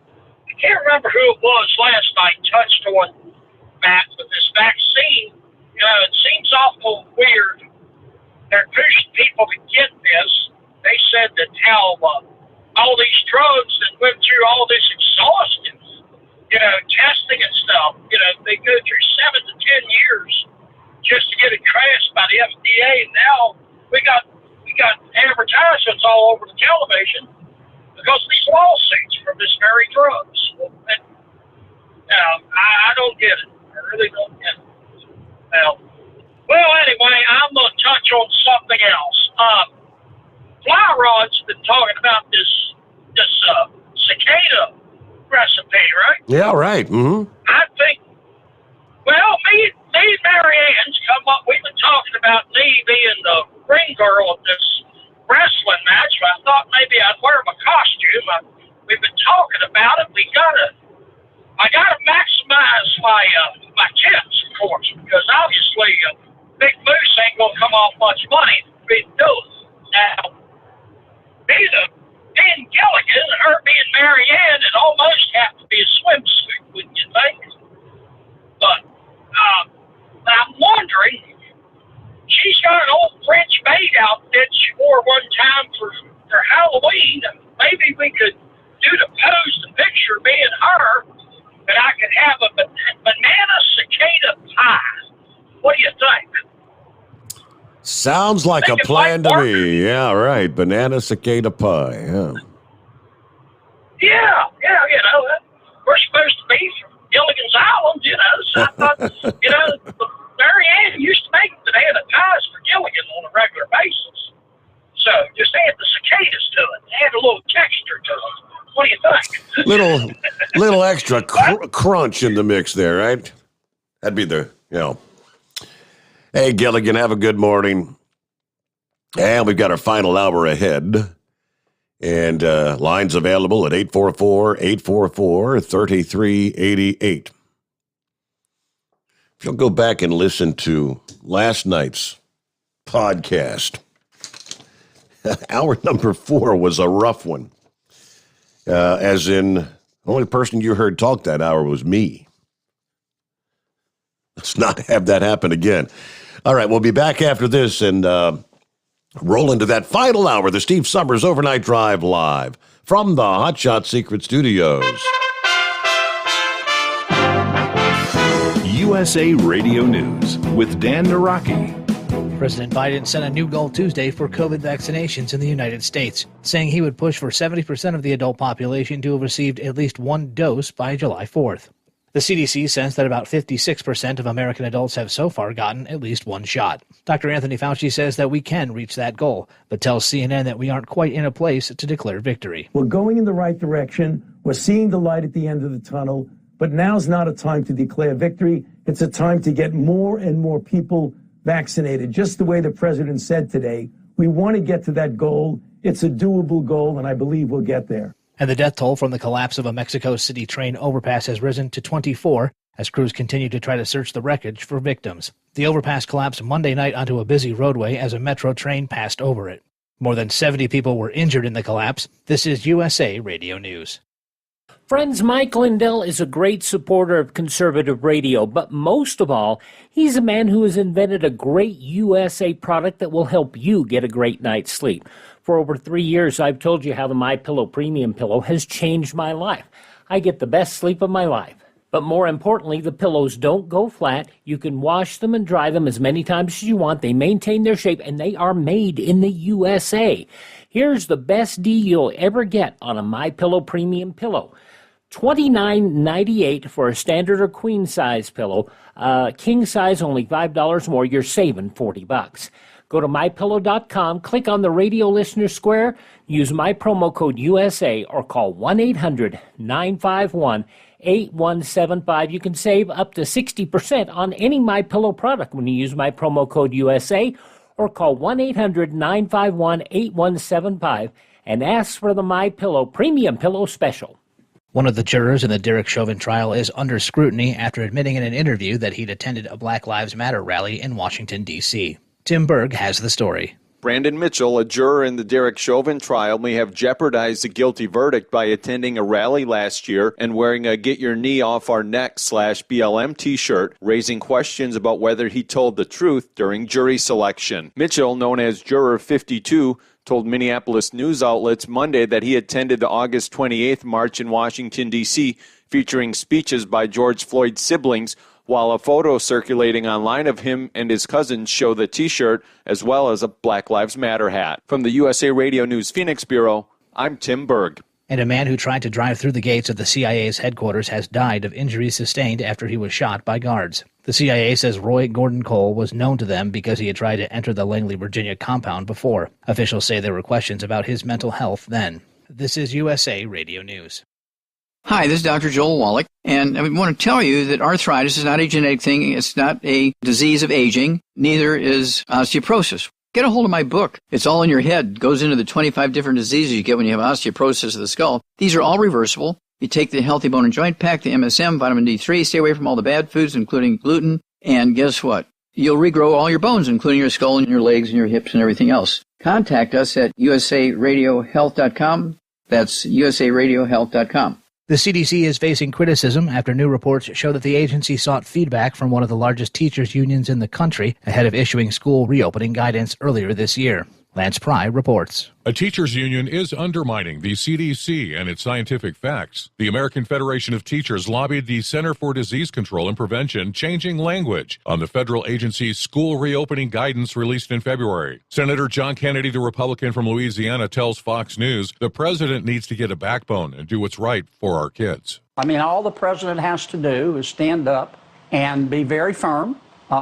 can't remember who it was last night touched on Matt with this vaccine. You know, it seems awful weird. They're pushing people to get this. They said that how all these drugs that went through all this exhaustive, testing and stuff, they go through 7 to 10 years just to get it crashed by the FDA. And now we got advertisements all over the television because of these lawsuits from this very drugs. And, I don't get it. I really don't get it. Well, anyway, I'm going to touch on something else. Fly Rod's been talking about this cicada recipe, right? Yeah, right. Mm-hmm. I think, me and Mary Ann's come up, we've been talking about me being the ring girl at this wrestling match, but I thought maybe I'd wear my costume. We've been talking about it. I gotta maximize my tips, of course, because obviously Big Moose ain't gonna come off much money if we do it. Now, being Gilligan and her being Mary Ann, it almost have to be a swimsuit, wouldn't you think? But I'm wondering, she's got an old French maid outfit she wore one time for Halloween. Maybe we could do the pose, the picture, me and her, and I could have a banana cicada pie. What do you think? Sounds like a plan to me. Yeah, right. Banana cicada pie. Yeah. We're supposed to be from Gilligan's Island, so I thought, Mary Ann used to make banana pies for Gilligan on a regular basis. So just add the cicadas to it. Add a little texture to it. What do you think? Little extra crunch in the mix there, right? That'd be Hey, Gilligan, have a good morning. And we've got our final hour ahead. And lines available at 844-844-3388. If you'll go back and listen to last night's podcast, hour number 4 was a rough one. As in, the only person you heard talk that hour was me. Let's not have that happen again. All right, we'll be back after this and roll into that final hour, the Steve Sommers Overnight Drive live from the Hot Shot Secret Studios. USA Radio News with Dan Naraki. President Biden set a new goal Tuesday for COVID vaccinations in the United States, saying he would push for 70% of the adult population to have received at least one dose by July 4th. The CDC says that about 56% of American adults have so far gotten at least one shot. Dr. Anthony Fauci says that we can reach that goal, but tells CNN that we aren't quite in a place to declare victory. We're going in the right direction. We're seeing the light at the end of the tunnel, but now's not a time to declare victory. It's a time to get more and more people vaccinated, just the way the president said today. We want to get to that goal. It's a doable goal, and I believe we'll get there. And the death toll from the collapse of a Mexico City train overpass has risen to 24 as crews continue to try to search the wreckage for victims. The overpass collapsed Monday night onto a busy roadway as a metro train passed over it. More than 70 people were injured in the collapse. This is USA Radio News. Friends, Mike Lindell is a great supporter of conservative radio, but most of all, he's a man who has invented a great USA product that will help you get a great night's sleep. For over 3 years, I've told you how the MyPillow Premium Pillow has changed my life. I get the best sleep of my life. But more importantly, the pillows don't go flat. You can wash them and dry them as many times as you want. They maintain their shape, and they are made in the USA. Here's the best deal you'll ever get on a MyPillow Premium Pillow. $29.98 for a standard or queen size pillow. King size only $5 more. You're saving $40. Go to MyPillow.com, click on the radio listener square, use my promo code USA, or call 1-800-951-8175. You can save up to 60% on any MyPillow product when you use my promo code USA, or call 1-800-951-8175 and ask for the MyPillow Premium Pillow Special. One of the jurors in the Derek Chauvin trial is under scrutiny after admitting in an interview that he'd attended a Black Lives Matter rally in Washington, D.C. Tim Berg has the story. Brandon Mitchell, a juror in the Derek Chauvin trial, may have jeopardized the guilty verdict by attending a rally last year and wearing a Get Your Knee Off Our Neck /BLM t-shirt, raising questions about whether he told the truth during jury selection. Mitchell, known as Juror 52, told Minneapolis news outlets Monday that he attended the August 28th march in Washington, D.C., featuring speeches by George Floyd's siblings, while a photo circulating online of him and his cousins show the t-shirt as well as a Black Lives Matter hat. From the USA Radio News Phoenix Bureau, I'm Tim Berg. And a man who tried to drive through the gates of the CIA's headquarters has died of injuries sustained after he was shot by guards. The CIA says Roy Gordon Cole was known to them because he had tried to enter the Langley, Virginia compound before. Officials say there were questions about his mental health then. This is USA Radio News. Hi, this is Dr. Joel Wallach, and I want to tell you that arthritis is not a genetic thing. It's not a disease of aging. Neither is osteoporosis. Get a hold of my book. It's all in your head. It goes into the 25 different diseases you get when you have osteoporosis of the skull. These are all reversible. You take the Healthy Bone and Joint Pack, the MSM, vitamin D3, stay away from all the bad foods, including gluten, and guess what? You'll regrow all your bones, including your skull and your legs and your hips and everything else. Contact us at usaradiohealth.com. That's usaradiohealth.com. The CDC is facing criticism after new reports show that the agency sought feedback from one of the largest teachers' unions in the country ahead of issuing school reopening guidance earlier this year. Lance Pry reports. A teachers' union is undermining the CDC and its scientific facts. The American Federation of Teachers lobbied the Center for Disease Control and Prevention changing language on the federal agency's school reopening guidance released in February. Senator John Kennedy, the Republican from Louisiana, tells Fox News the president needs to get a backbone and do what's right for our kids. I mean, all the president has to do is stand up and be very firm.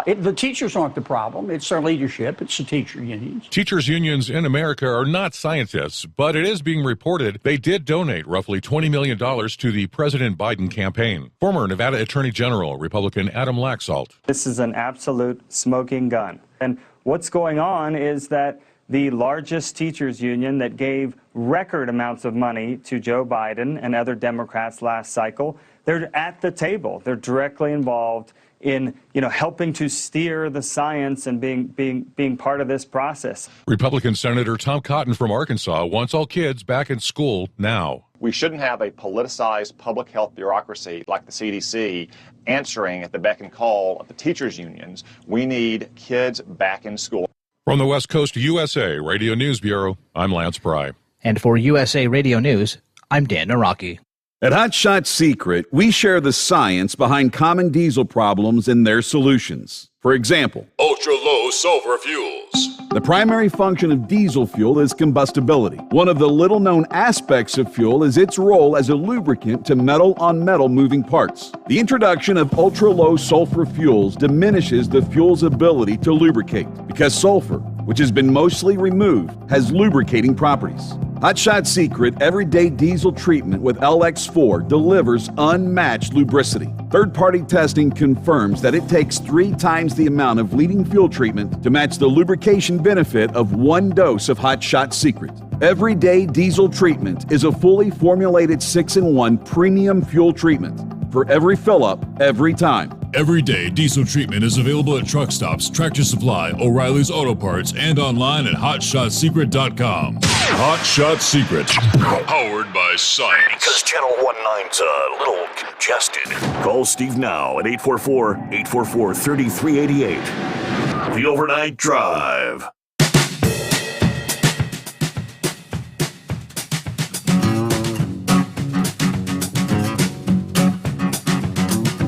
The teachers aren't the problem. It's their leadership. It's the teacher unions. Teachers unions in America are not scientists, but it is being reported they did donate roughly $20 million to the President Biden campaign. Former Nevada Attorney General, Republican Adam Laxalt. This is an absolute smoking gun. And what's going on is that the largest teachers union that gave record amounts of money to Joe Biden and other Democrats last cycle, they're at the table. They're directly involved in, helping to steer the science and being part of this process. Republican Senator Tom Cotton from Arkansas wants all kids back in school now. We shouldn't have a politicized public health bureaucracy like the CDC answering at the beck and call of the teachers unions. We need kids back in school. From the West Coast USA Radio News Bureau, I'm Lance Pry. And for USA Radio News, I'm Dan Naraki. At Hot Shot Secret, we share the science behind common diesel problems and their solutions. For example, ultra-low sulfur fuels. the primary function of diesel fuel is combustibility. One of the little-known aspects of fuel is its role as a lubricant to metal-on-metal moving parts. The introduction of ultra-low sulfur fuels diminishes the fuel's ability to lubricate because sulfur, which has been mostly removed, has lubricating properties. Hot Shot Secret Everyday Diesel Treatment with LX4 delivers unmatched lubricity. Third-party testing confirms that it takes 3 times the amount of leading fuel treatment to match the lubrication benefit of 1 dose of Hot Shot Secret. Everyday Diesel Treatment is a fully formulated 6-in-1 premium fuel treatment for every fill-up, every time. Everyday Diesel Treatment is available at truck stops, Tractor Supply, O'Reilly's Auto Parts, and online at HotShotSecret.com. Hot Shot Secret, powered by science. Because Channel 19's a little congested. Call Steve now at 844-844-3388. The Overnight Drive.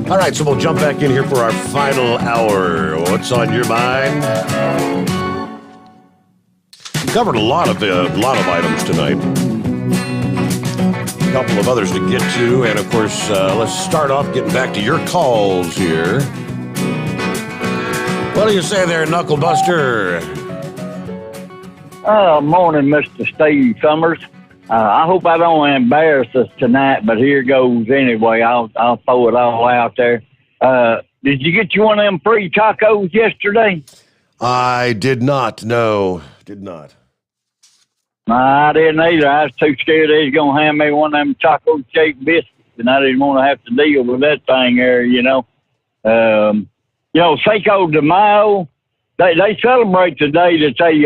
All right, so we'll jump back in here for our final hour. What's on your mind? Covered a lot of items tonight. A couple of others to get to, and of course, let's start off getting back to your calls here. What do you say there, Knucklebuster? Morning, Mr. Steve Sommers. I hope I don't embarrass us tonight, but here goes anyway. I'll throw it all out there. Did you get you one of them free tacos yesterday? I did not. No, did not. I didn't either. I was too scared they was going to hand me one of them taco-shaped biscuits, and I didn't want to have to deal with that thing there, you know. Cinco de Mayo, they celebrate the day that they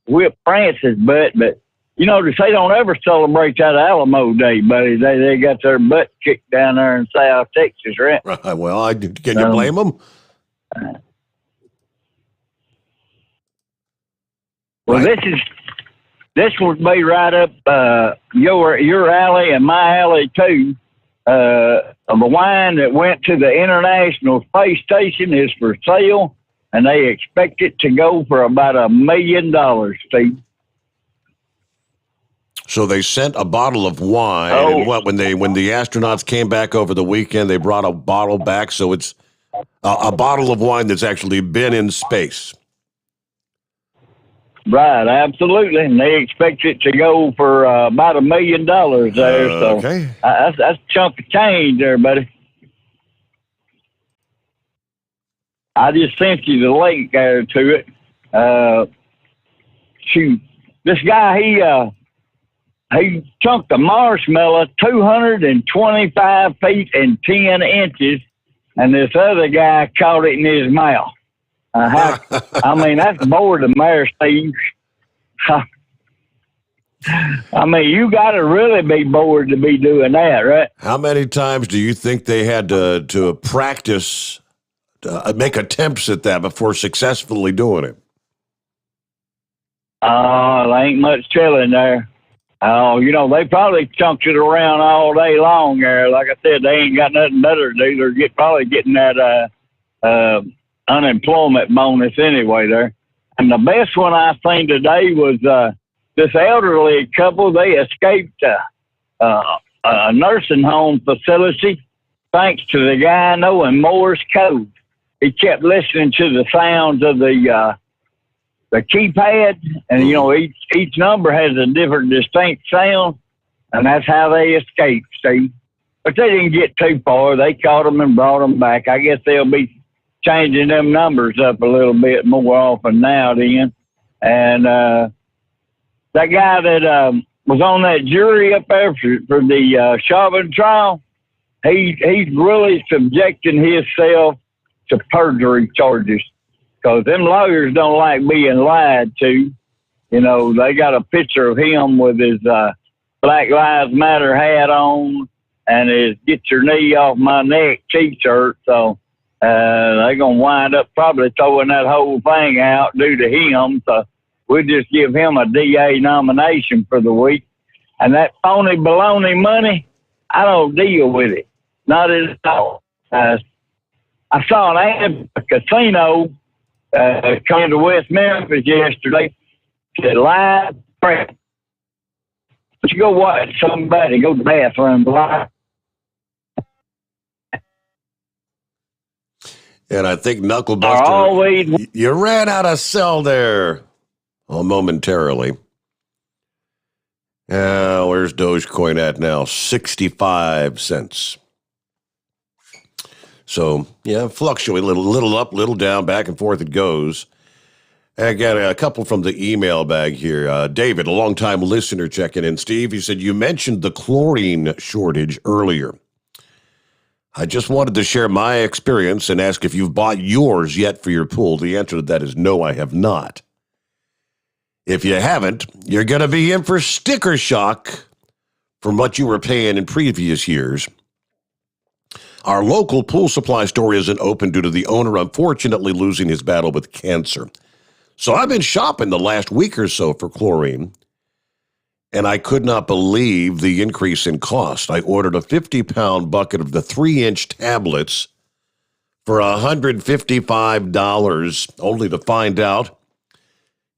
whip France's butt, but you know, they don't ever celebrate that Alamo Day, buddy. They got their butt kicked down there in South Texas, right? Right. Well, can you blame them? Well, this would be right up your alley and my alley too. The wine that went to the International Space Station is for sale, and they expect it to go for about $1 million, Steve. So they sent a bottle of wine, and when the astronauts came back over the weekend, they brought a bottle back. So it's a bottle of wine that's actually been in space. Right, absolutely, and they expect it to go for about $1 million there. So okay. That's a chunk of change there, buddy. I just sent you the link there to it. Shoot, this guy he chunked a marshmallow 225 feet and 10 inches, and this other guy caught it in his mouth. I mean, that's boredom there, Steve. I mean, you got to really be bored to be doing that, right? How many times do you think they had to practice, make attempts at that before successfully doing it? There ain't much chilling there. They probably chunked it around all day long there. Like I said, they ain't got nothing better to do. They're probably getting that unemployment bonus anyway there. And the best one I seen today was this elderly couple. They escaped a nursing home facility thanks to the guy knowing Morse code. He kept listening to the sounds of the keypad, and each number has a different distinct sound, and that's how they escaped, Steve. But they didn't get too far. They caught them and brought them back. I guess they'll be changing them numbers up a little bit more often now then. And that guy that was on that jury up there for the Chauvin trial, he's really subjecting himself to perjury charges. Because them lawyers don't like being lied to. They got a picture of him with his Black Lives Matter hat on and his Get Your Knee Off My Neck t-shirt. So they're going to wind up probably throwing that whole thing out due to him. So we'll just give him a DA nomination for the week. And that phony baloney money, I don't deal with it. Not at all. I saw an ad for a casino coming to West Memphis yesterday. Said live print. But you go watch somebody go to the bathroom live. And I think Knucklebuster, you ran out of cell there. Oh, momentarily. Where's Dogecoin at now? 65 cents. So, yeah, fluctuate a little up, little down, back and forth it goes. I got a couple from the email bag here. David, a longtime listener checking in. Steve, he said, you mentioned the chlorine shortage earlier. I just wanted to share my experience and ask if you've bought yours yet for your pool. The answer to that is no, I have not. If you haven't, you're going to be in for sticker shock from what you were paying in previous years. Our local pool supply store isn't open due to the owner unfortunately losing his battle with cancer. So I've been shopping the last week or so for chlorine, and I could not believe the increase in cost. I ordered a 50-pound bucket of the 3-inch tablets for $155, only to find out,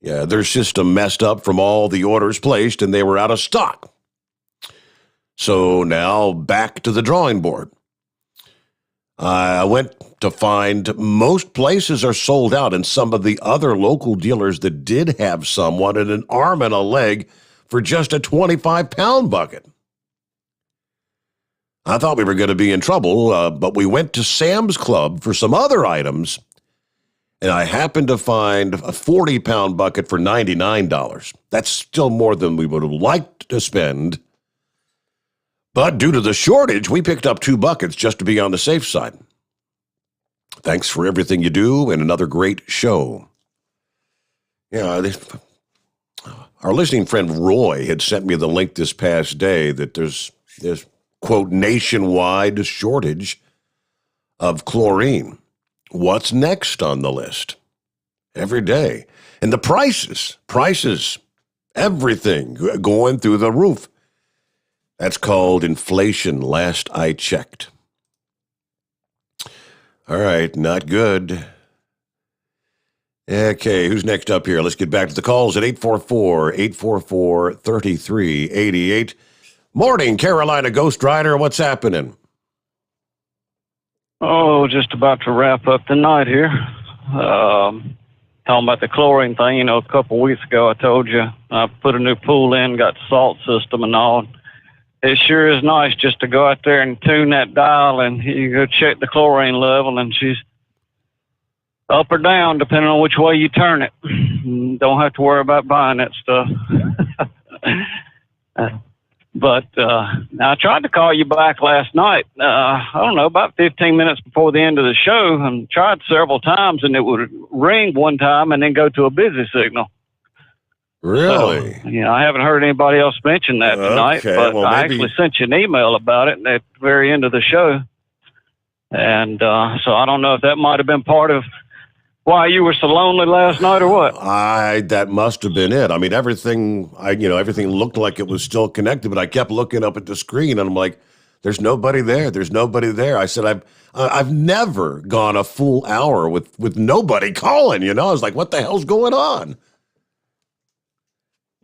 their system messed up from all the orders placed, and they were out of stock. So now back to the drawing board. I went to find most places are sold out, and some of the other local dealers that did have some wanted an arm and a leg for just a 25-pound bucket. I thought we were going to be in trouble, but we went to Sam's Club for some other items, and I happened to find a 40-pound bucket for $99. That's still more than we would have liked to spend. But due to the shortage, we picked up 2 buckets just to be on the safe side. Thanks for everything you do and another great show. Our listening friend Roy had sent me the link this past day that there's quote, nationwide shortage of chlorine. What's next on the list? Every day. And the prices, everything going through the roof. That's called inflation, last I checked. All right, not good. Okay, who's next up here? Let's get back to the calls at 844-844-3388. Morning, Carolina Ghost Rider. What's happening? Oh, just about to wrap up the night here. Talking about the chlorine thing, a couple weeks ago I told you I put a new pool in, got the salt system and all. It sure is nice just to go out there and tune that dial and you go check the chlorine level and she's up or down depending on which way you turn it. Don't have to worry about buying that stuff. But I tried to call you back last night, I don't know, about 15 minutes before the end of the show, and tried several times, and it would ring one time and then go to a busy signal. Really? So, I haven't heard anybody else mention that tonight, but I actually sent you an email about it at the very end of the show. And so I don't know if that might have been part of why you were so lonely last night or what. That must have been it. I mean, everything looked like it was still connected, but I kept looking up at the screen and I'm like, there's nobody there. There's nobody there. I said, I've never gone a full hour with nobody calling, I was like, what the hell's going on?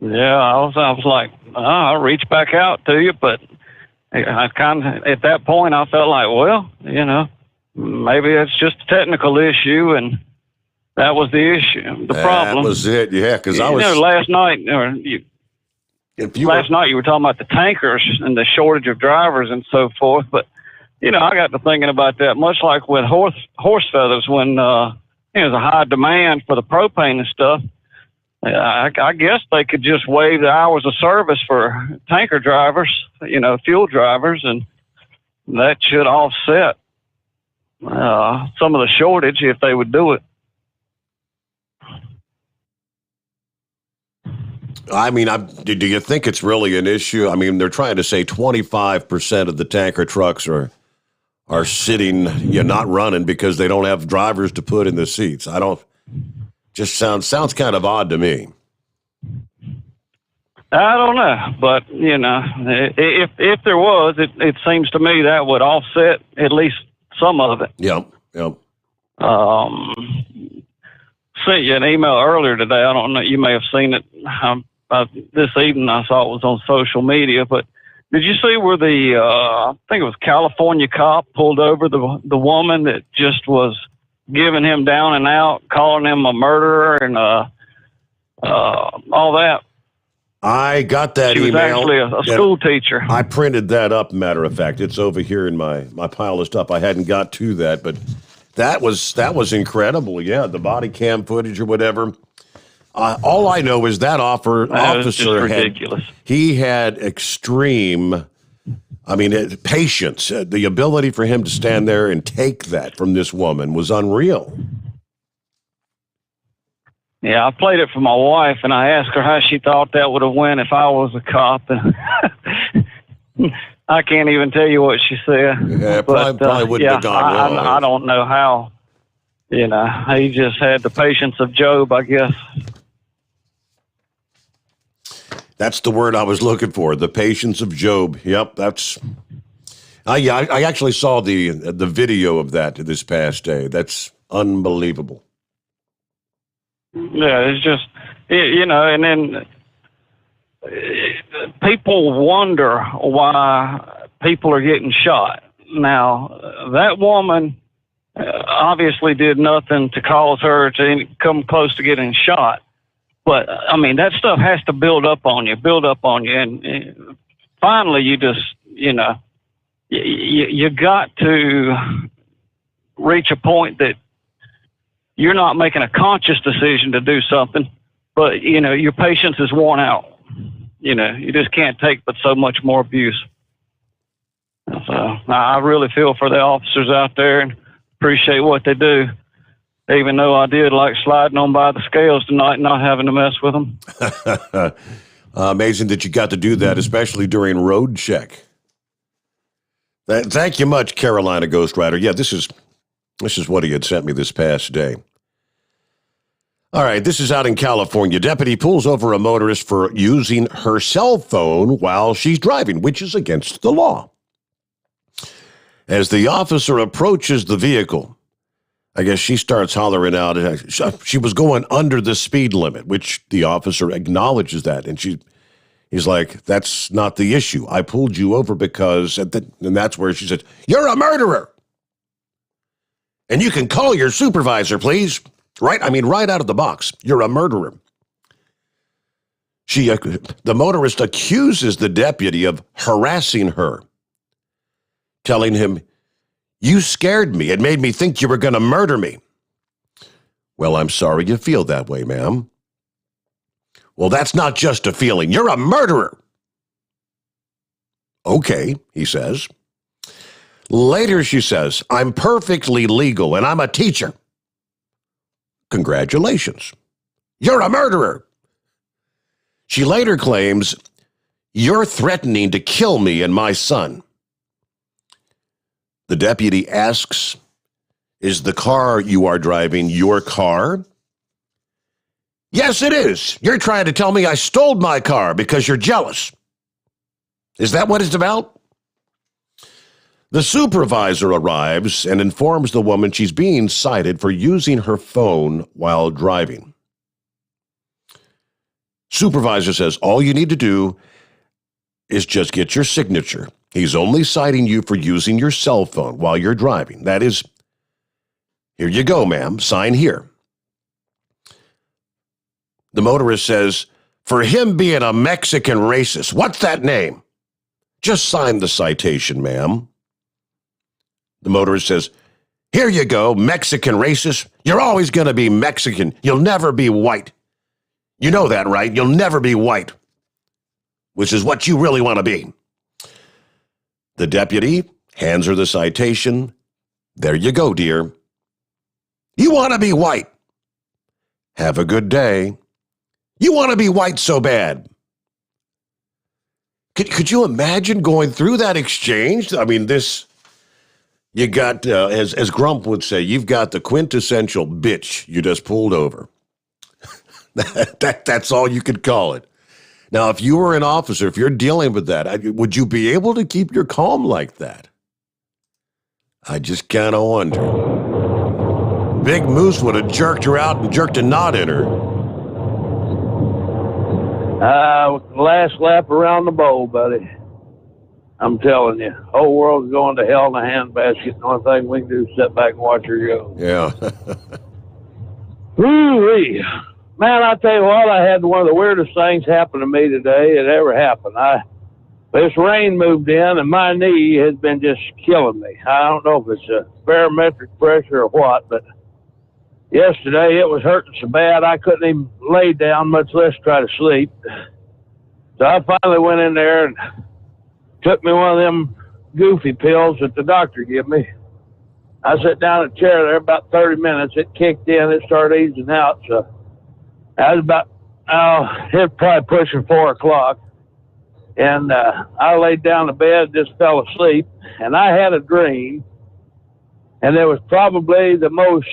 Yeah, I was like, I'll reach back out to you, but I kind of, at that point, I felt like, well, maybe it's just a technical issue, and that was the issue, the problem. That was it, yeah, because I was... last night, last night you were talking about the tankers and the shortage of drivers and so forth, but, I got to thinking about that, much like with horse feathers, when there's a high demand for the propane and stuff. I guess they could just waive the hours of service for tanker drivers, fuel drivers, and that should offset some of the shortage if they would do it. I mean, do you think it's really an issue? I mean, they're trying to say 25% of the tanker trucks are sitting, not running because they don't have drivers to put in the seats. Just sounds kind of odd to me. I don't know, but if there was, it seems to me that would offset at least some of it. Yep. Yep. Sent you an email earlier today. I don't know. You may have seen it this evening. I saw it was on social media, but did you see where the I think it was California cop pulled over the woman that just was giving him down and out, calling him a murderer and all that? I got that She was email. actually a school teacher. I printed that up, matter of fact. It's over here in my pile of stuff. I hadn't got to that, but that was incredible. Yeah, the body cam footage or whatever. All I know is that officer had extreme, patience. The ability for him to stand there and take that from this woman was unreal. Yeah, I played it for my wife, and I asked her how she thought that would have went if I was a cop. And I can't even tell you what she said. Yeah, probably wouldn't have gone well. I don't know how. He just had the patience of Job, I guess. That's the word I was looking for, the patience of Job. Yep, that's... I actually saw the video of that this past day. That's unbelievable. Yeah, it's just, and then people wonder why people are getting shot. Now, that woman obviously did nothing to cause her to come close to getting shot. But, that stuff has to build up on you. And finally, you just, you got to reach a point that you're not making a conscious decision to do something, but, your patience is worn out. You just can't take but so much more abuse. So I really feel for the officers out there and appreciate what they do, even though I did like sliding on by the scales tonight and not having to mess with them. Amazing that you got to do that, especially during road check. Thank you much, Carolina Ghost Rider. Yeah, this is what he had sent me this past day. All right, this is out in California. Deputy pulls over a motorist for using her cell phone while she's driving, which is against the law. As the officer approaches the vehicle, I guess she starts hollering out. She was going under the speed limit, which the officer acknowledges that. And he's like, that's not the issue. I pulled you over because, and that's where she said, you're a murderer. And you can call your supervisor, please. Right? Right out of the box. You're a murderer. The motorist accuses the deputy of harassing her, telling him, you scared me. It made me think you were going to murder me. Well, I'm sorry you feel that way, ma'am. Well, that's not just a feeling. You're a murderer. Okay, he says. Later, she says, I'm perfectly legal and I'm a teacher. Congratulations. You're a murderer. She later claims, you're threatening to kill me and my son. The deputy asks, is the car you are driving your car? Yes, it is. You're trying to tell me I stole my car because you're jealous. Is that what it's about? The supervisor arrives and informs the woman she's being cited for using her phone while driving. Supervisor says all you need to do is just get your signature. He's only citing you for using your cell phone while you're driving. That is, here you go, ma'am, sign here. The motorist says, for him being a Mexican racist, what's that name? Just sign the citation, ma'am. The motorist says, here you go, Mexican racist. You're always going to be Mexican. You'll never be white. You know that, right? You'll never be white, which is what you really want to be. The deputy hands her the citation. There you go, dear. You want to be white. Have a good day. You want to be white so bad. Could you imagine going through that exchange? You got, as Grump would say, you've got the quintessential bitch you just pulled over. That's all you could call it. Now, if you were an officer, if you're dealing with that, would you be able to keep your calm like that? I just kind of wonder. Big Moose would have jerked her out and jerked a knot in her. Last lap around the bowl, buddy. I'm telling you, whole world's going to hell in a handbasket. The only thing we can do is sit back and watch her go. Yeah. Woo-wee. Man, I tell you what, I had one of the weirdest things happen to me today that ever happened. This rain moved in, and my knee has been just killing me. I don't know if it's a barometric pressure or what, but yesterday it was hurting so bad I couldn't even lay down, much less try to sleep. So I finally went in there and took me one of them goofy pills that the doctor gave me. I sat down in a chair there about 30 minutes. It kicked in. It started easing out. So I was about, it was probably pushing 4 o'clock. And I laid down in bed, just fell asleep. And I had a dream. And it was probably the most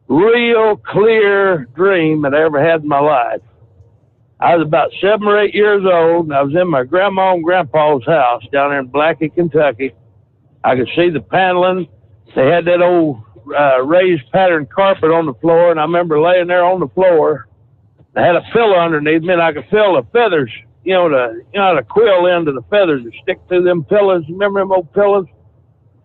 real clear dream that I ever had in my life. I was about 7 or 8 years old, and I was in my grandma and grandpa's house down there in Blackie, Kentucky. I could see the paneling. They had that old raised pattern carpet on the floor, and I remember laying there on the floor. I had a pillow underneath me, and I could feel the feathers, the quill end of the feathers that stick through them pillows. You remember them old pillows?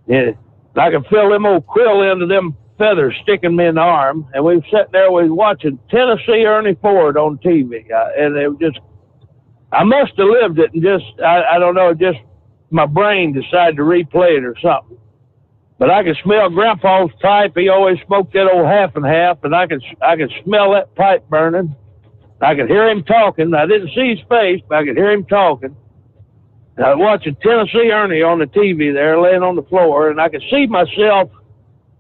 Yeah. I could feel them old quill end of them feathers sticking me in the arm, and we were sitting there, we were watching Tennessee Ernie Ford on TV, and it was just, I must have lived it, and just, I don't know, just my brain decided to replay it or something. But I could smell Grandpa's pipe. He always smoked that old half and half, and I could smell that pipe burning. I could hear him talking. I didn't see his face, but I could hear him talking. And I was watching Tennessee Ernie on the TV there, laying on the floor, and I could see myself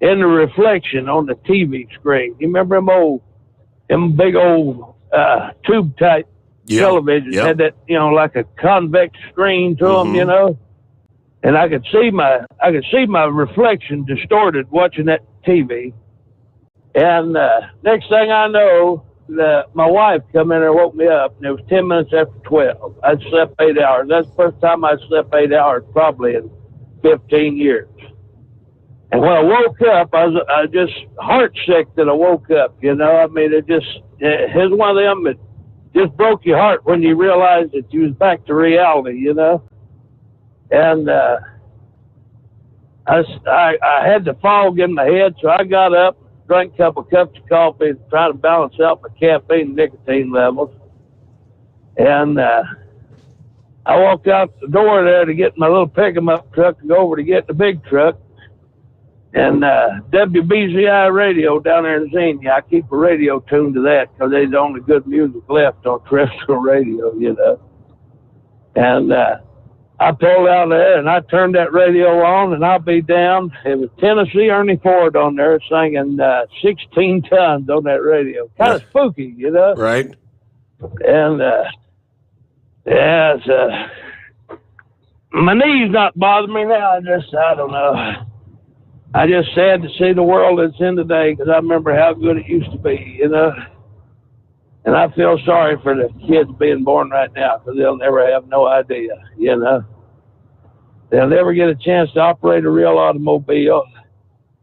in the reflection on the TV screen. You remember them big old tube type televisions had that, like a convex screen to them, and I could see my reflection distorted watching that TV. And next thing I know, my wife come in there and woke me up, and it was 10 minutes after 12. I'd slept 8 hours. That's the first time I slept 8 hours probably in 15 years. And when I woke up, I was just heart sick that I woke up, I mean, it's one of them that just broke your heart when you realized that you was back to reality, And I had the fog in my head, so I got up, drank a couple cups of coffee, trying to balance out my caffeine and nicotine levels. And I walked out the door there to get my little pick-em-up truck to go over to get the big truck. And WBZI radio down there in Xenia, I keep a radio tuned to that because there's only good music left on terrestrial radio, And I pulled out there and I turned that radio on, and I'll be damned. It was Tennessee Ernie Ford on there singing 16 tons on that radio. Kind of spooky, Right. And my knees not bothering me now. I don't know. I just sad to see the world it's in today because I remember how good it used to be, And I feel sorry for the kids being born right now because they'll never have no idea, They'll never get a chance to operate a real automobile.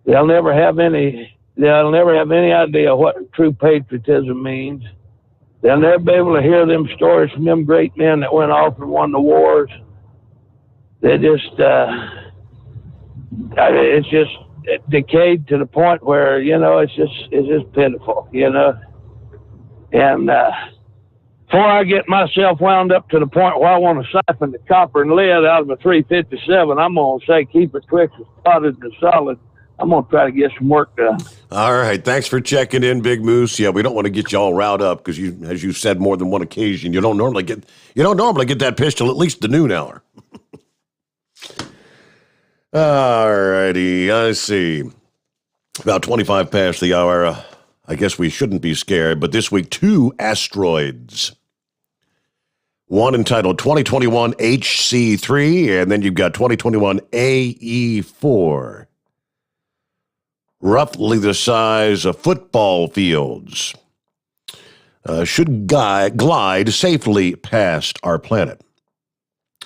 They'll never have any idea what true patriotism means. They'll never be able to hear them stories from them great men that went off and won the wars. They just, it's just decayed to the point where, it's just pitiful, And before I get myself wound up to the point where I want to siphon the copper and lead out of a 357, I'm going to say keep it twixt and spotted and solid. I'm going to try to get some work done. All right. Thanks for checking in, Big Moose. Yeah, we don't want to get you all riled up because you, as you said more than one occasion, you don't normally get that pitch till at least the noon hour. All righty. I see. About 25 past the hour. I guess we shouldn't be scared, but this week, 2 asteroids. One entitled 2021 HC3, and then you've got 2021 AE4. Roughly the size of football fields. Should glide safely past our planet,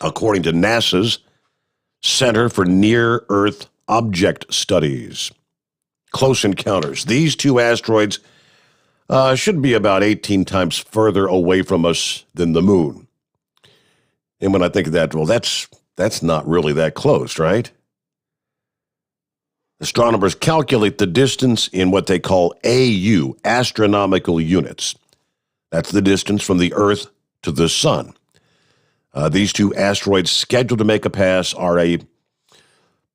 according to NASA's Center for Near-Earth Object Studies. close encounters. These two asteroids should be about 18 times further away from us than the moon. And when I think of that, well, that's not really that close, right? Astronomers calculate the distance in what they call AU, astronomical units. That's the distance from the Earth to the Sun. These two asteroids scheduled to make a pass are a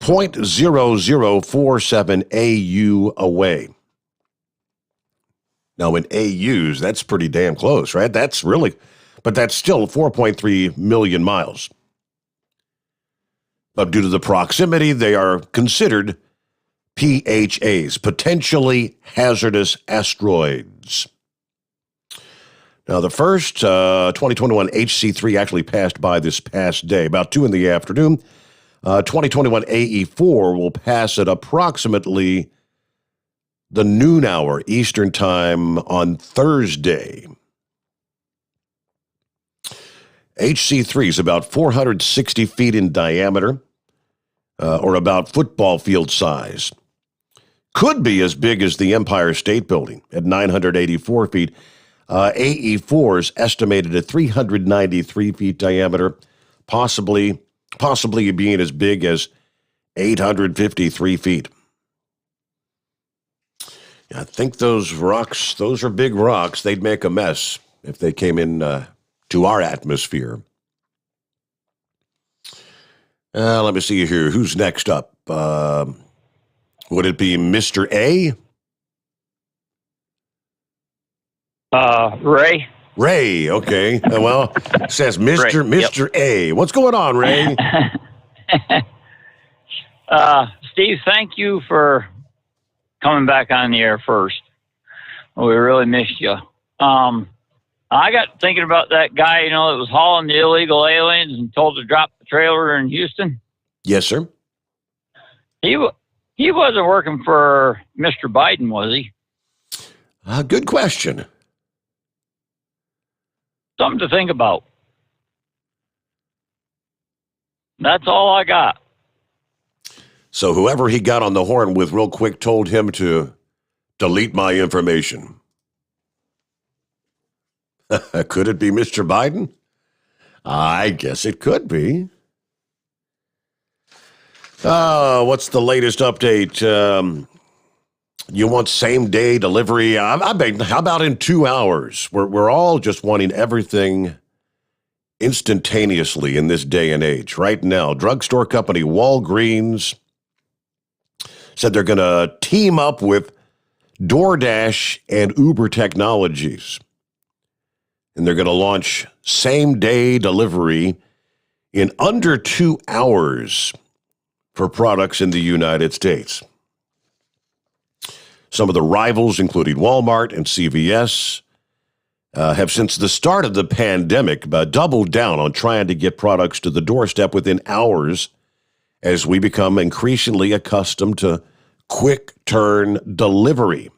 0.0047 AU away. Now, in AUs, that's pretty damn close, right? But that's still 4.3 million miles. But due to the proximity, they are considered PHAs, potentially hazardous asteroids. Now, the first 2021 HC3 actually passed by this past day, about 2 in the afternoon. 2021 AE4 will pass at approximately the noon hour Eastern Time on Thursday. HC3 is about 460 feet in diameter, or about football field size. Could be as big as the Empire State Building at 984 feet. AE4 is estimated at 393 feet diameter, possibly being as big as 853 feet. I think those are big rocks. They'd make a mess if they came in to our atmosphere. Let me see here. Who's next up? Would it be Mr. A? Ray. Ray, okay. Well, it says Mr. A. What's going on, Ray? Steve, thank you for coming back on the air first. We really missed you. I got thinking about that guy, that was hauling the illegal aliens and told to drop the trailer in Houston. Yes, sir. He wasn't working for Mr. Biden, was he? Good question. Something to think about. That's all I got. So whoever he got on the horn with real quick told him to delete my information. Could it be Mr. Biden? I guess it could be. What's the latest update? You want same-day delivery? I mean, how about in 2 hours? We're all just wanting everything instantaneously in this day and age. Right now, drugstore company Walgreens said they're going to team up with DoorDash and Uber Technologies. And they're going to launch same-day delivery in under 2 hours for products in the United States. Some of the rivals, including Walmart and CVS, have since the start of the pandemic doubled down on trying to get products to the doorstep within hours as we become increasingly accustomed to quick turn delivery.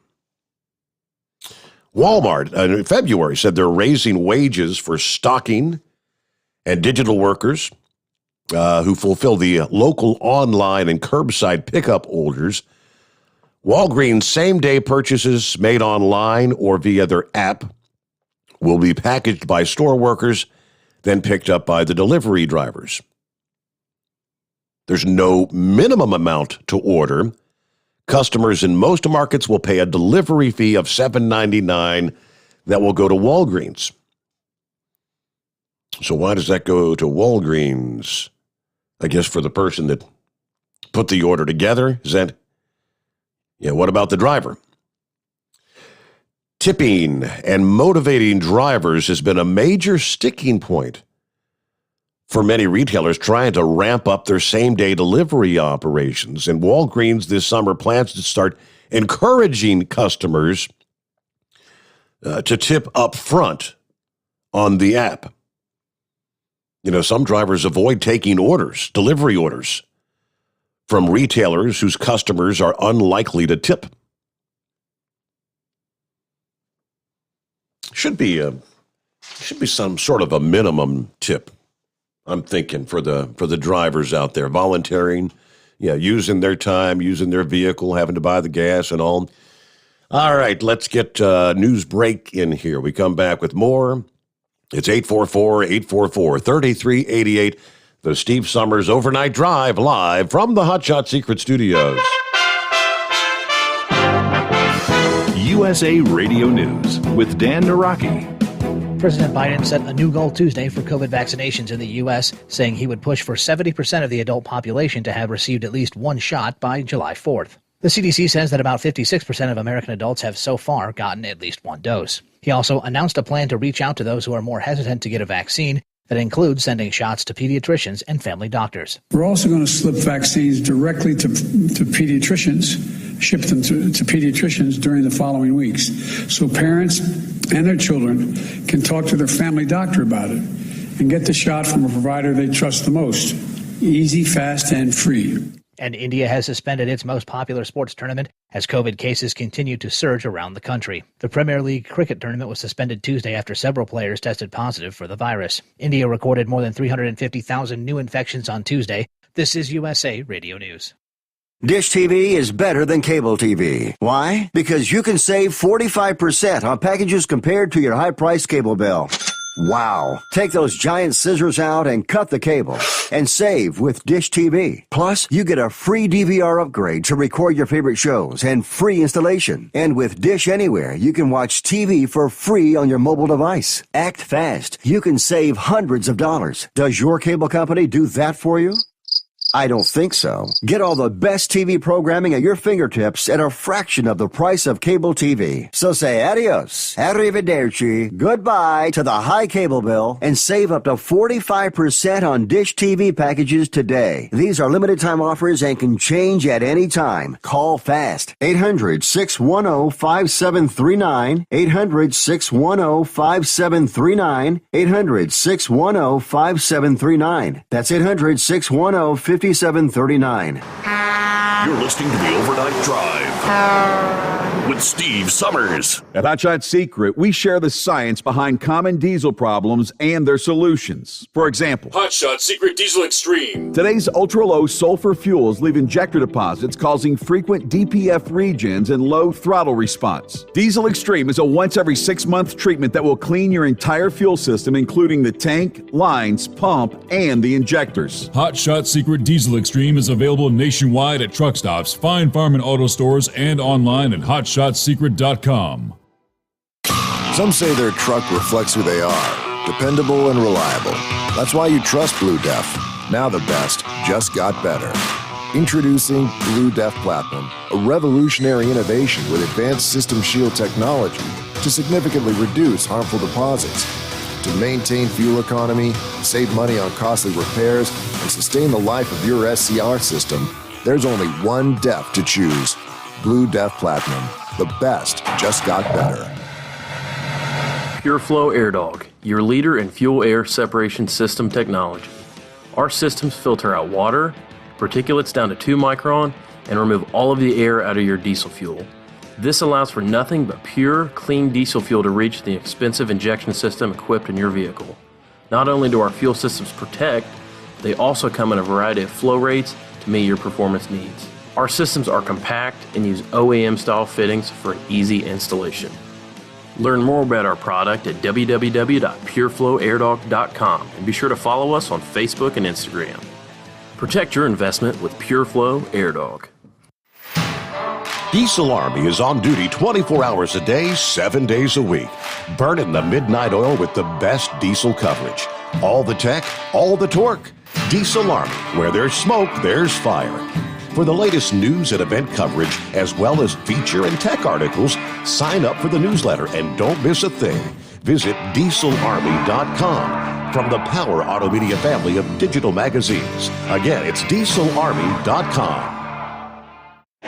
Walmart in February said they're raising wages for stocking and digital workers who fulfill the local online and curbside pickup orders. Walgreens same-day purchases made online or via their app will be packaged by store workers, then picked up by the delivery drivers. There's no minimum amount to order. Customers in most markets will pay a delivery fee of $7.99 that will go to Walgreens. So why does that go to Walgreens? I guess for the person that put the order together? Is that... Yeah, what about the driver? Tipping and motivating drivers has been a major sticking point for many retailers trying to ramp up their same-day delivery operations. And Walgreens this summer plans to start encouraging customers to tip up front on the app. Some drivers avoid taking orders, delivery orders, from retailers whose customers are unlikely to tip. Should be some sort of a minimum tip, I'm thinking, for the drivers out there volunteering using their time, using their vehicle, having to buy the gas and all. All right, let's get news break in here. We come back with more. It's 844-844-3388. The Steve Sommers Overnight Drive live from the Hot Shot Secret Studios. USA Radio News with Dan Naraki. President Biden set a new goal Tuesday for COVID vaccinations in the U.S., saying he would push for 70% of the adult population to have received at least one shot by July 4th. The CDC says that about 56% of American adults have so far gotten at least one dose. He also announced a plan to reach out to those who are more hesitant to get a vaccine that includes sending shots to pediatricians and family doctors. We're also going to slip vaccines directly to pediatricians, ship them to pediatricians during the following weeks, so parents and their children can talk to their family doctor about it and get the shot from a provider they trust the most. Easy, fast, and free. And India has suspended its most popular sports tournament as COVID cases continue to surge around the country. The Premier League cricket tournament was suspended Tuesday after several players tested positive for the virus. India recorded more than 350,000 new infections on Tuesday. This is USA Radio News. Dish TV is better than cable TV. Why? Because you can save 45% on packages compared to your high-priced cable bill. Wow. Take those giant scissors out and cut the cable and save with Dish TV. Plus, you get a free DVR upgrade to record your favorite shows and free installation. And with Dish Anywhere, you can watch TV for free on your mobile device. Act fast. You can save hundreds of dollars. Does your cable company do that for you? I don't think so. Get all the best TV programming at your fingertips at a fraction of the price of cable TV. So say adios, arrivederci, goodbye to the high cable bill and save up to 45% on Dish TV packages today. These are limited time offers and can change at any time. Call fast. 800-610-5739. 800-610-5739. 800-610-5739. That's 800-610-5739. 5739. You're listening to the Overnight Drive with Steve Sommers. At Hot Shot Secret, we share the science behind common diesel problems and their solutions. For example, Hot Shot Secret Diesel Extreme. Today's ultra-low sulfur fuels leave injector deposits causing frequent DPF regens and low throttle response. Diesel Extreme is a once every 6-month treatment that will clean your entire fuel system, including the tank, lines, pump, and the injectors. Hot Shot Secret Diesel Extreme is available nationwide at truck stops, fine farm and auto stores, and online at hotshotsecret.com. Some say their truck reflects who they are, dependable and reliable. That's why you trust Blue Def. Now the best just got better. Introducing Blue Def Platinum, a revolutionary innovation with advanced system shield technology to significantly reduce harmful deposits. To maintain fuel economy, save money on costly repairs, and sustain the life of your SCR system, there's only one DEF to choose. Blue Def Platinum. The best just got better. PureFlow AirDog, your leader in fuel air separation system technology. Our systems filter out water, particulates down to 2 micron, and remove all of the air out of your diesel fuel. This allows for nothing but pure, clean diesel fuel to reach the expensive injection system equipped in your vehicle. Not only do our fuel systems protect, they also come in a variety of flow rates to meet your performance needs. Our systems are compact and use OEM-style fittings for an easy installation. Learn more about our product at www.pureflowairdog.com and be sure to follow us on Facebook and Instagram. Protect your investment with PureFlow AirDog. Diesel Army is on duty 24 hours a day, 7 days a week. Burning the midnight oil with the best diesel coverage. All the tech, all the torque. Diesel Army, where there's smoke, there's fire. For the latest news and event coverage, as well as feature and tech articles, sign up for the newsletter and don't miss a thing. Visit dieselarmy.com from the Power Auto Media family of digital magazines. Again, it's dieselarmy.com.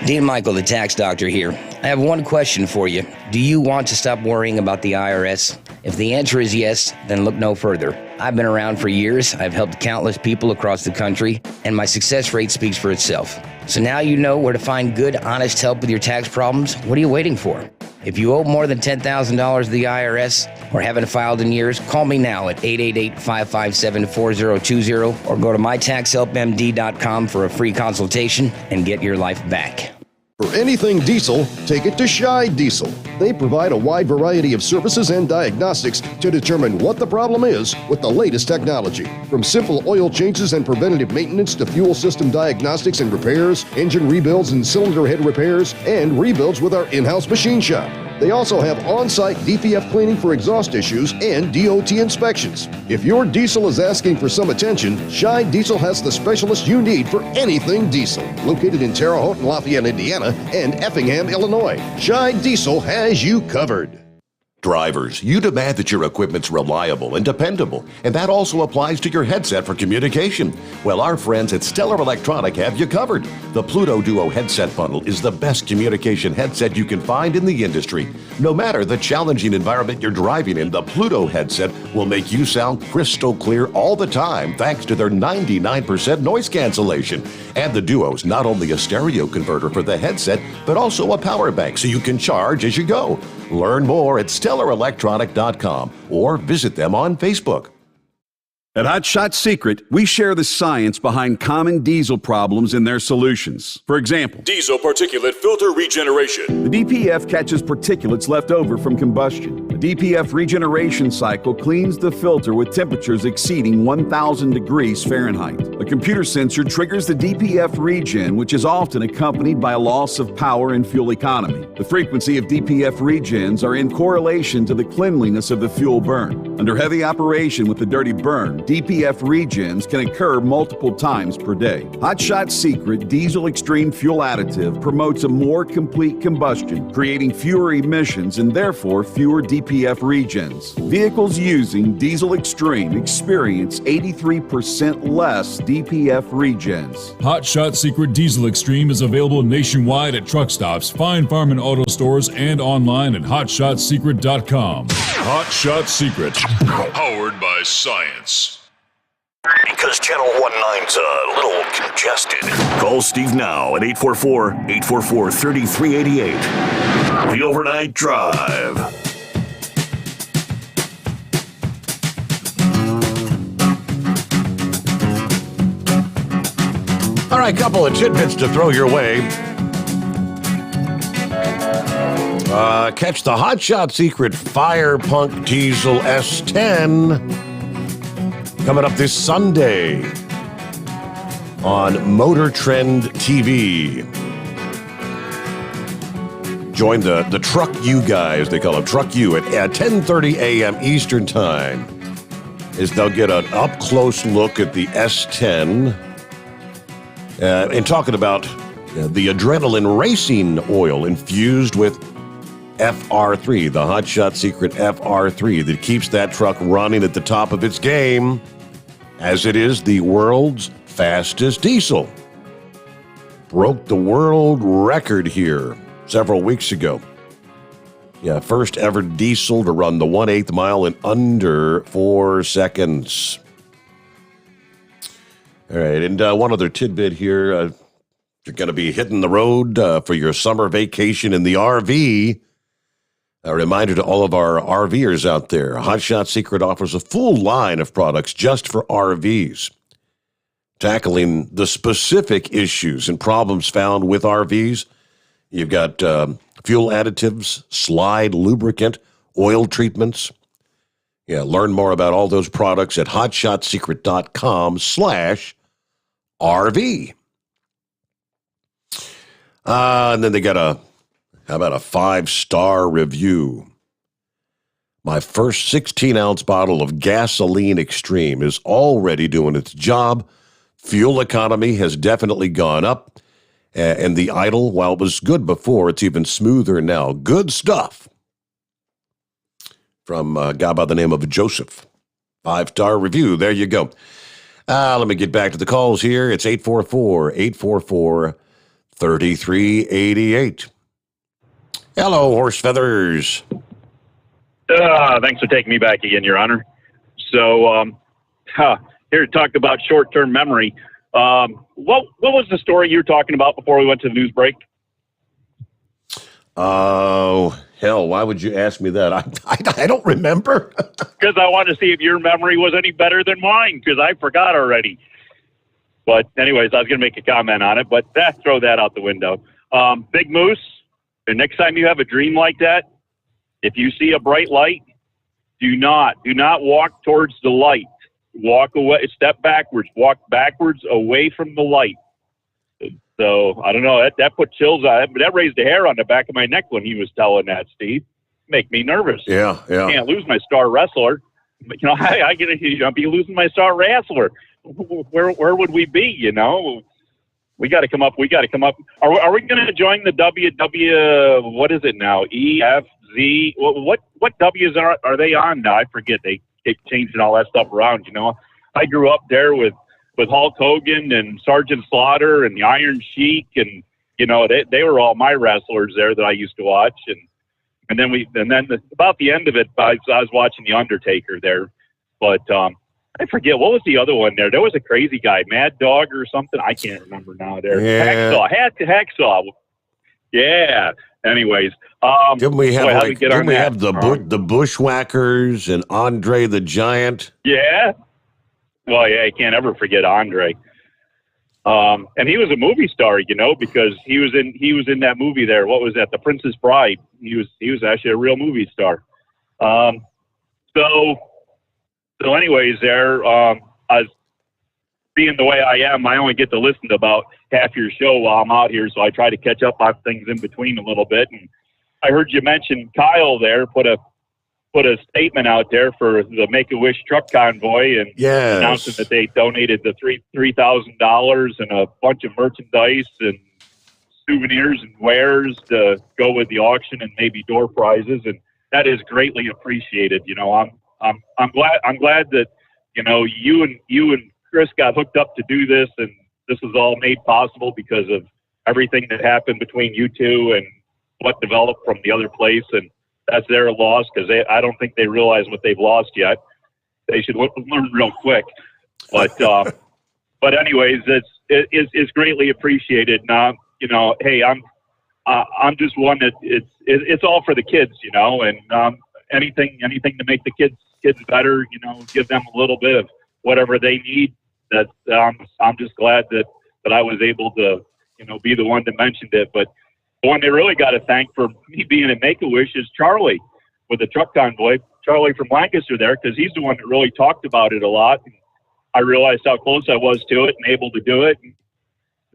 Dean Michael, the tax doctor here. I have one question for you. Do you want to stop worrying about the IRS? If the answer is yes, then look no further. I've been around for years, I've helped countless people across the country, and my success rate speaks for itself. So now you know where to find good, honest help with your tax problems. What are you waiting for? If you owe more than $10,000 to the IRS or haven't filed in years, call me now at 888-557-4020 or go to mytaxhelpmd.com for a free consultation and get your life back. For anything diesel, take it to Shy Diesel. They provide a wide variety of services and diagnostics to determine what the problem is with the latest technology. From simple oil changes and preventative maintenance to fuel system diagnostics and repairs, engine rebuilds and cylinder head repairs, and rebuilds with our in-house machine shop. They also have on-site DPF cleaning for exhaust issues and DOT inspections. If your diesel is asking for some attention, Shy Diesel has the specialist you need for anything diesel. Located in Terre Haute and Lafayette, Indiana, and Effingham, Illinois, Shy Diesel has you covered. Drivers, you demand that your equipment's reliable and dependable, and that also applies to your headset for communication. Well, our friends at Stellar Electronic have you covered. The Pluto Duo headset bundle is the best communication headset you can find in the industry. No matter the challenging environment you're driving in, the Pluto headset will make you sound crystal clear all the time thanks to their 99% noise cancellation. And the Duo's not only a stereo converter for the headset, but also a power bank so you can charge as you go. Learn more at StellarElectronic.com or visit them on Facebook. At Hot Shot Secret, we share the science behind common diesel problems and their solutions. For example, Diesel particulate filter regeneration. the DPF catches particulates left over from combustion. The DPF regeneration cycle cleans the filter with temperatures exceeding 1,000 degrees Fahrenheit. A computer sensor triggers the DPF regen, which is often accompanied by a loss of power and fuel economy. The frequency of DPF regens are in correlation to the cleanliness of the fuel burn. Under heavy operation with the dirty burn, DPF regens can occur multiple times per day. Hot Shot Secret Diesel Extreme Fuel Additive promotes a more complete combustion, creating fewer emissions and therefore fewer DPF regens. Vehicles using Diesel Extreme experience 83% less DPF regens. Hot Shot Secret Diesel Extreme is available nationwide at truck stops, Fine Farm and auto stores, and online at hotshotsecret.com. Hot Shot Secret, powered by science. Because Channel 19's a little congested. Call Steve now at 844-844-3388. The Overnight Drive. All right, couple of tidbits to throw your way. Catch the Hot Shot Secret Fire Punk Diesel S10 coming up this Sunday on Motor Trend TV. Join the Truck U guys, they call them Truck U, at 10:30 a.m. Eastern Time, as they'll get an up-close look at the S10 and talking about the adrenaline racing oil infused with FR3, the Hot Shot Secret FR3 that keeps that truck running at the top of its game, as it is the world's fastest diesel. Broke the world record here several weeks ago. Yeah, first ever diesel to run the 1/8 mile in under 4 seconds. All right, and one other tidbit here. You're going to be hitting the road for your summer vacation in the RV. A reminder to all of our RVers out there, Hot Shot Secret offers a full line of products just for RVs, tackling the specific issues and problems found with RVs. You've got fuel additives, slide lubricant, oil treatments. Yeah, learn more about all those products at hotshotsecret.com/RV. And then they got how about a 5-star review? My first 16-ounce bottle of Gasoline Extreme is already doing its job. Fuel economy has definitely gone up. And the idle, while it was good before, it's even smoother now. Good stuff. From a guy by the name of Joseph. 5-star review. There you go. Let me get back to the calls here. It's 844-844-3388. Hello, Horse Feathers. Thanks for taking me back again, Your Honor. So, here to talk about short-term memory. What was the story you were talking about before we went to the news break? Oh, hell, why would you ask me that? I don't remember. Because I wanted to see if your memory was any better than mine, because I forgot already. But anyways, I was going to make a comment on it, but throw that out the window. Big Moose, the next time you have a dream like that, if you see a bright light, do not walk towards the light. Walk away, step backwards, walk backwards away from the light. So I don't know, that put chills on it, but that raised a hair on the back of my neck when he was telling that, Steve. Make me nervous. Yeah. Can't lose my star wrestler. You know, I'll be losing my star wrestler. Where would we be? You know, we got to come up. Are we going to join the WW? What is it now? EFZ? What W's are they on now? I forget. They changing all that stuff around. You know, I grew up there with Hulk Hogan and Sergeant Slaughter and the Iron Sheik, and you know they were all my wrestlers there that I used to watch. And then about the end of it, I was watching the Undertaker there, but I forget what was the other one there. There was a crazy guy, Mad Dog or something. I can't remember now. There, Yeah. Hacksaw. Yeah. Anyways, Didn't we have that? the Bushwhackers and Andre the Giant? Yeah. Well, yeah, I can't ever forget Andre. And he was a movie star, you know, because he was in that movie there. What was that? The Princess Bride. He was actually a real movie star. So anyways, there, I was being the way I am, I only get to listen to about half your show while I'm out here, so I try to catch up on things in between a little bit. And I heard you mention Kyle there put a statement out there for the Make-A-Wish truck convoy and announcing that they donated the $3,000 and a bunch of merchandise and souvenirs and wares to go with the auction and maybe door prizes, and that is greatly appreciated. You know, I'm glad that you know you and Chris got hooked up to do this, and this was all made possible because of everything that happened between you two and what developed from the other place, and that's their loss because I don't think they realize what they've lost yet. They should learn real quick. But anyways, it's greatly appreciated. Now, you know, hey, I'm just one that it's all for the kids, you know, and anything to make the kids better, you know, give them a little bit of whatever they need. That I'm just glad that I was able to, you know, be the one that mentioned it. But the one they really got to thank for me being a Make-A-Wish is Charlie with the truck convoy. Charlie from Lancaster there, because he's the one that really talked about it a lot. And I realized how close I was to it and able to do it.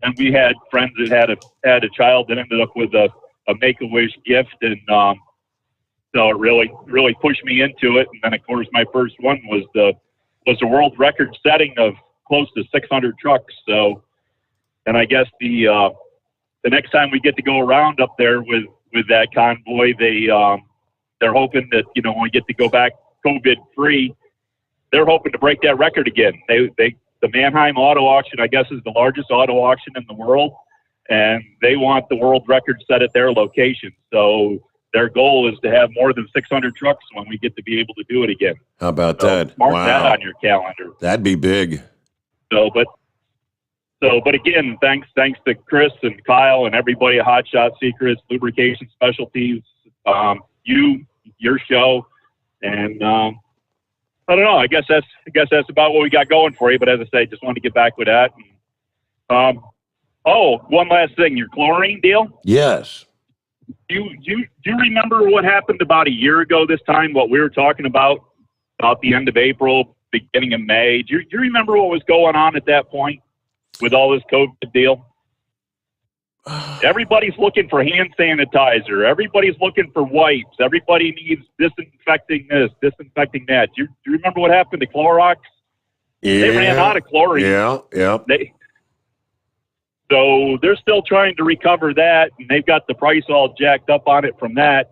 And we had friends that had a child that ended up with a Make-A-Wish gift, and so it really pushed me into it. And then of course my first one was the world record setting of close to 600 trucks. So, and I guess the next time we get to go around up there with that convoy, they're hoping that, you know, when we get to go back COVID free, they're hoping to break that record again. The Mannheim Auto Auction, I guess, is the largest auto auction in the world, and they want the world record set at their location. So their goal is to have more than 600 trucks when we get to be able to do it again. How about that? Mark Wow. that on your calendar. That'd be big. But again, thanks to Chris and Kyle and everybody at Hot Shot Secrets, Lubrication Specialties, your show, and I don't know. I guess that's about what we got going for you. But as I say, just wanted to get back with that. And, one last thing, your chlorine deal. Yes. Do you remember what happened about a year ago this time? What we were talking about the end of April, beginning of May. Do you remember what was going on at that point with all this COVID deal? Everybody's looking for hand sanitizer. Everybody's looking for wipes. Everybody needs disinfecting this, disinfecting that. Do you remember what happened to Clorox? Yeah. They ran out of chlorine. Yeah. So they're still trying to recover that, and they've got the price all jacked up on it from that.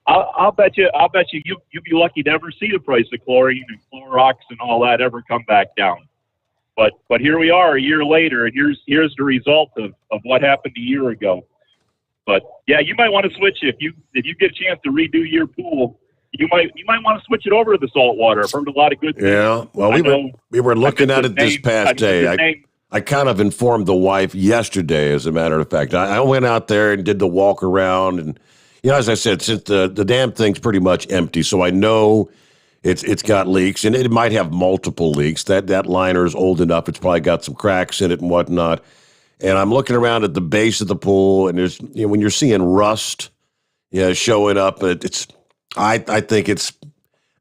I'll bet you you'd be lucky to ever see the price of chlorine and Clorox and all that ever come back down. But here we are a year later, and here's the result of what happened a year ago. But yeah, you might want to switch if you get a chance to redo your pool. You might want to switch it over to the salt water. I've heard a lot of good things. Yeah. Well, we were looking at it this past day. I kind of informed the wife yesterday, as a matter of fact. I went out there and did the walk around, and as I said, since the damn thing's pretty much empty, so I know it's got leaks, and it might have multiple leaks. That liner is old enough; it's probably got some cracks in it and whatnot. And I'm looking around at the base of the pool, and there's when you're seeing rust, showing up, I think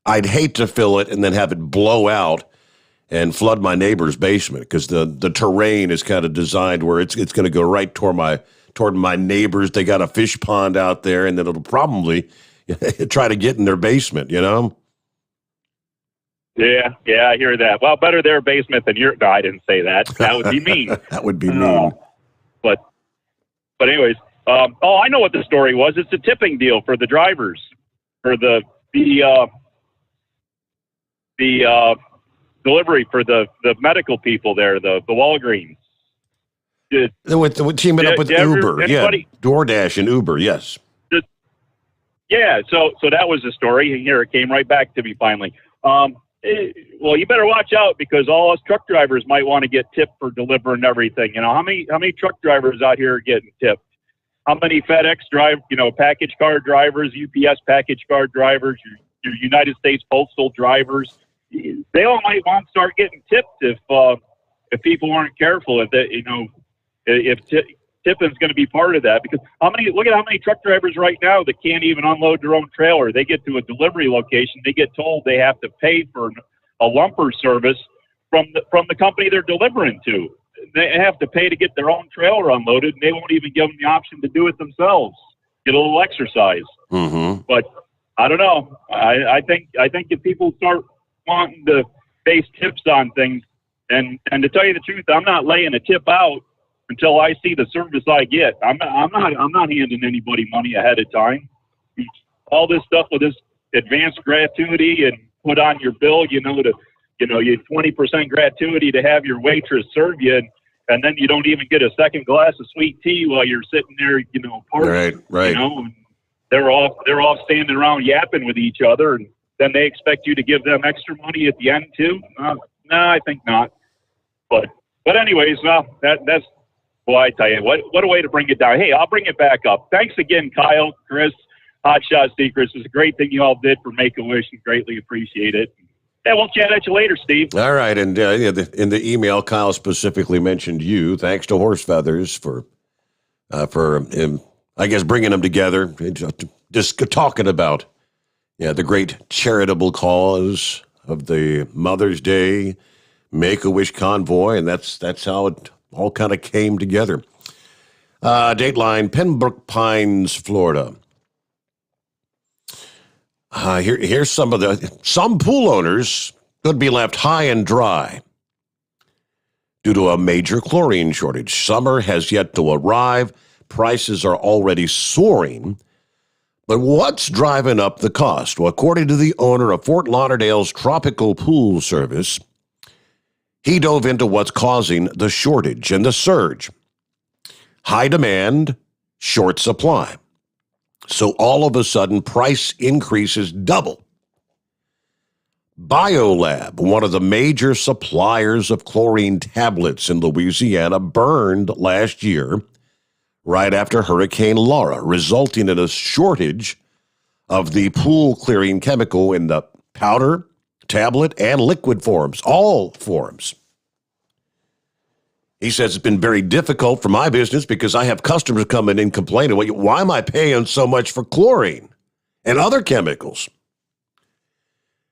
I'd hate to fill it and then have it blow out and flood my neighbor's basement, because the terrain is kind of designed where it's going to go right toward my neighbors. They got a fish pond out there, and then it'll probably try to get in their basement, Yeah, I hear that. Well, better their basement than your. No, I didn't say that. That would be mean. That would be mean. But anyways, I know what the story was. It's a tipping deal for the drivers, for the delivery for the medical people there, the Walgreens. We're teaming up with Uber, DoorDash and Uber, yes. Yeah, so that was the story, and here it came right back to me finally. Well, you better watch out, because all us truck drivers might want to get tipped for delivering everything. How many truck drivers out here are getting tipped? How many FedEx package car drivers, UPS package car drivers, your United States Postal drivers? They all might want to start getting tipped if people aren't careful. If tipping's going to be part of that, because look at how many truck drivers right now that can't even unload their own trailer. They get to a delivery location, they get told they have to pay for a lumper service from the company they're delivering to. They have to pay to get their own trailer unloaded, and they won't even give them the option to do it themselves. Get a little exercise. Mm-hmm. But I don't know. I think if people start wanting to base tips on things, and to tell you the truth, I'm not laying a tip out until I see the service I get. I'm not handing anybody money ahead of time. All this stuff with this advanced gratuity and put on your bill, you 20% gratuity to have your waitress serve you, and then you don't even get a second glass of sweet tea while you're sitting there, partying. Right. And they're all standing around yapping with each other, and then they expect you to give them extra money at the end too. No, I think not. But anyways, that's. Well, I tell you, what a way to bring it down. Hey, I'll bring it back up. Thanks again, Kyle, Chris, Hot Shot Secrets. It's a great thing you all did for Make-A-Wish, and greatly appreciate it. Yeah, we'll chat at you later, Steve. All right, and in the email, Kyle specifically mentioned you. Thanks to Horse Feathers for I guess, bringing them together, just talking about the great charitable cause of the Mother's Day Make-A-Wish convoy, and that's how it all kind of came together. Dateline, Pembroke Pines, Florida. Here's some pool owners could be left high and dry due to a major chlorine shortage. Summer has yet to arrive. Prices are already soaring. But what's driving up the cost? Well, according to the owner of Fort Lauderdale's Tropical Pool Service, he dove into what's causing the shortage and the surge. High demand, short supply. So all of a sudden, price increases double. BioLab, one of the major suppliers of chlorine tablets in Louisiana, burned last year right after Hurricane Laura, resulting in a shortage of the pool clearing chemical in the powder, tablet, and liquid forms, all forms. He says it's been very difficult for my business because I have customers coming in complaining, why am I paying so much for chlorine and other chemicals?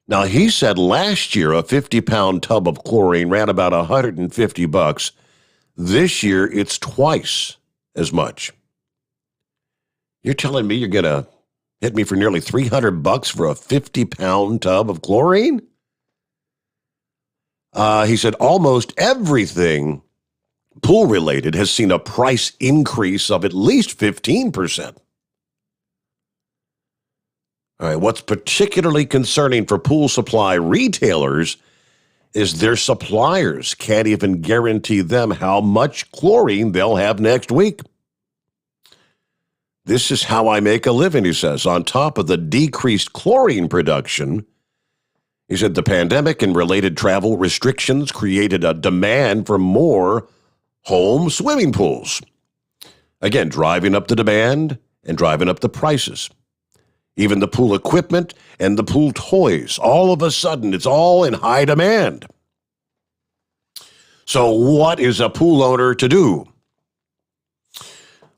Now, he said last year a 50-pound tub of chlorine ran about $150. This year, it's twice as much. You're telling me you're going to hit me for nearly $300 for a 50-pound tub of chlorine? He said almost everything pool-related has seen a price increase of at least 15%. All right, what's particularly concerning for pool supply retailers is their suppliers can't even guarantee them how much chlorine they'll have next week. This is how I make a living, he says. On top of the decreased chlorine production, He said the pandemic and related travel restrictions created a demand for more home swimming pools. Again, driving up the demand and driving up the prices. Even the pool equipment and the pool toys, all of a sudden, it's all in high demand. So what is a pool owner to do?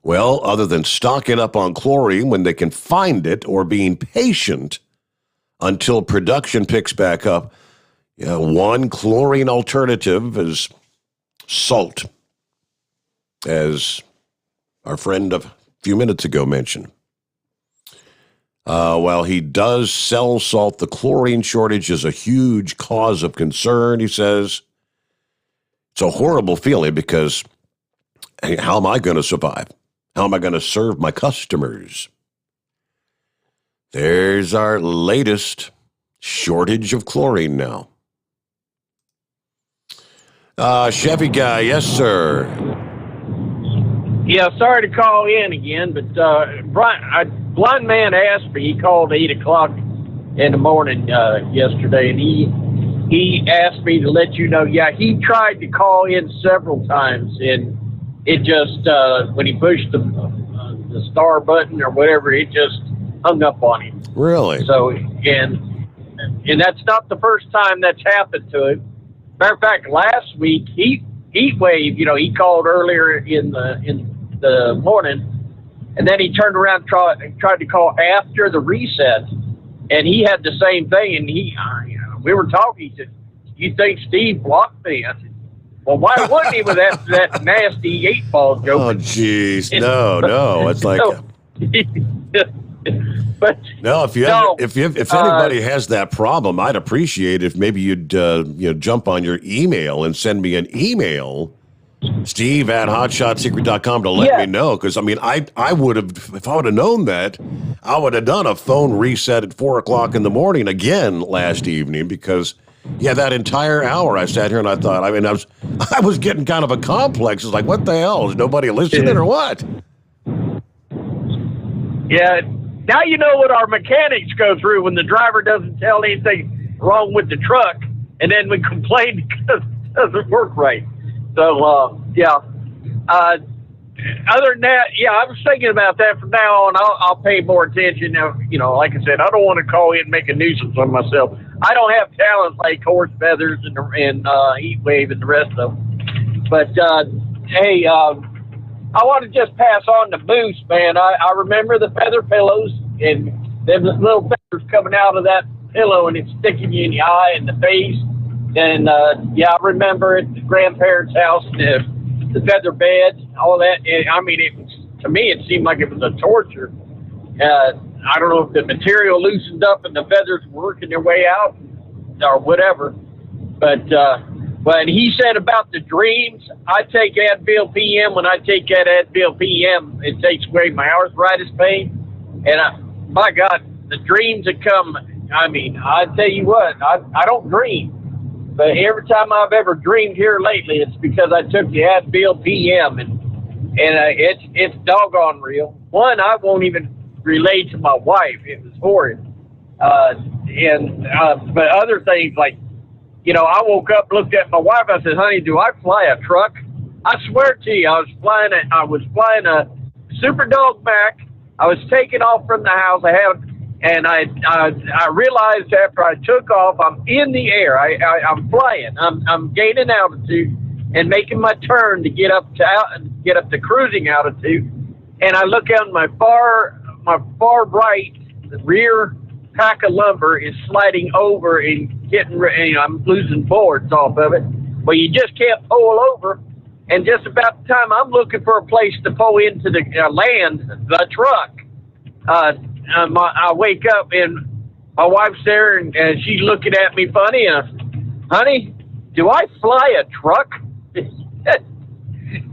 Well, other than stocking up on chlorine when they can find it or being patient until production picks back up, one chlorine alternative is salt, as our friend a few minutes ago mentioned. While he does sell salt, the chlorine shortage is a huge cause of concern, he says. It's a horrible feeling because how am I going to survive? How am I going to serve my customers? There's our latest shortage of chlorine now. Chevy guy, yes, sir. Yeah, sorry to call in again, but Brian, a blind man asked me. He called 8 o'clock in the morning yesterday, and he asked me to let you know. Yeah, he tried to call in several times, and it just when he pushed the star button or whatever, it just hung up on him. Really? So and that's not the first time that's happened to him. Matter of fact, last week heat wave. He called earlier in the morning, and then he turned around and tried to call after the reset, and he had the same thing. And we were talking. He said, "You think Steve blocked me?" I said, "Well, why wouldn't he with that nasty 8-ball joke?" Oh, jeez, no, it's like. But no, if anybody has that problem, I'd appreciate if maybe you'd jump on your email and send me an email, steve@hotshotsecret.com, to let me know. Because I would have, if I would have known that, I would have done a phone reset at 4 o'clock in the morning again last evening. Because that entire hour I sat here and I thought, I was getting kind of a complex. It's like, what the hell? Is nobody listening or what? Yeah. Now you know what our mechanics go through when the driver doesn't tell anything wrong with the truck, and then we complain because it doesn't work right. So, other than that, I was thinking about that from now on. I'll pay more attention. Like I said, I don't want to call in and make a nuisance of myself. I don't have talents like Horse Feathers and Heat Wave and the rest of them. But, hey, I want to just pass on the boost, man. I remember the feather pillows and them little feathers coming out of that pillow, and it's sticking you in the eye and the face. And, I remember at the grandparents' house, the feather beds, all that. And, to me, it seemed like it was a torture. I don't know if the material loosened up and the feathers were working their way out or whatever. But he said about the dreams, I take Advil PM. When I take that Advil PM, it takes away my arthritis pain. And my God, the dreams that come, I tell you what, I don't dream. But every time I've ever dreamed here lately, it's because I took the Advil PM, and it's doggone real. One, I won't even relate to my wife. It was horrid. But other things like, I woke up, looked at my wife. I said, "Honey, do I fly a truck?" I swear to you, I was flying a Super Dog Mac. I was taking off from the house. I realized after I took off, I'm in the air. I'm flying. I'm gaining altitude and making my turn to get up to cruising altitude. And I look out my far right, the rear pack of lumber is sliding over and I'm losing boards off of it. Well, you just can't pull over. And just about the time I'm looking for a place to pull into the land, the truck, I wake up and my wife's there and she's looking at me funny. "Honey, do I fly a truck?"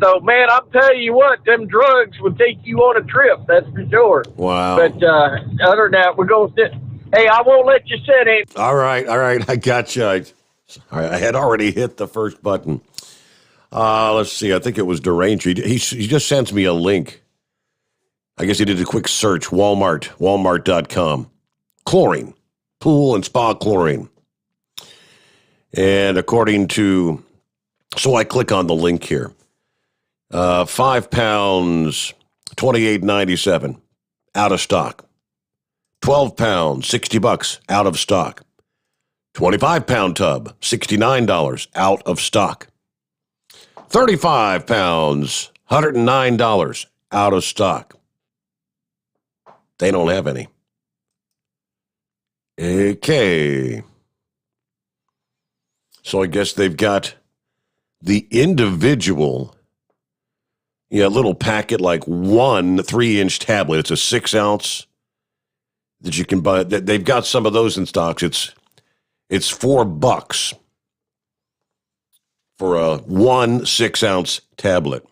So, man, I'm telling you what, them drugs would take you on a trip, that's for sure. Wow. But other than that, we're going to sit. Hey, I won't let you sit in. All right, I got you. I had already hit the first button. Let's see, I think it was Deranged. He just sends me a link. I guess he did a quick search, walmart.com. Chlorine, pool and spa chlorine. And according to, so I click on the link here. 5 pounds, $28.97, out of stock. 12 pounds, $60, out of stock. 25-pound tub, $69, out of stock. 35 pounds, $109, out of stock. They don't have any. Okay. So I guess they've got the individual, little packet, like 1 3-inch tablet. It's a 6-ounce that you can buy. They've got some of those in stocks. It's $4 for a 1 6-ounce tablet.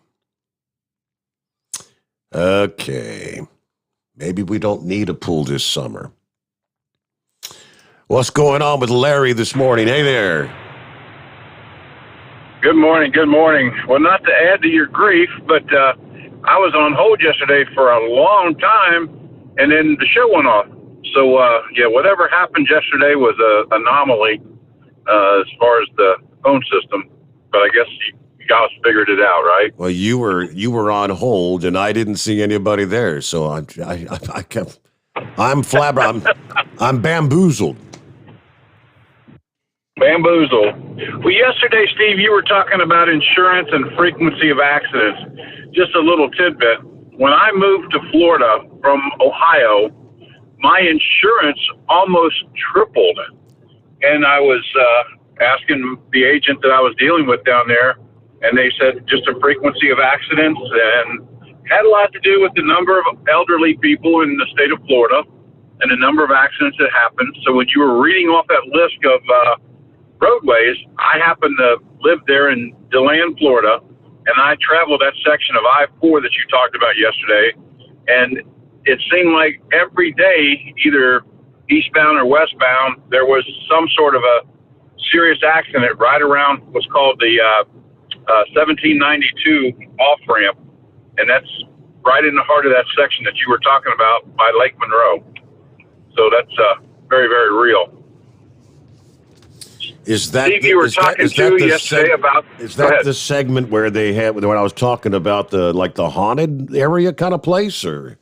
Okay. Maybe we don't need a pool this summer. What's going on with Larry this morning? Hey there. Good morning. Good morning. Well, not to add to your grief, but I was on hold yesterday for a long time, and then the show went off. So, whatever happened yesterday was an anomaly as far as the phone system. But I guess you guys figured it out, right? Well, you were on hold, and I didn't see anybody there, so I'm bamboozled. Bamboozled. Well, yesterday, Steve, you were talking about insurance and frequency of accidents. Just a little tidbit. When I moved to Florida from Ohio, my insurance almost tripled. And I was asking the agent that I was dealing with down there, and they said just a frequency of accidents, and had a lot to do with the number of elderly people in the state of Florida and the number of accidents that happened. So when you were reading off that list of roadways, I happen to live there in DeLand, Florida, and I traveled that section of I-4 that you talked about yesterday, and it seemed like every day, either eastbound or westbound, there was some sort of a serious accident right around what's called the 1792 off-ramp, and that's right in the heart of that section that you were talking about by Lake Monroe. So that's very, very real. Is that Steve, you were talking to yesterday about? Is that the segment where they had when I was talking about the haunted area kind of place, or?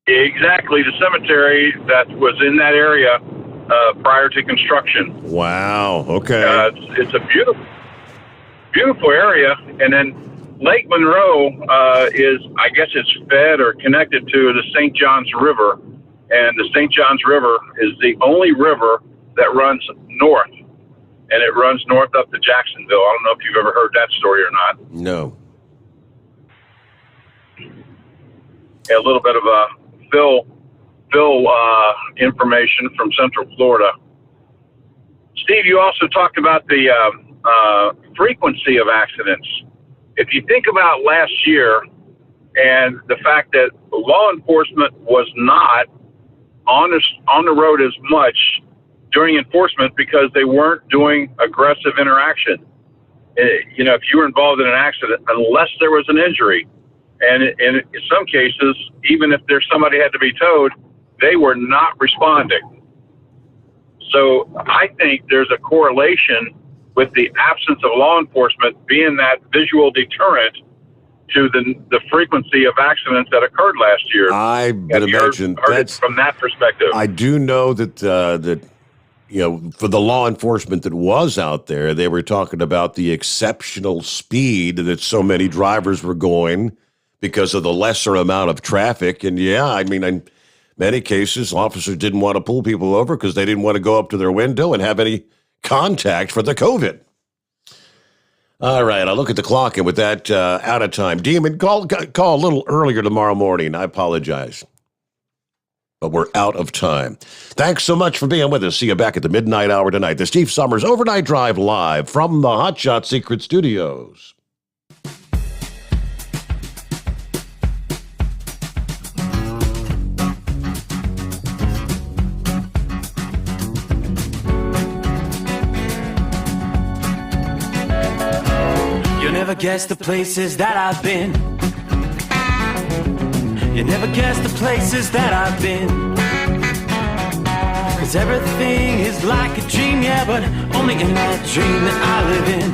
Exactly, the cemetery that was in that area prior to construction. Wow. Okay. It's a beautiful area, and then Lake Monroe is, I guess, it's fed or connected to the St. Johns River, and the St. Johns River is the only river that runs north, and it runs north up to Jacksonville. I don't know if you've ever heard that story or not. No. A little bit of a Phil information from Central Florida. Steve, you also talked about the frequency of accidents. If you think about last year and the fact that law enforcement was not on the road as much during enforcement because they weren't doing aggressive interaction. If you were involved in an accident, unless there was an injury, and in some cases, even if somebody had to be towed, they were not responding. So I think there's a correlation with the absence of law enforcement being that visual deterrent to the frequency of accidents that occurred last year. I would imagine that's from that perspective. I do know that for the law enforcement that was out there, they were talking about the exceptional speed that so many drivers were going because of the lesser amount of traffic. And in many cases, officers didn't want to pull people over because they didn't want to go up to their window and have any contact for the COVID. All right, I'll look at the clock, and with that, out of time. Demon, call a little earlier tomorrow morning. I apologize. But we're out of time. Thanks so much for being with us. See you back at the midnight hour tonight. The Steve Sommers Overnight Drive live from the Hot Shot Secret Studios. You never guess the places that I've been. You never guess the places that I've been. 'Cause everything is like a dream, yeah, but only in that dream that I live in.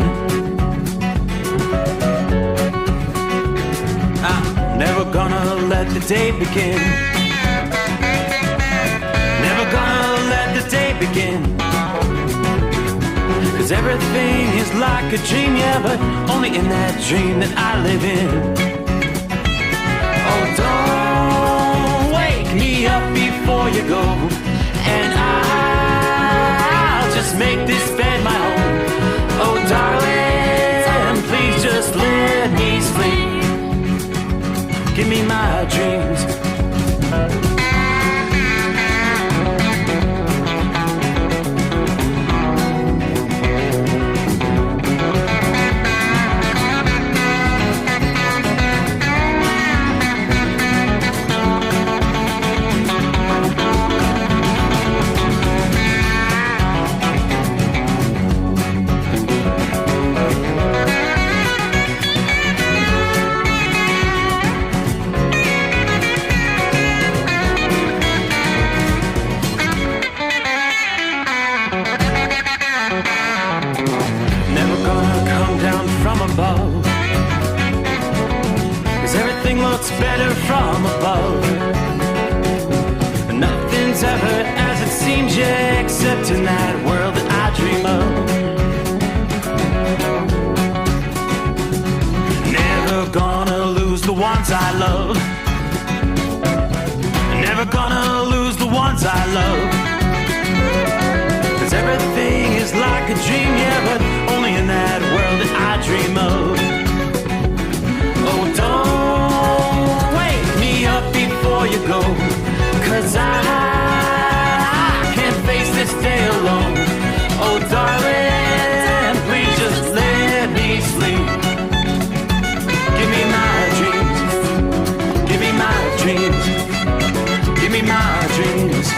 I'm never gonna let the day begin. Never gonna let the day begin. 'Cause everything is like a dream, yeah, but only in that dream that I live in. Oh, don't wake me up before you go, and I'll just make this bed my home. Oh, darling, please just let me sleep. Give me my dreams. Better from above. Nothing's ever as it seems, yeah, except in that world that I dream of. Never gonna lose the ones I love. Never gonna lose the ones I love. 'Cause everything is like a dream, yeah, but only in that world that I dream of. Oh, don't wake me up before you go, 'cause I can't face this day alone. Oh, darling, please just let me sleep. Give me my dreams. Give me my dreams. Give me my dreams.